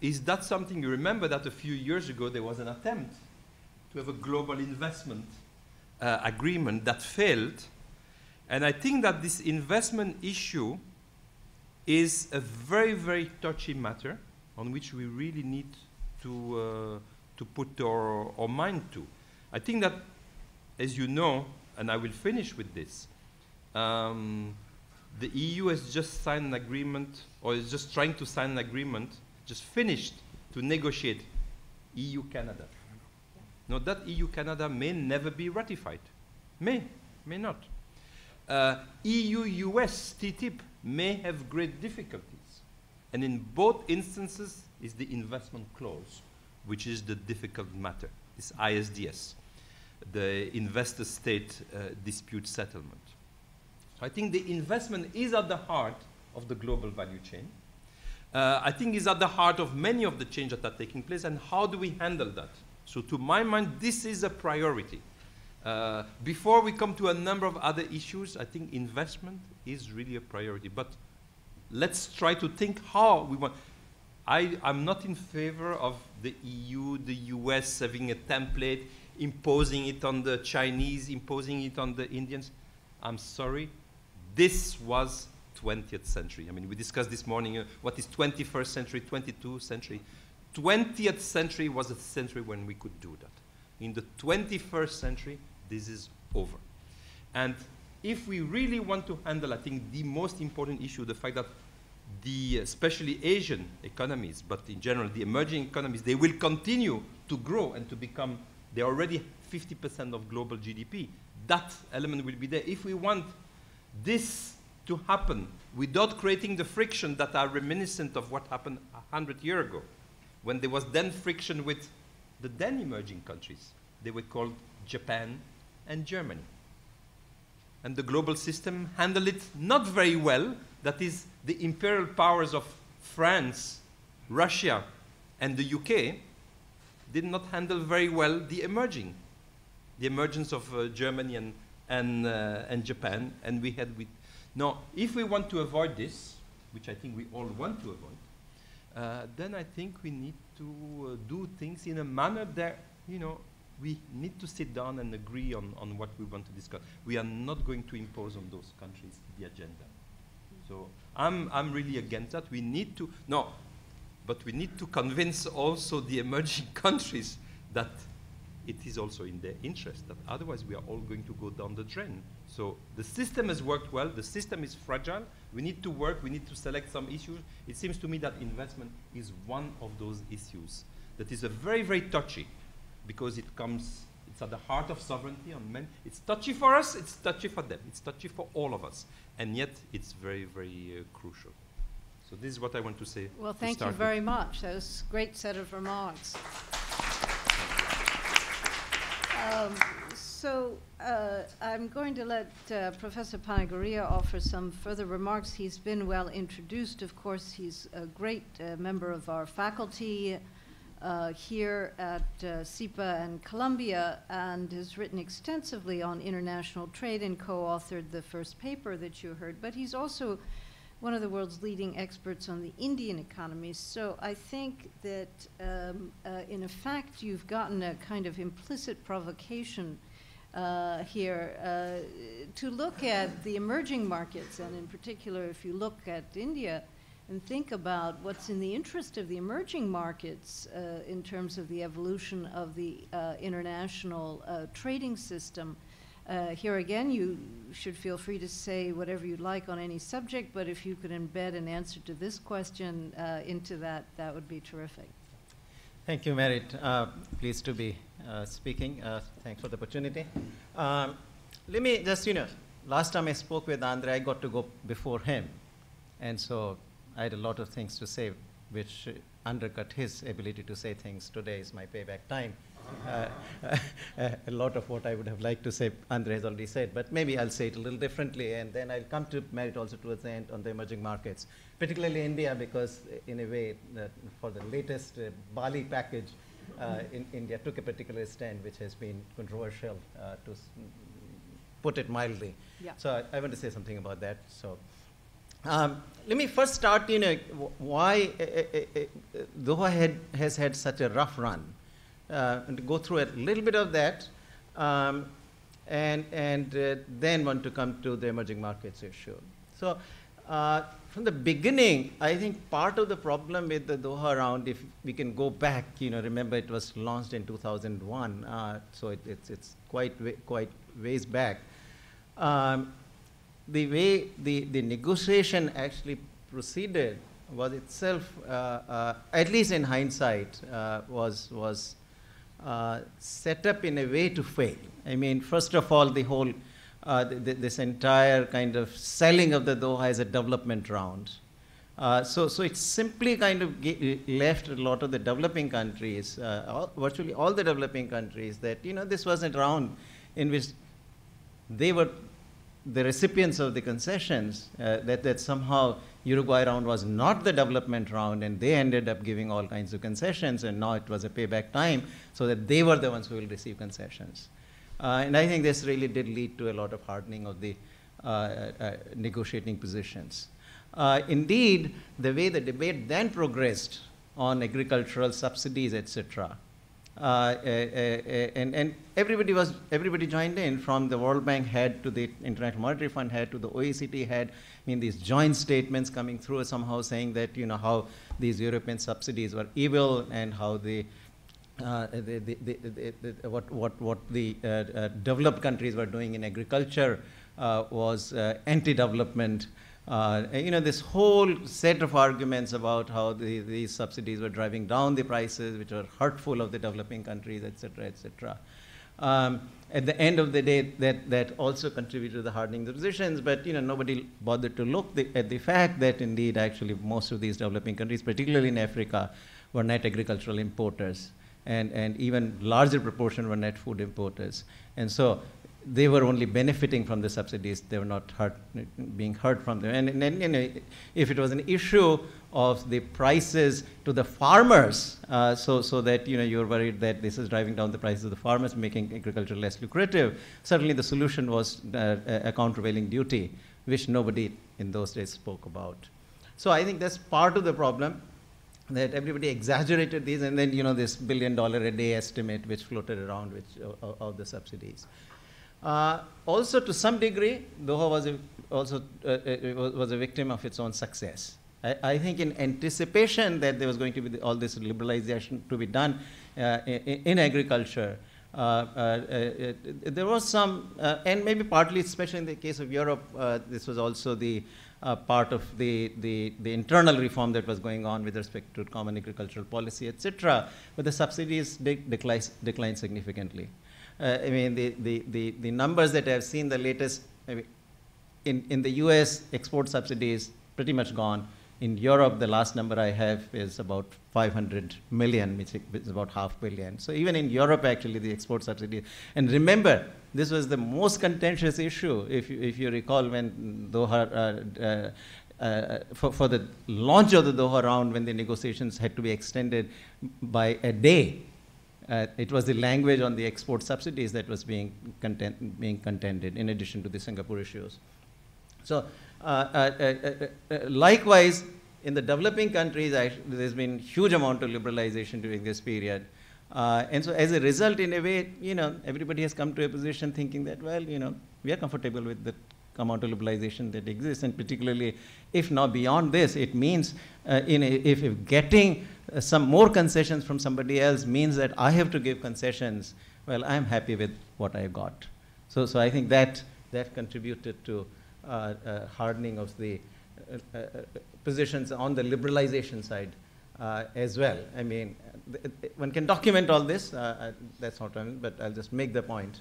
Speaker 7: is that something, you remember that a few years ago there was an attempt to have a global investment agreement that failed. And I think that this investment issue is a very, very touchy matter on which we really need to put our mind to. I think that, as you know, and I will finish with this, the EU has just signed an agreement, or is just trying to sign an agreement, just finished to negotiate EU-Canada. Now that EU-Canada may never be ratified. May not. EU-US TTIP may have great difficulties. And in both instances is the investment clause, which is the difficult matter, this ISDS, the investor-state dispute settlement. So I think the investment is at the heart of the global value chain. I think is at the heart of many of the changes that are taking place, and how do we handle that? So to my mind, this is a priority. Before we come to a number of other issues, I think investment is really a priority. But let's try to think how we want. I'm not in favor of the EU, the US having a template, imposing it on the Chinese, imposing it on the Indians. I'm sorry, this was 20th century. I mean, we discussed this morning what is 21st century, 22nd century. 20th century was a century when we could do that. In the 21st century, this is over. And if we really want to handle, I think, the most important issue, the fact that the, especially Asian economies, but in general, the emerging economies, they will continue to grow and to become, they're already 50% of global GDP. That element will be there. If we want this to happen without creating the friction that are reminiscent of what happened 100 years ago, when there was then friction with the then emerging countries. They were called Japan and Germany. And the global system handled it not very well. That is, the imperial powers of France, Russia, and the UK did not handle very well the emergence of Germany and Japan. And we had, now, if we want to avoid this, which I think we all want to avoid, then I think we need to do things in a manner that, you know, we need to sit down and agree on what we want to discuss. We are not going to impose on those countries the agenda. So I'm really against that. We need to, no, but we need to convince also the emerging countries that it is also in their interest, that otherwise we are all going to go down the drain. So the system has worked well, the system is fragile, we need to work, we need to select some issues. It seems to me that investment is one of those issues that is a very, very touchy, because it's at the heart of sovereignty on men. It's touchy for us, it's touchy for them, it's touchy for all of us, and yet it's very, very crucial. So this is what I want to say.
Speaker 1: Well, thank you very much. That was a great set of remarks. I'm going to let Professor Panagoria offer some further remarks. He's been well introduced. Of course, he's a great member of our faculty here at SIPA and Columbia, and has written extensively on international trade and co-authored the first paper that you heard. But he's also one of the world's leading experts on the Indian economy. So I think that, in effect, you've gotten a kind of implicit provocation here to look at the emerging markets, and in particular, if you look at India and think about what's in the interest of the emerging markets in terms of the evolution of the international trading system. Here again, you should feel free to say whatever you'd like on any subject, but if you could embed an answer to this question into that, that would be terrific.
Speaker 5: Thank you, Merit. Pleased to be speaking. Thanks for the opportunity. Let me just, last time I spoke with Andre, I got to go before him. And so I had a lot of things to say, which undercut his ability to say things. Today is my payback time. A lot of what I would have liked to say, Andre has already said, but maybe I'll say it a little differently, and then I'll come to Merit also towards the end on the emerging markets, particularly India, because in a way, for the latest Bali package, India took a particular stand, which has been controversial, to put it mildly. Yeah. So I want to say something about that. So let me first start, why Doha has had such a rough run. And to go through a little bit of that, and then want to come to the emerging markets issue. So from the beginning, I think part of the problem with the Doha round, if we can go back, remember it was launched in 2001, so it's quite ways back. the way the negotiation actually proceeded was itself, at least in hindsight, was set up in a way to fail. I mean, first of all, the whole, this entire kind of selling of the Doha as a development round. So it simply kind of left a lot of the developing countries, virtually all the developing countries, that, you know, this was a round in which they were the recipients of the concessions, that somehow Uruguay round was not the development round, and they ended up giving all kinds of concessions, and now it was a payback time, so that they were the ones who will receive concessions. And I think this really did lead to a lot of hardening of the negotiating positions. Indeed, the way the debate then progressed on agricultural subsidies, etc., and everybody joined in, from the World Bank head to the International Monetary Fund head to the OECD head. I mean, these joint statements coming through somehow saying that, you know, how these European subsidies were evil, and how what the developed countries were doing in agriculture was anti-development. You know, this whole set of arguments about how these subsidies were driving down the prices, which were hurtful of the developing countries, et cetera, et cetera. At the end of the day, that also contributed to the hardening of the positions, but, you know, nobody bothered to look at the fact that indeed actually most of these developing countries, particularly in Africa, were net agricultural importers, and even larger proportion were net food importers. And so they were only benefiting from the subsidies. They were not being hurt from them. And you know, if it was an issue of the prices to the farmers, so that, you know, you're worried that this is driving down the prices of the farmers, making agriculture less lucrative, certainly the solution was a countervailing duty, which nobody in those days spoke about. So I think that's part of the problem, that everybody exaggerated these, and then, you know, this $1 billion a day estimate which floated around of the subsidies. Also, to some degree, Doha was a victim of its own success. I think in anticipation that there was going to be all this liberalization to be done in agriculture, there was some, and maybe partly, especially in the case of Europe, this was also the part of the internal reform that was going on with respect to common agricultural policy, etc. But the subsidies declined significantly. I mean, the numbers that I've seen, the latest, I mean, in the US, export subsidies pretty much gone. In Europe, the last number I have is about 500 million, which is about $500 million. So even in Europe, actually, the export subsidies. And remember, this was the most contentious issue, if you recall, when Doha, for the launch of the Doha round, when the negotiations had to be extended by a day. It was the language on the export subsidies that was being contended, in addition to the Singapore issues. So likewise, in the developing countries, there's been huge amount of liberalization during this period. And so as a result, in a way, you know, everybody has come to a position thinking that, well, you know, we are comfortable with the amount of liberalization that exists, and particularly, if not beyond this, it means if getting some more concessions from somebody else means that I have to give concessions, well, I'm happy with what I got. So I think that contributed to hardening of the positions on the liberalization side as well. I mean, one can document all this. That's not what I mean, but I'll just make the point.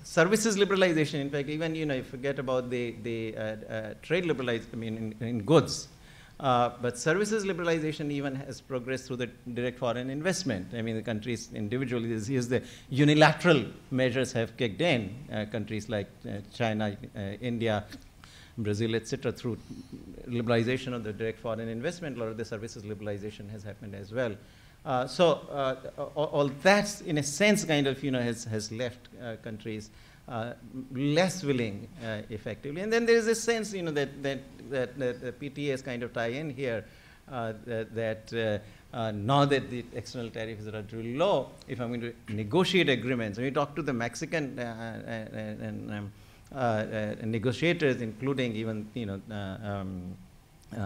Speaker 5: Services liberalization, in fact, even, you know, you forget about the trade liberalization, I mean, in goods. But services liberalization even has progressed through the direct foreign investment. I mean, the countries individually, here's the unilateral measures have kicked in, countries like China, India, Brazil, etc., through liberalization of the direct foreign investment. A lot of the services liberalization has happened as well. So all that, in a sense, kind of, you know, has left countries less willing effectively. And then there is a sense, you know, that the PTAs kind of tie in here, that now that the external tariff is relatively low, if I'm going to negotiate agreements, when you talk to the Mexican negotiators, including even, you know,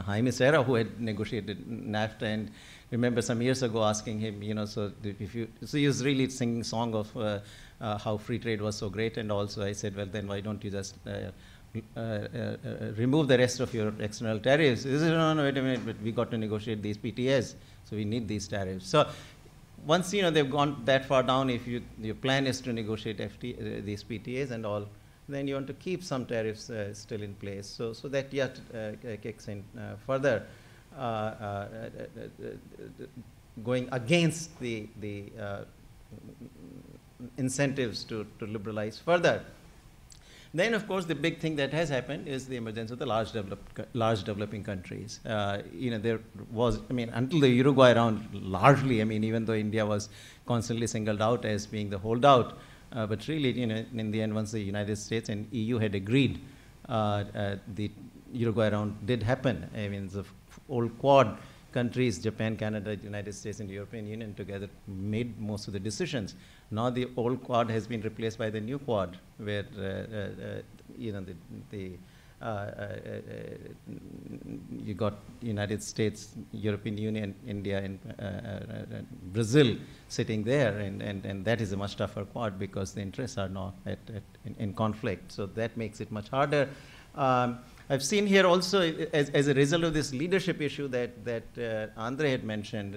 Speaker 5: Jaime Serra, who had negotiated NAFTA, and remember some years ago asking him, you know, so he was really singing song of how free trade was so great, and also I said, well, then why don't you just remove the rest of your external tariffs. This is, no, wait a minute, but we got to negotiate these PTAs, so we need these tariffs. So once they've gone that far down, if your plan is to negotiate these PTAs and all, then you want to keep some tariffs still in place. So that yet kicks in further, going against the incentives to liberalize further. Then, of course, the big thing that has happened is the emergence of the large developing countries. There was, until the Uruguay round, largely, even though India was constantly singled out as being the holdout, but really, in the end, once the United States and EU had agreed, the Uruguay round did happen. The old Quad countries, Japan, Canada, United States, and the European Union together made most of the decisions. Now the old Quad has been replaced by the new Quad, where you got United States, European Union, India, and Brazil sitting there, and that is a much tougher Quad because the interests are now in conflict. So that makes it much harder. I've seen here also, as a result of this leadership issue that Andre had mentioned,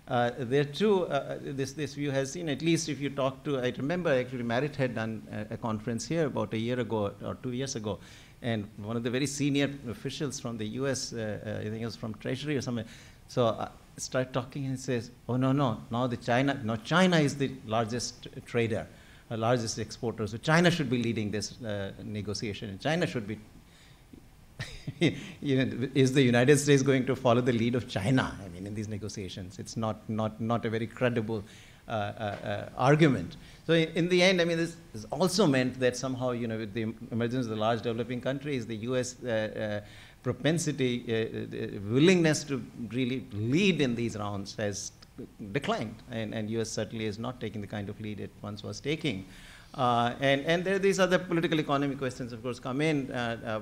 Speaker 5: there too, this view has seen, at least if you talk to, I remember actually Merit had done a conference here about a year ago or 2 years ago, and one of the very senior officials from the US, I think it was from Treasury or somewhere, so start talking and says, oh no, now China is the largest trader, largest exporter, so China should be leading this negotiation, and China should be is the United States going to follow the lead of China? In these negotiations, it's not a very credible argument. So in the end, this also meant that somehow, with the emergence of the large developing countries, the U.S. Propensity, willingness to really lead in these rounds has declined, and U.S. certainly is not taking the kind of lead it once was taking. And there are these other political economy questions, of course, come in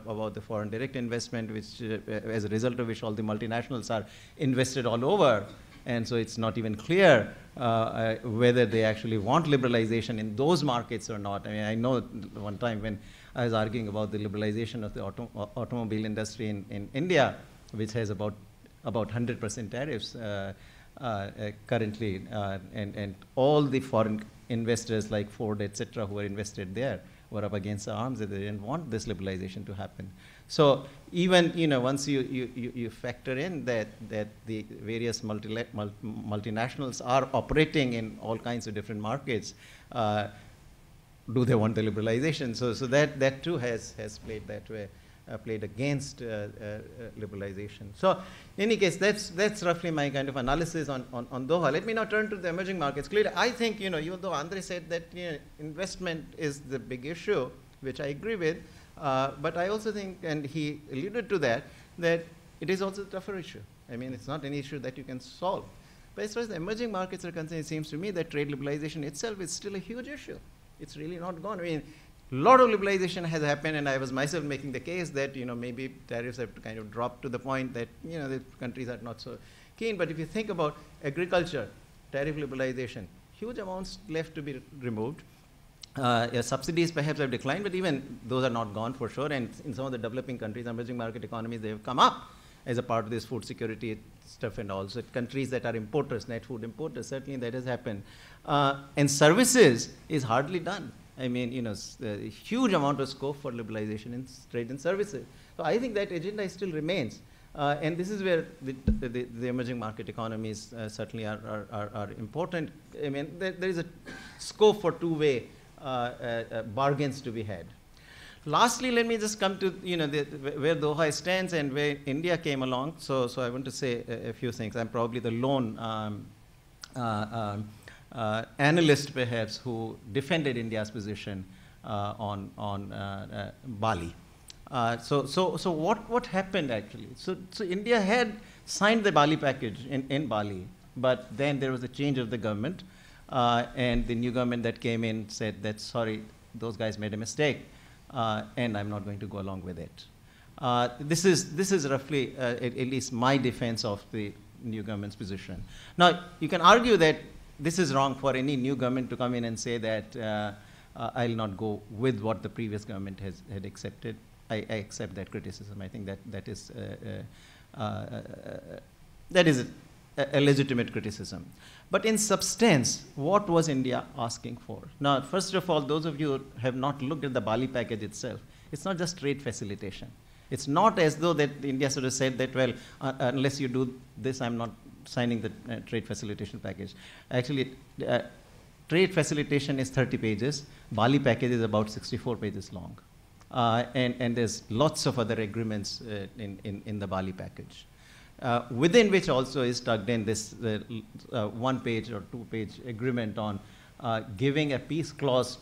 Speaker 5: about the foreign direct investment, which, as a result of which all the multinationals are invested all over. And so it's not even clear whether they actually want liberalization in those markets or not. I know one time when I was arguing about the liberalization of the automobile industry in India, which has about 100% tariffs currently, and all the foreign investors like Ford, etc., who were invested there were up against the arms that they didn't want this liberalization to happen. So even once you factor in that the various multinationals are operating in all kinds of different markets, do they want the liberalization? So that too has played that way. Played against liberalization. So in any case, that's roughly my kind of analysis on Doha. Let me now turn to the emerging markets. Clearly, I think, even though Andre said that investment is the big issue, which I agree with, but I also think, and he alluded to that it is also a tougher issue. It's not an issue that you can solve. But as far as the emerging markets are concerned, it seems to me that trade liberalization itself is still a huge issue. It's really not gone. A lot of liberalization has happened, and I was myself making the case that maybe tariffs have to kind of drop to the point that the countries are not so keen. But if you think about agriculture, tariff liberalization, huge amounts left to be removed. Subsidies perhaps have declined, but even those are not gone for sure. And in some of the developing countries, emerging market economies, they have come up as a part of this food security stuff, and also countries that are importers, net food importers, certainly that has happened. And services is hardly done. A huge amount of scope for liberalization in trade and services. So I think that agenda still remains. And this is where the emerging market economies certainly are important. There is a scope for two-way bargains to be had. Lastly, let me just come to where Doha stands and where India came along. So I want to say a few things. I'm probably the lone analyst, perhaps, who defended India's position on Bali. So what happened actually? So India had signed the Bali package in Bali, but then there was a change of the government, and the new government that came in said that, sorry, those guys made a mistake, and I'm not going to go along with it. This is roughly at least my defense of the new government's position. Now, you can argue that this is wrong for any new government to come in and say that I'll not go with what the previous government had accepted. I accept that criticism. I think that is a legitimate criticism. But in substance, what was India asking for? Now, first of all, those of you who have not looked at the Bali package itself, it's not just trade facilitation. It's not as though that India sort of said that, well, unless you do this, I'm not signing the trade facilitation package. Actually, trade facilitation is 30 pages. Bali package is about 64 pages long. And there's lots of other agreements in the Bali package. Within which also is tugged in this 1 page or 2 page agreement on giving a peace clause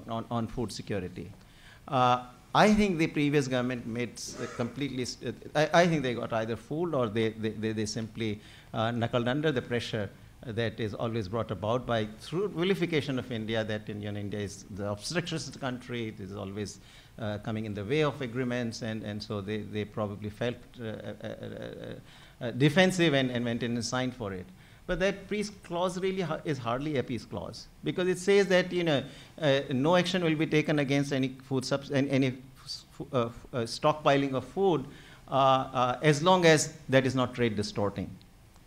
Speaker 5: on food security. I think the previous government made completely, I think they got either fooled or they simply knuckled under the pressure that is always brought about by through vilification of India, that India is the obstructionist country, it is always coming in the way of agreements, and so they probably felt defensive and went in and signed for it. But that peace clause really is hardly a peace clause, because it says that no action will be taken against any food stockpiling of food as long as that is not trade distorting.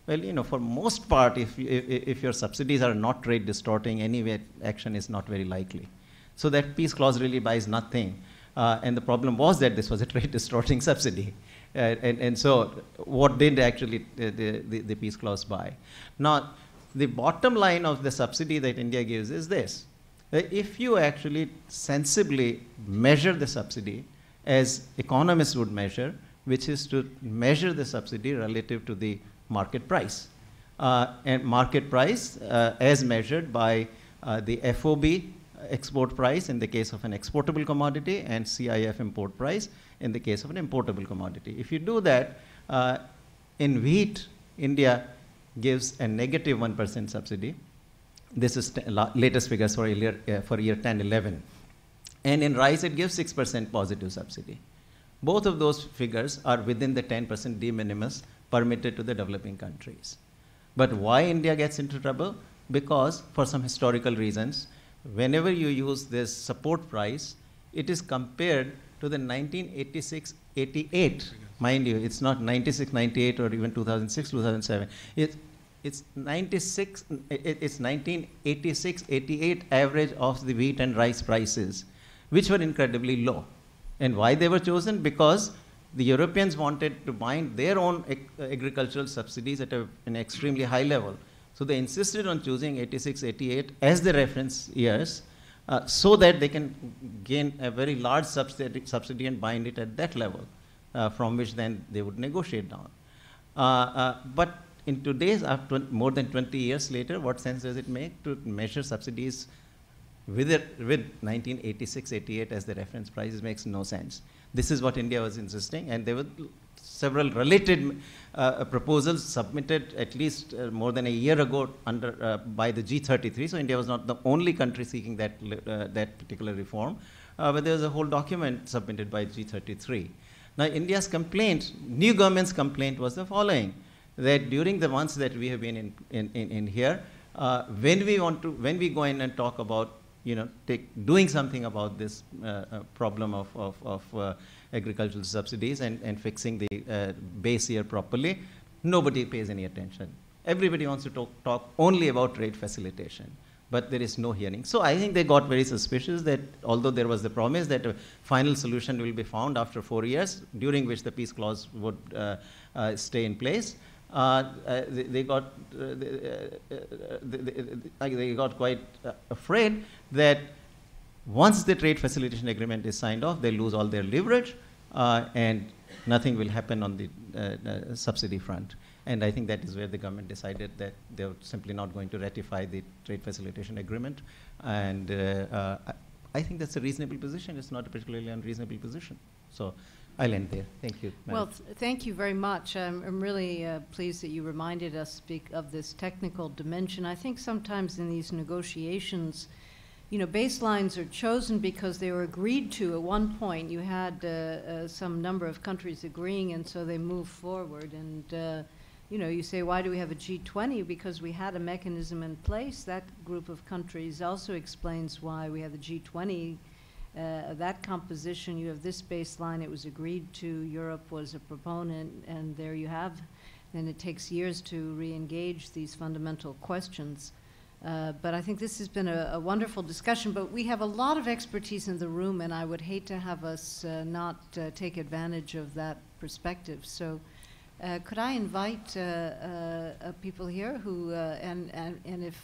Speaker 5: Well, for most part, if your subsidies are not trade distorting, anyway, action is not very likely. So that peace clause really buys nothing. And the problem was that this was a trade distorting subsidy. And so what did actually the peace clause buy? Now, the bottom line of the subsidy that India gives is this. If you actually sensibly measure the subsidy as economists would measure, which is to measure the subsidy relative to the market price. And market price as measured by the FOB export price in the case of an exportable commodity and CIF import price in the case of an importable commodity. If you do that, in wheat, India gives a negative 1% subsidy. This is latest figures for year 10-11. And in rice, it gives 6% positive subsidy. Both of those figures are within the 10% de minimis permitted to the developing countries. But why India gets into trouble? Because for some historical reasons, whenever you use this support price, it is compared to the 1986-88. Mind you, it's not 96-98 or even 2006-2007. It's 1986-88 average of the wheat and rice prices, which were incredibly low. And why they were chosen? Because the Europeans wanted to bind their own agricultural subsidies at an extremely high level. So they insisted on choosing 86-88 as the reference years so that they can gain a very large subsidy and bind it at that level, from which then they would negotiate down. But in today's, after more than 20 years later, what sense does it make to measure subsidies with 1986-88 as the reference price? It makes no sense. This is what India was insisting, and there were several related proposals submitted at least more than a year ago by the G33. So India was not the only country seeking that particular reform, but there was a whole document submitted by G33. Now, India's complaint, new government's complaint, was the following: that during the months that we have been in here, when we go in and talk about doing something about this problem of agricultural subsidies and fixing the base year properly, nobody pays any attention. Everybody wants to talk only about trade facilitation, but there is no hearing. So I think they got very suspicious that although there was the promise that a final solution will be found after 4 years, during which the peace clause would stay in place, they got quite afraid that once the trade facilitation agreement is signed off, they lose all their leverage and nothing will happen on the subsidy front. And I think that is where the government decided that they were simply not going to ratify the trade facilitation agreement. And I think that's a reasonable position. It's not a particularly unreasonable position. So I'll end there. Thank you.
Speaker 1: Well, thank you very much. I'm really pleased that you reminded us of this technical dimension. I think sometimes in these negotiations, baselines are chosen because they were agreed to at one point. You had some number of countries agreeing, and so they moved forward. And you know, you say, why do we have a G20? Because we had a mechanism in place. That group of countries also explains why we have the G20. That composition, you have this baseline, it was agreed to, Europe was a proponent, and there you have. And it takes years to re-engage these fundamental questions. But I think this has been a wonderful discussion, but we have a lot of expertise in the room, and I would hate to have us not take advantage of that perspective. So could I invite people here who, and if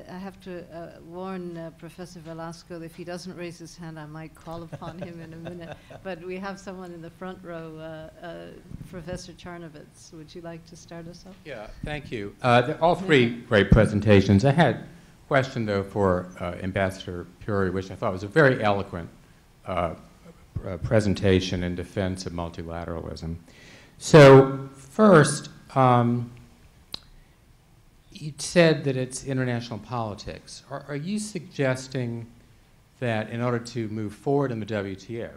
Speaker 1: I have to warn Professor Velasco that if he doesn't raise his hand, I might call upon him in a minute. But we have someone in the front row, Professor Charnovitz. Would you like to start us off?
Speaker 8: Yeah, thank you. All three great presentations. I had a question, though, for Ambassador Puri, which I thought was a very eloquent presentation in defense of multilateralism. So first, you said that it's international politics. Are you suggesting that in order to move forward in the WTO,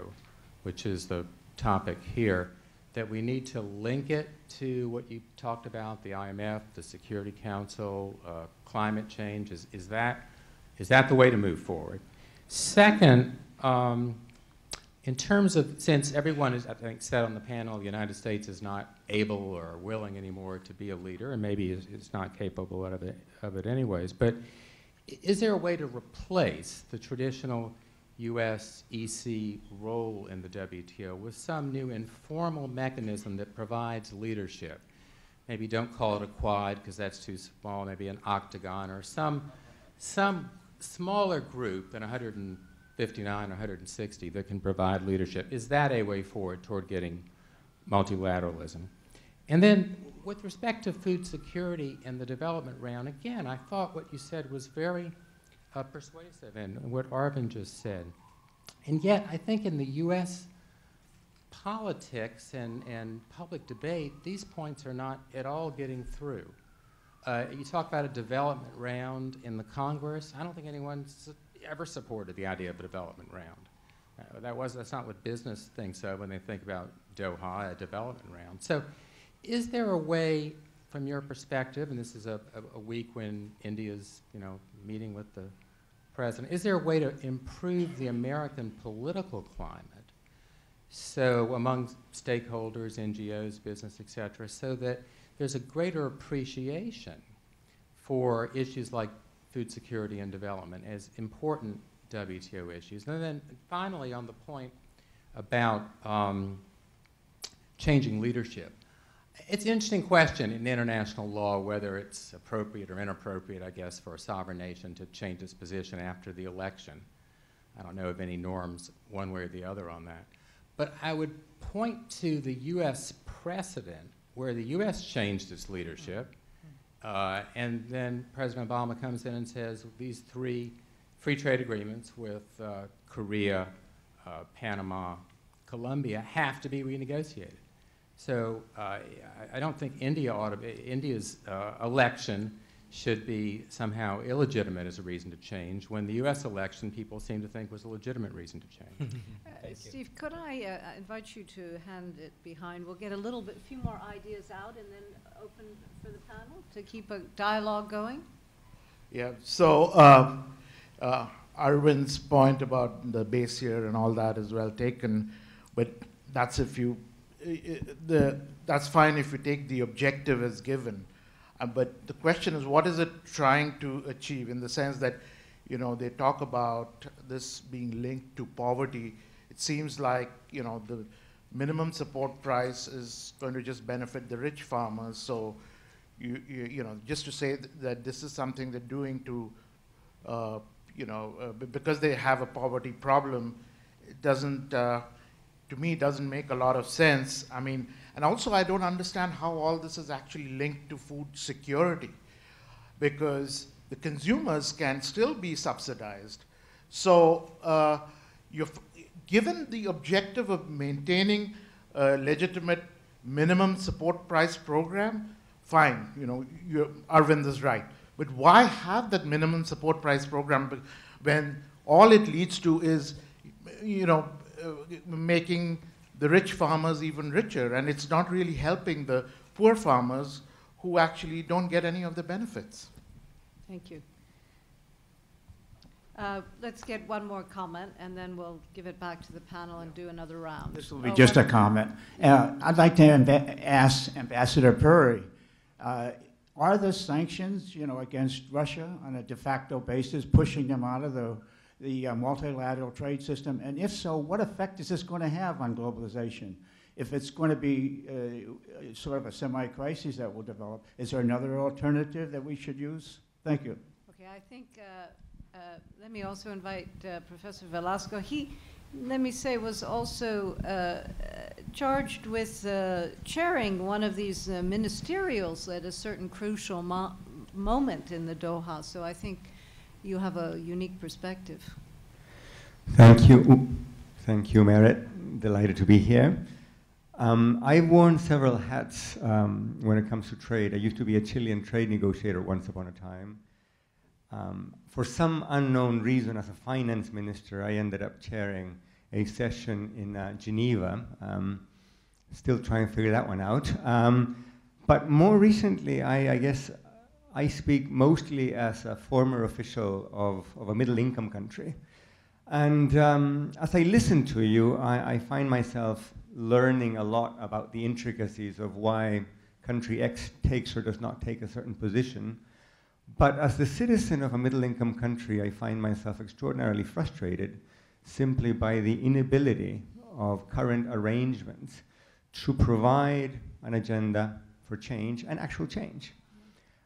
Speaker 8: which is the topic here, that we need to link it to what you talked about, the IMF, the Security Council, climate change? Is that the way to move forward? Second, in terms of, since everyone is, I think, said on the panel, the United States is not able or willing anymore to be a leader, and maybe it's not capable of it anyways, but is there a way to replace the traditional U.S. EC role in the WTO with some new informal mechanism that provides leadership? Maybe don't call it a quad because that's too small, maybe an octagon or some smaller group than 159 or 160 that can provide leadership. Is that a way forward toward getting multilateralism? And then with respect to food security and the development round, again, I thought what you said was very persuasive, and what Arvind just said. And yet, I think in the U.S. politics and public debate, these points are not at all getting through. You talk about a development round in the Congress. I don't think anyone's ever supported the idea of a development round. That's not what business thinks of when they think about Doha, a development round. So is there a way, from your perspective, and this is a week when India's meeting with the president, is there a way to improve the American political climate, so among stakeholders, NGOs, business, et cetera, so that there's a greater appreciation for issues like food security and development as important WTO issues? And then finally, on the point about changing leadership, it's an interesting question in international law whether it's appropriate or inappropriate, I guess, for a sovereign nation to change its position after the election. I don't know of any norms one way or the other on that. But I would point to the U.S. precedent where the U.S. changed its leadership, and then President Obama comes in and says these 3 free trade agreements with Korea, Panama, Colombia have to be renegotiated. So I don't think India's election should be somehow illegitimate as a reason to change, when the U.S. election people seem to think was a legitimate reason to change.
Speaker 1: Steve, could I invite you to hand it behind? We'll get a few more ideas out and then open for the panel to keep a dialogue going.
Speaker 14: Yeah, so Arvind's point about the base year and all that is well taken, but that's that's fine if you take the objective as given. But the question is, what is it trying to achieve, in the sense that, they talk about this being linked to poverty. It seems like, the minimum support price is going to just benefit the rich farmers. So, just to say that this is something they're doing to, because they have a poverty problem, it doesn't, to me, doesn't make a lot of sense. I mean, and also I don't understand how all this is actually linked to food security, because the consumers can still be subsidized. So given the objective of maintaining a legitimate minimum support price program, fine, Arvind is right. But why have that minimum support price program when all it leads to is, making the rich farmers even richer, and it's not really helping the poor farmers who actually don't get any of the benefits.
Speaker 1: Thank you. Let's get one more comment, and then we'll give it back to the panel and do another round.
Speaker 17: This will be just a comment. I'd like to ask Ambassador Puri, are the sanctions, against Russia on a de facto basis pushing them out of the multilateral trade system? And if so, what effect is this going to have on globalization? If it's going to be sort of a semi-crisis that will develop, is there another alternative that we should use? Thank you.
Speaker 1: Okay, I think, let me also invite Professor Velasco. He, let me say, was also charged with chairing one of these ministerials at a certain crucial moment in the Doha. So I think you have a unique perspective.
Speaker 18: Thank you. Thank you, Merit. Delighted to be here. I've worn several hats when it comes to trade. I used to be a Chilean trade negotiator once upon a time. For some unknown reason, as a finance minister, I ended up chairing a session in Geneva. Still trying to figure that one out. But more recently, I guess I speak mostly as a former official of a middle-income country. And as I listen to you, I find myself learning a lot about the intricacies of why country X takes or does not take a certain position. But as the citizen of a middle-income country, I find myself extraordinarily frustrated simply by the inability of current arrangements to provide an agenda for change and actual change.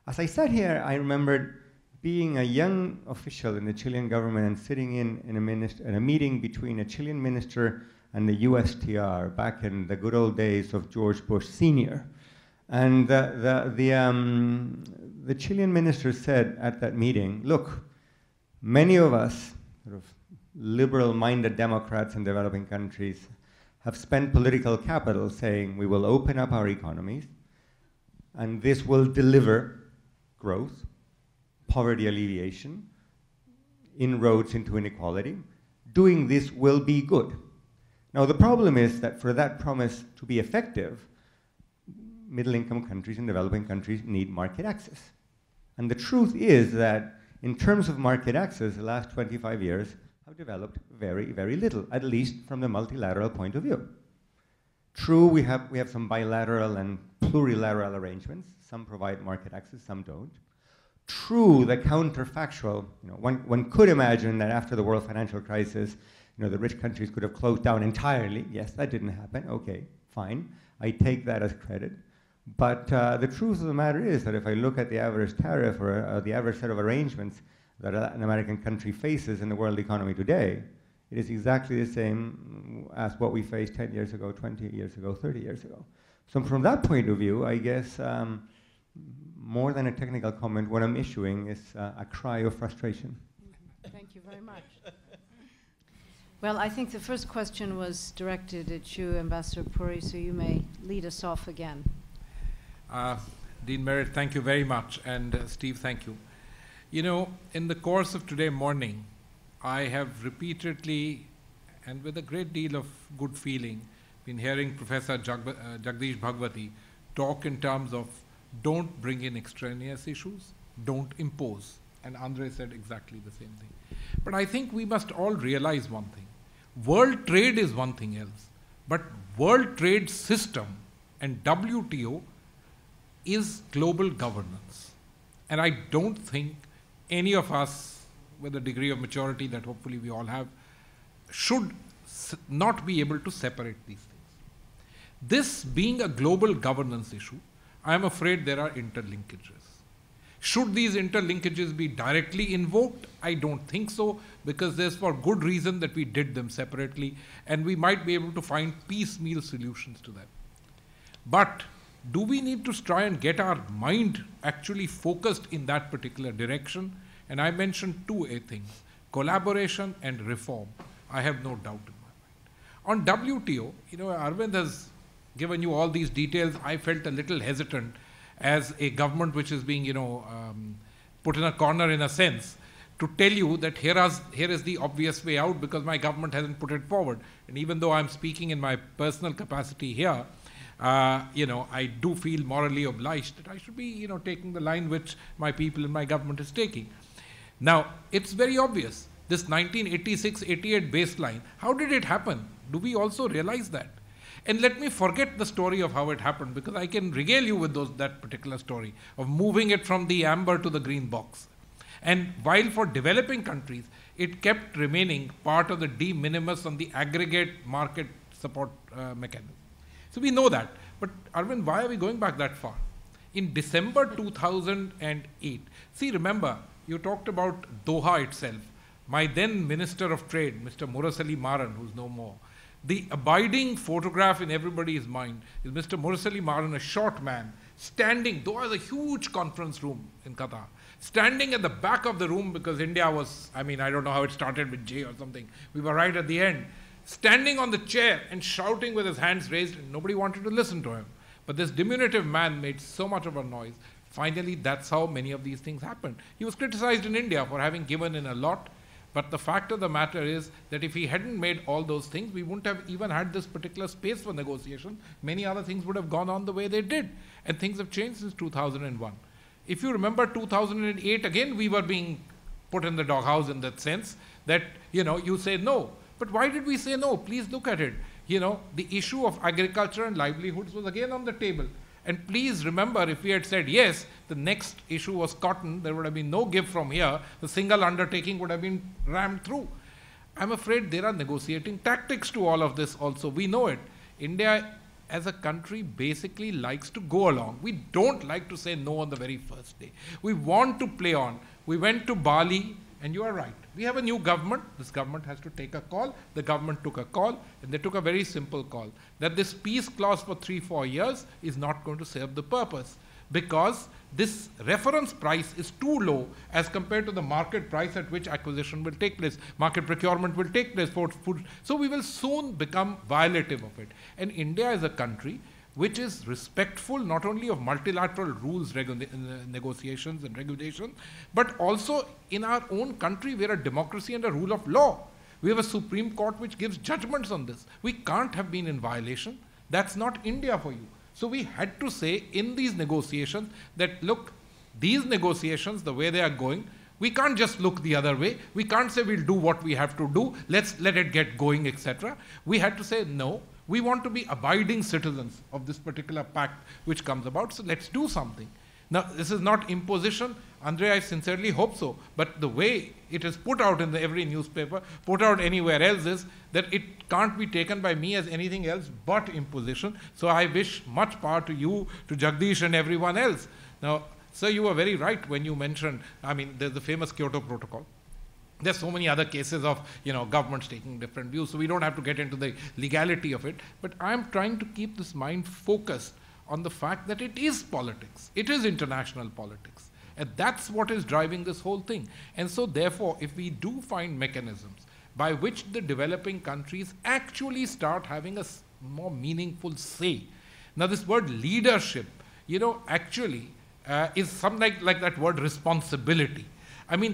Speaker 18: As I sat here, I remembered being a young official in the Chilean government and sitting in a meeting between a Chilean minister and the USTR back in the good old days of George Bush Sr. And the Chilean minister said at that meeting, look, many of us, sort of liberal-minded Democrats in developing countries, have spent political capital saying we will open up our economies, and this will deliver growth, poverty alleviation, inroads into inequality. Doing this will be good. Now, the problem is that for that promise to be effective, middle-income countries and developing countries need market access. And the truth is that in terms of market access, the last 25 years have developed very, very little, at least from the multilateral point of view. True, we have some bilateral and plurilateral arrangements. Some provide market access, some don't. True, the counterfactual, one could imagine that after the world financial crisis, the rich countries could have closed down entirely. Yes, that didn't happen. Okay, fine. I take that as credit. But the truth of the matter is that if I look at the average tariff or the average set of arrangements that an American country faces in the world economy today, it is exactly the same as what we faced 10 years ago, 20 years ago, 30 years ago. So from that point of view, I guess more than a technical comment, what I'm issuing is a cry of frustration.
Speaker 1: Thank you very much. Well, I think the first question was directed at you, Ambassador Puri, so you may lead us off again.
Speaker 12: Dean Merritt, thank you very much. And Steve, thank you. In the course of today morning, I have repeatedly, and with a great deal of good feeling, been hearing Professor Jagdish Bhagwati talk in terms of don't bring in extraneous issues, don't impose. And Andre said exactly the same thing. But I think we must all realize one thing. World trade is one thing else, but world trade system and WTO is global governance. And I don't think any of us, with a degree of maturity that hopefully we all have, should not be able to separate these things. This being a global governance issue, I am afraid there are interlinkages. Should these interlinkages be directly invoked? I don't think so, because there's for good reason that we did them separately, and we might be able to find piecemeal solutions to them. But do we need to try and get our mind actually focused in that particular direction? And I mentioned two things, collaboration and reform. I have no doubt in my mind. On WTO, Arvind has given you all these details. I felt a little hesitant as a government which is being, put in a corner in a sense, to tell you that here is the obvious way out because my government hasn't put it forward. And even though I'm speaking in my personal capacity here, I do feel morally obliged that I should be, taking the line which my people and my government is taking. Now, it's very obvious. This 1986-88 baseline, how did it happen? Do we also realize that? And let me forget the story of how it happened, because I can regale you with that particular story of moving it from the amber to the green box. And while for developing countries, it kept remaining part of the de minimis on the aggregate market support mechanism. So we know that. But Arvind, why are we going back that far? In December 2008, see, remember, you talked about Doha itself. My then Minister of Trade, Mr. Murasali Maran, who's no more, the abiding photograph in everybody's mind is Mr. Murasali Maran, a short man, standing, Doha is a huge conference room in Qatar, standing at the back of the room because India was, I don't know how it started with J or something. We were right at the end. Standing on the chair and shouting with his hands raised, and nobody wanted to listen to him. But this diminutive man made so much of a noise. Finally, that's how many of these things happened. He was criticized in India for having given in a lot. But the fact of the matter is that if he hadn't made all those things, we wouldn't have even had this particular space for negotiation. Many other things would have gone on the way they did. And things have changed since 2001. If you remember 2008, again, we were being put in the doghouse in that sense that, you say no. But why did we say no? Please look at it. The issue of agriculture and livelihoods was again on the table. And please remember, if we had said yes, the next issue was cotton, there would have been no give from here. The single undertaking would have been rammed through. I'm afraid there are negotiating tactics to all of this also. We know it. India as a country basically likes to go along. We don't like to say no on the very first day. We want to play on. We went to Bali, and you are right. We have a new government. This government has to take a call. The government took a call, and they took a very simple call, that this peace clause for 3-4 years is not going to serve the purpose, because this reference price is too low as compared to the market price at which acquisition will take place, market procurement will take place for food. So we will soon become violative of it. And India is a country which is respectful not only of multilateral rules, negotiations and regulations, but also in our own country we're a democracy and a rule of law. We have a Supreme Court which gives judgments on this. We can't have been in violation. That's not India for you. So we had to say in these negotiations that, look, these negotiations, the way they are going, we can't just look the other way. We can't say we'll do what we have to do. Let's let it get going, etc. We had to say, no, we want to be abiding citizens of this particular pact which comes about, so let's do something. Now, this is not imposition. Andre, I sincerely hope so. But the way it is put out in every newspaper, put out anywhere else, is that it can't be taken by me as anything else but imposition. So I wish much power to you, to Jagdish and everyone else. Now, sir, you were very right when you mentioned, there's the famous Kyoto Protocol. There's so many other cases of, governments taking different views, so we don't have to get into the legality of it. But I'm trying to keep this mind focused on the fact that it is politics. It is international politics. And that's what is driving this whole thing. And so, therefore, if we do find mechanisms by which the developing countries actually start having a more meaningful say. Now, this word leadership, actually is something like that word responsibility.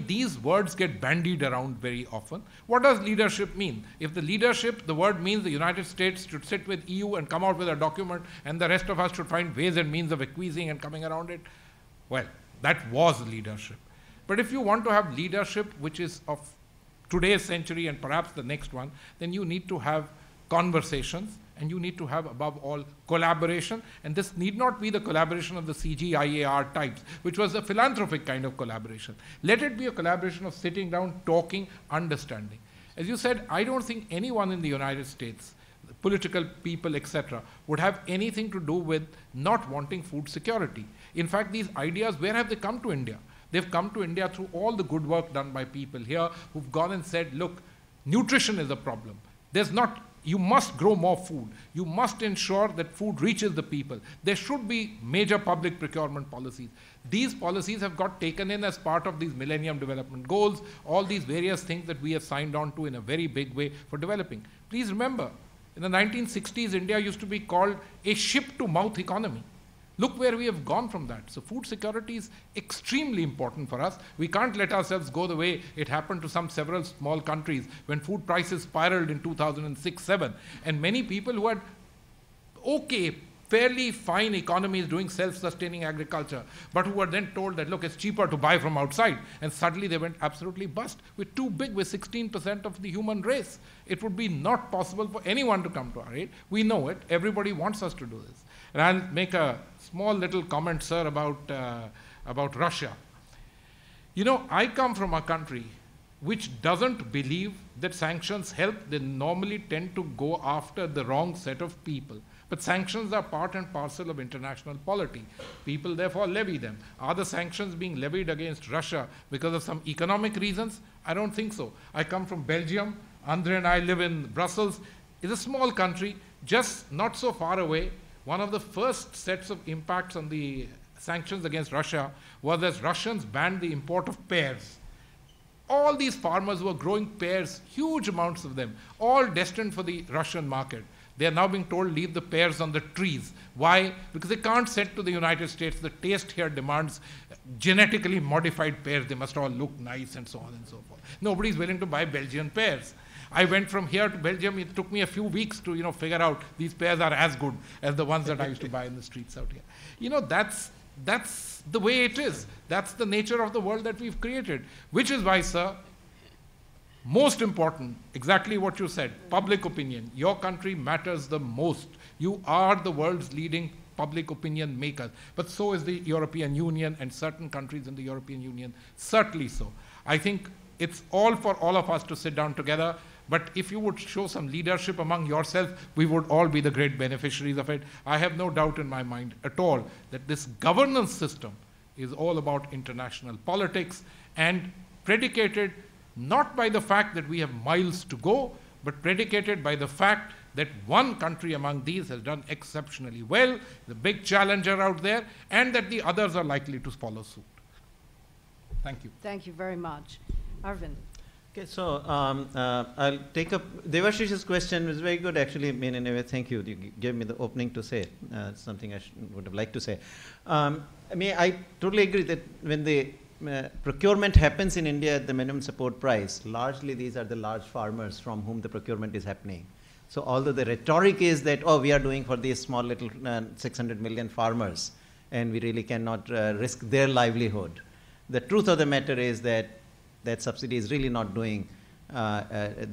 Speaker 12: These words get bandied around very often. What does leadership mean? If the leadership, the word means the United States should sit with EU and come out with a document, and the rest of us should find ways and means of acquiescing and coming around it, well, that was leadership. But if you want to have leadership which is of today's century and perhaps the next one, then you need to have conversations, and you need to have, above all, collaboration. And this need not be the collaboration of the CGIAR types, which was a philanthropic kind of collaboration. Let it be a collaboration of sitting down, talking, understanding. As you said, I don't think anyone in the United States, political people, etc., would have anything to do with not wanting food security. In fact, these ideas, where have they come to India? They've come to India through all the good work done by people here who've gone and said, look, nutrition is a problem. You must grow more food. You must ensure that food reaches the people. There should be major public procurement policies. These policies have got taken in as part of these Millennium Development Goals, all these various things that we have signed on to in a very big way for developing. Please remember, in the 1960s, India used to be called a ship-to-mouth economy. Look where we have gone from that. So food security is extremely important for us. We can't let ourselves go the way it happened to several small countries when food prices spiraled in 2006-07. And many people who had fairly fine economies doing self-sustaining agriculture, but who were then told that, look, it's cheaper to buy from outside, and suddenly they went absolutely bust. We're too big, we're 16% of the human race. It would be not possible for anyone to come to our aid. We know it. Everybody wants us to do this. And I'll make a small little comment, sir, about Russia. You know, I come from a country which doesn't believe that sanctions help. They normally tend to go after the wrong set of people. But sanctions are part and parcel of international polity. People therefore levy them. Are the sanctions being levied against Russia because of some economic reasons? I don't think so. I come from Belgium. Andre and I live in Brussels. It's a small country, just not so far away. One of the first sets of impacts on the sanctions against Russia was as Russians banned the import of pears. All these farmers were growing pears, huge amounts of them, all destined for the Russian market. They are now being told, leave the pears on the trees. Why? Because they can't send to the United States. The taste here demands genetically modified pears. They must all look nice and so on and so forth. Nobody's willing to buy Belgian pears. I went from here to Belgium. It took me a few weeks to, figure out these pears are as good as the ones that I used to buy in the streets out here. You know, that's the way it is. That's the nature of the world that we've created. Which is why, sir, most important, exactly what you said, public opinion. Your country matters the most. You are the world's leading public opinion makers. But so is the European Union and certain countries in the European Union, certainly so. I think it's all for all of us to sit down together. But if you would show some leadership among yourself, we would all be the great beneficiaries of it. I have no doubt in my mind at all that this governance system is all about international politics and predicated not by the fact that we have miles to go, but predicated by the fact that one country among these has done exceptionally well, the big challenger out there, and that the others are likely to follow suit. Thank you.
Speaker 1: Thank you very much. Arvind.
Speaker 5: Okay, so I'll take up Devashish's question. It was very good, actually. I mean, in a way, thank you. You gave me the opening to say something I would have liked to say. I totally agree that when the procurement happens in India at the minimum support price, largely these are the large farmers from whom the procurement is happening. So although the rhetoric is that, oh, we are doing for these small little 600 million farmers, and we really cannot risk their livelihood, the truth of the matter is that that subsidy is really not doing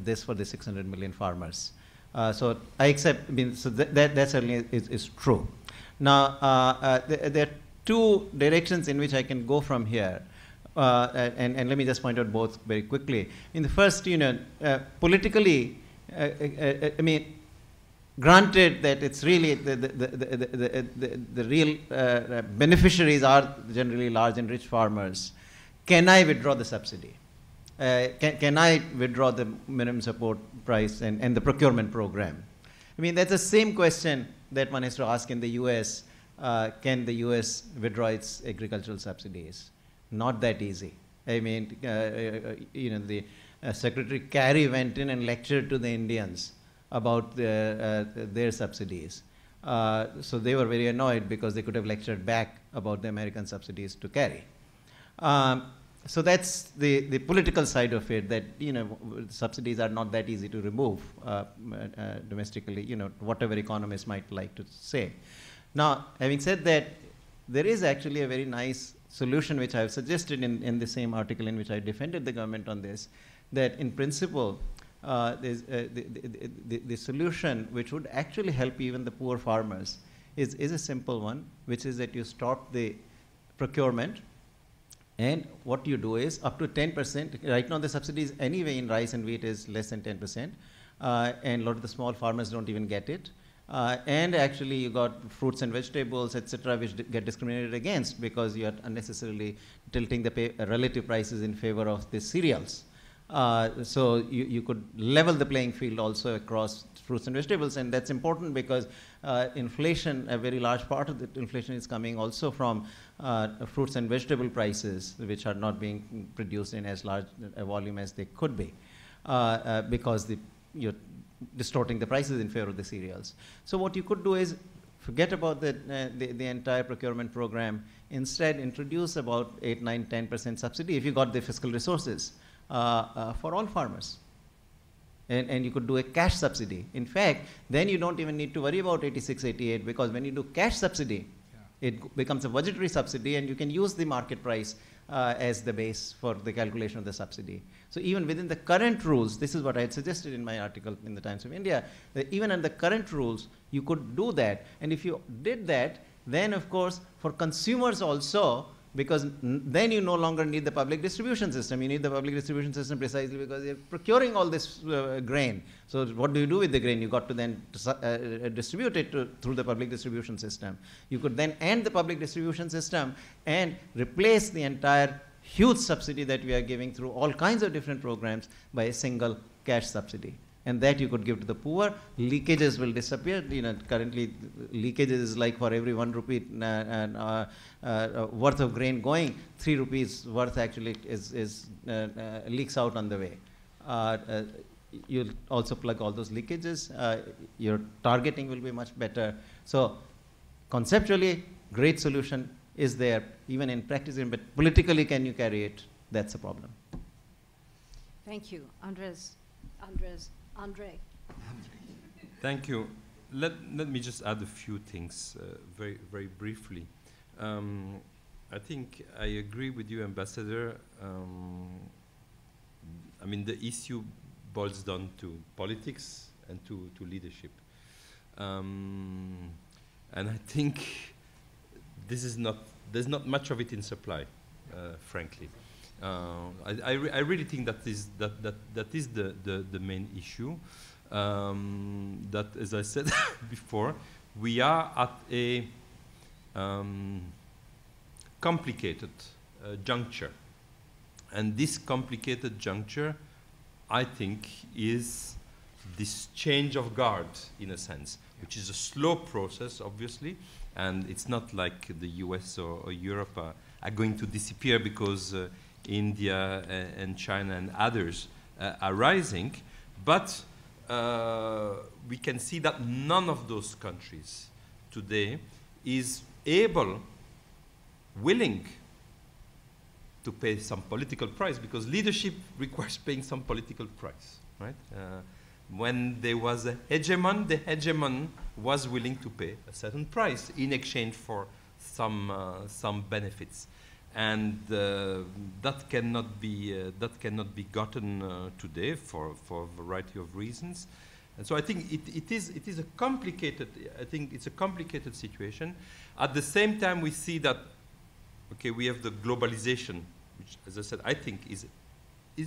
Speaker 5: this for the 600 million farmers. So I accept, so that certainly is true. Now, there are two directions in which I can go from here. And let me just point out both very quickly. In the first, politically, granted that it's really the real beneficiaries are generally large and rich farmers. Can I withdraw the subsidy? Can I withdraw the minimum support price and the procurement program? I mean, that's the same question that one has to ask in the US. Can the US withdraw its agricultural subsidies? Not that easy. I mean, the Secretary Kerry went in and lectured to the Indians about their subsidies. So they were very annoyed because they could have lectured back about the American subsidies to Kerry. So that's the political side of it, that subsidies are not that easy to remove domestically, whatever economists might like to say. Now, having said that, there is actually a very nice solution which I have suggested in the same article in which I defended the government on this, that in principle, the solution which would actually help even the poor farmers is a simple one, which is that you stop the procurement. And what you do is up to 10%, right now the subsidies anyway in rice and wheat is less than 10%, and a lot of the small farmers don't even get it. And actually you got fruits and vegetables, etc., which get discriminated against because you are unnecessarily tilting the relative prices in favor of the cereals. So you could level the playing field also across fruits and vegetables, and that's important because inflation, a very large part of the inflation is coming also from fruits and vegetable prices, which are not being produced in as large a volume as they could be, because you're distorting the prices in favor of the cereals. So what you could do is forget about the entire procurement program. Instead, introduce about 8, 9, 10% subsidy if you got the fiscal resources for all farmers. And you could do a cash subsidy. In fact, then you don't even need to worry about 86, 88, because when you do cash subsidy, it becomes a budgetary subsidy, and you can use the market price as the base for the calculation of the subsidy. So even within the current rules, this is what I had suggested in my article in the Times of India, that even under the current rules, you could do that. And if you did that, then of course, for consumers also, because then you no longer need the public distribution system. You need the public distribution system precisely because you're procuring all this grain. So what do you do with the grain? You got to then distribute it through the public distribution system. You could then end the public distribution system and replace the entire huge subsidy that we are giving through all kinds of different programs by a single cash subsidy. And that you could give to the poor. Leakages will disappear. You know, currently leakages is like for every 1 rupee worth of grain going, 3 rupees worth actually leaks out on the way. You'll also plug all those leakages. Your targeting will be much better. So conceptually, great solution is there, even in practice, but politically, can you carry it? That's a problem.
Speaker 1: Thank you. Andre.
Speaker 7: Thank you. Let me just add a few things very, very briefly. I think I agree with you, Ambassador. I mean, the issue boils down to politics and to leadership. And I think there's not much of it in supply, frankly. I really think that is the main issue. That, as I said before, we are at a complicated juncture, and this complicated juncture, I think, is this change of guard, in a sense, which is a slow process, obviously, and it's not like the US or Europe are going to disappear because India and China and others are rising, but we can see that none of those countries today is willing to pay some political price, because leadership requires paying some political price, right? When there was a hegemon, the hegemon was willing to pay a certain price in exchange for some benefits. And that cannot be gotten today for a variety of reasons. And so I think it is a complicated. I think it's a complicated situation. At the same time, we see that we have the globalization, which, as I said, I think is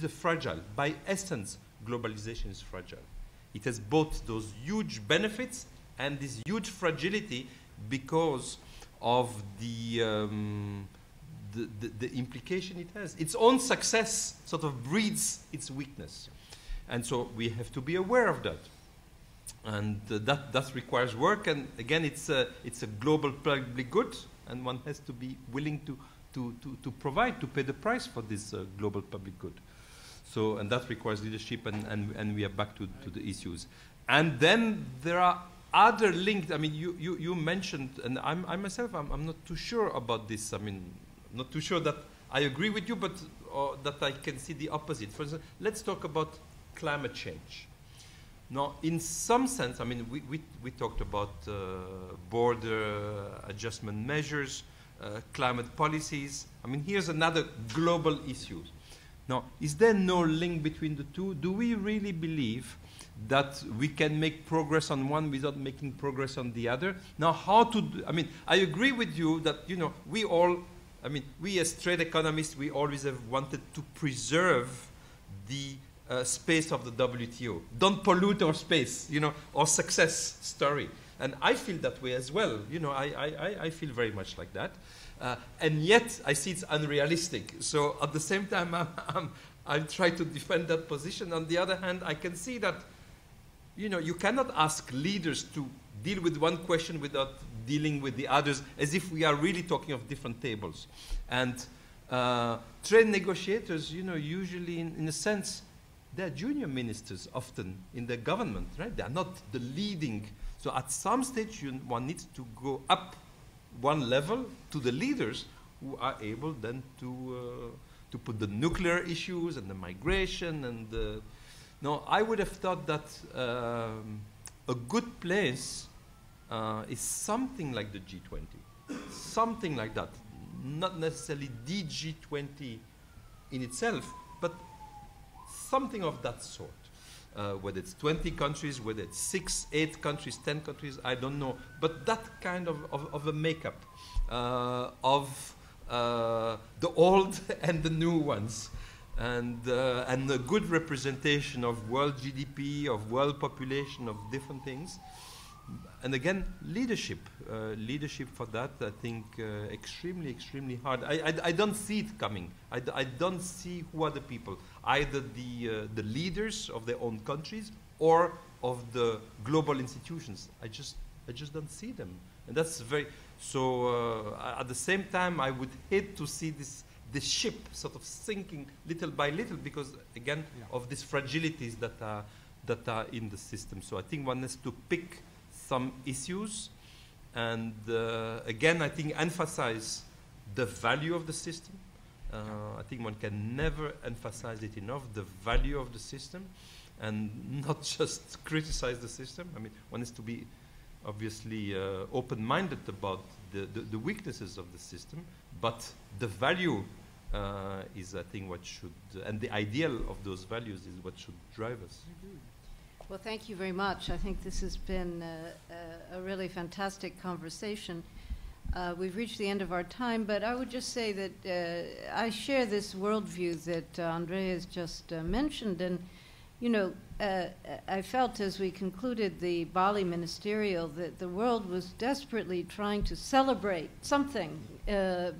Speaker 7: a fragile. By essence, globalization is fragile. It has both those huge benefits and this huge fragility because of the implication it has. Its own success sort of breeds its weakness. And so we have to be aware of that. And that requires work. And again, it's a global public good, and one has to be willing to provide, to pay the price for this global public good. So, and that requires leadership, and we are back to the issues. And then there are other links. I mean, you mentioned, and I myself, I'm not too sure about this. I mean, not too sure that I agree with you, but that I can see the opposite. For example, let's talk about climate change. Now, in some sense, I mean, we talked about border adjustment measures, climate policies. I mean, here's another global issue. Now, is there no link between the two? Do we really believe that we can make progress on one without making progress on the other? Now, how to do, I mean, I agree with you that, you know, we as trade economists, we always have wanted to preserve the space of the WTO. Don't pollute our space, you know, our success story. And I feel that way as well. You know, I feel very much like that. And yet, I see it's unrealistic. So at the same time, I try to defend that position. On the other hand, I can see that, you know, you cannot ask leaders to deal with one question without dealing with the others, as if we are really talking of different tables. And trade negotiators, you know, usually, in a sense, they're junior ministers often in the government, right? They're not the leading. So at some stage, one needs to go up one level to the leaders who are able then to put the nuclear issues and the migration and the No, I would have thought that a good place is something like the G20, something like that. Not necessarily the G20 in itself, but something of that sort. Whether it's 20 countries, whether it's 6, 8 countries, 10 countries, I don't know. But that kind of a makeup of the old and the new ones. And a good representation of world GDP, of world population, of different things. And again, leadership. Leadership for that, I think, extremely, extremely hard. I don't see it coming. I don't see who are the people. Either the leaders of their own countries or of the global institutions. I just don't see them. And that's very... So at the same time, I would hate to see this ship sort of sinking little by little because, again, of these fragilities that are in the system. So I think one has to pick some issues and, again, I think emphasize the value of the system. I think one can never emphasize it enough, the value of the system, and not just criticize the system. I mean, one has to be obviously open-minded about the weaknesses of the system, but the value is, I think, what should, and the ideal of those values is what should drive us.
Speaker 1: Well, thank you very much. I think this has been a really fantastic conversation. We've reached the end of our time, but I would just say that I share this worldview that Andre has just mentioned. And, you know, I felt as we concluded the Bali ministerial that the world was desperately trying to celebrate something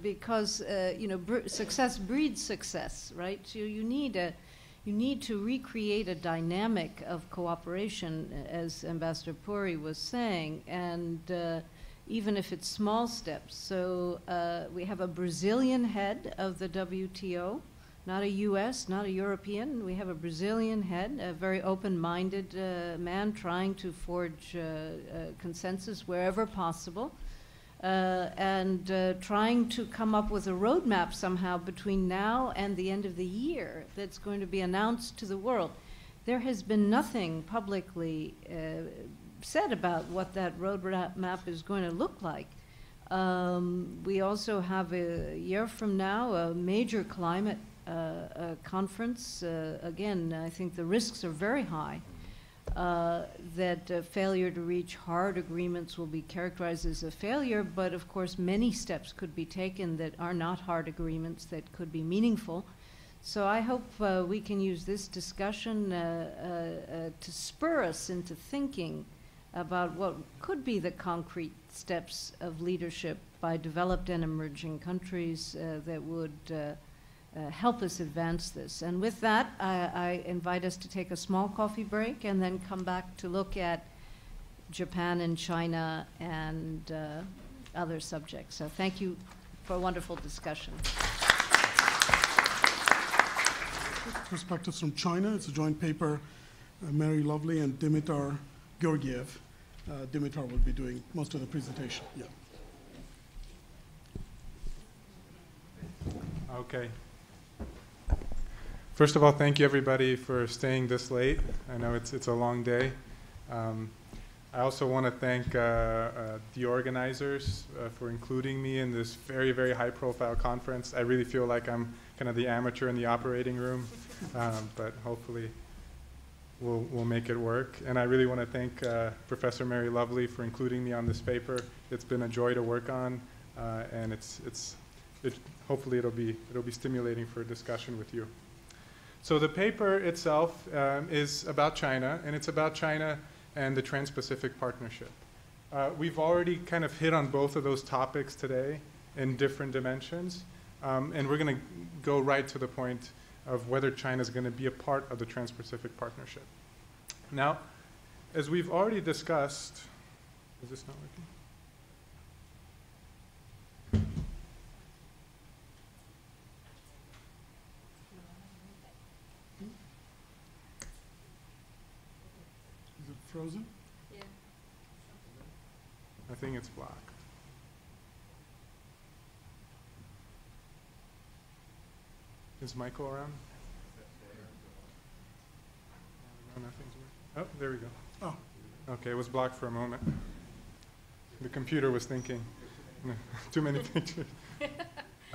Speaker 1: because, you know, success breeds success, right? So you need to recreate a dynamic of cooperation, as Ambassador Puri was saying, and even if it's small steps. So we have a Brazilian head of the WTO, not a US, not a European. We have a Brazilian head, a very open-minded man trying to forge consensus wherever possible. And trying to come up with a roadmap somehow between now and the end of the year that's going to be announced to the world. There has been nothing publicly said about what that roadmap is going to look like. We also have a year from now a major climate conference. Again, I think the risks are very high. That failure to reach hard agreements will be characterized as a failure, but of course many steps could be taken that are not hard agreements that could be meaningful. So I hope we can use this discussion to spur us into thinking about what could be the concrete steps of leadership by developed and emerging countries that would help us advance this. And with that, I invite us to take a small coffee break and then come back to look at Japan and China and other subjects. So thank you for a wonderful discussion.
Speaker 4: Perspectives from China. It's a joint paper, Mary Lovely and Dimitar Georgiev. Dimitar will be doing most of the presentation. Yeah.
Speaker 19: Okay. First of all, thank you everybody for staying this late. I know it's a long day. I also want to thank the organizers for including me in this very, very high-profile conference. I really feel like I'm kind of the amateur in the operating room, but hopefully we'll make it work. And I really want to thank Professor Mary Lovely for including me on this paper. It's been a joy to work on, and hopefully it'll be stimulating for a discussion with you. So the paper itself is about China, and it's about China and the Transpacific Partnership. We've already kind of hit on both of those topics today in different dimensions, and we're going to go right to the point of whether China is going to be a part of the Transpacific Partnership. Now, as we've already discussed, is this not working?
Speaker 4: Frozen?
Speaker 16: Yeah.
Speaker 19: I think it's blocked. Is Michael around? nothing's working. Oh, there we go.
Speaker 4: Oh.
Speaker 19: Okay, it was blocked for a moment. The computer was thinking, too many pictures.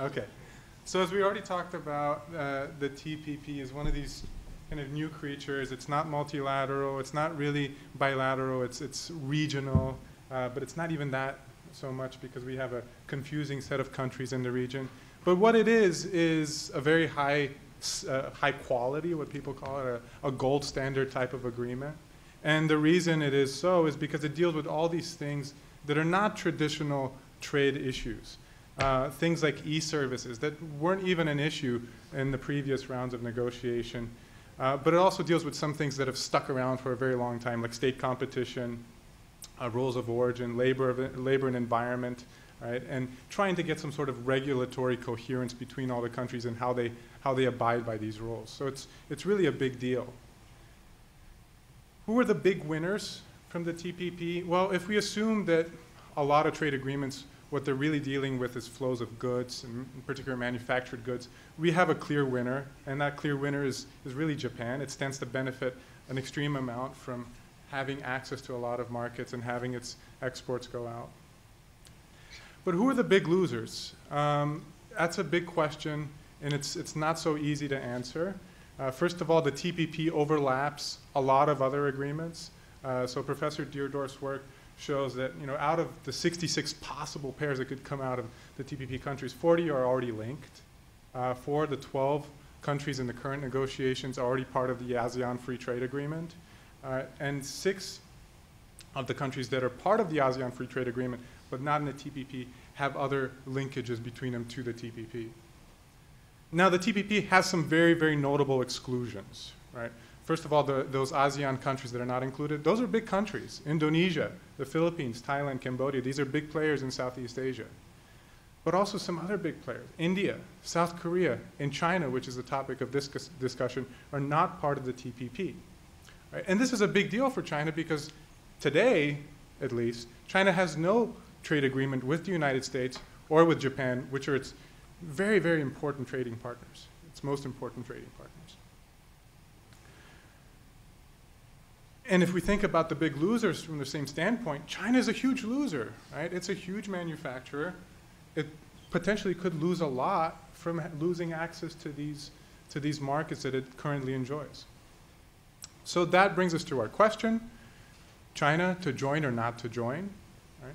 Speaker 19: Okay. So as we already talked about, the TPP is one of these kind of new creatures. It's not multilateral. It's not really bilateral. It's regional, but it's not even that so much because we have a confusing set of countries in the region. But what it is a very high quality, what people call it, a gold standard type of agreement. And the reason it is so is because it deals with all these things that are not traditional trade issues. Things like e-services that weren't even an issue in the previous rounds of negotiation. But it also deals with some things that have stuck around for a very long time, like state competition, rules of origin, labor and environment, right? And trying to get some sort of regulatory coherence between all the countries and how they abide by these rules. So it's really a big deal. Who are the big winners from the TPP? Well, if we assume that a lot of trade agreements, what they're really dealing with is flows of goods, and in particular manufactured goods, we have a clear winner, and that clear winner is really Japan. It stands to benefit an extreme amount from having access to a lot of markets and having its exports go out. But who are the big losers? That's a big question, and it's not so easy to answer. First of all, the TPP overlaps a lot of other agreements. So Professor Deardorff's work shows that out of the 66 possible pairs that could come out of the TPP countries, 40 are already linked. 4 of the 12 countries in the current negotiations are already part of the ASEAN Free Trade Agreement. And 6 of the countries that are part of the ASEAN Free Trade Agreement but not in the TPP have other linkages between them to the TPP. Now, the TPP has some very, very notable exclusions, right? First of all, those ASEAN countries that are not included, those are big countries. Indonesia, the Philippines, Thailand, Cambodia, these are big players in Southeast Asia. But also some other big players. India, South Korea, and China, which is the topic of this discussion, are not part of the TPP. Right? And this is a big deal for China because today, at least, China has no trade agreement with the United States or with Japan, which are its very, very important trading partners, its most important trading partners. And if we think about the big losers from the same standpoint, China is a huge loser, right? It's a huge manufacturer. It potentially could lose a lot from losing access to these markets that it currently enjoys. So that brings us to our question, China to join or not to join, right?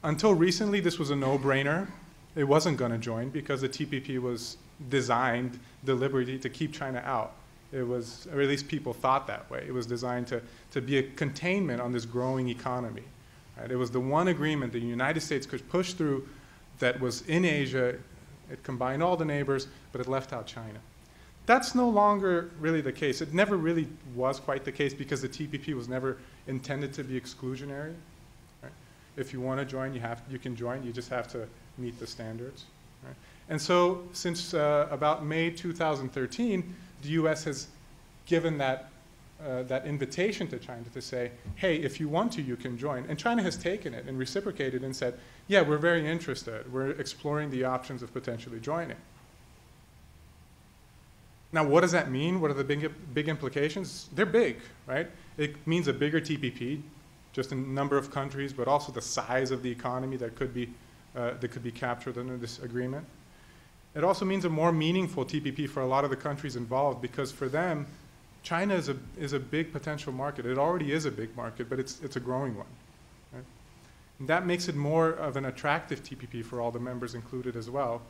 Speaker 19: Until recently, this was a no-brainer. It wasn't going to join because the TPP was designed deliberately to keep China out. It was, or at least people thought that way. It was designed to be a containment on this growing economy. Right? It was the one agreement the United States could push through that was in Asia. It combined all the neighbors, but it left out China. That's no longer really the case. It never really was quite the case because the TPP was never intended to be exclusionary. Right? If you want to join, you can join. You just have to meet the standards. Right? And so since about May 2013, the U.S. has given that invitation to China to say, hey, if you want to, you can join. And China has taken it and reciprocated and said, yeah, we're very interested. We're exploring the options of potentially joining. Now, what does that mean? What are the big implications? They're big, right? It means a bigger TPP, just in number of countries, but also the size of the economy that could be captured under this agreement. It also means a more meaningful TPP for a lot of the countries involved because for them, China is a big potential market. It already is a big market, but it's a growing one. Right? And that makes it more of an attractive TPP for all the members included as well.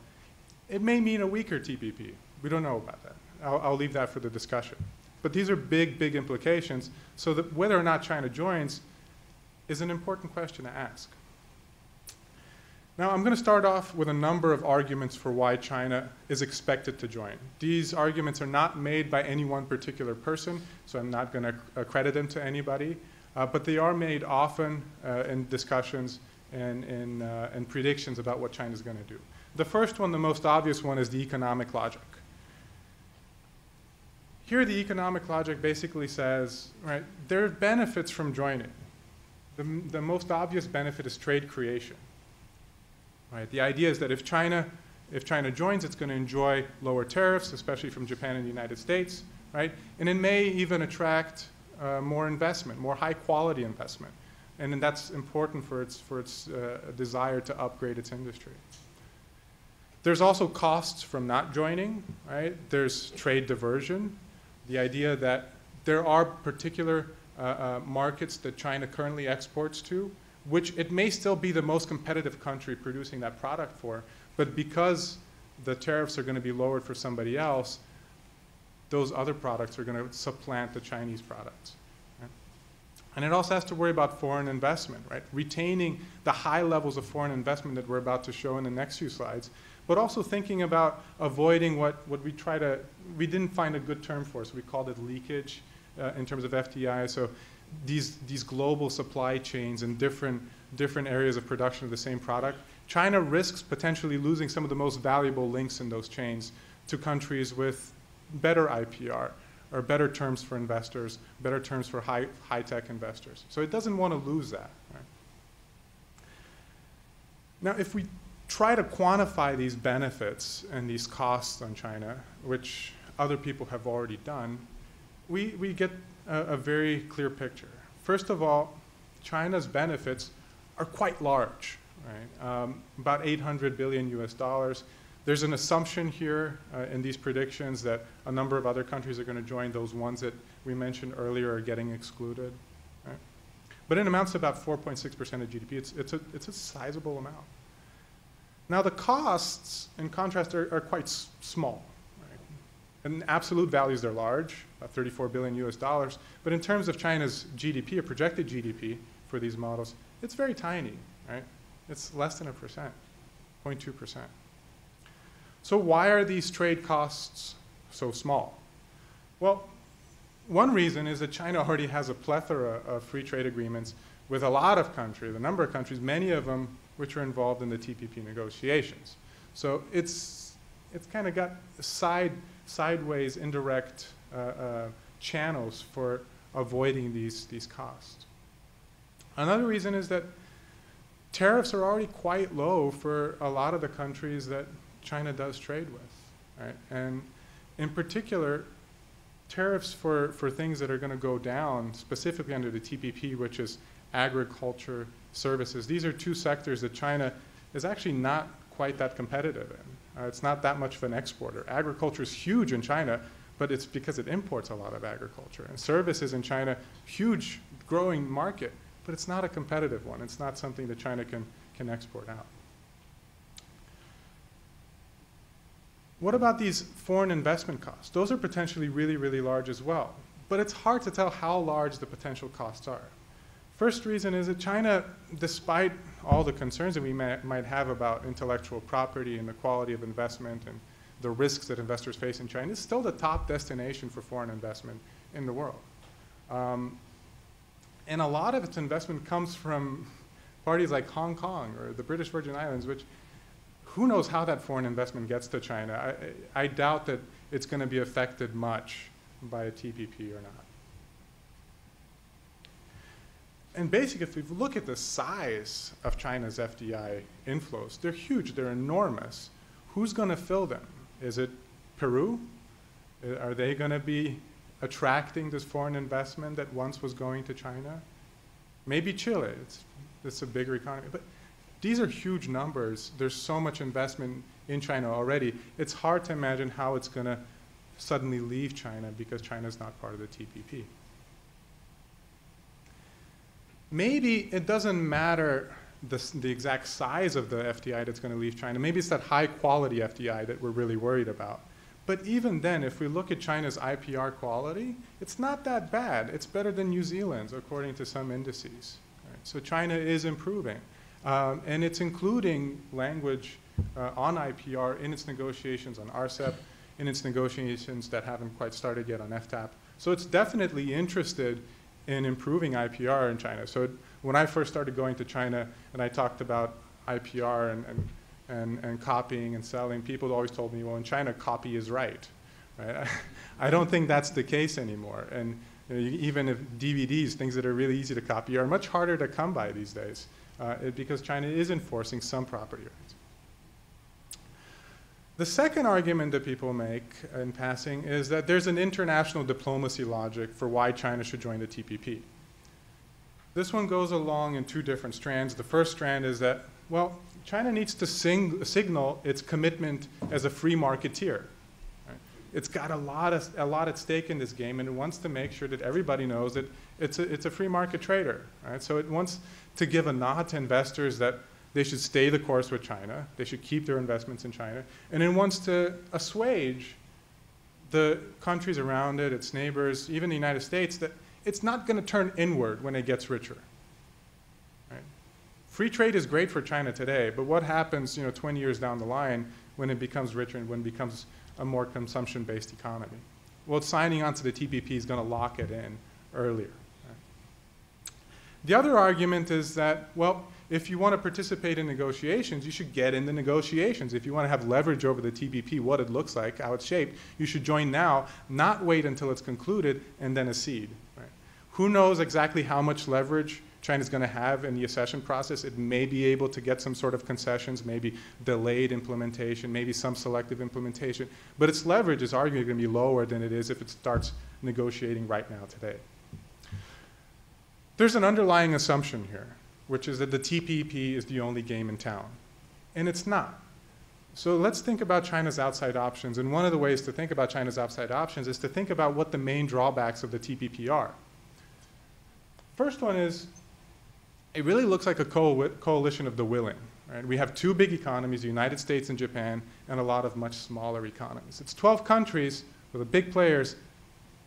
Speaker 19: It may mean a weaker TPP. We don't know about that. I'll leave that for the discussion. But these are big, big implications, so that whether or not China joins is an important question to ask. Now, I'm going to start off with a number of arguments for why China is expected to join. These arguments are not made by any one particular person, so I'm not going to accredit them to anybody, but they are made often in discussions and in predictions about what China is going to do. The first one, the most obvious one, is the economic logic. Here, the economic logic basically says, right, there are benefits from joining. The most obvious benefit is trade creation. Right? The idea is that if China joins, it's going to enjoy lower tariffs, especially from Japan and the United States, right? And it may even attract more investment, more high-quality investment. And then that's important for its desire to upgrade its industry. There's also costs from not joining, right? There's trade diversion, the idea that there are particular markets that China currently exports to, which it may still be the most competitive country producing that product for, but because the tariffs are going to be lowered for somebody else, those other products are going to supplant the Chinese products. Right? And it also has to worry about foreign investment, right? Retaining the high levels of foreign investment that we're about to show in the next few slides, but also thinking about avoiding what we didn't find a good term for, so we called it leakage in terms of FDI. So these global supply chains and different areas of production of the same product, China risks potentially losing some of the most valuable links in those chains to countries with better IPR or better terms for investors, better terms for high-tech investors. So it doesn't want to lose that. Right? Now, if we try to quantify these benefits and these costs on China, which other people have already done, we get a very clear picture. First of all, China's benefits are quite large, right? About $800 billion US. There's an assumption here in these predictions that a number of other countries are going to join. Those ones that we mentioned earlier are getting excluded. Right? But it amounts to about 4.6% of GDP. It's a sizable amount. Now the costs, in contrast, are quite small. Right? In absolute values, they're large, about $34 billion US. But in terms of China's GDP, or projected GDP for these models, it's very tiny. Right? It's less than 0.2%. So why are these trade costs so small? Well, one reason is that China already has a plethora of free trade agreements with a lot of countries, a number of countries, many of them which are involved in the TPP negotiations. So it's kind of got sideways, indirect channels for avoiding these costs. Another reason is that tariffs are already quite low for a lot of the countries that China does trade with, right? And in particular, tariffs for things that are going to go down, specifically under the TPP, which is agriculture, services. These are two sectors that China is actually not quite that competitive in. It's not that much of an exporter. Agriculture is huge in China, but it's because it imports a lot of agriculture. And services in China, huge growing market, but it's not a competitive one. It's not something that China can export out. What about these foreign investment costs? Those are potentially really, really large as well. But it's hard to tell how large the potential costs are. First reason is that China, despite all the concerns that we might have about intellectual property and the quality of investment and the risks that investors face in China, is still the top destination for foreign investment in the world. And a lot of its investment comes from parties like Hong Kong or the British Virgin Islands, which who knows how that foreign investment gets to China. I doubt that it's going to be affected much by a TPP or not. And basically, if we look at the size of China's FDI inflows, they're huge, they're enormous. Who's going to fill them? Is it Peru? Are they going to be attracting this foreign investment that once was going to China? Maybe Chile, it's a bigger economy. But these are huge numbers. There's so much investment in China already. It's hard to imagine how it's going to suddenly leave China because China's not part of the TPP. Maybe it doesn't matter the exact size of the FDI that's going to leave China. Maybe it's that high quality FDI that we're really worried about. But even then, if we look at China's IPR quality, it's not that bad. It's better than New Zealand's, according to some indices. Right? So China is improving. And it's including language on IPR in its negotiations on RCEP, in its negotiations that haven't quite started yet on FTAP. So it's definitely interested in improving IPR in China. So when I first started going to China and I talked about IPR and copying and selling, people always told me, well, in China, copy is right. I don't think that's the case anymore. And even if DVDs, things that are really easy to copy, are much harder to come by these days. Because China is enforcing some property rights. The second argument that people make in passing is that there's an international diplomacy logic for why China should join the TPP. This one goes along in two different strands. The first strand is that, well, China needs to signal its commitment as a free marketeer. Right? It's got a lot at stake in this game, and it wants to make sure that everybody knows that it's a free market trader. Right? So it wants to give a nod to investors that they should stay the course with China. They should keep their investments in China. And it wants to assuage the countries around it, its neighbors, even the United States, that it's not going to turn inward when it gets richer. Right? Free trade is great for China today, but what happens 20 years down the line when it becomes richer and when it becomes a more consumption-based economy? Well, signing on to the TPP is going to lock it in earlier. Right? The other argument is that, well, if you want to participate in negotiations, you should get in the negotiations. If you want to have leverage over the TPP, what it looks like, how it's shaped, you should join now, not wait until it's concluded and then accede. Right? Who knows exactly how much leverage China's going to have in the accession process? It may be able to get some sort of concessions, maybe delayed implementation, maybe some selective implementation. But its leverage is arguably going to be lower than it is if it starts negotiating right now today. There's an underlying assumption here, which is that the TPP is the only game in town. And it's not. So let's think about China's outside options. And one of the ways to think about China's outside options is to think about what the main drawbacks of the TPP are. First one is, it really looks like a coalition of the willing. Right? We have two big economies, the United States and Japan, and a lot of much smaller economies. It's 12 countries with the big players,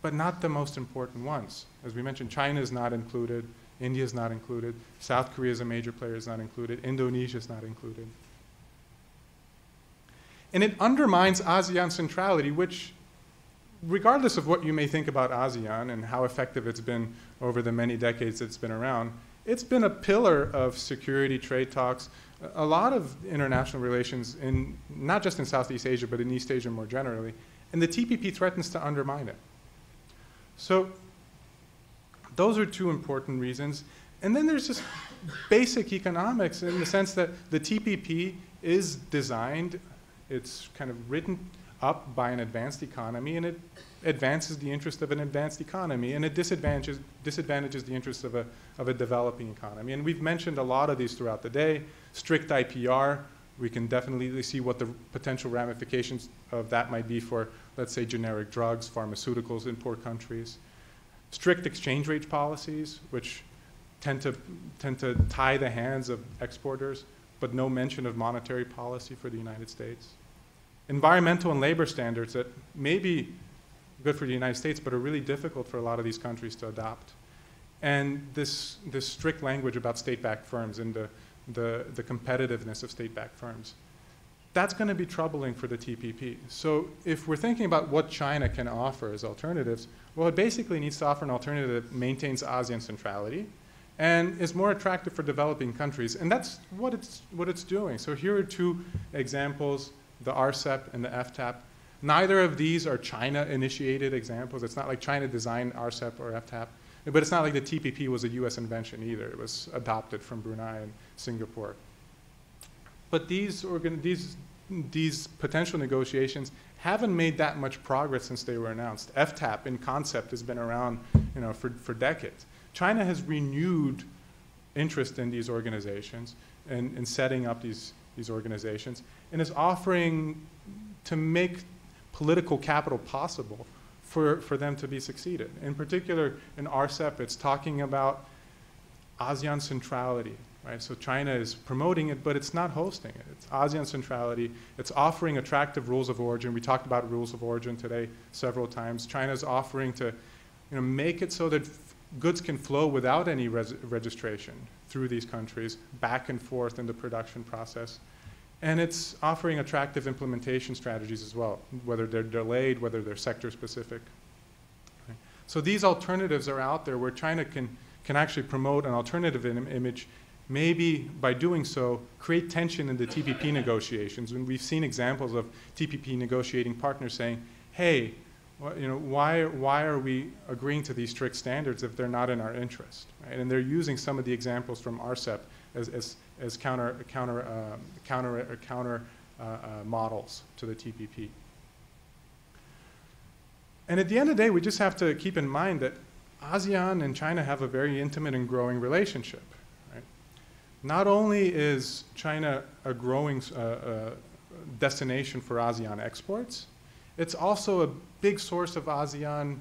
Speaker 19: but not the most important ones. As we mentioned, China is not included. India is not included. South Korea is a major player, is not included. Indonesia is not included. And it undermines ASEAN centrality, which, regardless of what you may think about ASEAN and how effective it's been over the many decades it's been around, it's been a pillar of security, trade talks, a lot of international relations, not just in Southeast Asia, but in East Asia more generally. And the TPP threatens to undermine it. So those are two important reasons. And then there's just basic economics in the sense that the TPP is designed, it's kind of written up by an advanced economy, and it advances the interest of an advanced economy, and it disadvantages the interests of a developing economy. And we've mentioned a lot of these throughout the day. Strict IPR, we can definitely see what the potential ramifications of that might be for, let's say, generic drugs, pharmaceuticals in poor countries. Strict exchange rate policies, which tend to tie the hands of exporters, but no mention of monetary policy for the United States. Environmental and labor standards that may be good for the United States, but are really difficult for a lot of these countries to adopt. And this strict language about state-backed firms and the competitiveness of state-backed firms. That's going to be troubling for the TPP. So if we're thinking about what China can offer as alternatives, well, it basically needs to offer an alternative that maintains ASEAN centrality and is more attractive for developing countries. And that's what it's doing. So here are two examples, the RCEP and the FTAP. Neither of these are China-initiated examples. It's not like China designed RCEP or FTAP. But it's not like the TPP was a US invention either. It was adopted from Brunei and Singapore. But these potential negotiations haven't made that much progress since they were announced. FTAP in concept has been around for decades. China has renewed interest in these organizations and in setting up these organizations and is offering to make political capital possible for them to be succeeded. In particular, in RCEP, it's talking about ASEAN centrality. Right? So China is promoting it, but it's not hosting it. It's ASEAN centrality. It's offering attractive rules of origin. We talked about rules of origin today several times. China's offering to make it so that goods can flow without any registration through these countries, back and forth in the production process. And it's offering attractive implementation strategies as well, whether they're delayed, whether they're sector-specific. Right? So these alternatives are out there where China can actually promote an alternative image, maybe by doing so, create tension in the TPP negotiations. And we've seen examples of TPP negotiating partners saying, hey, why are we agreeing to these strict standards if they're not in our interest? Right? And they're using some of the examples from RCEP as counter models to the TPP. And at the end of the day, we just have to keep in mind that ASEAN and China have a very intimate and growing relationship. Right? Not only is China a growing destination for ASEAN exports, it's also a big source of ASEAN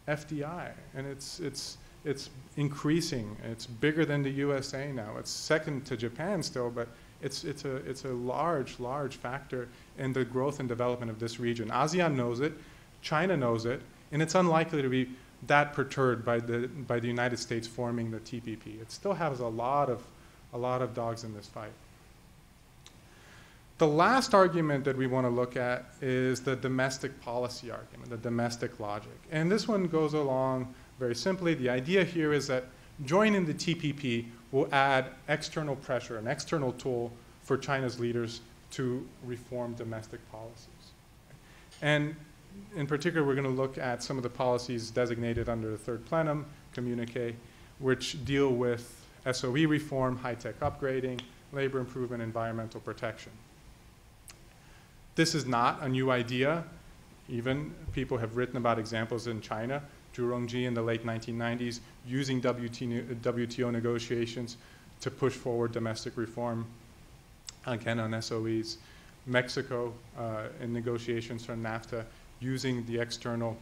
Speaker 19: FDI, and it's increasing. It's bigger than the USA now. It's second to Japan still, but it's a large factor in the growth and development of this region. ASEAN knows it, China knows it, and it's unlikely to be that perturbed by the United States forming the TPP. It still has a lot of dogs in this fight. The last argument that we want to look at is the domestic policy argument, the domestic logic. And this one goes along very simply. The idea here is that joining the TPP will add external pressure, an external tool for China's leaders to reform domestic policies. And in particular, we're going to look at some of the policies designated under the third plenum communique, which deal with SOE reform, high-tech upgrading, labor improvement, environmental protection. This is not a new idea. Even people have written about examples in China. Zhu Rongji in the late 1990s using WTO negotiations to push forward domestic reform, again on SOEs. Mexico in negotiations for NAFTA using the external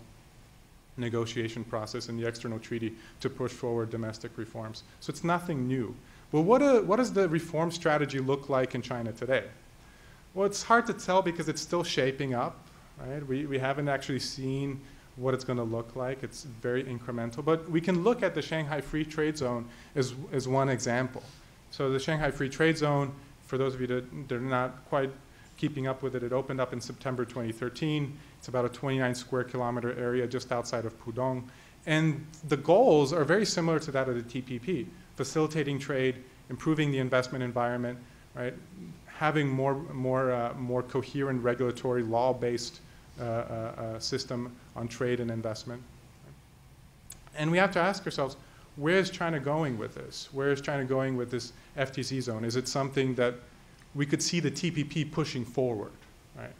Speaker 19: negotiation process and the external treaty to push forward domestic reforms. So it's nothing new. Well, what does the reform strategy look like in China today? Well, it's hard to tell because it's still shaping up, right? We haven't actually seen what it's going to look like. It's very incremental. But we can look at the Shanghai Free Trade Zone as one example. So the Shanghai Free Trade Zone, for those of you that are not quite keeping up with it, it opened up in September 2013. It's about a 29 square kilometer area just outside of Pudong. And the goals are very similar to that of the TPP, facilitating trade, improving the investment environment, right? Having more coherent regulatory law-based system on trade and investment. And we have to ask ourselves, where is China going with this? Where is China going with this FTZ zone? Is it something that we could see the TPP pushing forward, right?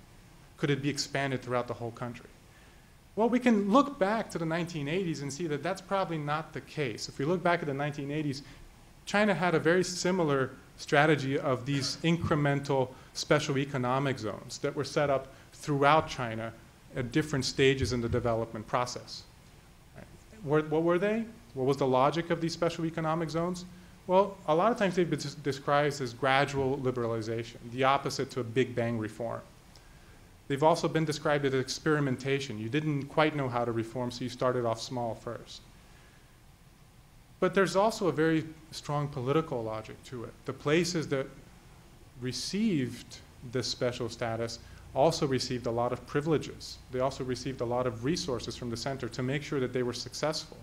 Speaker 19: Could it be expanded throughout the whole country? Well, we can look back to the 1980s and see that that's probably not the case. If we look back at the 1980s, China had a very similar strategy of these incremental special economic zones that were set up throughout China at different stages in the development process. Right. What were they? What was the logic of these special economic zones? Well, a lot of times they've been described as gradual liberalization, the opposite to a big bang reform. They've also been described as experimentation. You didn't quite know how to reform, so you started off small first. But there's also a very strong political logic to it. The places that received this special status also received a lot of privileges. They also received a lot of resources from the center to make sure that they were successful,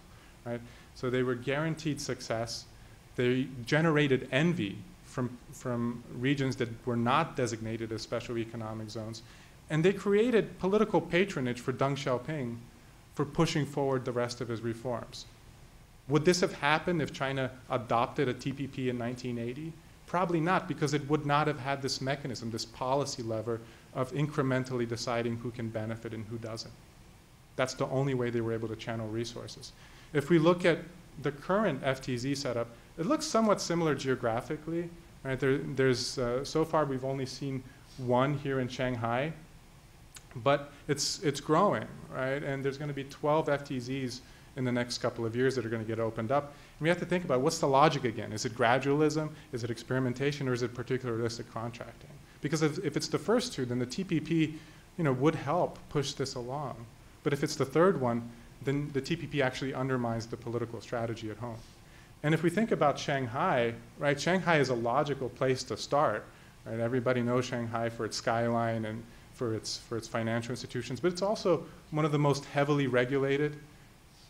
Speaker 19: right? So they were guaranteed success. They generated envy from regions that were not designated as special economic zones. And they created political patronage for Deng Xiaoping for pushing forward the rest of his reforms. Would this have happened if China adopted a TPP in 1980? Probably not, because it would not have had this mechanism, this policy lever of incrementally deciding who can benefit and who doesn't. That's the only way they were able to channel resources. If we look at the current FTZ setup, it looks somewhat similar geographically. Right? So far we've only seen one here in Shanghai, but it's growing, right? And there's going to be 12 FTZs in the next couple of years that are going to get opened up. And we have to think about what's the logic again. Is it gradualism? Is it experimentation? Or is it particularistic contracting? Because if it's the first two, then the TPP would help push this along. But if it's the third one, then the TPP actually undermines the political strategy at home. And if we think about Shanghai, right, Shanghai is a logical place to start. Right? Everybody knows Shanghai for its skyline and for its financial institutions, but it's also one of the most heavily regulated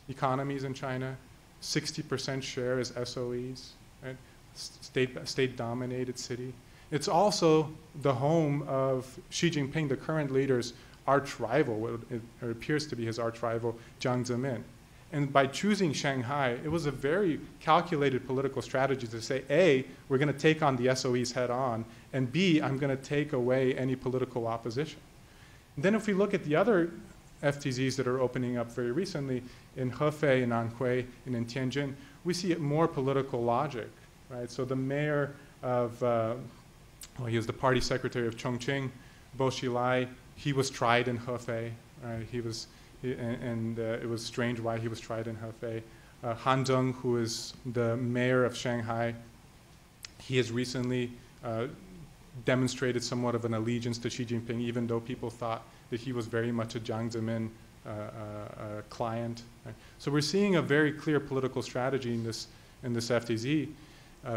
Speaker 19: economies in China. 60% share is SOEs, right? State-dominated city. It's also the home of Xi Jinping, the current leader's arch rival, it appears to be his arch rival, Jiang Zemin. And by choosing Shanghai, it was a very calculated political strategy to say, A, we're going to take on the SOEs head on, and B, I'm going to take away any political opposition. And then if we look at the other FTZs that are opening up very recently, in Hefei, in Anhui, and in Tianjin, we see more political logic, right? So the mayor of, well, he was the party secretary of Chongqing, Bo Xilai, he was tried in Hefei, right? It was strange why he was tried in Hefei. Han Deng, who is the mayor of Shanghai, he has recently demonstrated somewhat of an allegiance to Xi Jinping, even though people thought that he was very much a Jiang Zemin client. Right? So we're seeing a very clear political strategy in this FTZ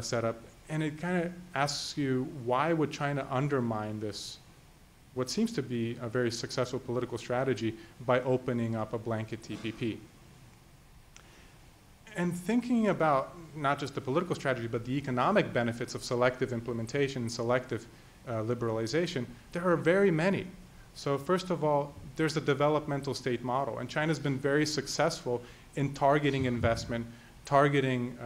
Speaker 19: setup, and it kind of asks you, why would China undermine this, what seems to be a very successful political strategy, by opening up a blanket TPP? And thinking about not just the political strategy, but the economic benefits of selective implementation and selective liberalization, there are very many. So first of all, there's the developmental state model, and China's been very successful in targeting investment, targeting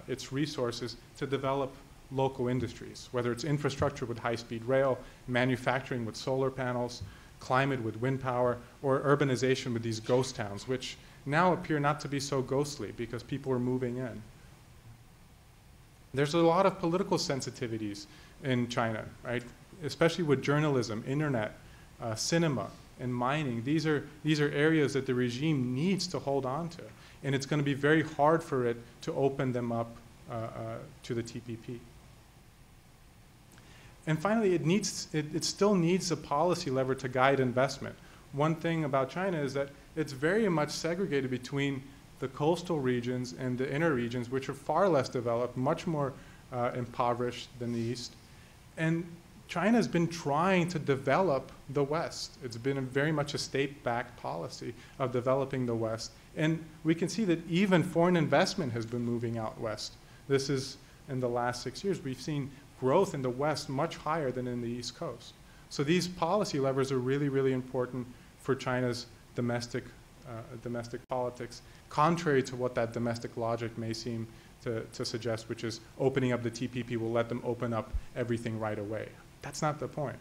Speaker 19: its resources to develop local industries, whether it's infrastructure with high-speed rail, manufacturing with solar panels, climate with wind power, or urbanization with these ghost towns, which now appear not to be so ghostly because people are moving in. There's a lot of political sensitivities in China, right? Especially with journalism, internet, cinema, and mining. These are areas that the regime needs to hold on to, and it's going to be very hard for it to open them up to the TPP. And finally, it still needs a policy lever to guide investment. One thing about China is that it's very much segregated between the coastal regions and the inner regions, which are far less developed, much more impoverished than the East. And China has been trying to develop the West. It's been very much a state-backed policy of developing the West. And we can see that even foreign investment has been moving out west. This is, in the last 6 years, we've seen growth in the West much higher than in the East Coast. So these policy levers are really, really important for China's domestic politics, contrary to what that domestic logic may seem to suggest, which is opening up the TPP will let them open up everything right away. That's not the point.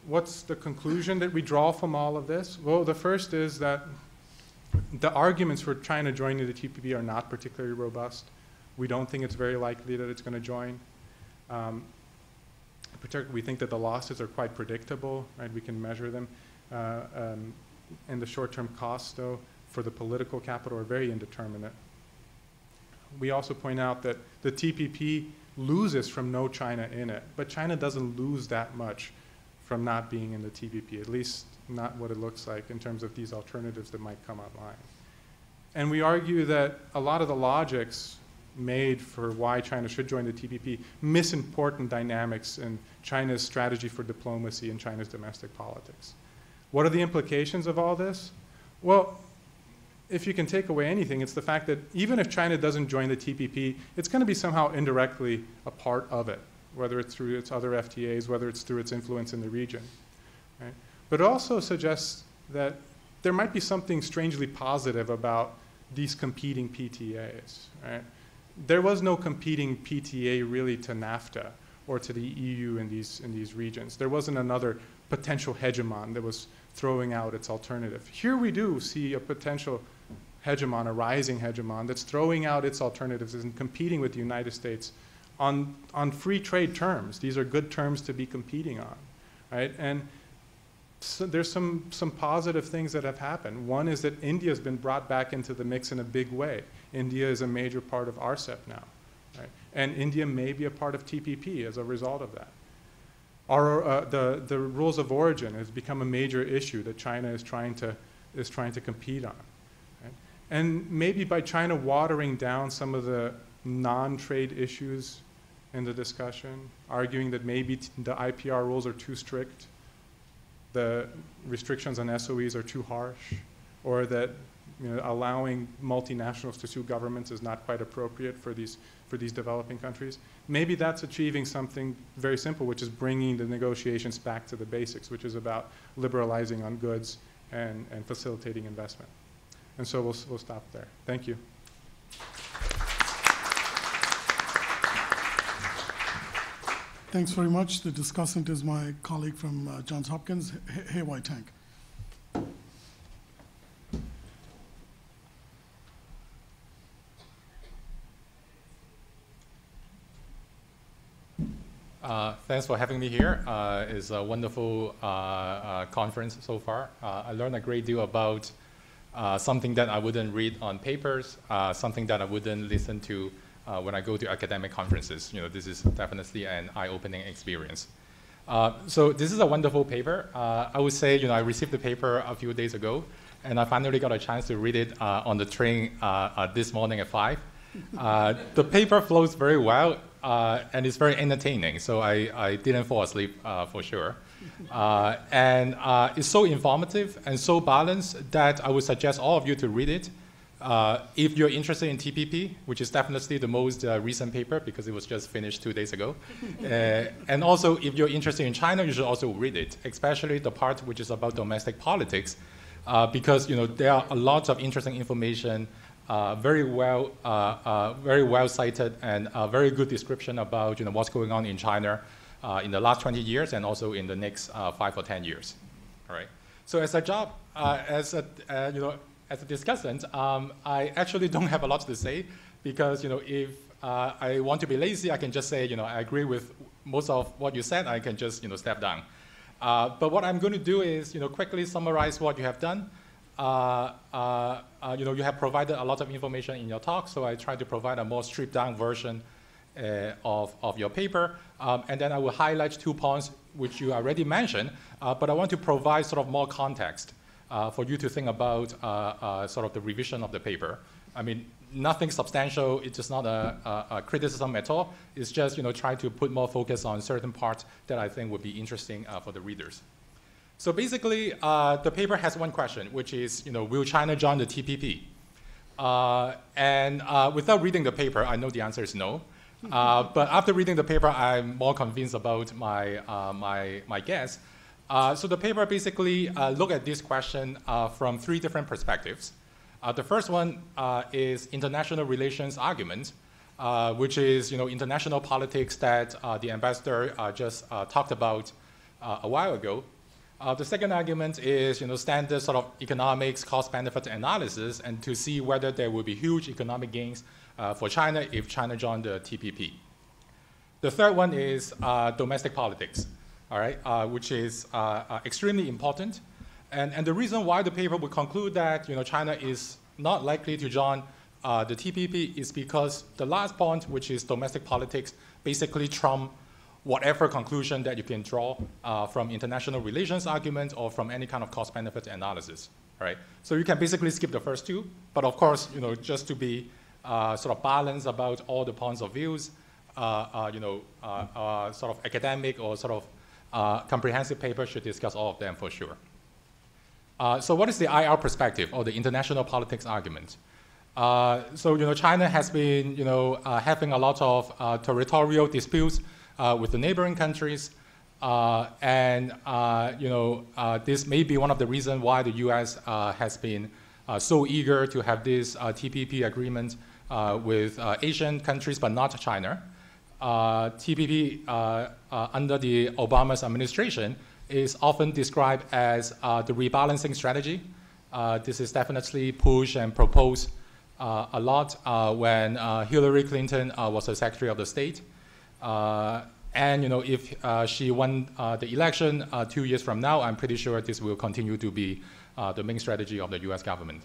Speaker 19: What's the conclusion that we draw from all of this? Well, the first is that the arguments for China joining the TPP are not particularly robust. We don't think it's very likely that it's going to join. Particularly, we think that the losses are quite predictable, right? We can measure them. And the short-term costs, though, for the political capital are very indeterminate. We also point out that the TPP loses from no China in it, but China doesn't lose that much from not being in the TPP, at least not what it looks like in terms of these alternatives that might come online. And we argue that a lot of the logics made for why China should join the TPP miss important dynamics in China's strategy for diplomacy and China's domestic politics. What are the implications of all this? Well, if you can take away anything, it's the fact that even if China doesn't join the TPP, it's going to be somehow indirectly a part of it, whether it's through its other FTAs, whether it's through its influence in the region. Right? But it also suggests that there might be something strangely positive about these competing PTAs. Right? There was no competing PTA really to NAFTA or to the EU in these regions. There wasn't another potential hegemon that was throwing out its alternative. Here we do see a potential hegemon, a rising hegemon, that's throwing out its alternatives and competing with the United States on free trade terms. These are good terms to be competing on, right? And so there's some positive things that have happened. One is that India has been brought back into the mix in a big way. India is a major part of RCEP now, right? And India may be a part of TPP as a result of that. The rules of origin has become a major issue that China is trying to compete on. Right? And maybe by China watering down some of the non-trade issues in the discussion, arguing that maybe the IPR rules are too strict, the restrictions on SOEs are too harsh, or that allowing multinationals to sue governments is not quite appropriate for these developing countries. Maybe that's achieving something very simple, which is bringing the negotiations back to the basics, which is about liberalizing on goods and facilitating investment. And so we'll stop there. Thank you.
Speaker 4: Thanks very much. The discussant is my colleague from Johns Hopkins, Hei Wai Tank.
Speaker 20: Thanks for having me here. It's a wonderful conference so far. I learned a great deal about something that I wouldn't read on papers, something that I wouldn't listen to when I go to academic conferences. You know, this is definitely an eye-opening experience. So this is a wonderful paper. I would say, you know, I received the paper a few days ago, and I finally got a chance to read it on the train this morning at 5. The paper flows very well, and it's very entertaining, so I didn't fall asleep for sure. And it's so informative and so balanced that I would suggest all of you to read it. If you're interested in TPP, which is definitely the most recent paper because it was just finished 2 days ago. And also, if you're interested in China, you should also read it, especially the part which is about domestic politics, because you know there are a lot of interesting information, very well cited, and a very good description about what's going on in China in the last 20 years and also in the next 5 or 10 years. All right. So as a job, as a discussant, I actually don't have a lot to say because if I want to be lazy, I can just say I agree with most of what you said. I can just step down. But what I'm going to do is quickly summarize what you have done. You have provided a lot of information in your talk, so I try to provide a more stripped down version of your paper. And then I will highlight 2 points which you already mentioned, but I want to provide sort of more context for you to think about sort of the revision of the paper. I mean, nothing substantial. It's just not a criticism at all. It's just try to put more focus on certain parts that I think would be interesting for the readers. So basically, the paper has one question, which is, will China join the TPP? And without reading the paper, I know the answer is no. But after reading the paper, I'm more convinced about my guess. So the paper basically look at this question from 3 different perspectives. The first one is international relations argument, which is international politics that the ambassador just talked about a while ago. The second argument is standard sort of economics, cost-benefit analysis, and to see whether there will be huge economic gains for China if China joined the TPP. The third one is domestic politics, all right, which is extremely important. And the reason why the paper would conclude that China is not likely to join the TPP is because the last point, which is domestic politics, basically trump whatever conclusion that you can draw from international relations argument or from any kind of cost-benefit analysis, right? So you can basically skip the first 2, but of course, just to be sort of balanced about all the points of views, sort of academic or sort of comprehensive paper should discuss all of them for sure. So what is the IR perspective or the international politics argument? So China has been having a lot of territorial disputes with the neighboring countries, and this may be one of the reasons why the U.S. Has been so eager to have this TPP agreement with Asian countries, but not China. TPP under the Obama's administration is often described as the rebalancing strategy. This is definitely pushed and proposed a lot when Hillary Clinton was the Secretary of the State. And if she won the election 2 years from now, I'm pretty sure this will continue to be the main strategy of the U.S. government.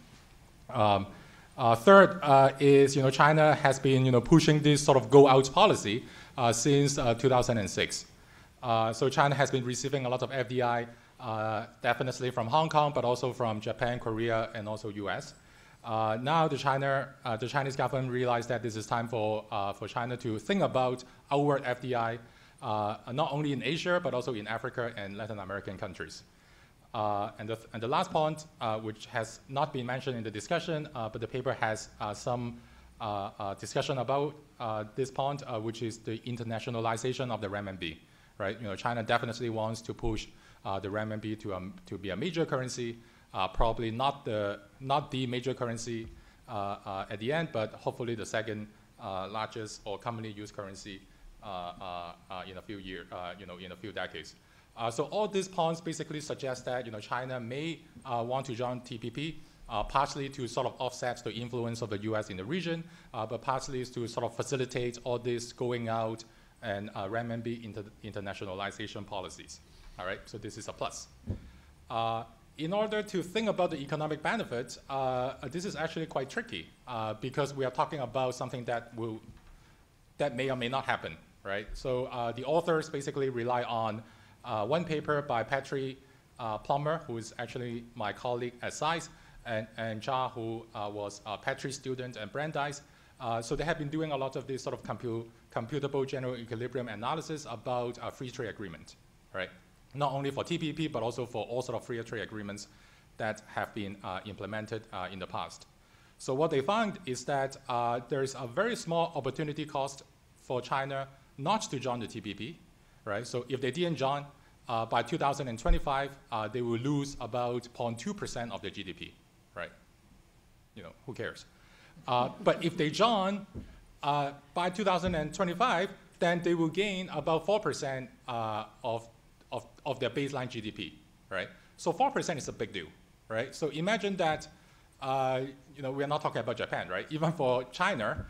Speaker 20: Third is China has been pushing this sort of go-out policy since 2006. So China has been receiving a lot of FDI, definitely from Hong Kong, but also from Japan, Korea, and also U.S. Now the Chinese government realized that this is time for China to think about outward FDI, not only in Asia, but also in Africa and Latin American countries. And the last point, which has not been mentioned in the discussion, but the paper has some discussion about this point, which is the internationalization of the renminbi. Right? China definitely wants to push the renminbi to be a major currency probably not the major currency at the end, but hopefully the second largest or commonly used currency in a few years, in a few decades. So all these points basically suggest that China may want to join TPP, partially to sort of offset the influence of the US in the region, but partially to sort of facilitate all this going out and renminbi internationalization policies. All right, so this is a plus. In order to think about the economic benefits, this is actually quite tricky because we are talking about something that may or may not happen, right? So the authors basically rely on one paper by Patrick Plummer, who is actually my colleague at SIPA, and Jia, who was Patrick's student at Brandeis. So they have been doing a lot of this sort of computable general equilibrium analysis about a free trade agreement, right? Not only for TPP, but also for all sort of free trade agreements that have been implemented in the past. So what they found is that there is a very small opportunity cost for China not to join the TPP, right? So if they didn't join, by 2025, they will lose about 0.2% of their GDP, right? Who cares? But if they join by 2025, then they will gain about 4% of their baseline GDP, right? So 4% is a big deal, right? So imagine that, we're not talking about Japan, right? Even for China,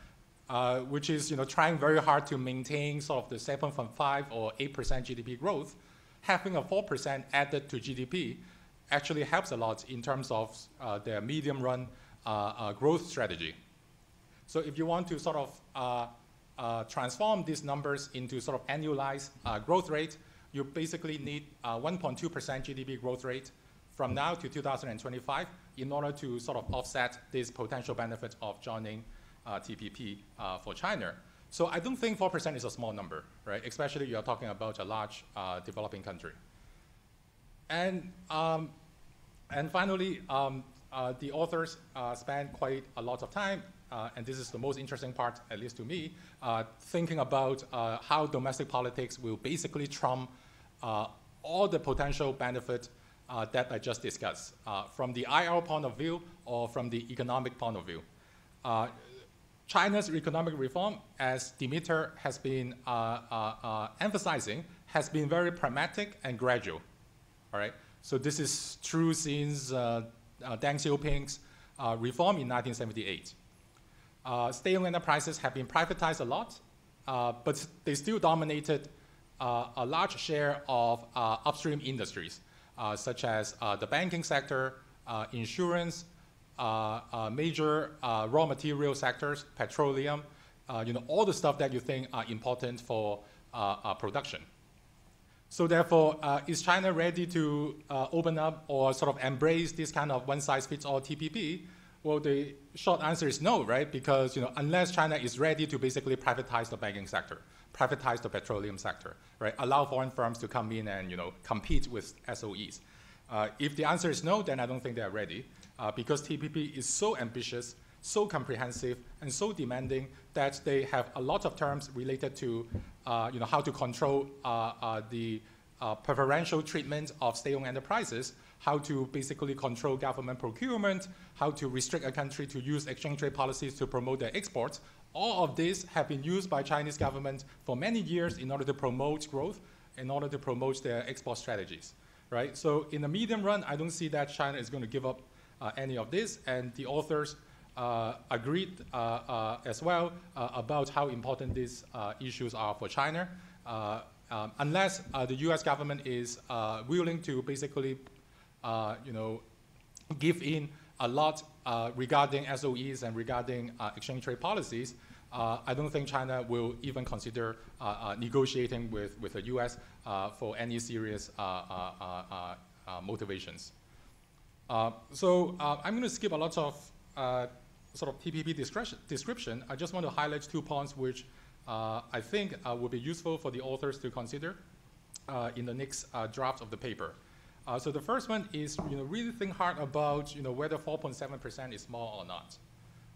Speaker 20: which is trying very hard to maintain sort of the 7.5 or 8% GDP growth, having a 4% added to GDP actually helps a lot in terms of their medium-run growth strategy. So if you want to sort of transform these numbers into sort of annualized growth rate, you basically need 1.2% GDP growth rate from now to 2025 in order to sort of offset this potential benefit of joining TPP for China. So I don't think 4% is a small number, right? Especially you're talking about a large developing country. And finally, the authors spend quite a lot of time, and this is the most interesting part, at least to me, thinking about how domestic politics will basically trump all the potential benefit that I just discussed, from the IR point of view or from the economic point of view. China's economic reform, as Dimitar has been emphasizing, has been very pragmatic and gradual, all right? So this is true since Deng Xiaoping's reform in 1978. State-owned enterprises have been privatized a lot, but they still dominated a large share of upstream industries, such as the banking sector, insurance, major raw material sectors, petroleum, all the stuff that you think are important for production. So therefore, is China ready to open up or sort of embrace this kind of one-size-fits-all TPP? Well, the short answer is no, right? Because unless China is ready to basically privatize the banking sector, privatize the petroleum sector, right? Allow foreign firms to come in and compete with SOEs. If the answer is no, then I don't think they're ready, because TPP is so ambitious, so comprehensive, and so demanding that they have a lot of terms related to how to control the preferential treatment of state-owned enterprises, how to basically control government procurement, how to restrict a country to use exchange rate policies to promote their exports. All of these have been used by Chinese government for many years in order to promote growth, in order to promote their export strategies, right? So in the medium run, I don't see that China is going to give up any of this, and the authors agreed as well about how important these issues are for China. Unless the US government is willing to basically give in a lot regarding SOEs and regarding exchange rate policies, I don't think China will even consider negotiating with the US for any serious motivations. So I'm going to skip a lot of sort of TPP description. I just want to highlight 2 points which I think would be useful for the authors to consider in the next draft of the paper. So the first one is really think hard about whether 4.7% is small or not.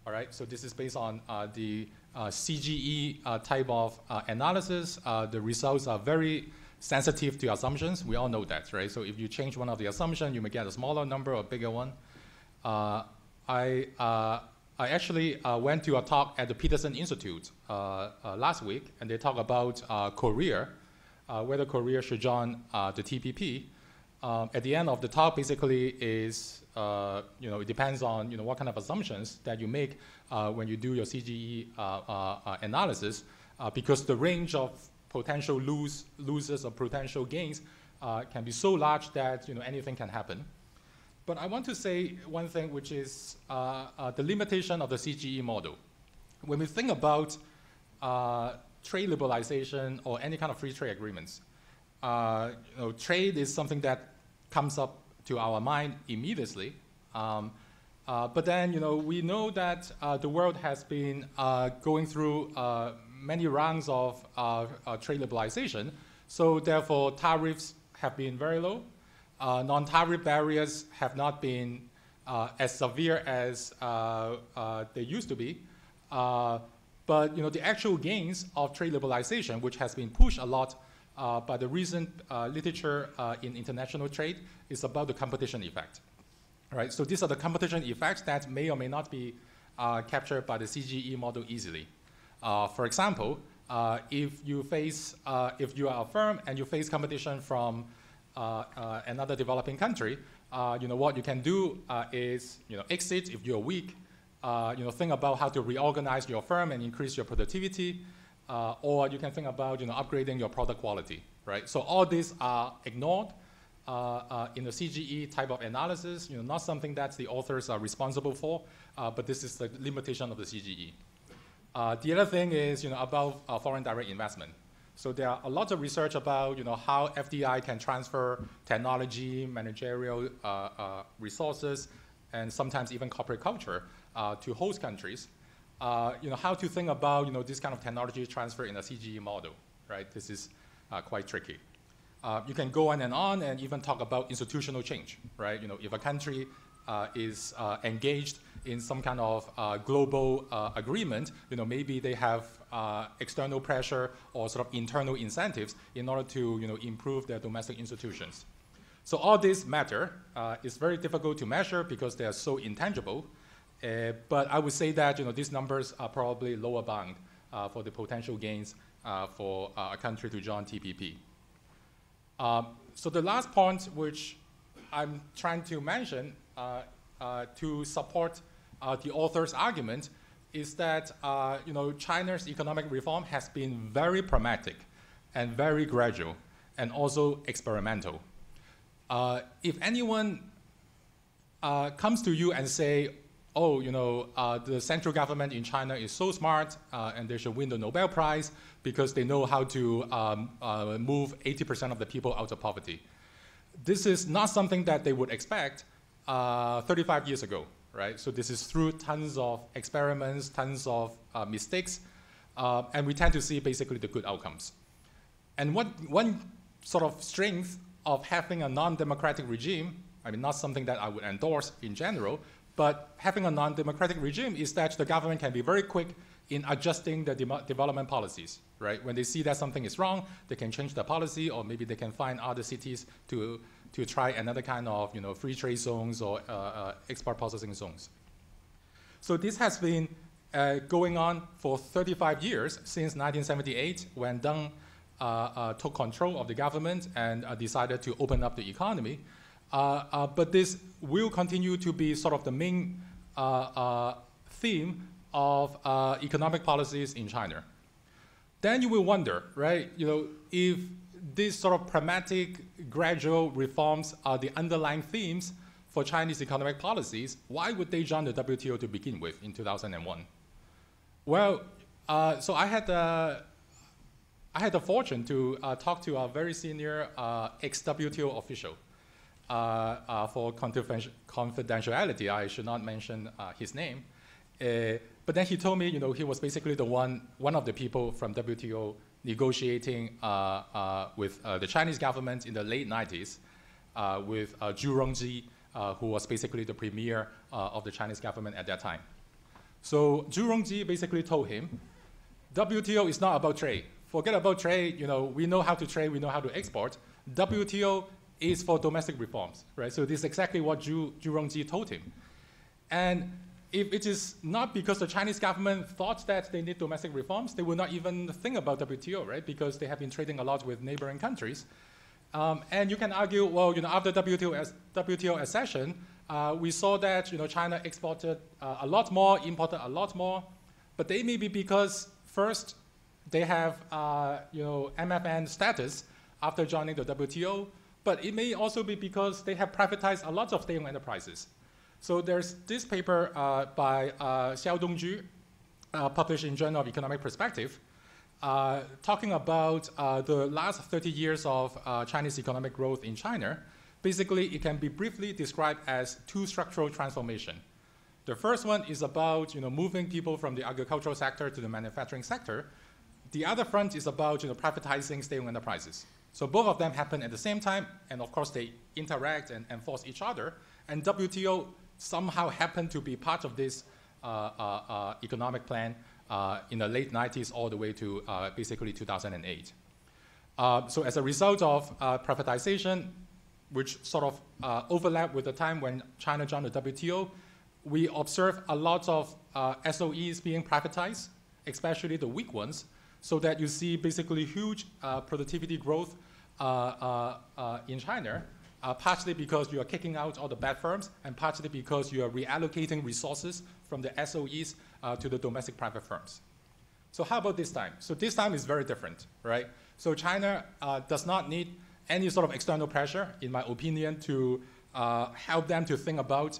Speaker 20: All right, so this is based on the CGE type of analysis. The results are very sensitive to assumptions. We all know that, right? So if you change one of the assumptions, you may get a smaller number or a bigger one. I actually went to a talk at the Peterson Institute last week, and they talk about Korea, whether Korea should join the TPP. At the end of the talk, basically is it depends on what kind of assumptions that you make when you do your CGE analysis, because the range of potential losers or potential gains can be so large that anything can happen. But I want to say one thing, which is the limitation of the CGE model. When we think about trade liberalization or any kind of free trade agreements, trade is something that comes up to our mind immediately. But then, we know that the world has been going through many rounds of trade liberalization. So therefore, tariffs have been very low. Non-tariff barriers have not been as severe as they used to be. But the actual gains of trade liberalization, which has been pushed a lot by the recent literature in international trade, is about the competition effect. Right? So these are the competition effects that may or may not be captured by the CGE model easily. For example, if you are a firm and you face competition from another developing country, what you can do is exit if you're weak. Think about how to reorganize your firm and increase your productivity, or you can think about upgrading your product quality. Right? So all these are ignored in the CGE type of analysis. Not something that the authors are responsible for, but this is the limitation of the CGE. The other thing is about foreign direct investment. So there are a lot of research about how FDI can transfer technology, managerial resources, and sometimes even corporate culture to host countries. How to think about this kind of technology transfer in a CGE model, right? This is quite tricky. You can go on and even talk about institutional change, right? If a country is engaged in some kind of global agreement, maybe they have external pressure or sort of internal incentives in order to improve their domestic institutions. So all this matter is very difficult to measure because they are so intangible. But I would say that these numbers are probably lower bound for the potential gains for a country to join TPP. So the last point which I'm trying to mention to support the author's argument is that China's economic reform has been very pragmatic and very gradual and also experimental. If anyone comes to you and say, oh, the central government in China is so smart and they should win the Nobel Prize because they know how to move 80% of the people out of poverty. This is not something that they would expect 35 years ago, right? So this is through tons of experiments, tons of mistakes, and we tend to see basically the good outcomes. And one sort of strength of having a non-democratic regime, I mean, not something that I would endorse in general, but having a non-democratic regime is that the government can be very quick in adjusting the development policies, right? When they see that something is wrong, they can change the policy, or maybe they can find other cities to try another kind of free trade zones or export processing zones. So this has been going on for 35 years, since 1978, when Deng took control of the government and decided to open up the economy. But this will continue to be sort of the main theme of economic policies in China. Then you will wonder, right, if these sort of pragmatic, gradual reforms are the underlying themes for Chinese economic policies, why would they join the WTO to begin with in 2001? Well, so I had the fortune to talk to a very senior ex-WTO official. For confidentiality, I should not mention his name. But then he told me, he was basically one of the people from WTO negotiating with the Chinese government in the late 90s with Zhu Rongji, who was basically the premier of the Chinese government at that time. So Zhu Rongji basically told him, WTO is not about trade. forget about trade, we know how to trade, we know how to export. WTO is for domestic reforms, right? So this is exactly what Zhu Rongji told him. And if it is not because the Chinese government thought that they need domestic reforms, they would not even think about WTO, right? Because they have been trading a lot with neighboring countries. And you can argue, well, after WTO accession, we saw that China exported a lot more, imported a lot more, but they may be because first they have MFN status after joining the WTO, but it may also be because they have privatized a lot of state-owned enterprises. So there's this paper by Xiao Dongju, published in Journal of Economic Perspective, talking about the last 30 years of Chinese economic growth in China. Basically, it can be briefly described as two structural transformations. The first one is about moving people from the agricultural sector to the manufacturing sector. The other front is about privatizing state-owned enterprises. So both of them happen at the same time, and of course they interact and enforce each other. And WTO somehow happened to be part of this economic plan in the late 90s all the way to basically 2008. So as a result of privatization, which sort of overlapped with the time when China joined the WTO, we observe a lot of SOEs being privatized, especially the weak ones, so that you see basically huge productivity growth in China, partially because you are kicking out all the bad firms, and partially because you are reallocating resources from the SOEs to the domestic private firms. So how about this time? So this time is very different, right? So China does not need any sort of external pressure, in my opinion, to help them to think about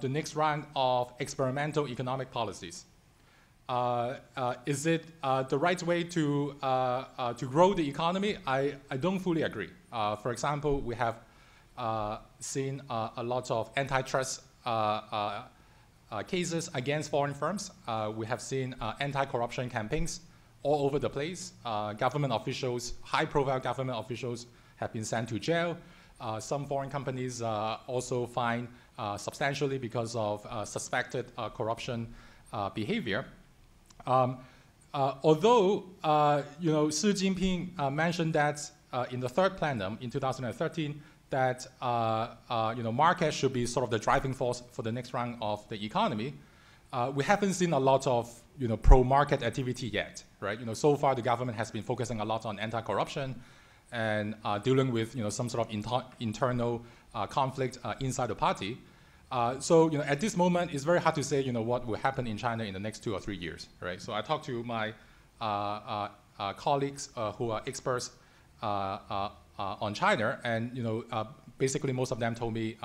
Speaker 20: the next round of experimental economic policies. Is it the right way to grow the economy? I don't fully agree. For example, we have seen a lot of antitrust cases against foreign firms. We have seen anti-corruption campaigns all over the place. Government officials, high-profile government officials, have been sent to jail. Some foreign companies also fined substantially because of suspected corruption behavior. Although Xi Jinping mentioned that in the third plenum in 2013 that market should be sort of the driving force for the next round of the economy, we haven't seen a lot of pro-market activity yet, right? So far the government has been focusing a lot on anti-corruption and dealing with some sort of internal conflict inside the party. So at this moment, it's very hard to say what will happen in China in the next 2 or 3 years, right? So I talked to my colleagues who are experts on China, and basically most of them told me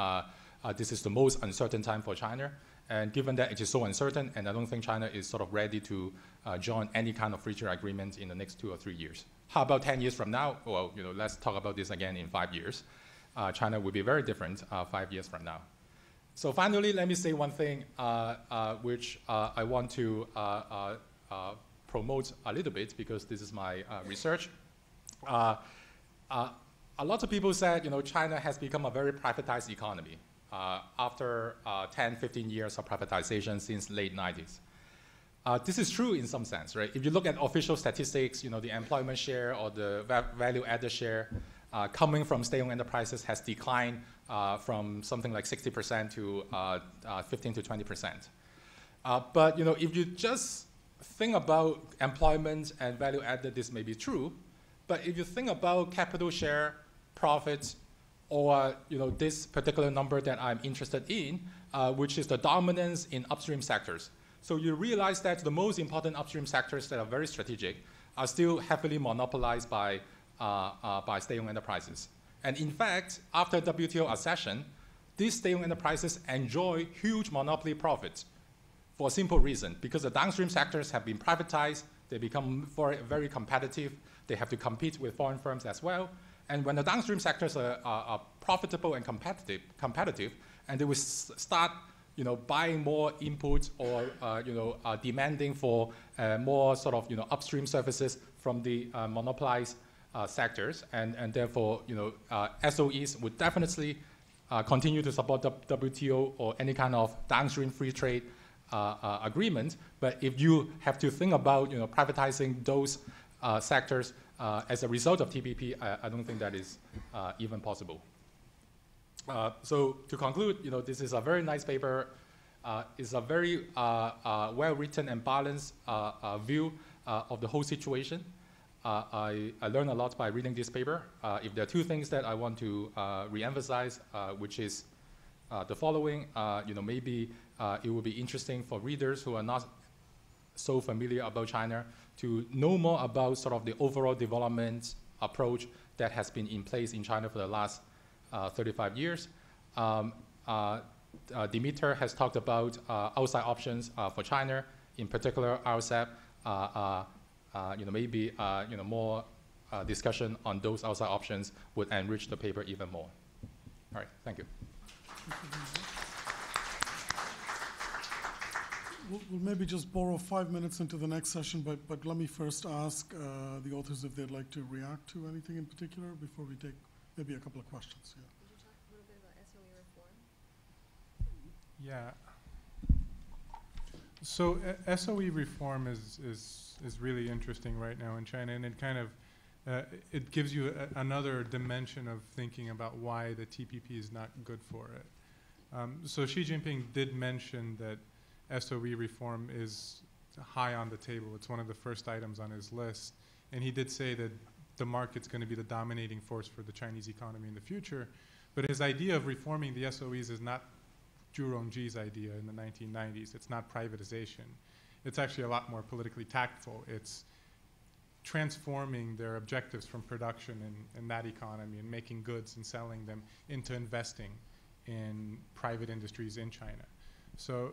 Speaker 20: this is the most uncertain time for China. And given that it is so uncertain, and I don't think China is sort of ready to join any kind of free trade agreement in the next 2 or 3 years. How about 10 years from now? Well, let's talk about this again in 5 years. China will be very different 5 years from now. So finally, let me say one thing which I want to promote a little bit, because this is my research. A lot of people said, China has become a very privatized economy after 10, 15 years of privatization since late 90s. This is true in some sense, right? If you look at official statistics, the employment share or the value-added share coming from state-owned enterprises has declined from something like 60% to 15 to 20%. But if you just think about employment and value-added, this may be true. But if you think about capital share, profits, or this particular number that I'm interested in, which is the dominance in upstream sectors. So you realize that the most important upstream sectors that are very strategic are still heavily monopolized by state-owned enterprises. And in fact, after WTO accession, these state-owned enterprises enjoy huge monopoly profits for a simple reason, because the downstream sectors have been privatized, they become very competitive, they have to compete with foreign firms as well. And when the downstream sectors are profitable and competitive, and they will start buying more inputs or demanding for more sort of upstream services from the monopolized sectors, and therefore SOEs would definitely continue to support the WTO or any kind of downstream free trade agreement. But if you have to think about privatizing those sectors as a result of TPP, I don't think that is even possible. So to conclude, this is a very nice paper. It's a very well-written and balanced view of the whole situation. I learned a lot by reading this paper. If there are two things that I want to re-emphasize, which is the following, maybe it would be interesting for readers who are not so familiar about China to know more about sort of the overall development approach that has been in place in China for the last 35 years. Dimitar has talked about outside options for China, in particular RCEP. Maybe more discussion on those outside options would enrich the paper even more. All right, thank you.
Speaker 4: We'll maybe just borrow 5 minutes into the next session, but let me first ask the authors if they'd like to react to anything in particular before we take maybe a couple of questions. Yeah.
Speaker 21: Could you talk a little bit about SOE reform?
Speaker 19: Yeah. So SOE reform is really interesting right now in China, and it kind of it gives you another dimension of thinking about why the TPP is not good for it. So Xi Jinping did mention that SOE reform is high on the table. It's one of the first items on his list, and he did say that the market's going to be the dominating force for the Chinese economy in the future. But his idea of reforming the SOEs is not Zhu Rongji's idea in the 1990s. It's not privatization. It's actually a lot more politically tactful. It's transforming their objectives from production in that economy and making goods and selling them into investing in private industries in China. So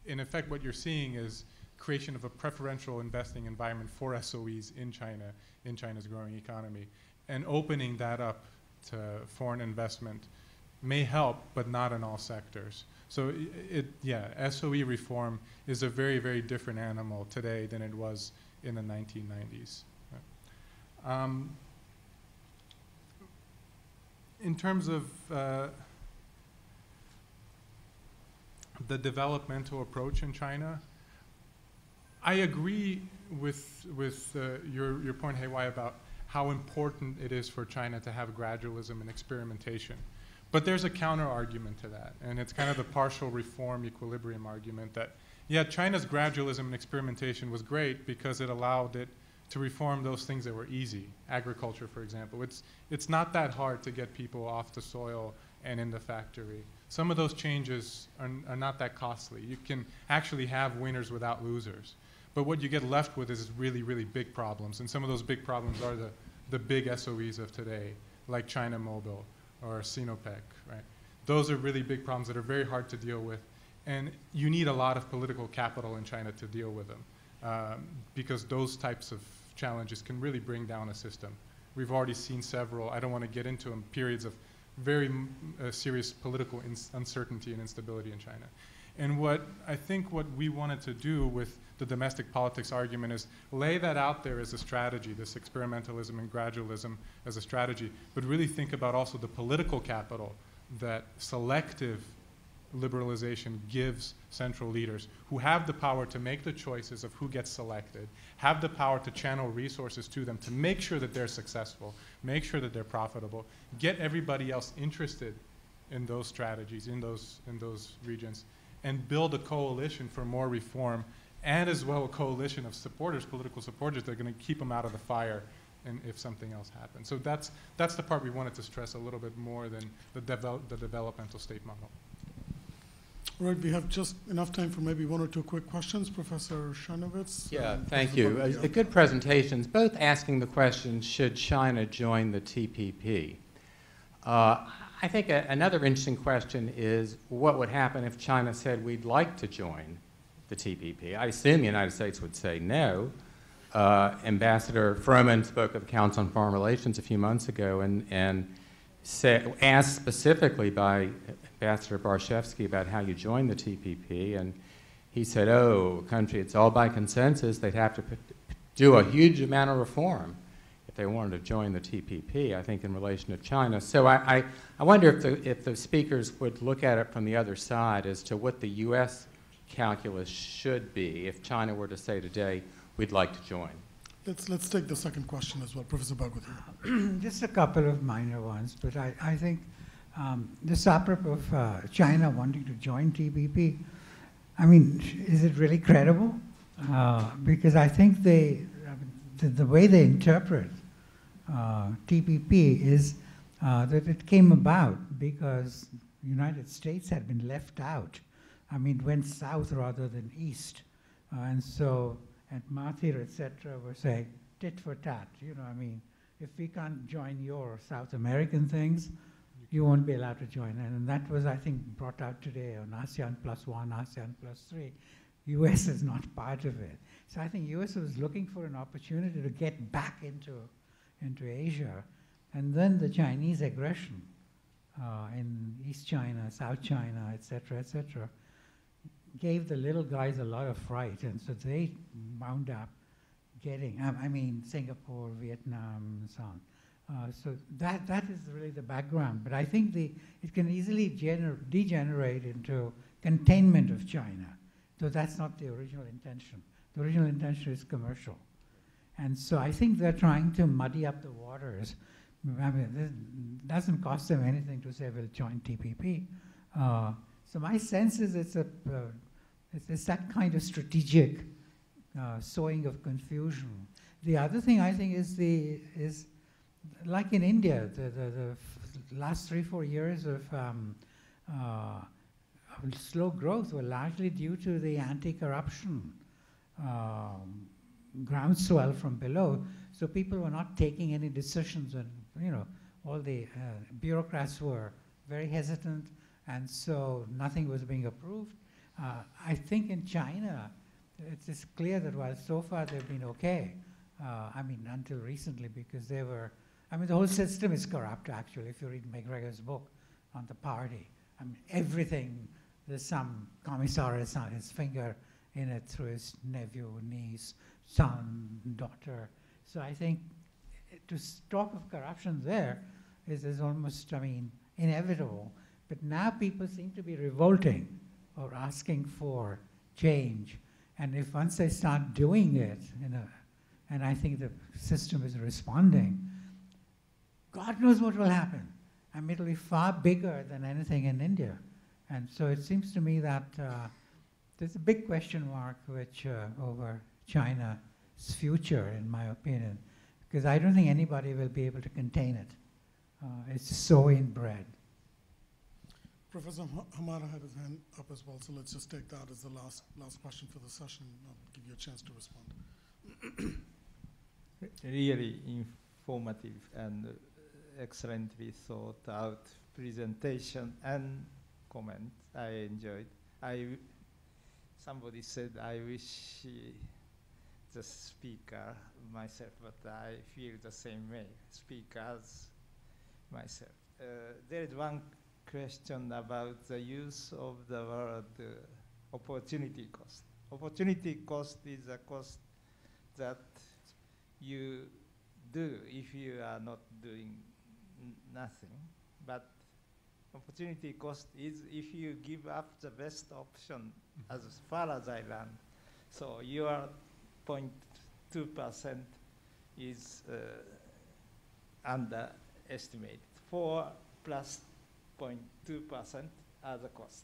Speaker 19: in effect, what you're seeing is creation of a preferential investing environment for SOEs in China, in China's growing economy, and opening that up to foreign investment may help, but not in all sectors. So SOE reform is a very, very different animal today than it was in the 1990s. In terms of the developmental approach in China, I agree with your point, Hei-Wei, about how important it is for China to have gradualism and experimentation. But there's a counter argument to that, and it's kind of the partial reform equilibrium argument that, yeah, China's gradualism and experimentation was great because it allowed it to reform those things that were easy. Agriculture, for example. It's not that hard to get people off the soil and in the factory. Some of those changes are not that costly. You can actually have winners without losers. But what you get left with is really, really big problems. And some of those big problems are the big SOEs of today, like China Mobile or Sinopec, right? Those are really big problems that are very hard to deal with. And you need a lot of political capital in China to deal with them because those types of challenges can really bring down a system. We've already seen several, I don't want to get into them, periods of very serious political uncertainty and instability in China. And what we wanted to do with the domestic politics argument is lay that out there as a strategy, this experimentalism and gradualism as a strategy, but really think about also the political capital that selective liberalization gives central leaders who have the power to make the choices of who gets selected, have the power to channel resources to them to make sure that they're successful, make sure that they're profitable, get everybody else interested in those strategies, in those regions, and build a coalition for more reform, and as well a coalition of supporters, political supporters that are going to keep them out of the fire and if something else happens. So that's the part we wanted to stress a little bit more than the developmental state model.
Speaker 4: All right, we have just enough time for maybe one or two quick questions. Professor Charnovitz.
Speaker 8: Yeah, thank you. A good presentations, both asking the question, should China join the TPP? I think another interesting question is what would happen if China said we'd like to join the TPP? I assume the United States would say no. Ambassador Furman spoke at the Council on Foreign Relations a few months ago and asked specifically by Ambassador Barshevsky about how you join the TPP, and he said, oh, country, it's all by consensus. They'd have to do a huge amount of reform if they wanted to join the TPP, I think, in relation to China. So I wonder if the speakers would look at it from the other side as to what the U.S. calculus should be if China were to say today, we'd like to join.
Speaker 4: Let's take the second question as well, Professor Bhagwati.
Speaker 3: Just a couple of minor ones, but I think this apropos of China wanting to join TPP, I mean, is it really credible? Because I think the way they interpret TPP is that it came about because the United States had been left out. I mean, went south rather than east. And so, and Mahathir, et cetera, were saying, tit for tat, I mean, if we can't join your South American things, you won't be allowed to join. And that was, I think, brought out today on ASEAN +1, ASEAN +3. US is not part of it. So I think US was looking for an opportunity to get back into Asia. And then the Chinese aggression in East China, South China, et cetera, gave the little guys a lot of fright. And so they wound up getting, I mean, Singapore, Vietnam, and so on. So that is really the background. But I think it can easily degenerate into containment of China, though that's not the original intention. The original intention is commercial. And so I think they're trying to muddy up the waters. I mean, it doesn't cost them anything to say we'll join TPP. So my sense is it's that kind of strategic sowing of confusion. The other thing I think is like in India, the last 3-4 years of slow growth were largely due to the anti-corruption groundswell from below. So people were not taking any decisions, and all the bureaucrats were very hesitant, and so nothing was being approved. I think in China, it is clear that while so far they've been okay, I mean, until recently, because they were, I mean, the whole system is corrupt, actually, if you read McGregor's book on the party. I mean, everything, there's some commissar has his finger in it through his nephew, niece, son, daughter. So I think to talk of corruption there is almost, I mean, inevitable. But now people seem to be revolting or asking for change. And if once they start doing it, and I think the system is responding, God knows what will happen. I mean, it'll be far bigger than anything in India. And so it seems to me that there's a big question mark over China's future, in my opinion, because I don't think anybody will be able to contain it. It's so inbred.
Speaker 4: Professor Hamada had his hand up as well, so let's just take that as the last question for the session. I'll give you a chance to respond.
Speaker 5: Really informative and excellently thought out presentation and comment. I enjoyed. Somebody said I wish the speaker myself, but I feel the same way. Speak as myself. There is one question about the use of the word opportunity cost. Opportunity cost is a cost that you do if you are not doing nothing, but opportunity cost is if you give up the best option as far as I learned. So your 0.2% is underestimated. 4 plus 0.2% are the cost.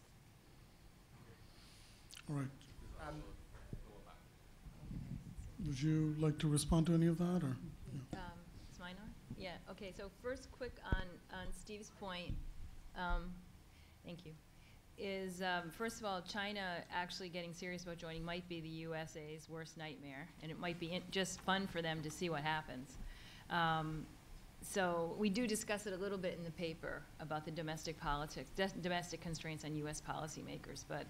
Speaker 4: All right. Would you like to respond to any of that, or? Yeah.
Speaker 9: Is mine on? Yeah. Okay. So first, quick on Steve's point. Thank you. Is first of all, China actually getting serious about joining might be the USA's worst nightmare, and it might be just fun for them to see what happens. So we do discuss it a little bit in the paper about the domestic politics, domestic constraints on U.S. policymakers, but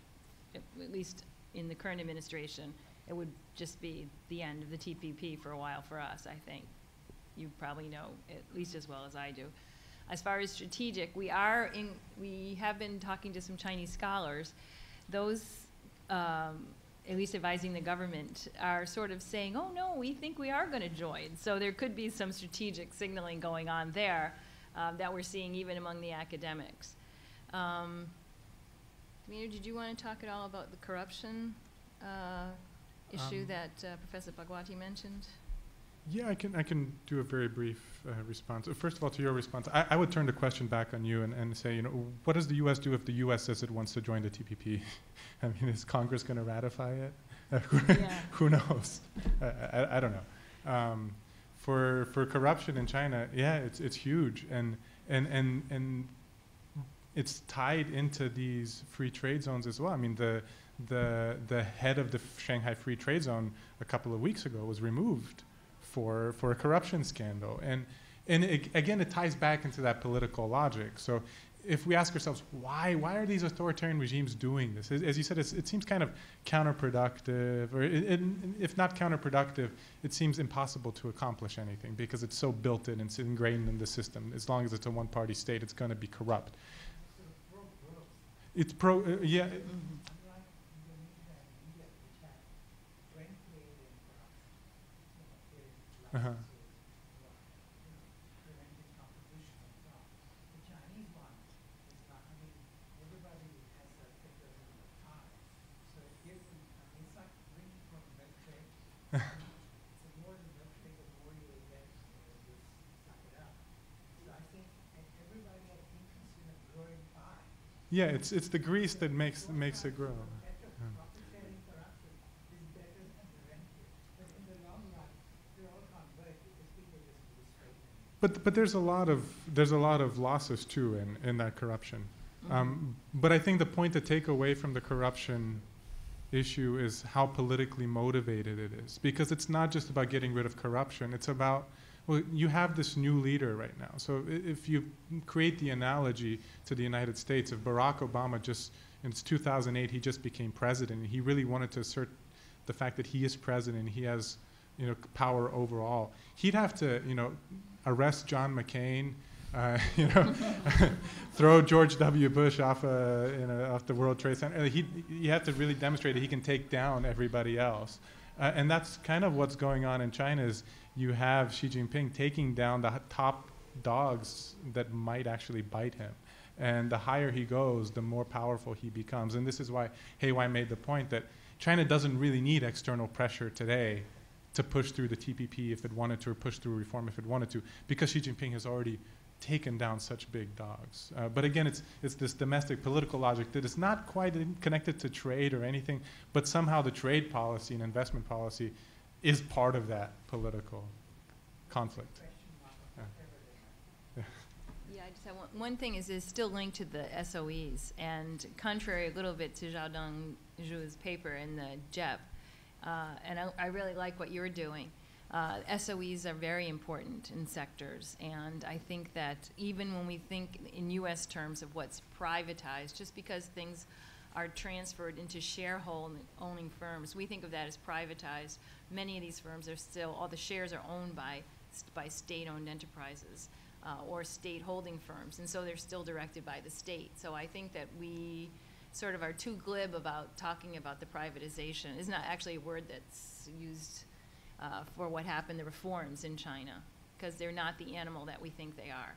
Speaker 9: at least in the current administration, it would just be the end of the TPP for a while for us, I think. You probably know at least as well as I do. As far as strategic, we have been talking to some Chinese scholars. Those, at least advising the government, are sort of saying, oh no, we think we are going to join. So there could be some strategic signaling going on there that we're seeing even among the academics. Demeter, did you want to talk at all about the corruption issue that Professor Bhagwati mentioned?
Speaker 19: Yeah, I can do a very brief response. First of all, to your response, I would turn the question back on you and say, you know, what does the U.S. do if the U.S. says it wants to join the TPP? I mean, is Congress going to ratify it? Who knows? I don't know. For corruption in China, yeah, it's huge, and it's tied into these free trade zones as well. I mean, the head of the Shanghai Free Trade Zone a couple of weeks ago was removed for a corruption scandal, and again, it ties back into that political logic. So if we ask ourselves, why are these authoritarian regimes doing this? As you said, it seems kind of counterproductive, or if not counterproductive, it seems impossible to accomplish anything because it's so built in, it's ingrained in the system. As long as it's a one-party state, it's going to be corrupt. It's yeah. Uh-huh. Yeah, it's the grease that makes it grow. But there's a lot of losses too in that corruption. But I think the point to take away from the corruption issue is how politically motivated it is, because it's not just about getting rid of corruption. It's about, well, you have this new leader right now. So if you create the analogy to the United States, if Barack Obama in 2008, he just became president, and he really wanted to assert the fact that he is president, he has, you know, power overall, he'd have to, you know, arrest John McCain, you know, throw George W. Bush off the World Trade Center. You have to really demonstrate that he can take down everybody else. And that's kind of what's going on in China, is you have Xi Jinping taking down the top dogs that might actually bite him. And the higher he goes, the more powerful he becomes. And this is why Haywai made the point that China doesn't really need external pressure today to push through the TPP if it wanted to, or push through reform if it wanted to, because Xi Jinping has already taken down such big dogs. But again, it's this domestic political logic that is not quite connected to trade or anything, but somehow the trade policy and investment policy is part of that political conflict.
Speaker 9: Yeah, I just have one thing is still linked to the SOEs, and contrary a little bit to Xiaodong Zhu's paper in the JEP, and I really like what you're doing. SOEs are very important in sectors, and I think that even when we think in U.S. terms of what's privatized, just because things are transferred into shareholding firms, we think of that as privatized. Many of these firms are still, all the shares are owned by state-owned enterprises or state holding firms, and so they're still directed by the state. So I think that we sort of are too glib about talking about the privatization. It's not actually a word that's used for what happened, the reforms in China, because they're not the animal that we think they are.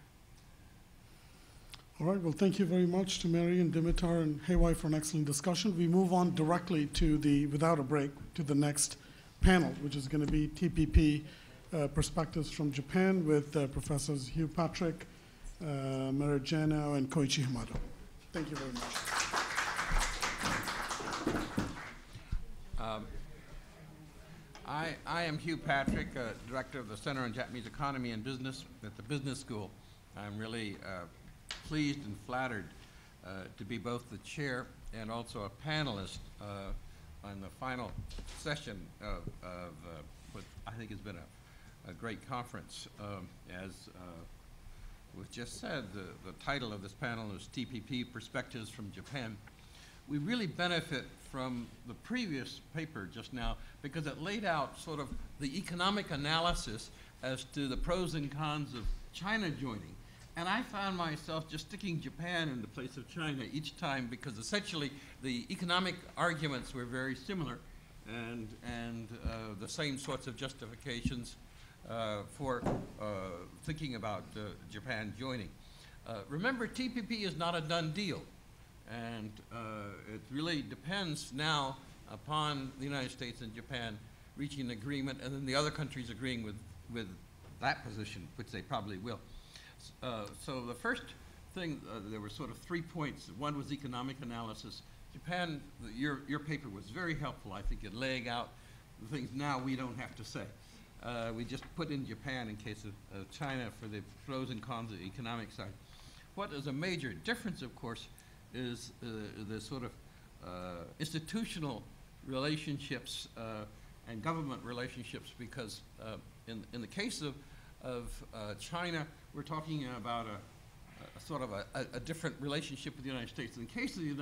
Speaker 4: All right, well, thank you very much to Mary and Dimitar and Haywai for an excellent discussion. We move on directly to without a break, to the next panel, which is going to be TPP Perspectives from Japan with Professors Hugh Patrick, Mary Jano, and Koichi Hamada. Thank you very much.
Speaker 10: I am Hugh Patrick, Director of the Center on Japanese Economy and Business at the Business School. I'm really pleased and flattered to be both the chair and also a panelist on the final session of what I think has been a great conference. As was just said, the title of this panel is TPP Perspectives from Japan. We really benefit from the previous paper just now because it laid out sort of the economic analysis as to the pros and cons of China joining. And I found myself just sticking Japan in the place of China each time because essentially the economic arguments were very similar and the same sorts of justifications for thinking about Japan joining. Remember, TPP is not a done deal. And it really depends now upon the United States and Japan reaching an agreement and then the other countries agreeing with with that position, which they probably will. So the first thing, there were sort of 3 points. One was economic analysis. Japan, your paper was very helpful, I think, in laying out the things now we don't have to say. We just put in Japan in case of China for the pros and cons of the economic side. What is a major difference, of course, is the sort of institutional relationships and government relationships, because in the case of China, we're talking about a sort of a different relationship with the United States. In the case of the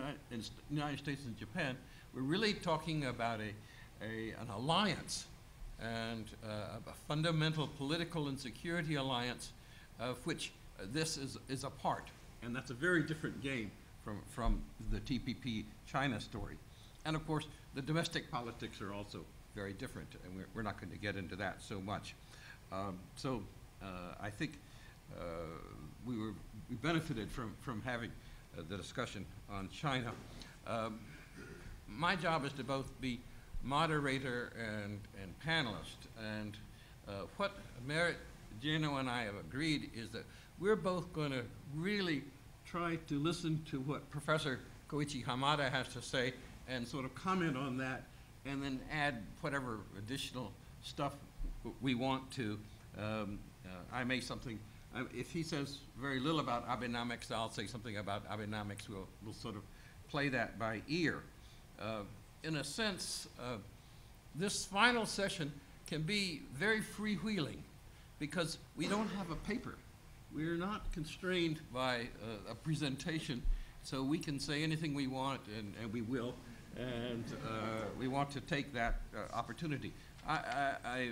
Speaker 10: United States and Japan, we're really talking about an alliance, and a fundamental political and security alliance of which this is a part. And that's a very different game from the TPP China story. And of course, the domestic politics are also very different, and we're not going to get into that so much. I think we benefited from having the discussion on China. My job is to both be moderator and panelist, and what Merit, Jano, and I have agreed is that we're both going to really try to listen to what Professor Koichi Hamada has to say and sort of comment on that, and then add whatever additional stuff we want to. I may something, if he says very little about Abenomics, I'll say something about Abenomics. We'll sort of play that by ear. In a sense, this final session can be very freewheeling because we don't have a paper. We're not constrained by a presentation, so we can say anything we want, and we will, and we want to take that opportunity. I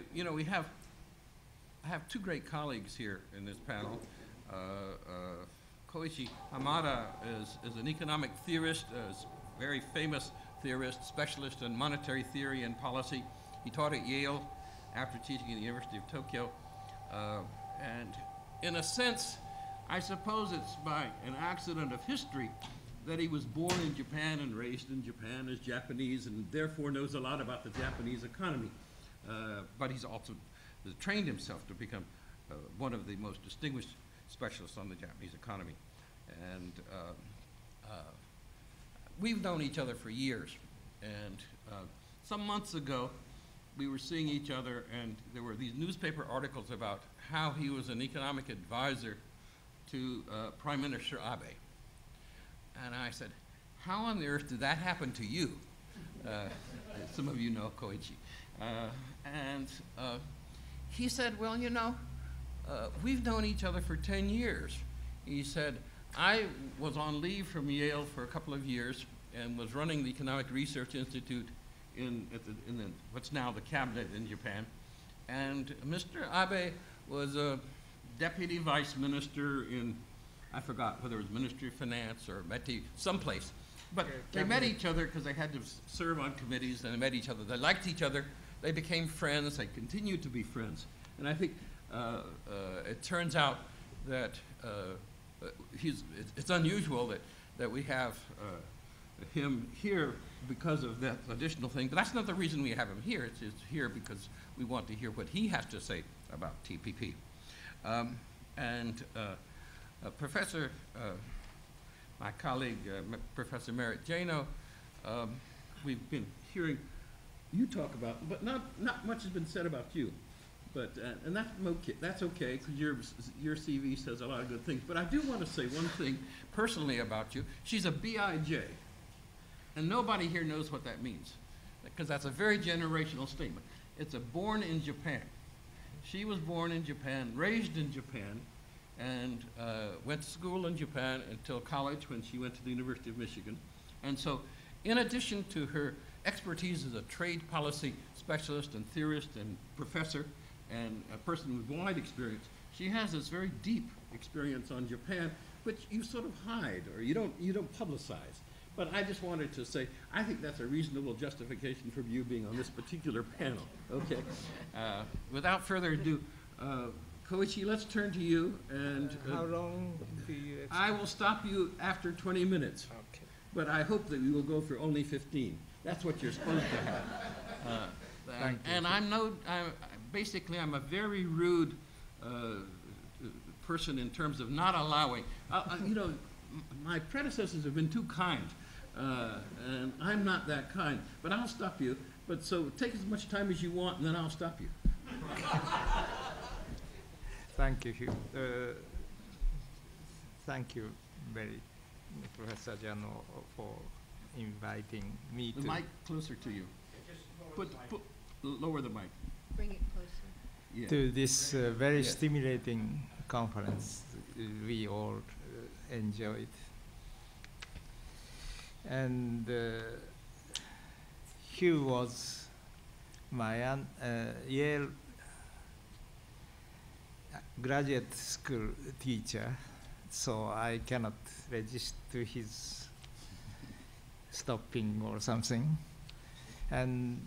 Speaker 10: have two great colleagues here in this panel. Koichi Hamada is an economic theorist, a very famous theorist, specialist in monetary theory and policy. He taught at Yale after teaching at the University of Tokyo. And in a sense, I suppose it's by an accident of history that he was born in Japan and raised in Japan as Japanese, and therefore knows a lot about the Japanese economy. But he's also trained himself to become one of the most distinguished specialists on the Japanese economy. And we've known each other for years. And some months ago, we were seeing each other, and there were these newspaper articles about how he was an economic advisor to Prime Minister Abe. And I said, how on the earth did that happen to you? Some of you know Koichi. He said, well, you know, we've known each other for 10 years. He said, I was on leave from Yale for a couple of years and was running the Economic Research Institute in what's now the cabinet in Japan. And Mr. Abe was a deputy vice minister in, I forgot whether it was Ministry of Finance or METI, someplace. But they met each other because they had to serve on committees, and they met each other. They liked each other. They became friends. They continued to be friends. And I think it turns out that it's unusual that we have him here because of that additional thing. But that's not the reason we have him here. It's here because we want to hear what he has to say about TPP. Professor, my colleague, Professor Merit Jano, we've been hearing you talk about, but not much has been said about you. But, and that's okay, because your CV says a lot of good things. But I do want to say one thing personally about you. She's a BIJ, and nobody here knows what that means, because that's a very generational statement. It's a born in Japan. She was born in Japan, raised in Japan, and went to school in Japan until college when she went to the University of Michigan. And so, in addition to her expertise as a trade policy specialist and theorist and professor, and a person with wide experience, she has this very deep experience on Japan, which you sort of hide, or you don't publicize. But I just wanted to say, I think that's a reasonable justification for you being on this particular panel. Okay. Without further ado, Koichi, let's turn to you. And
Speaker 11: how long do you expect?
Speaker 10: I will stop you after 20 minutes.
Speaker 11: Okay.
Speaker 10: But I hope that we will go for only 15. That's what you're supposed to have.
Speaker 11: Thank you.
Speaker 10: And basically, I'm a very rude person in terms of not allowing. You know, my predecessors have been too kind, and I'm not that kind. But I'll stop you. But so take as much time as you want, and then I'll stop you.
Speaker 11: Thank you, Hugh. Thank you very, Professor Jano, for inviting me
Speaker 10: The
Speaker 11: to.
Speaker 10: mic closer to you. Lower the mic.
Speaker 1: Bring it closer.
Speaker 10: Yeah.
Speaker 11: To this very stimulating conference we all enjoyed. And Hugh was my Yale graduate school teacher, so I cannot resist to his stopping or something. And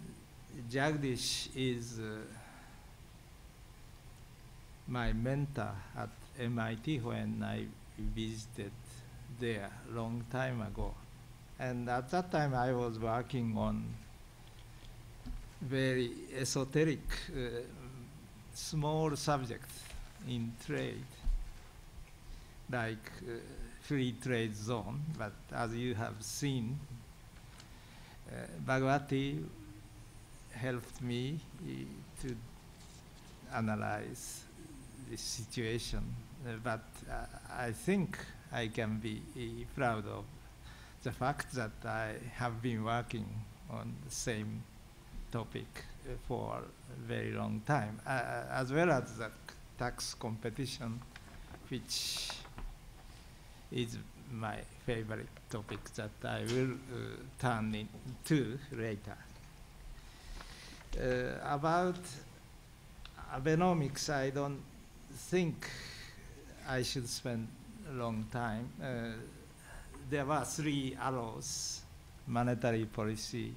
Speaker 11: Jagdish is my mentor at MIT when I visited there a long time ago. And at that time I was working on very esoteric, small subjects in trade, like free trade zone. But as you have seen, Bhagwati helped me to analyze this situation. But I think I can be proud of the fact that I have been working on the same topic for a very long time, as well as the tax competition, which is my favorite topic that I will turn into later. About Abenomics, I don't think I should spend a long time. There were three arrows: monetary policy,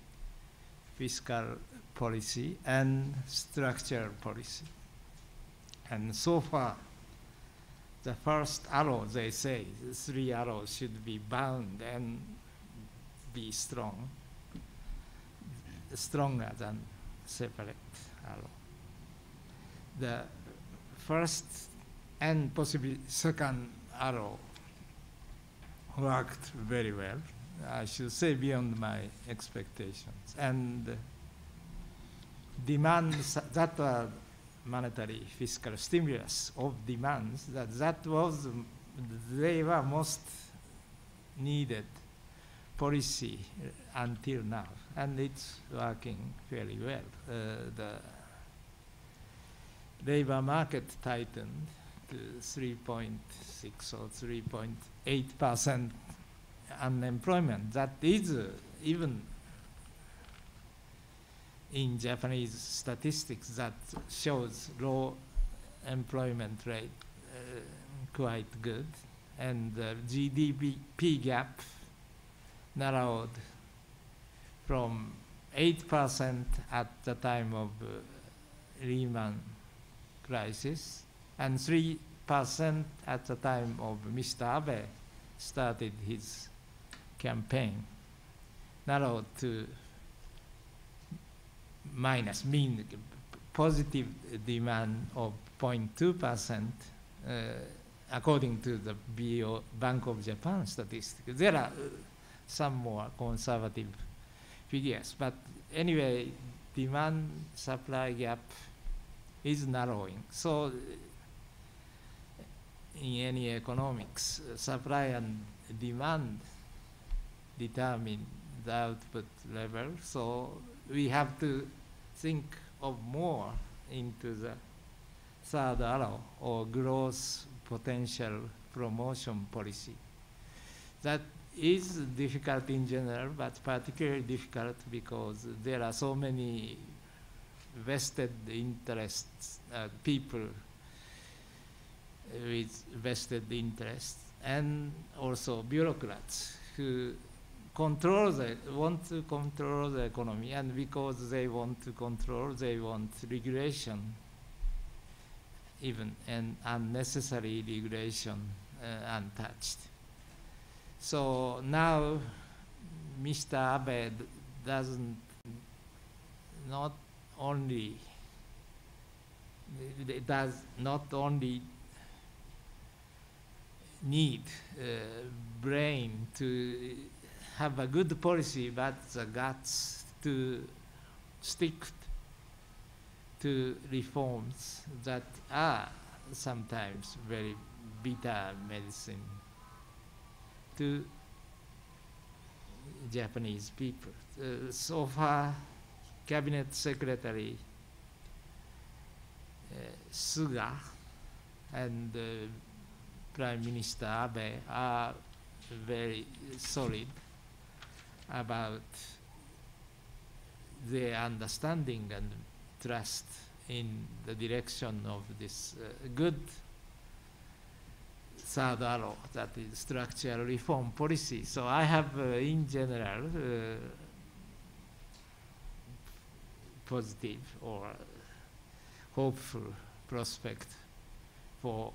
Speaker 11: fiscal policy, and structural policy. And so far, the first arrow, they say, the three arrows should be bound and be strong, stronger than separate arrow. The first and possibly second arrow worked very well. I should say beyond my expectations. And demands that were monetary fiscal stimulus of demands, they were most needed policy until now, and it's working fairly well. The labor market tightened to 3.6 or 3.8% unemployment. That is even in Japanese statistics that shows low employment rate quite good, and the GDP gap narrowed from 8% at the time of Lehman crisis and 3% at the time of Mr. Abe started his campaign, narrowed to minus, mean positive demand of 0.2%, according to the Bank of Japan statistics. There are some more conservative figures, but anyway, demand-supply gap is narrowing. So in any economics, supply and demand determine the output level. So we have to think of more into the third arrow, or growth potential promotion policy. That is difficult in general, but particularly difficult because there are so many vested interests, people with vested interests, and also bureaucrats who want to control the economy, and because they want to control, they want regulation, even an unnecessary regulation, untouched. So now Mr. Abe doesn't not only it does not only need brain to have a good policy, but the guts to stick to reforms that are sometimes very bitter medicine to Japanese people. So far, Cabinet Secretary Suga and Prime Minister Abe are very solid about their understanding and trust in the direction of this good third arrow, that is structural reform policy. So I have, in general, positive or hopeful prospect for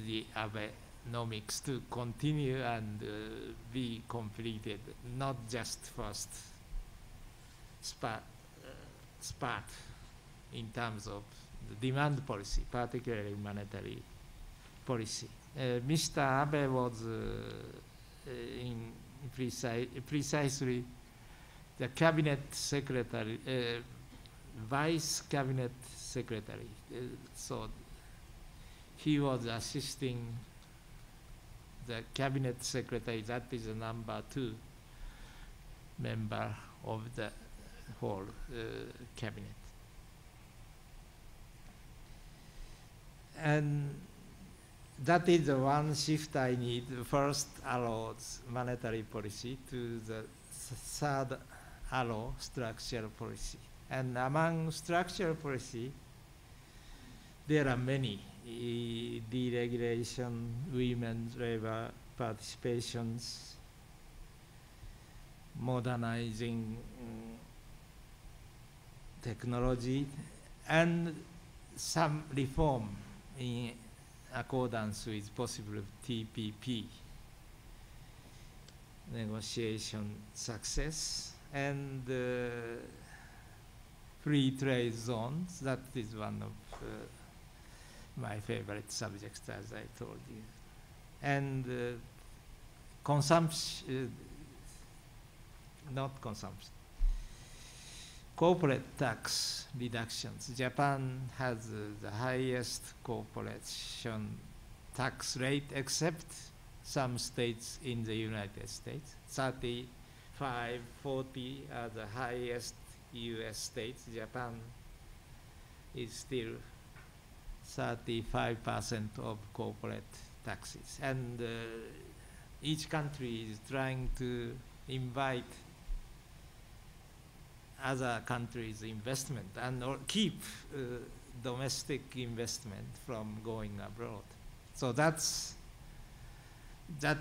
Speaker 11: the Abenomics to continue and be completed, not just first spot in terms of the demand policy, particularly monetary policy. Mr. Abe was in precisely the cabinet secretary, vice cabinet secretary. So he was assisting the cabinet secretary, that is the number 2 member of the whole cabinet. And that is the one shift I need. First arrows monetary policy to the third arrow structural policy. And among structural policy, there are many. Deregulation, women's labor participations, modernizing technology, and some reform in accordance with possible TPP negotiation success, and free trade zones. That is one of my favorite subjects, as I told you. And consumption, not consumption, corporate tax reductions. Japan has the highest corporation tax rate, except some states in the United States. 35, 40 are the highest US states. Japan is still 35% of corporate taxes. And each country is trying to invite other countries' investment and or keep domestic investment from going abroad. So that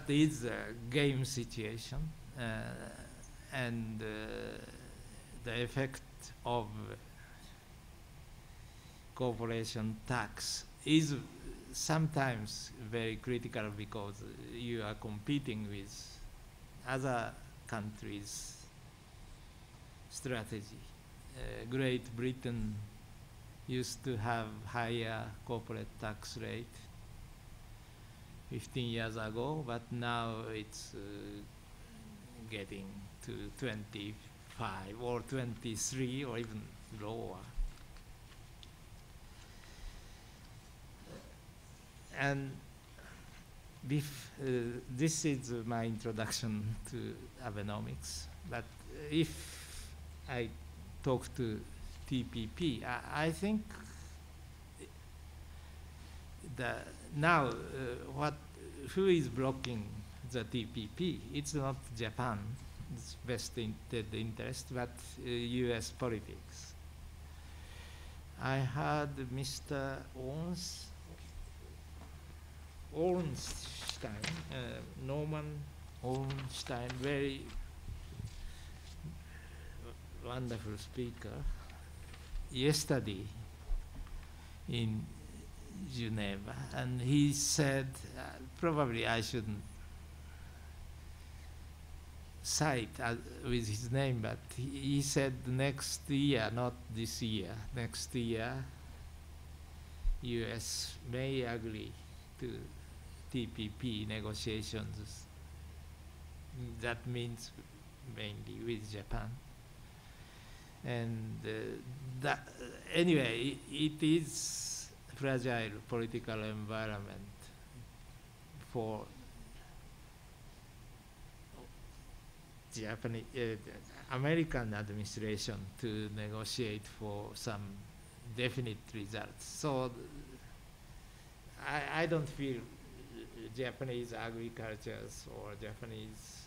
Speaker 11: is a game situation, and the effect of corporation tax is sometimes very critical because you are competing with other countries' strategy. Great Britain used to have higher corporate tax rate 15 years ago, but now it's getting to 25 or 23 or even lower. And this is my introduction to Abenomics. But if I talk to TPP, I think now who is blocking the TPP? It's not Japan, it's vested interest, but US politics. I heard Mr. Ornstein, Norman Ornstein, very wonderful speaker, yesterday in Geneva, and he said, probably I shouldn't cite with his name, but he said next year, not this year, next year, U.S. may agree to TPP negotiations. That means mainly with Japan. And anyway, it is fragile political environment for Japanese, American administration to negotiate for some definite results. So I don't feel Japanese agricultures or Japanese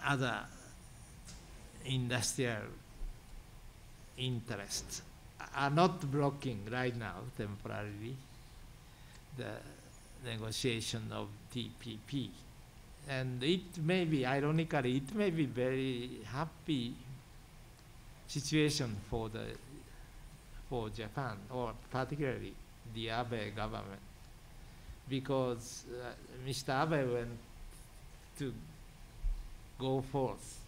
Speaker 11: other industrial interests are not blocking right now temporarily the negotiation of TPP. And it may be, ironically, it may be very happy situation for Japan, or particularly the Abe government, because Mr. Abe went to go forth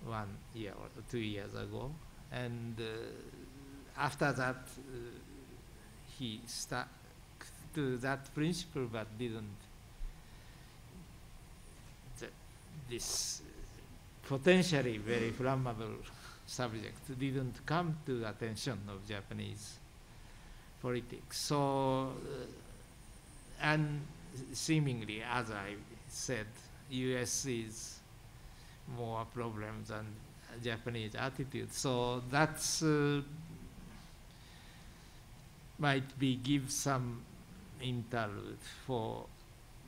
Speaker 11: 1 year or 2 years ago, and after that he stuck to that principle, but didn't. This potentially very flammable subject didn't come to the attention of Japanese politics. So, and seemingly, as I said, U.S. is more a problem than Japanese attitude. So that's might be give some interlude for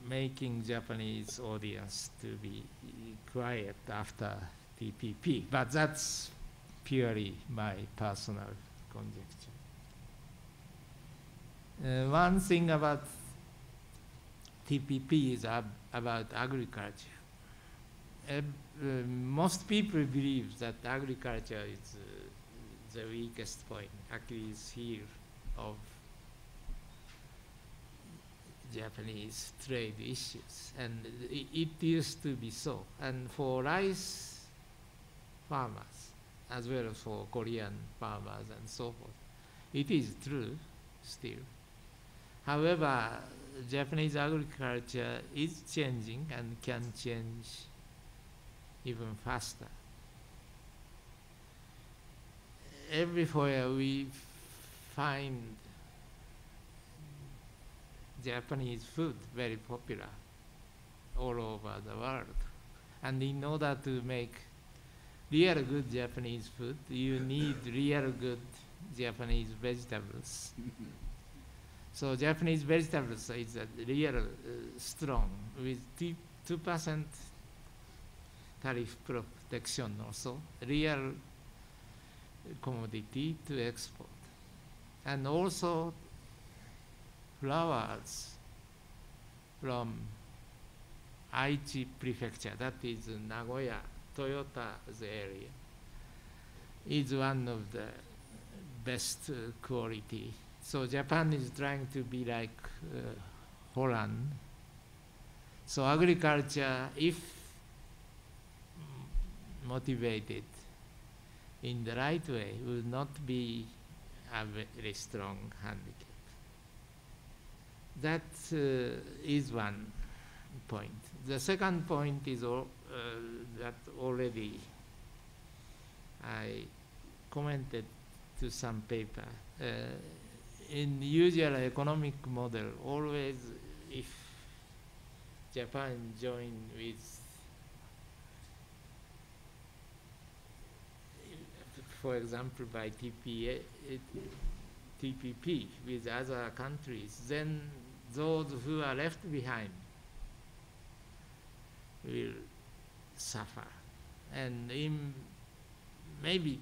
Speaker 11: making Japanese audience to be quiet after TPP, but that's purely my personal conjecture. One thing about TPP is about agriculture. Most people believe that agriculture is the weakest point, Achilles heel of Japanese trade issues, and it used to be so. And for rice farmers, as well as for Korean farmers and so forth, it is true still. However, Japanese agriculture is changing and can change even faster. Everywhere we find Japanese food very popular all over the world. And in order to make real good Japanese food, you need real good Japanese vegetables. So Japanese vegetables is a real strong, with 2% tariff protection also, real commodity to export. And also flowers from Aichi prefecture, that is Nagoya, Toyota's area, is one of the best quality. So Japan is trying to be like Holland. So agriculture, if motivated in the right way, will not be a very strong handicap. That is one point. The second point is that already I commented to some paper. In usual economic model, always if Japan join with, for example, by TPP with other countries, then those who are left behind will suffer. And in maybe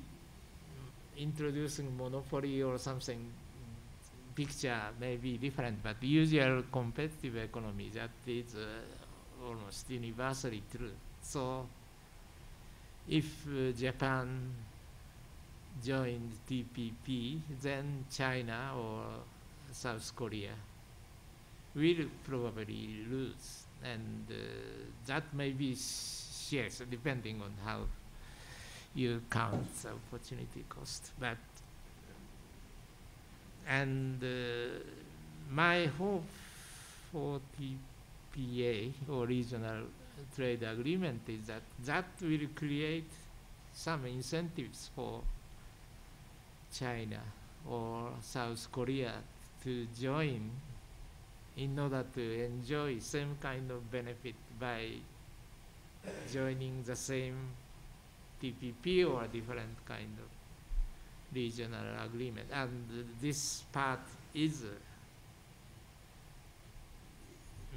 Speaker 11: introducing monopoly or something, picture may be different, but usual competitive economy, that is almost universally true. So if Japan joined TPP, then China or South Korea will probably lose, and that may be shares depending on how you count the opportunity cost. But And my hope for TPA, or regional trade agreement, is that that will create some incentives for China or South Korea to join in order to enjoy same kind of benefit by joining the same TPP or a different kind of regional agreement. And this part is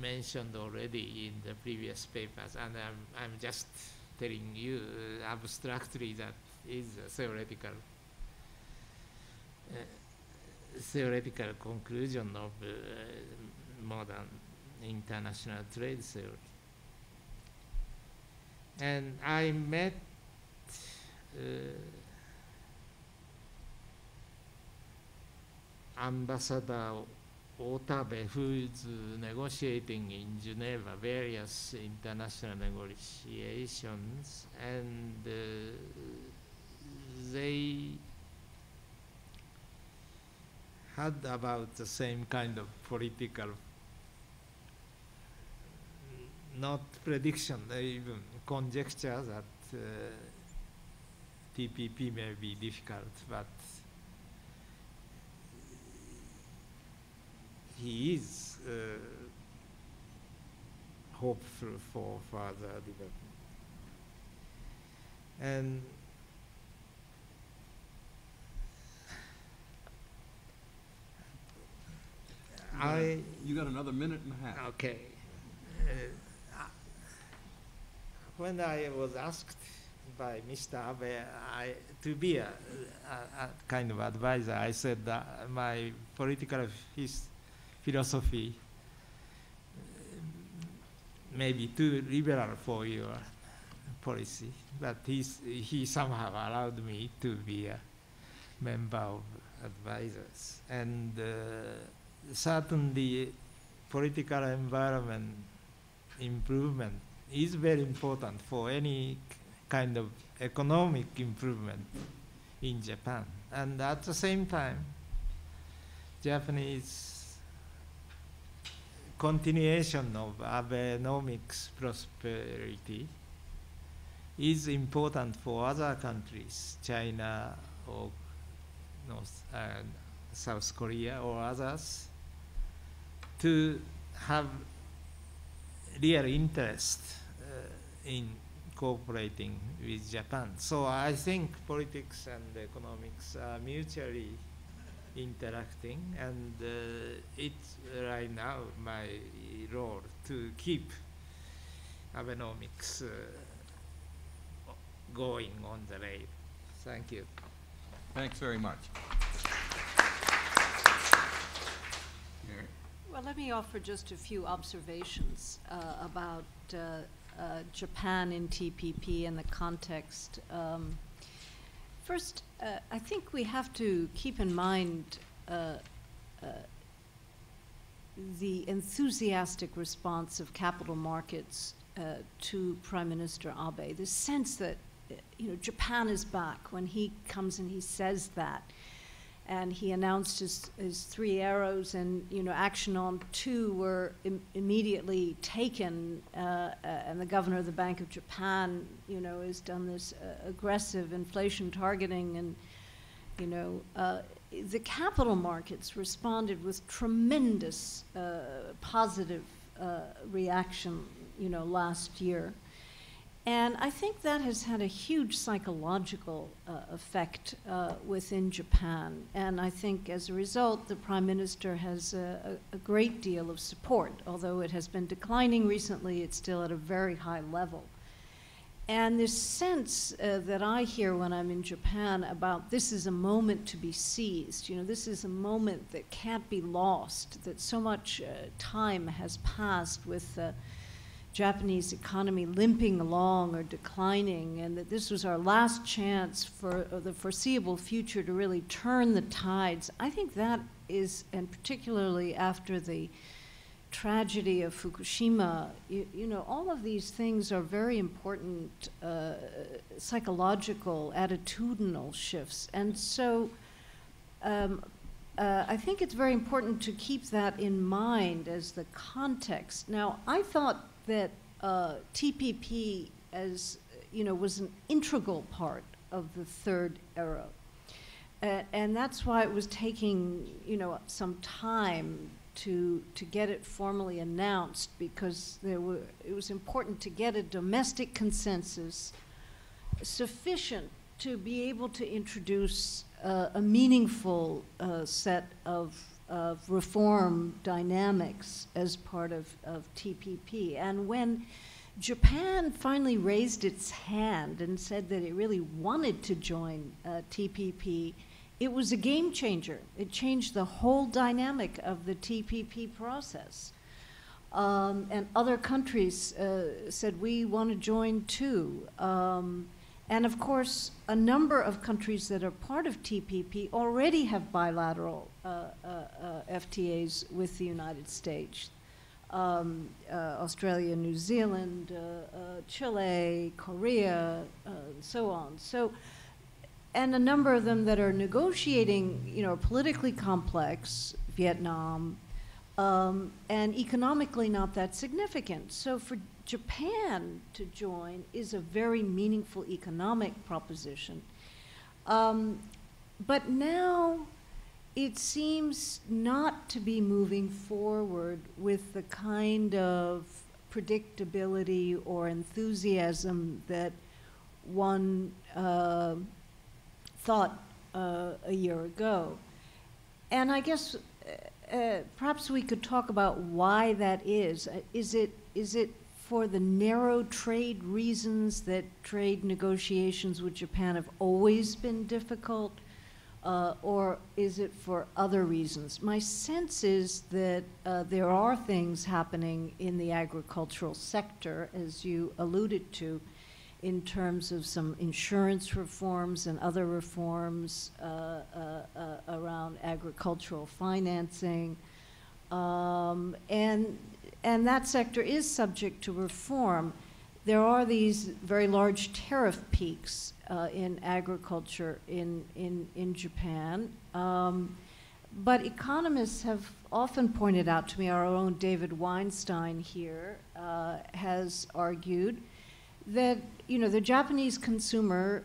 Speaker 11: mentioned already in the previous papers, and I'm just telling you abstractly that is a theoretical conclusion of modern international trade theory. And I met Ambassador Otabe, who is negotiating in Geneva various international negotiations, and they had about the same kind of political, not prediction, even conjecture that TPP may be difficult, but he is hopeful for further development. And
Speaker 10: You got another minute and a half.
Speaker 11: Okay. When I was asked by Mr. Abe to be a kind of advisor, I said that my political philosophy may be too liberal for your policy, but he somehow allowed me to be a member of advisors. And certainly political environment improvement is very important for any kind of economic improvement in Japan. And at the same time, Japanese continuation of Abenomics prosperity is important for other countries, China or South Korea or others, to have real interest in cooperating with Japan. So I think politics and economics are mutually interacting, and it's right now my role to keep Abenomics going on the rail. Thank you.
Speaker 10: Thanks very much.
Speaker 1: Well, let me offer just a few observations about Japan in TPP and the context. First, I think we have to keep in mind the enthusiastic response of capital markets to Prime Minister Abe. The sense that Japan is back when he comes and he says that. And he announced his 3 arrows, and action on 2 were immediately taken. And the governor of the Bank of Japan, has done this aggressive inflation targeting, and the capital markets responded with tremendous positive reaction, last year. And I think that has had a huge psychological effect within Japan. And I think as a result, the Prime Minister has a great deal of support. Although it has been declining recently, it's still at a very high level. And this sense that I hear when I'm in Japan about this is a moment to be seized, this is a moment that can't be lost, that so much time has passed with the Japanese economy limping along or declining, and that this was our last chance for the foreseeable future to really turn the tides. I think that is, and particularly after the tragedy of Fukushima, all of these things are very important psychological, attitudinal shifts. And so I think it's very important to keep that in mind as the context. Now, I thought that TPP, as you know, was an integral part of the third era. And that's why it was taking, you know, some time to get it formally announced, because it was important to get a domestic consensus sufficient to be able to introduce a meaningful set of reform dynamics as part of TPP. And when Japan finally raised its hand and said that it really wanted to join TPP, it was a game changer. It changed the whole dynamic of the TPP process. And other countries said, we want to join too. And of course, a number of countries that are part of TPP already have bilateral FTAs with the United States. Australia, New Zealand, Chile, Korea, so on. So, and a number of them that are negotiating, you know, politically complex, Vietnam, and economically not that significant. So for Japan to join is a very meaningful economic proposition. But now it seems not to be moving forward with the kind of predictability or enthusiasm that one thought a year ago. And I guess perhaps we could talk about why that is. Is it for the narrow trade reasons that trade negotiations with Japan have always been difficult, or is it for other reasons? My sense is that there are things happening in the agricultural sector, as you alluded to, in terms of some insurance reforms and other reforms around agricultural financing. And that sector is subject to reform. There are these very large tariff peaks in agriculture in Japan. But economists have often pointed out to me, our own David Weinstein here has argued that, you know, the Japanese consumer,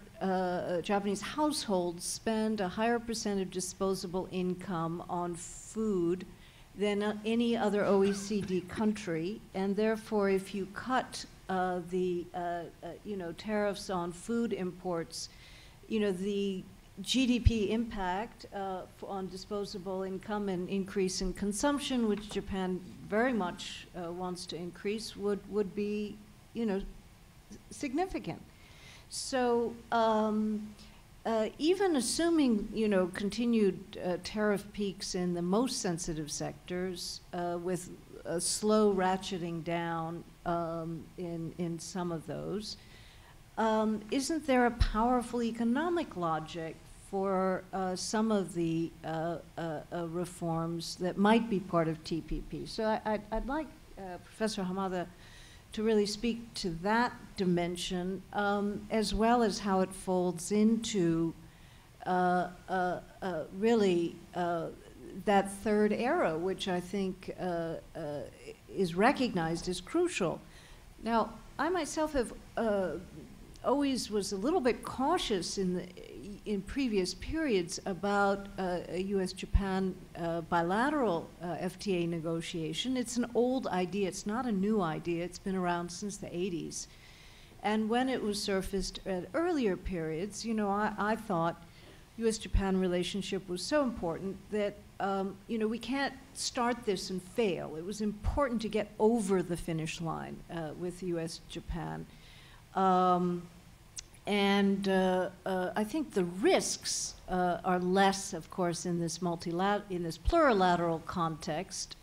Speaker 1: Japanese households spend a higher percent of disposable income on food than any other OECD country, and therefore if you cut the you know, tariffs on food imports, you know, the GDP impact on disposable income and increase in consumption, which Japan very much wants to increase, would be, you know, significant. So even assuming, you know, continued tariff peaks in the most sensitive sectors with a slow ratcheting down in some of those, isn't there a powerful economic logic for some of the reforms that might be part of TPP? So I'd like Professor Hamada to really speak to that dimension, as well as how it folds into really that third era, which I think is recognized as crucial. Now, I myself have always was a little bit cautious in previous periods about a U.S.-Japan bilateral FTA negotiation. It's an old idea. It's not a new idea. It's been around since the 80s. And when it was surfaced at earlier periods, you know, I thought U.S.-Japan relationship was so important that, you know, we can't start this and fail. It was important to get over the finish line with U.S.-Japan. And I think the risks are less, of course, in this plurilateral context,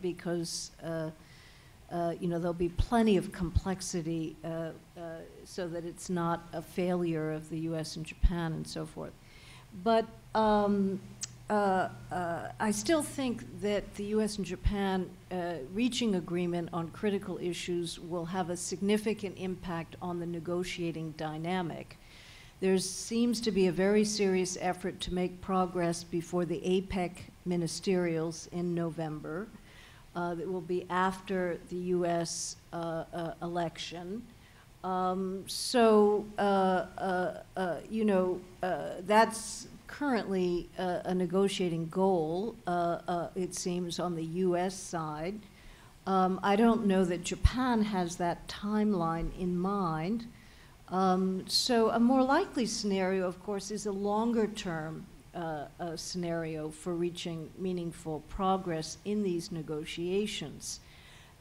Speaker 1: because you know, there'll be plenty of complexity so that it's not a failure of the U.S. and Japan and so forth. But I still think that the U.S. and Japan reaching agreement on critical issues will have a significant impact on the negotiating dynamic. There seems to be a very serious effort to make progress before the APEC ministerials in November. That will be after the U.S. Election. That's currently a negotiating goal, it seems, on the U.S. side. I don't know that Japan has that timeline in mind. So a more likely scenario, of course, is a longer-term scenario for reaching meaningful progress in these negotiations.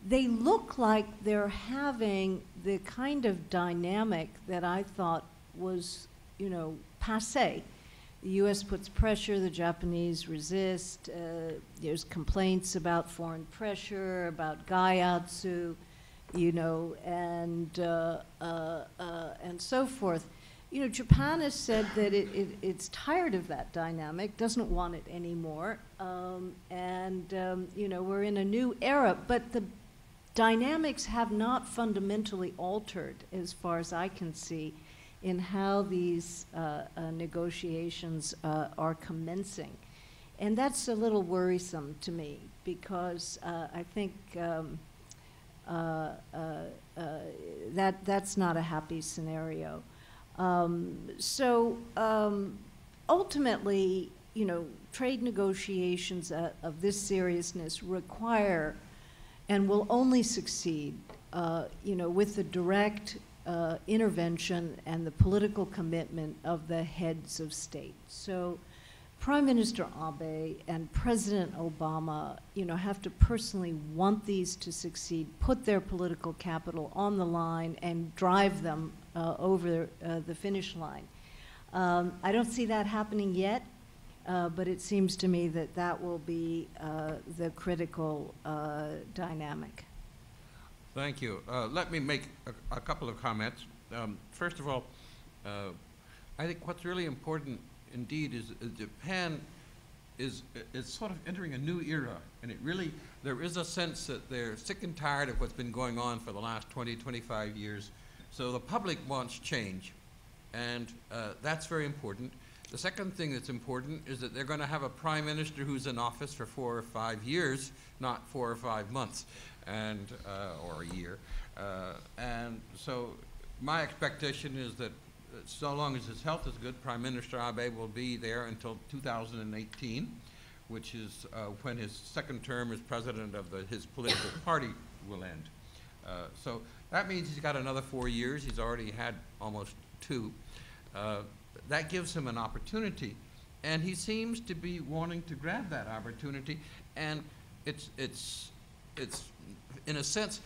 Speaker 1: They look like they're having the kind of dynamic that I thought was, passé. The U.S. puts pressure, the Japanese resist. There's complaints about foreign pressure, about gaiatsu, and so forth. Japan has said that it's tired of that dynamic, doesn't want it anymore, we're in a new era. But the dynamics have not fundamentally altered, as far as I can see, in how these negotiations are commencing. And that's a little worrisome to me, because I think that's not a happy scenario. Ultimately, trade negotiations of this seriousness require and will only succeed, with the direct intervention and the political commitment of the heads of state. So Prime Minister Abe and President Obama, have to personally want these to succeed, put their political capital on the line, and drive them over the finish line. I don't see that happening yet, but it seems to me that that will be the critical dynamic.
Speaker 10: Thank you. Let me make a couple of comments. First of all, I think what's really important indeed is Japan is sort of entering a new era, and there is a sense that they're sick and tired of what's been going on for the last 20, 25 years. So the public wants change, and that's very important. The second thing that's important is that they're going to have a prime minister who's in office for 4 or 5 years, not 4 or 5 months, or a year. And so my expectation is that so long as his health is good, Prime Minister Abe will be there until 2018, which is when his second term as president of his political party will end. So that means he's got another 4 years. He's already had almost 2. That gives him an opportunity, and he seems to be wanting to grab that opportunity. And it's in a sense,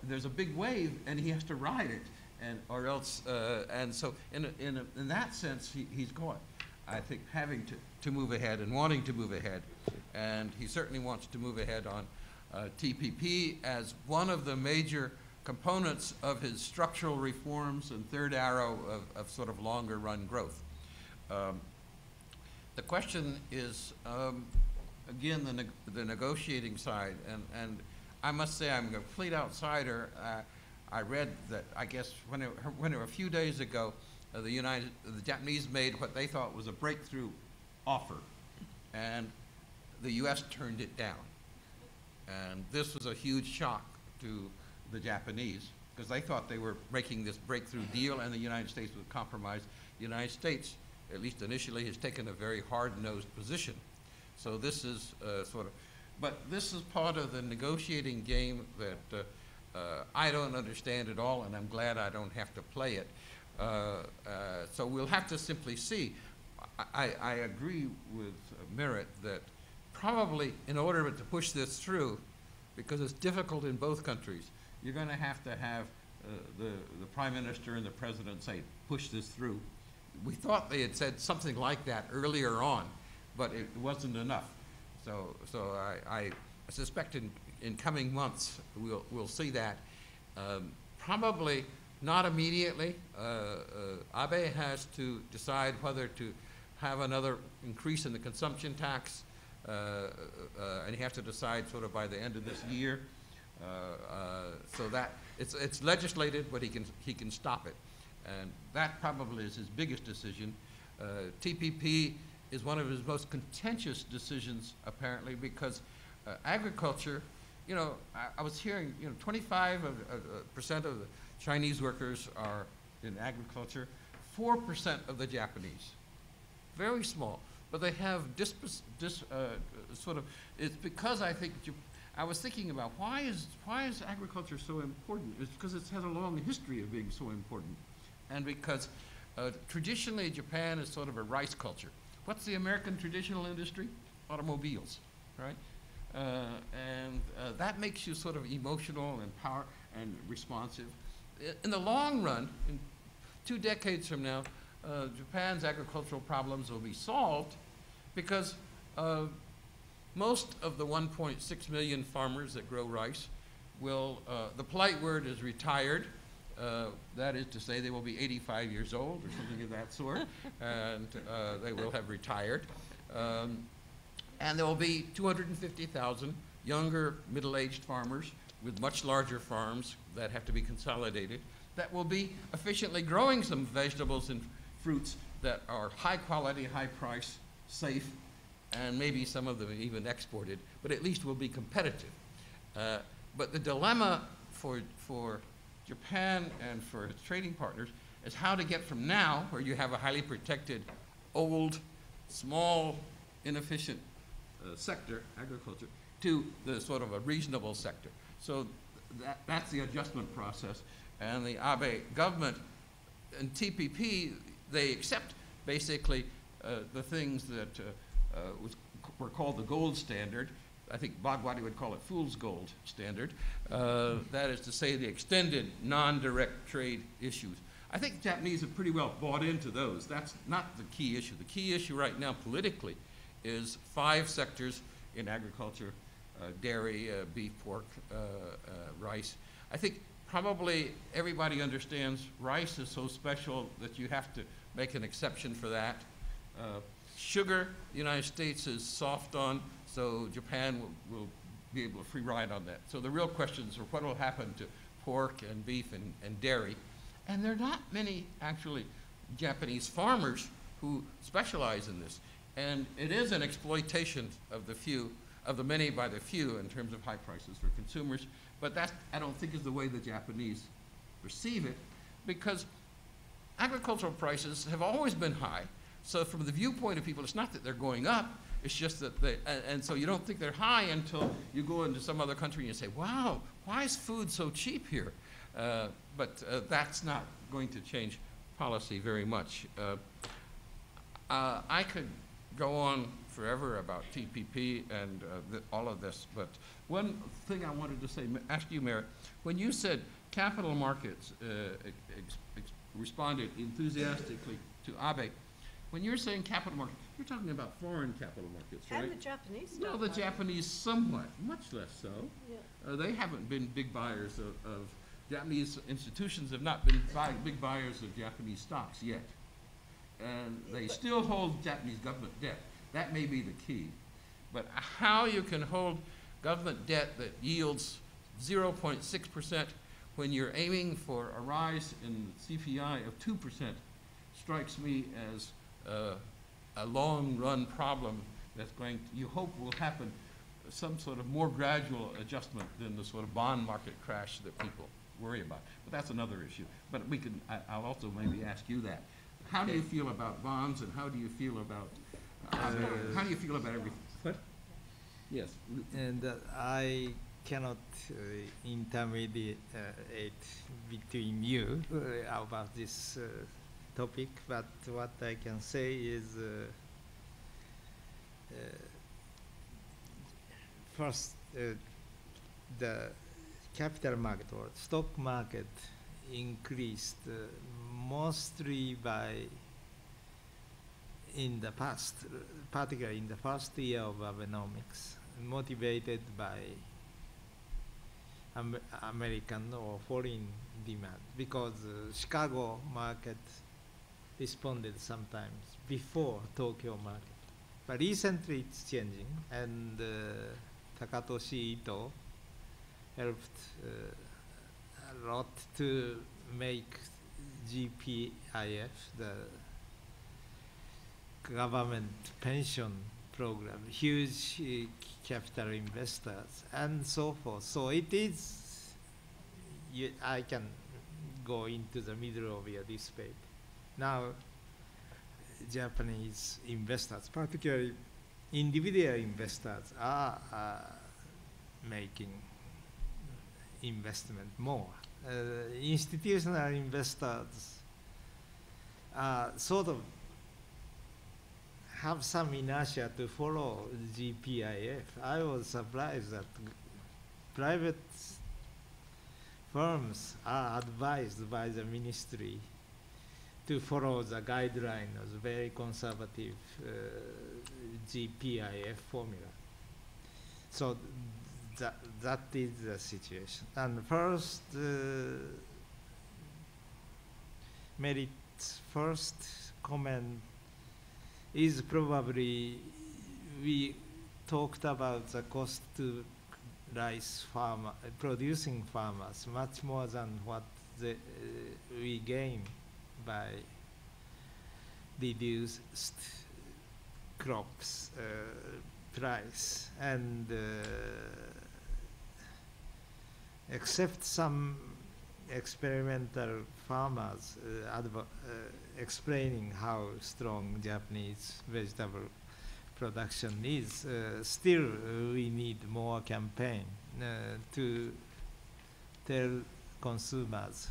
Speaker 10: there's a big wave, and he has to ride it, or else. And so, in that sense, he's going, I think, having to move ahead and wanting to move ahead, and he certainly wants to move ahead on TPP as one of the major components of his structural reforms and third arrow of sort of longer run growth. The question is, again, the negotiating side, and I must say I'm a complete outsider. I read that, I guess, when a few days ago, the Japanese made what they thought was a breakthrough offer, and the U.S. turned it down. And this was a huge shock to the Japanese, because they thought they were making this breakthrough deal and the United States would compromise. The United States, at least initially, has taken a very hard-nosed position. So this is but this is part of the negotiating game that I don't understand at all, and I'm glad I don't have to play it. So we'll have to simply see. I agree with Merritt that probably in order to push this through, because it's difficult in both countries, you're going to have the Prime Minister and the President say, push this through. We thought they had said something like that earlier on, but it wasn't enough. So I suspect in coming months we'll see that. Probably not immediately. Abe has to decide whether to have another increase in the consumption tax, and he has to decide sort of by the end of this year. So that it's legislated, but he can stop it. And that probably is his biggest decision. TPP is one of his most contentious decisions, apparently, because agriculture, you know, I was hearing, you know, 25% of the Chinese workers are in agriculture, 4% of the Japanese. Very small. But they have sort of, it's because I think, I was thinking about why is agriculture so important? It's because it has a long history of being so important. And because traditionally Japan is sort of a rice culture. What's the American traditional industry? Automobiles, right? And that makes you sort of emotional and power and responsive. In the long run, in 2 decades from now, Japan's agricultural problems will be solved because most of the 1.6 million farmers that grow rice will, the polite word is retired. That is to say they will be 85 years old or something of that sort, and they will have retired. And there will be 250,000 younger middle-aged farmers with much larger farms that have to be consolidated that will be efficiently growing some vegetables and fruits that are high quality, high price, safe, and maybe some of them even exported, but at least will be competitive. But the dilemma for Japan and for its trading partners is how to get from now, where you have a highly protected, old, small, inefficient sector, agriculture, to the sort of a reasonable sector. So that's the adjustment process. And the Abe government and TPP, they accept basically the things that were called the gold standard. I think Bhagwati would call it fool's gold standard. That is to say the extended non-direct trade issues. I think the Japanese have pretty well bought into those. That's not the key issue. The key issue right now politically is 5 sectors in agriculture, dairy, beef, pork, rice. I think probably everybody understands rice is so special that you have to make an exception for that. Sugar, the United States is soft on, so Japan will be able to free ride on that. So the real questions are what will happen to pork and beef and dairy. And there are not many, actually, Japanese farmers who specialize in this. And it is an exploitation of the few, of the many by the few in terms of high prices for consumers. But that, I don't think, is the way the Japanese perceive it, because agricultural prices have always been high. So from the viewpoint of people, it's not that they're going up, it's just that they, and so you don't think they're high until you go into some other country and you say, wow, why is food so cheap here? But that's not going to change policy very much. I could go on forever about TPP and all of this, but one thing I wanted to say, ask you, Merritt, when you said capital markets responded enthusiastically to Abe, when you're saying capital markets, you're talking about foreign capital markets, right?
Speaker 1: And the Japanese
Speaker 10: No, the Japanese somewhat, much less so. Yeah. They haven't been big buyers of Japanese institutions have not been big buyers of Japanese stocks yet. And they still hold Japanese government debt. That may be the key. But how you can hold government debt that yields 0.6% when you're aiming for a rise in CPI of 2% strikes me as a long-run problem that's going to, you hope will happen, some sort of more gradual adjustment than the sort of bond market crash that people worry about. But that's another issue. But we can, I'll also maybe ask you that. How do you feel about bonds, and how do you feel about how do you feel about everything? What? Yes.
Speaker 11: And I cannot intermediate between you about this topic, but what I can say is first, the capital market or stock market increased mostly by, in the past, particularly in the first year of Abenomics, motivated by American or foreign demand, because Chicago market responded sometimes before Tokyo market. But recently it's changing, and Takatoshi Ito helped a lot to make GPIF, the government pension program, huge capital investors, and so forth. So it is, I can go into the middle of this paper. Now, Japanese investors, particularly individual investors, are making investment more. Institutional investors sort of have some inertia to follow GPIF. I was surprised that private firms are advised by the ministry to follow the guideline of the very conservative GPIF formula. So that is the situation. And first, first comment is probably we talked about the cost to rice producing farmers much more than what we gain by reduced crops price, and except some experimental farmers explaining how strong Japanese vegetable production is, still we need more campaign to tell consumers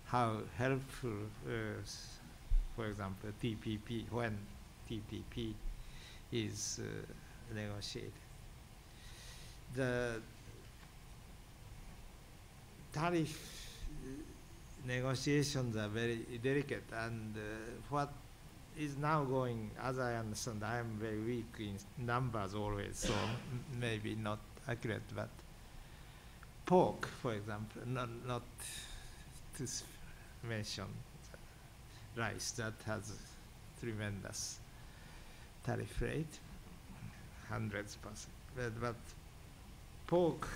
Speaker 11: how helpful, for example, TPP, when TPP is negotiated. The tariff negotiations are very delicate, and what is now going, as I understand, I am very weak in numbers always, so maybe not accurate, but pork, for example, not to mention rice that has tremendous tariff rate, 100%. But pork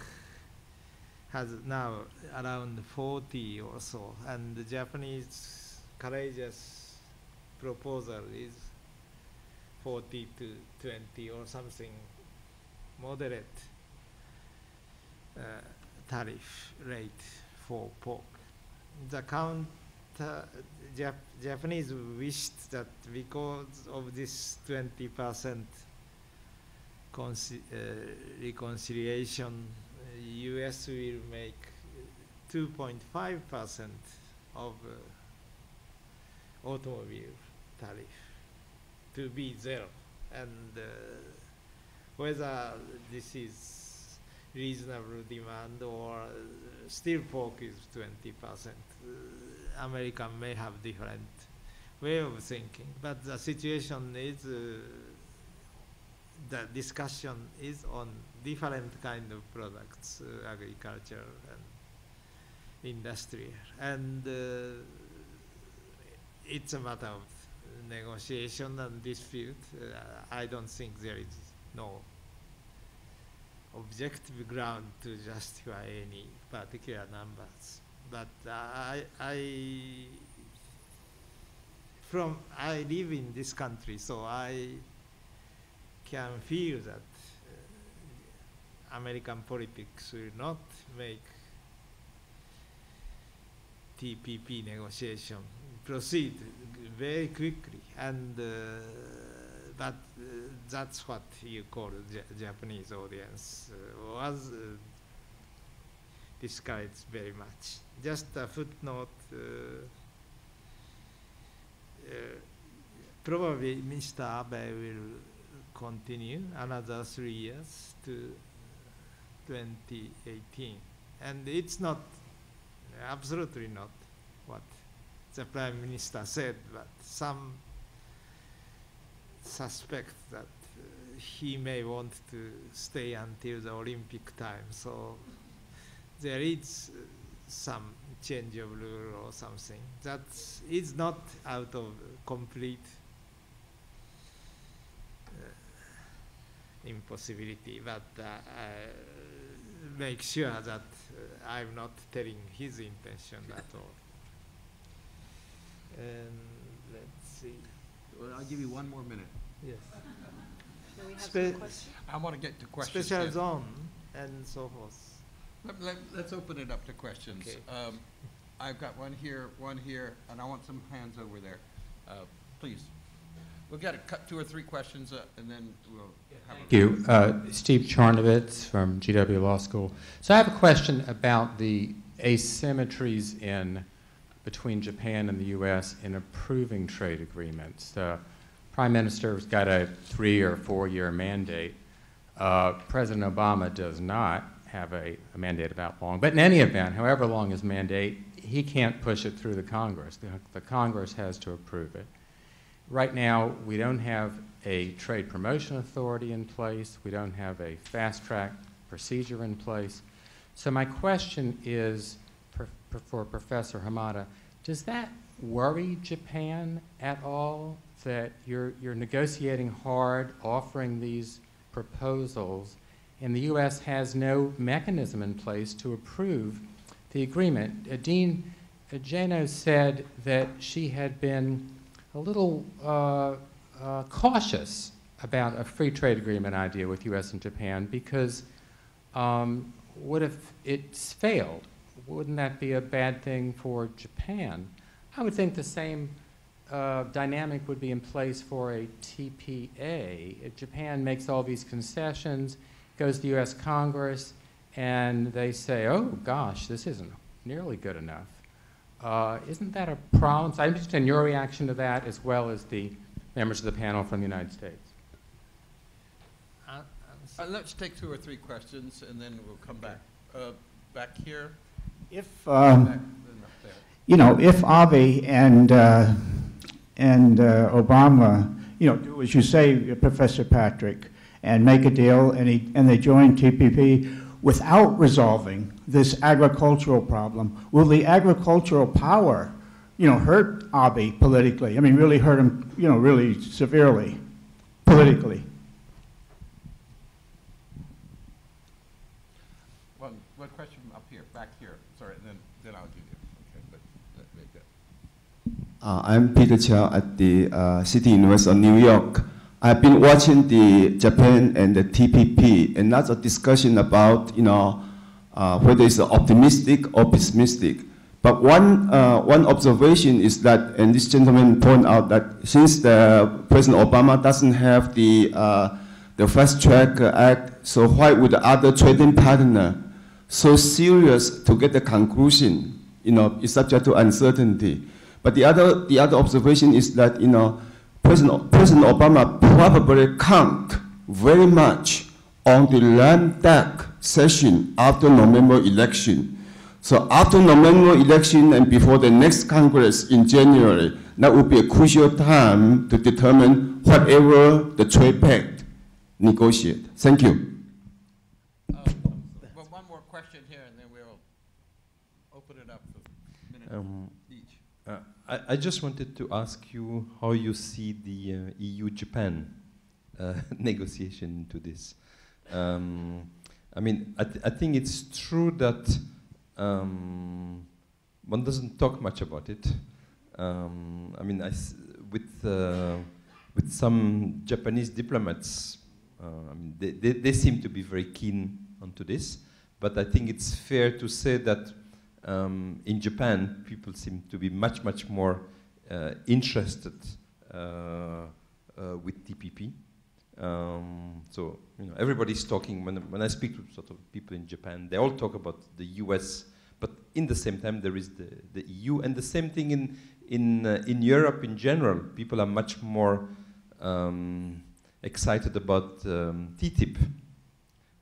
Speaker 11: has now around 40 or so, and the Japanese courageous proposal is 40 to 20 or something moderate tariff rate for pork. The Japanese wished that because of this 20% reconciliation, US will make 2.5% of automobile tariff to be zero, and whether this is reasonable demand or still pork is 20%. American may have different way of thinking, but the situation is the discussion is on different kind of products, agriculture and industrial, and it's a matter of negotiation and dispute. I don't think there is no objective ground to justify any particular numbers. But I live in this country, so I can feel that American politics will not make TPP negotiation proceed very quickly, and but that's what you call Japanese audience was discouraged very much. Just a footnote, probably Mr. Abe will continue another 3 years to 2018. And it's not, absolutely not what the Prime Minister said, but some suspect that he may want to stay until the Olympic time. So there is some change of rule or something. That is not out of complete impossibility, but make sure that I'm not telling his intention at all. And let's see.
Speaker 10: Well, I'll give you one more minute.
Speaker 11: Yes.
Speaker 1: Do we have
Speaker 11: Spe-
Speaker 1: some questions?
Speaker 10: I want to get to questions.
Speaker 11: Special
Speaker 10: here.
Speaker 11: zone and so forth.
Speaker 10: Let's open it up to questions.
Speaker 11: Okay.
Speaker 10: I've got one here, and I want some hands over there. Please. We'll get a 2 or 3 questions, and then we'll have
Speaker 8: Thank you. Steve Charnovitz from GW Law School. So I have a question about the asymmetries between Japan and the U.S. in approving trade agreements. The Prime Minister's got a 3 or 4 year mandate. President Obama does not have a mandate of that long. But in any event, however long his mandate, he can't push it through the Congress. The Congress has to approve it. Right now, we don't have a trade promotion authority in place. We don't have a fast-track procedure in place. So my question is, for Professor Hamada, does that worry Japan at all, that you're negotiating hard, offering these proposals, and the U.S. has no mechanism in place to approve the agreement? Dean Jano said that she had been a little cautious about a free trade agreement idea with U.S. and Japan because what if it's failed? Wouldn't that be a bad thing for Japan? I would think the same dynamic would be in place for a TPA. If Japan makes all these concessions, goes to the U.S. Congress, and they say, oh gosh, this isn't nearly good enough. Isn't that a problem? So I'm interested in your reaction to that as well as the members of the panel from the United States.
Speaker 10: let's take 2 or 3 questions, and then we'll come back. Back here.
Speaker 17: If
Speaker 10: back,
Speaker 17: you know, if Abe and Obama, you know, do as you say, Professor Patrick, and make a deal, and they join TPP without resolving this agricultural problem, will the agricultural power, you know, hurt Abe politically? I mean, really hurt him, you know, really severely politically.
Speaker 10: One question up here, back here. Sorry, and then I'll give you. Okay, but make that.
Speaker 2: I'm Peter Chow at the City University of New York. I've been watching the Japan and the TPP, and that's a discussion about, you know, whether it's optimistic or pessimistic. But one observation is that, and this gentleman pointed out that since President Obama doesn't have the Fast Track Act, so why would the other trading partner so serious to get the conclusion, you know, is subject to uncertainty. But the other observation is that, you know, President Obama probably count very much on the lame duck session after November election. So after November election and before the next Congress in January, that would be a crucial time to determine whatever the trade pact negotiate. Thank you.
Speaker 10: Well, one more question here, and then we'll open it up for a minute each.
Speaker 7: I just wanted to ask you how you see the EU-Japan negotiation into this. I mean, I think it's true that one doesn't talk much about it. I mean, with some Japanese diplomats, I mean, they seem to be very keen onto this. But I think it's fair to say that in Japan, people seem to be much more interested with TPP. So, you know, everybody's talking, when I speak to sort of people in Japan, they all talk about the US, but in the same time there is the EU, and the same thing in Europe in general. People are much more excited about TTIP.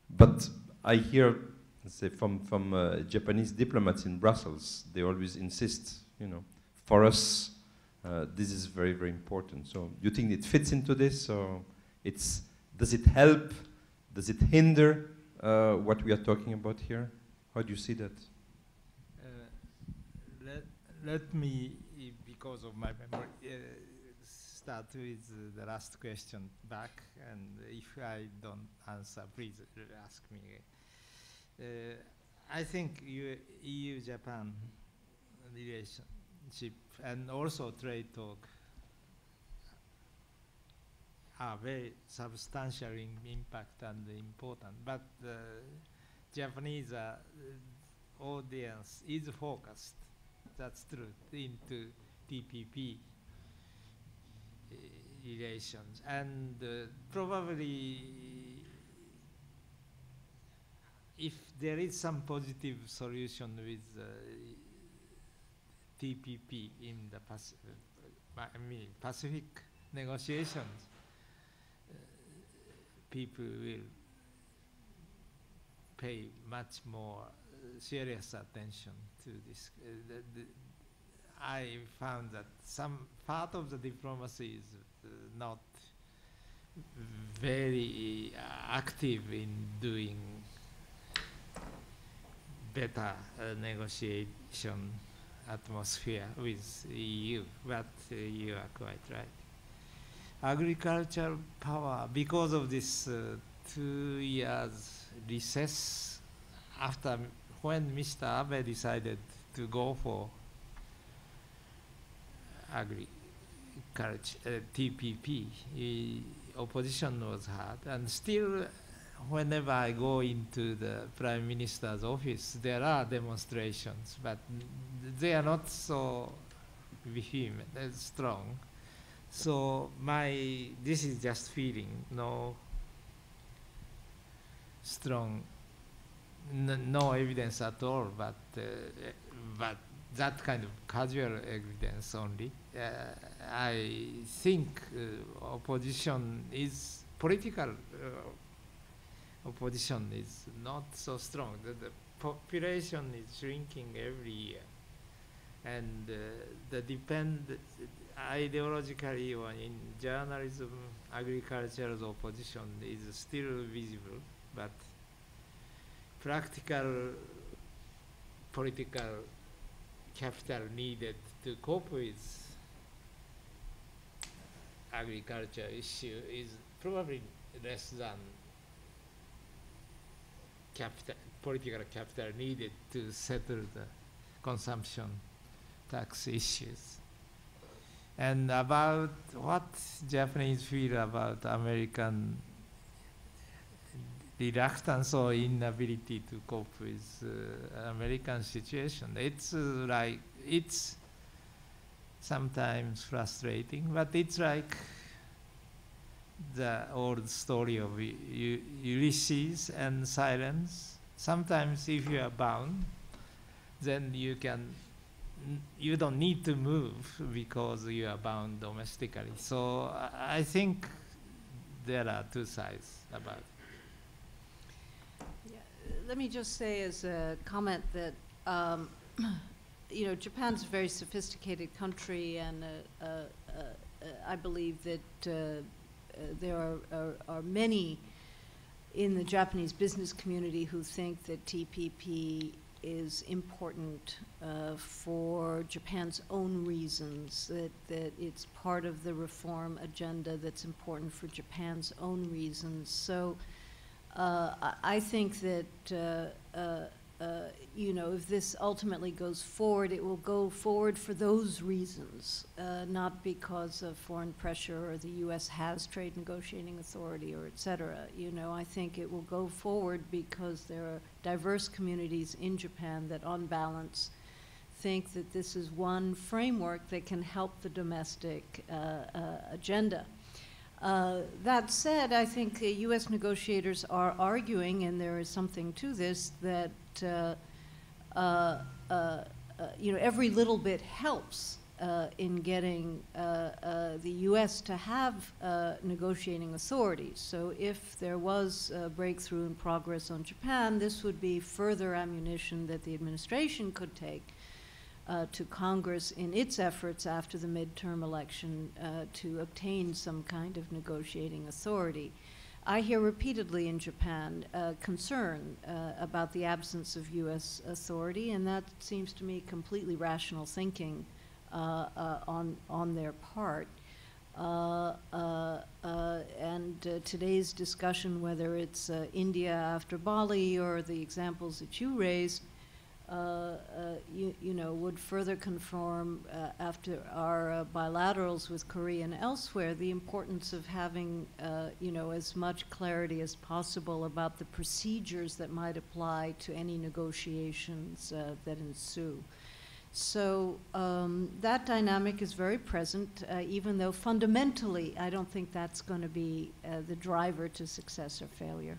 Speaker 7: But I hear, say, from Japanese diplomats in Brussels, they always insist, you know, for us, this is very important. So you think it fits into this, or does it help? Does it hinder what we are talking about here? How do you see that?
Speaker 11: Let me, because of my memory, start with the last question back, and if I don't answer, please ask me again. I think EU-Japan relationship and also trade talk are very substantial in impact and important. But the Japanese audience is focused, that's true, into TPP relations. And probably if there is some positive solution with TPP in the Pacific negotiations, people will pay much more serious attention to this. I found that some part of the diplomacy is not very active in doing better negotiation atmosphere with EU, but you are quite right. Agricultural power, because of this 2 years recess, after when Mr. Abe decided to go for agriculture, TPP, opposition was hard, and still whenever I go into the Prime Minister's office, there are demonstrations, but they are not so vehement, strong. So this is just feeling, no strong, no evidence at all, but that kind of casual evidence only. I think opposition is political. Opposition is not so strong. The population is shrinking every year, and ideologically or in journalism, agriculture's opposition is still visible, but practical political capital needed to cope with agriculture issue is probably less than political capital needed to settle the consumption tax issues. And about what Japanese feel about American reluctance or inability to cope with American situation, it's sometimes frustrating, but it's like the old story of Ulysses and silence. Sometimes if you are bound, then you don't need to move because you are bound domestically. So I think there are two sides about it.
Speaker 1: Yeah, let me just say as a comment that Japan's a very sophisticated country, and I believe that there are many in the Japanese business community who think that TPP is important for Japan's own reasons, that it's part of the reform agenda that's important for Japan's own reasons. So I think that if this ultimately goes forward, it will go forward for those reasons, not because of foreign pressure or the U.S. has trade negotiating authority or et cetera. I think it will go forward because there are diverse communities in Japan that, on balance, think that this is one framework that can help the domestic agenda. That said, I think U.S. negotiators are arguing, and there is something to this, that every little bit helps in getting the U.S. to have negotiating authorities. So if there was a breakthrough in progress on Japan, this would be further ammunition that the administration could take to Congress in its efforts after the midterm election to obtain some kind of negotiating authority. I hear repeatedly in Japan concern about the absence of U.S. authority, and that seems to me completely rational thinking on their part. And today's discussion, whether it's India after Bali or the examples that you raised, would further confirm after our bilaterals with Korea and elsewhere the importance of having, as much clarity as possible about the procedures that might apply to any negotiations that ensue. So that dynamic is very present, even though fundamentally I don't think that's going to be the driver to success or failure.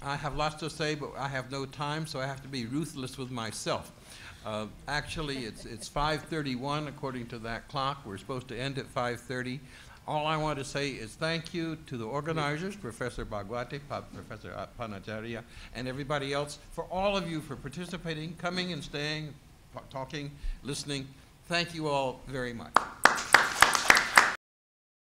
Speaker 10: I have lots to say, but I have no time, so I have to be ruthless with myself. Actually, it's 5:31 according to that clock. We're supposed to end at 5:30. All I want to say is thank you to the organizers, Professor Bhagwati, Professor Panacharia, and everybody else, for all of you for participating, coming and staying, talking, listening. Thank you all very much.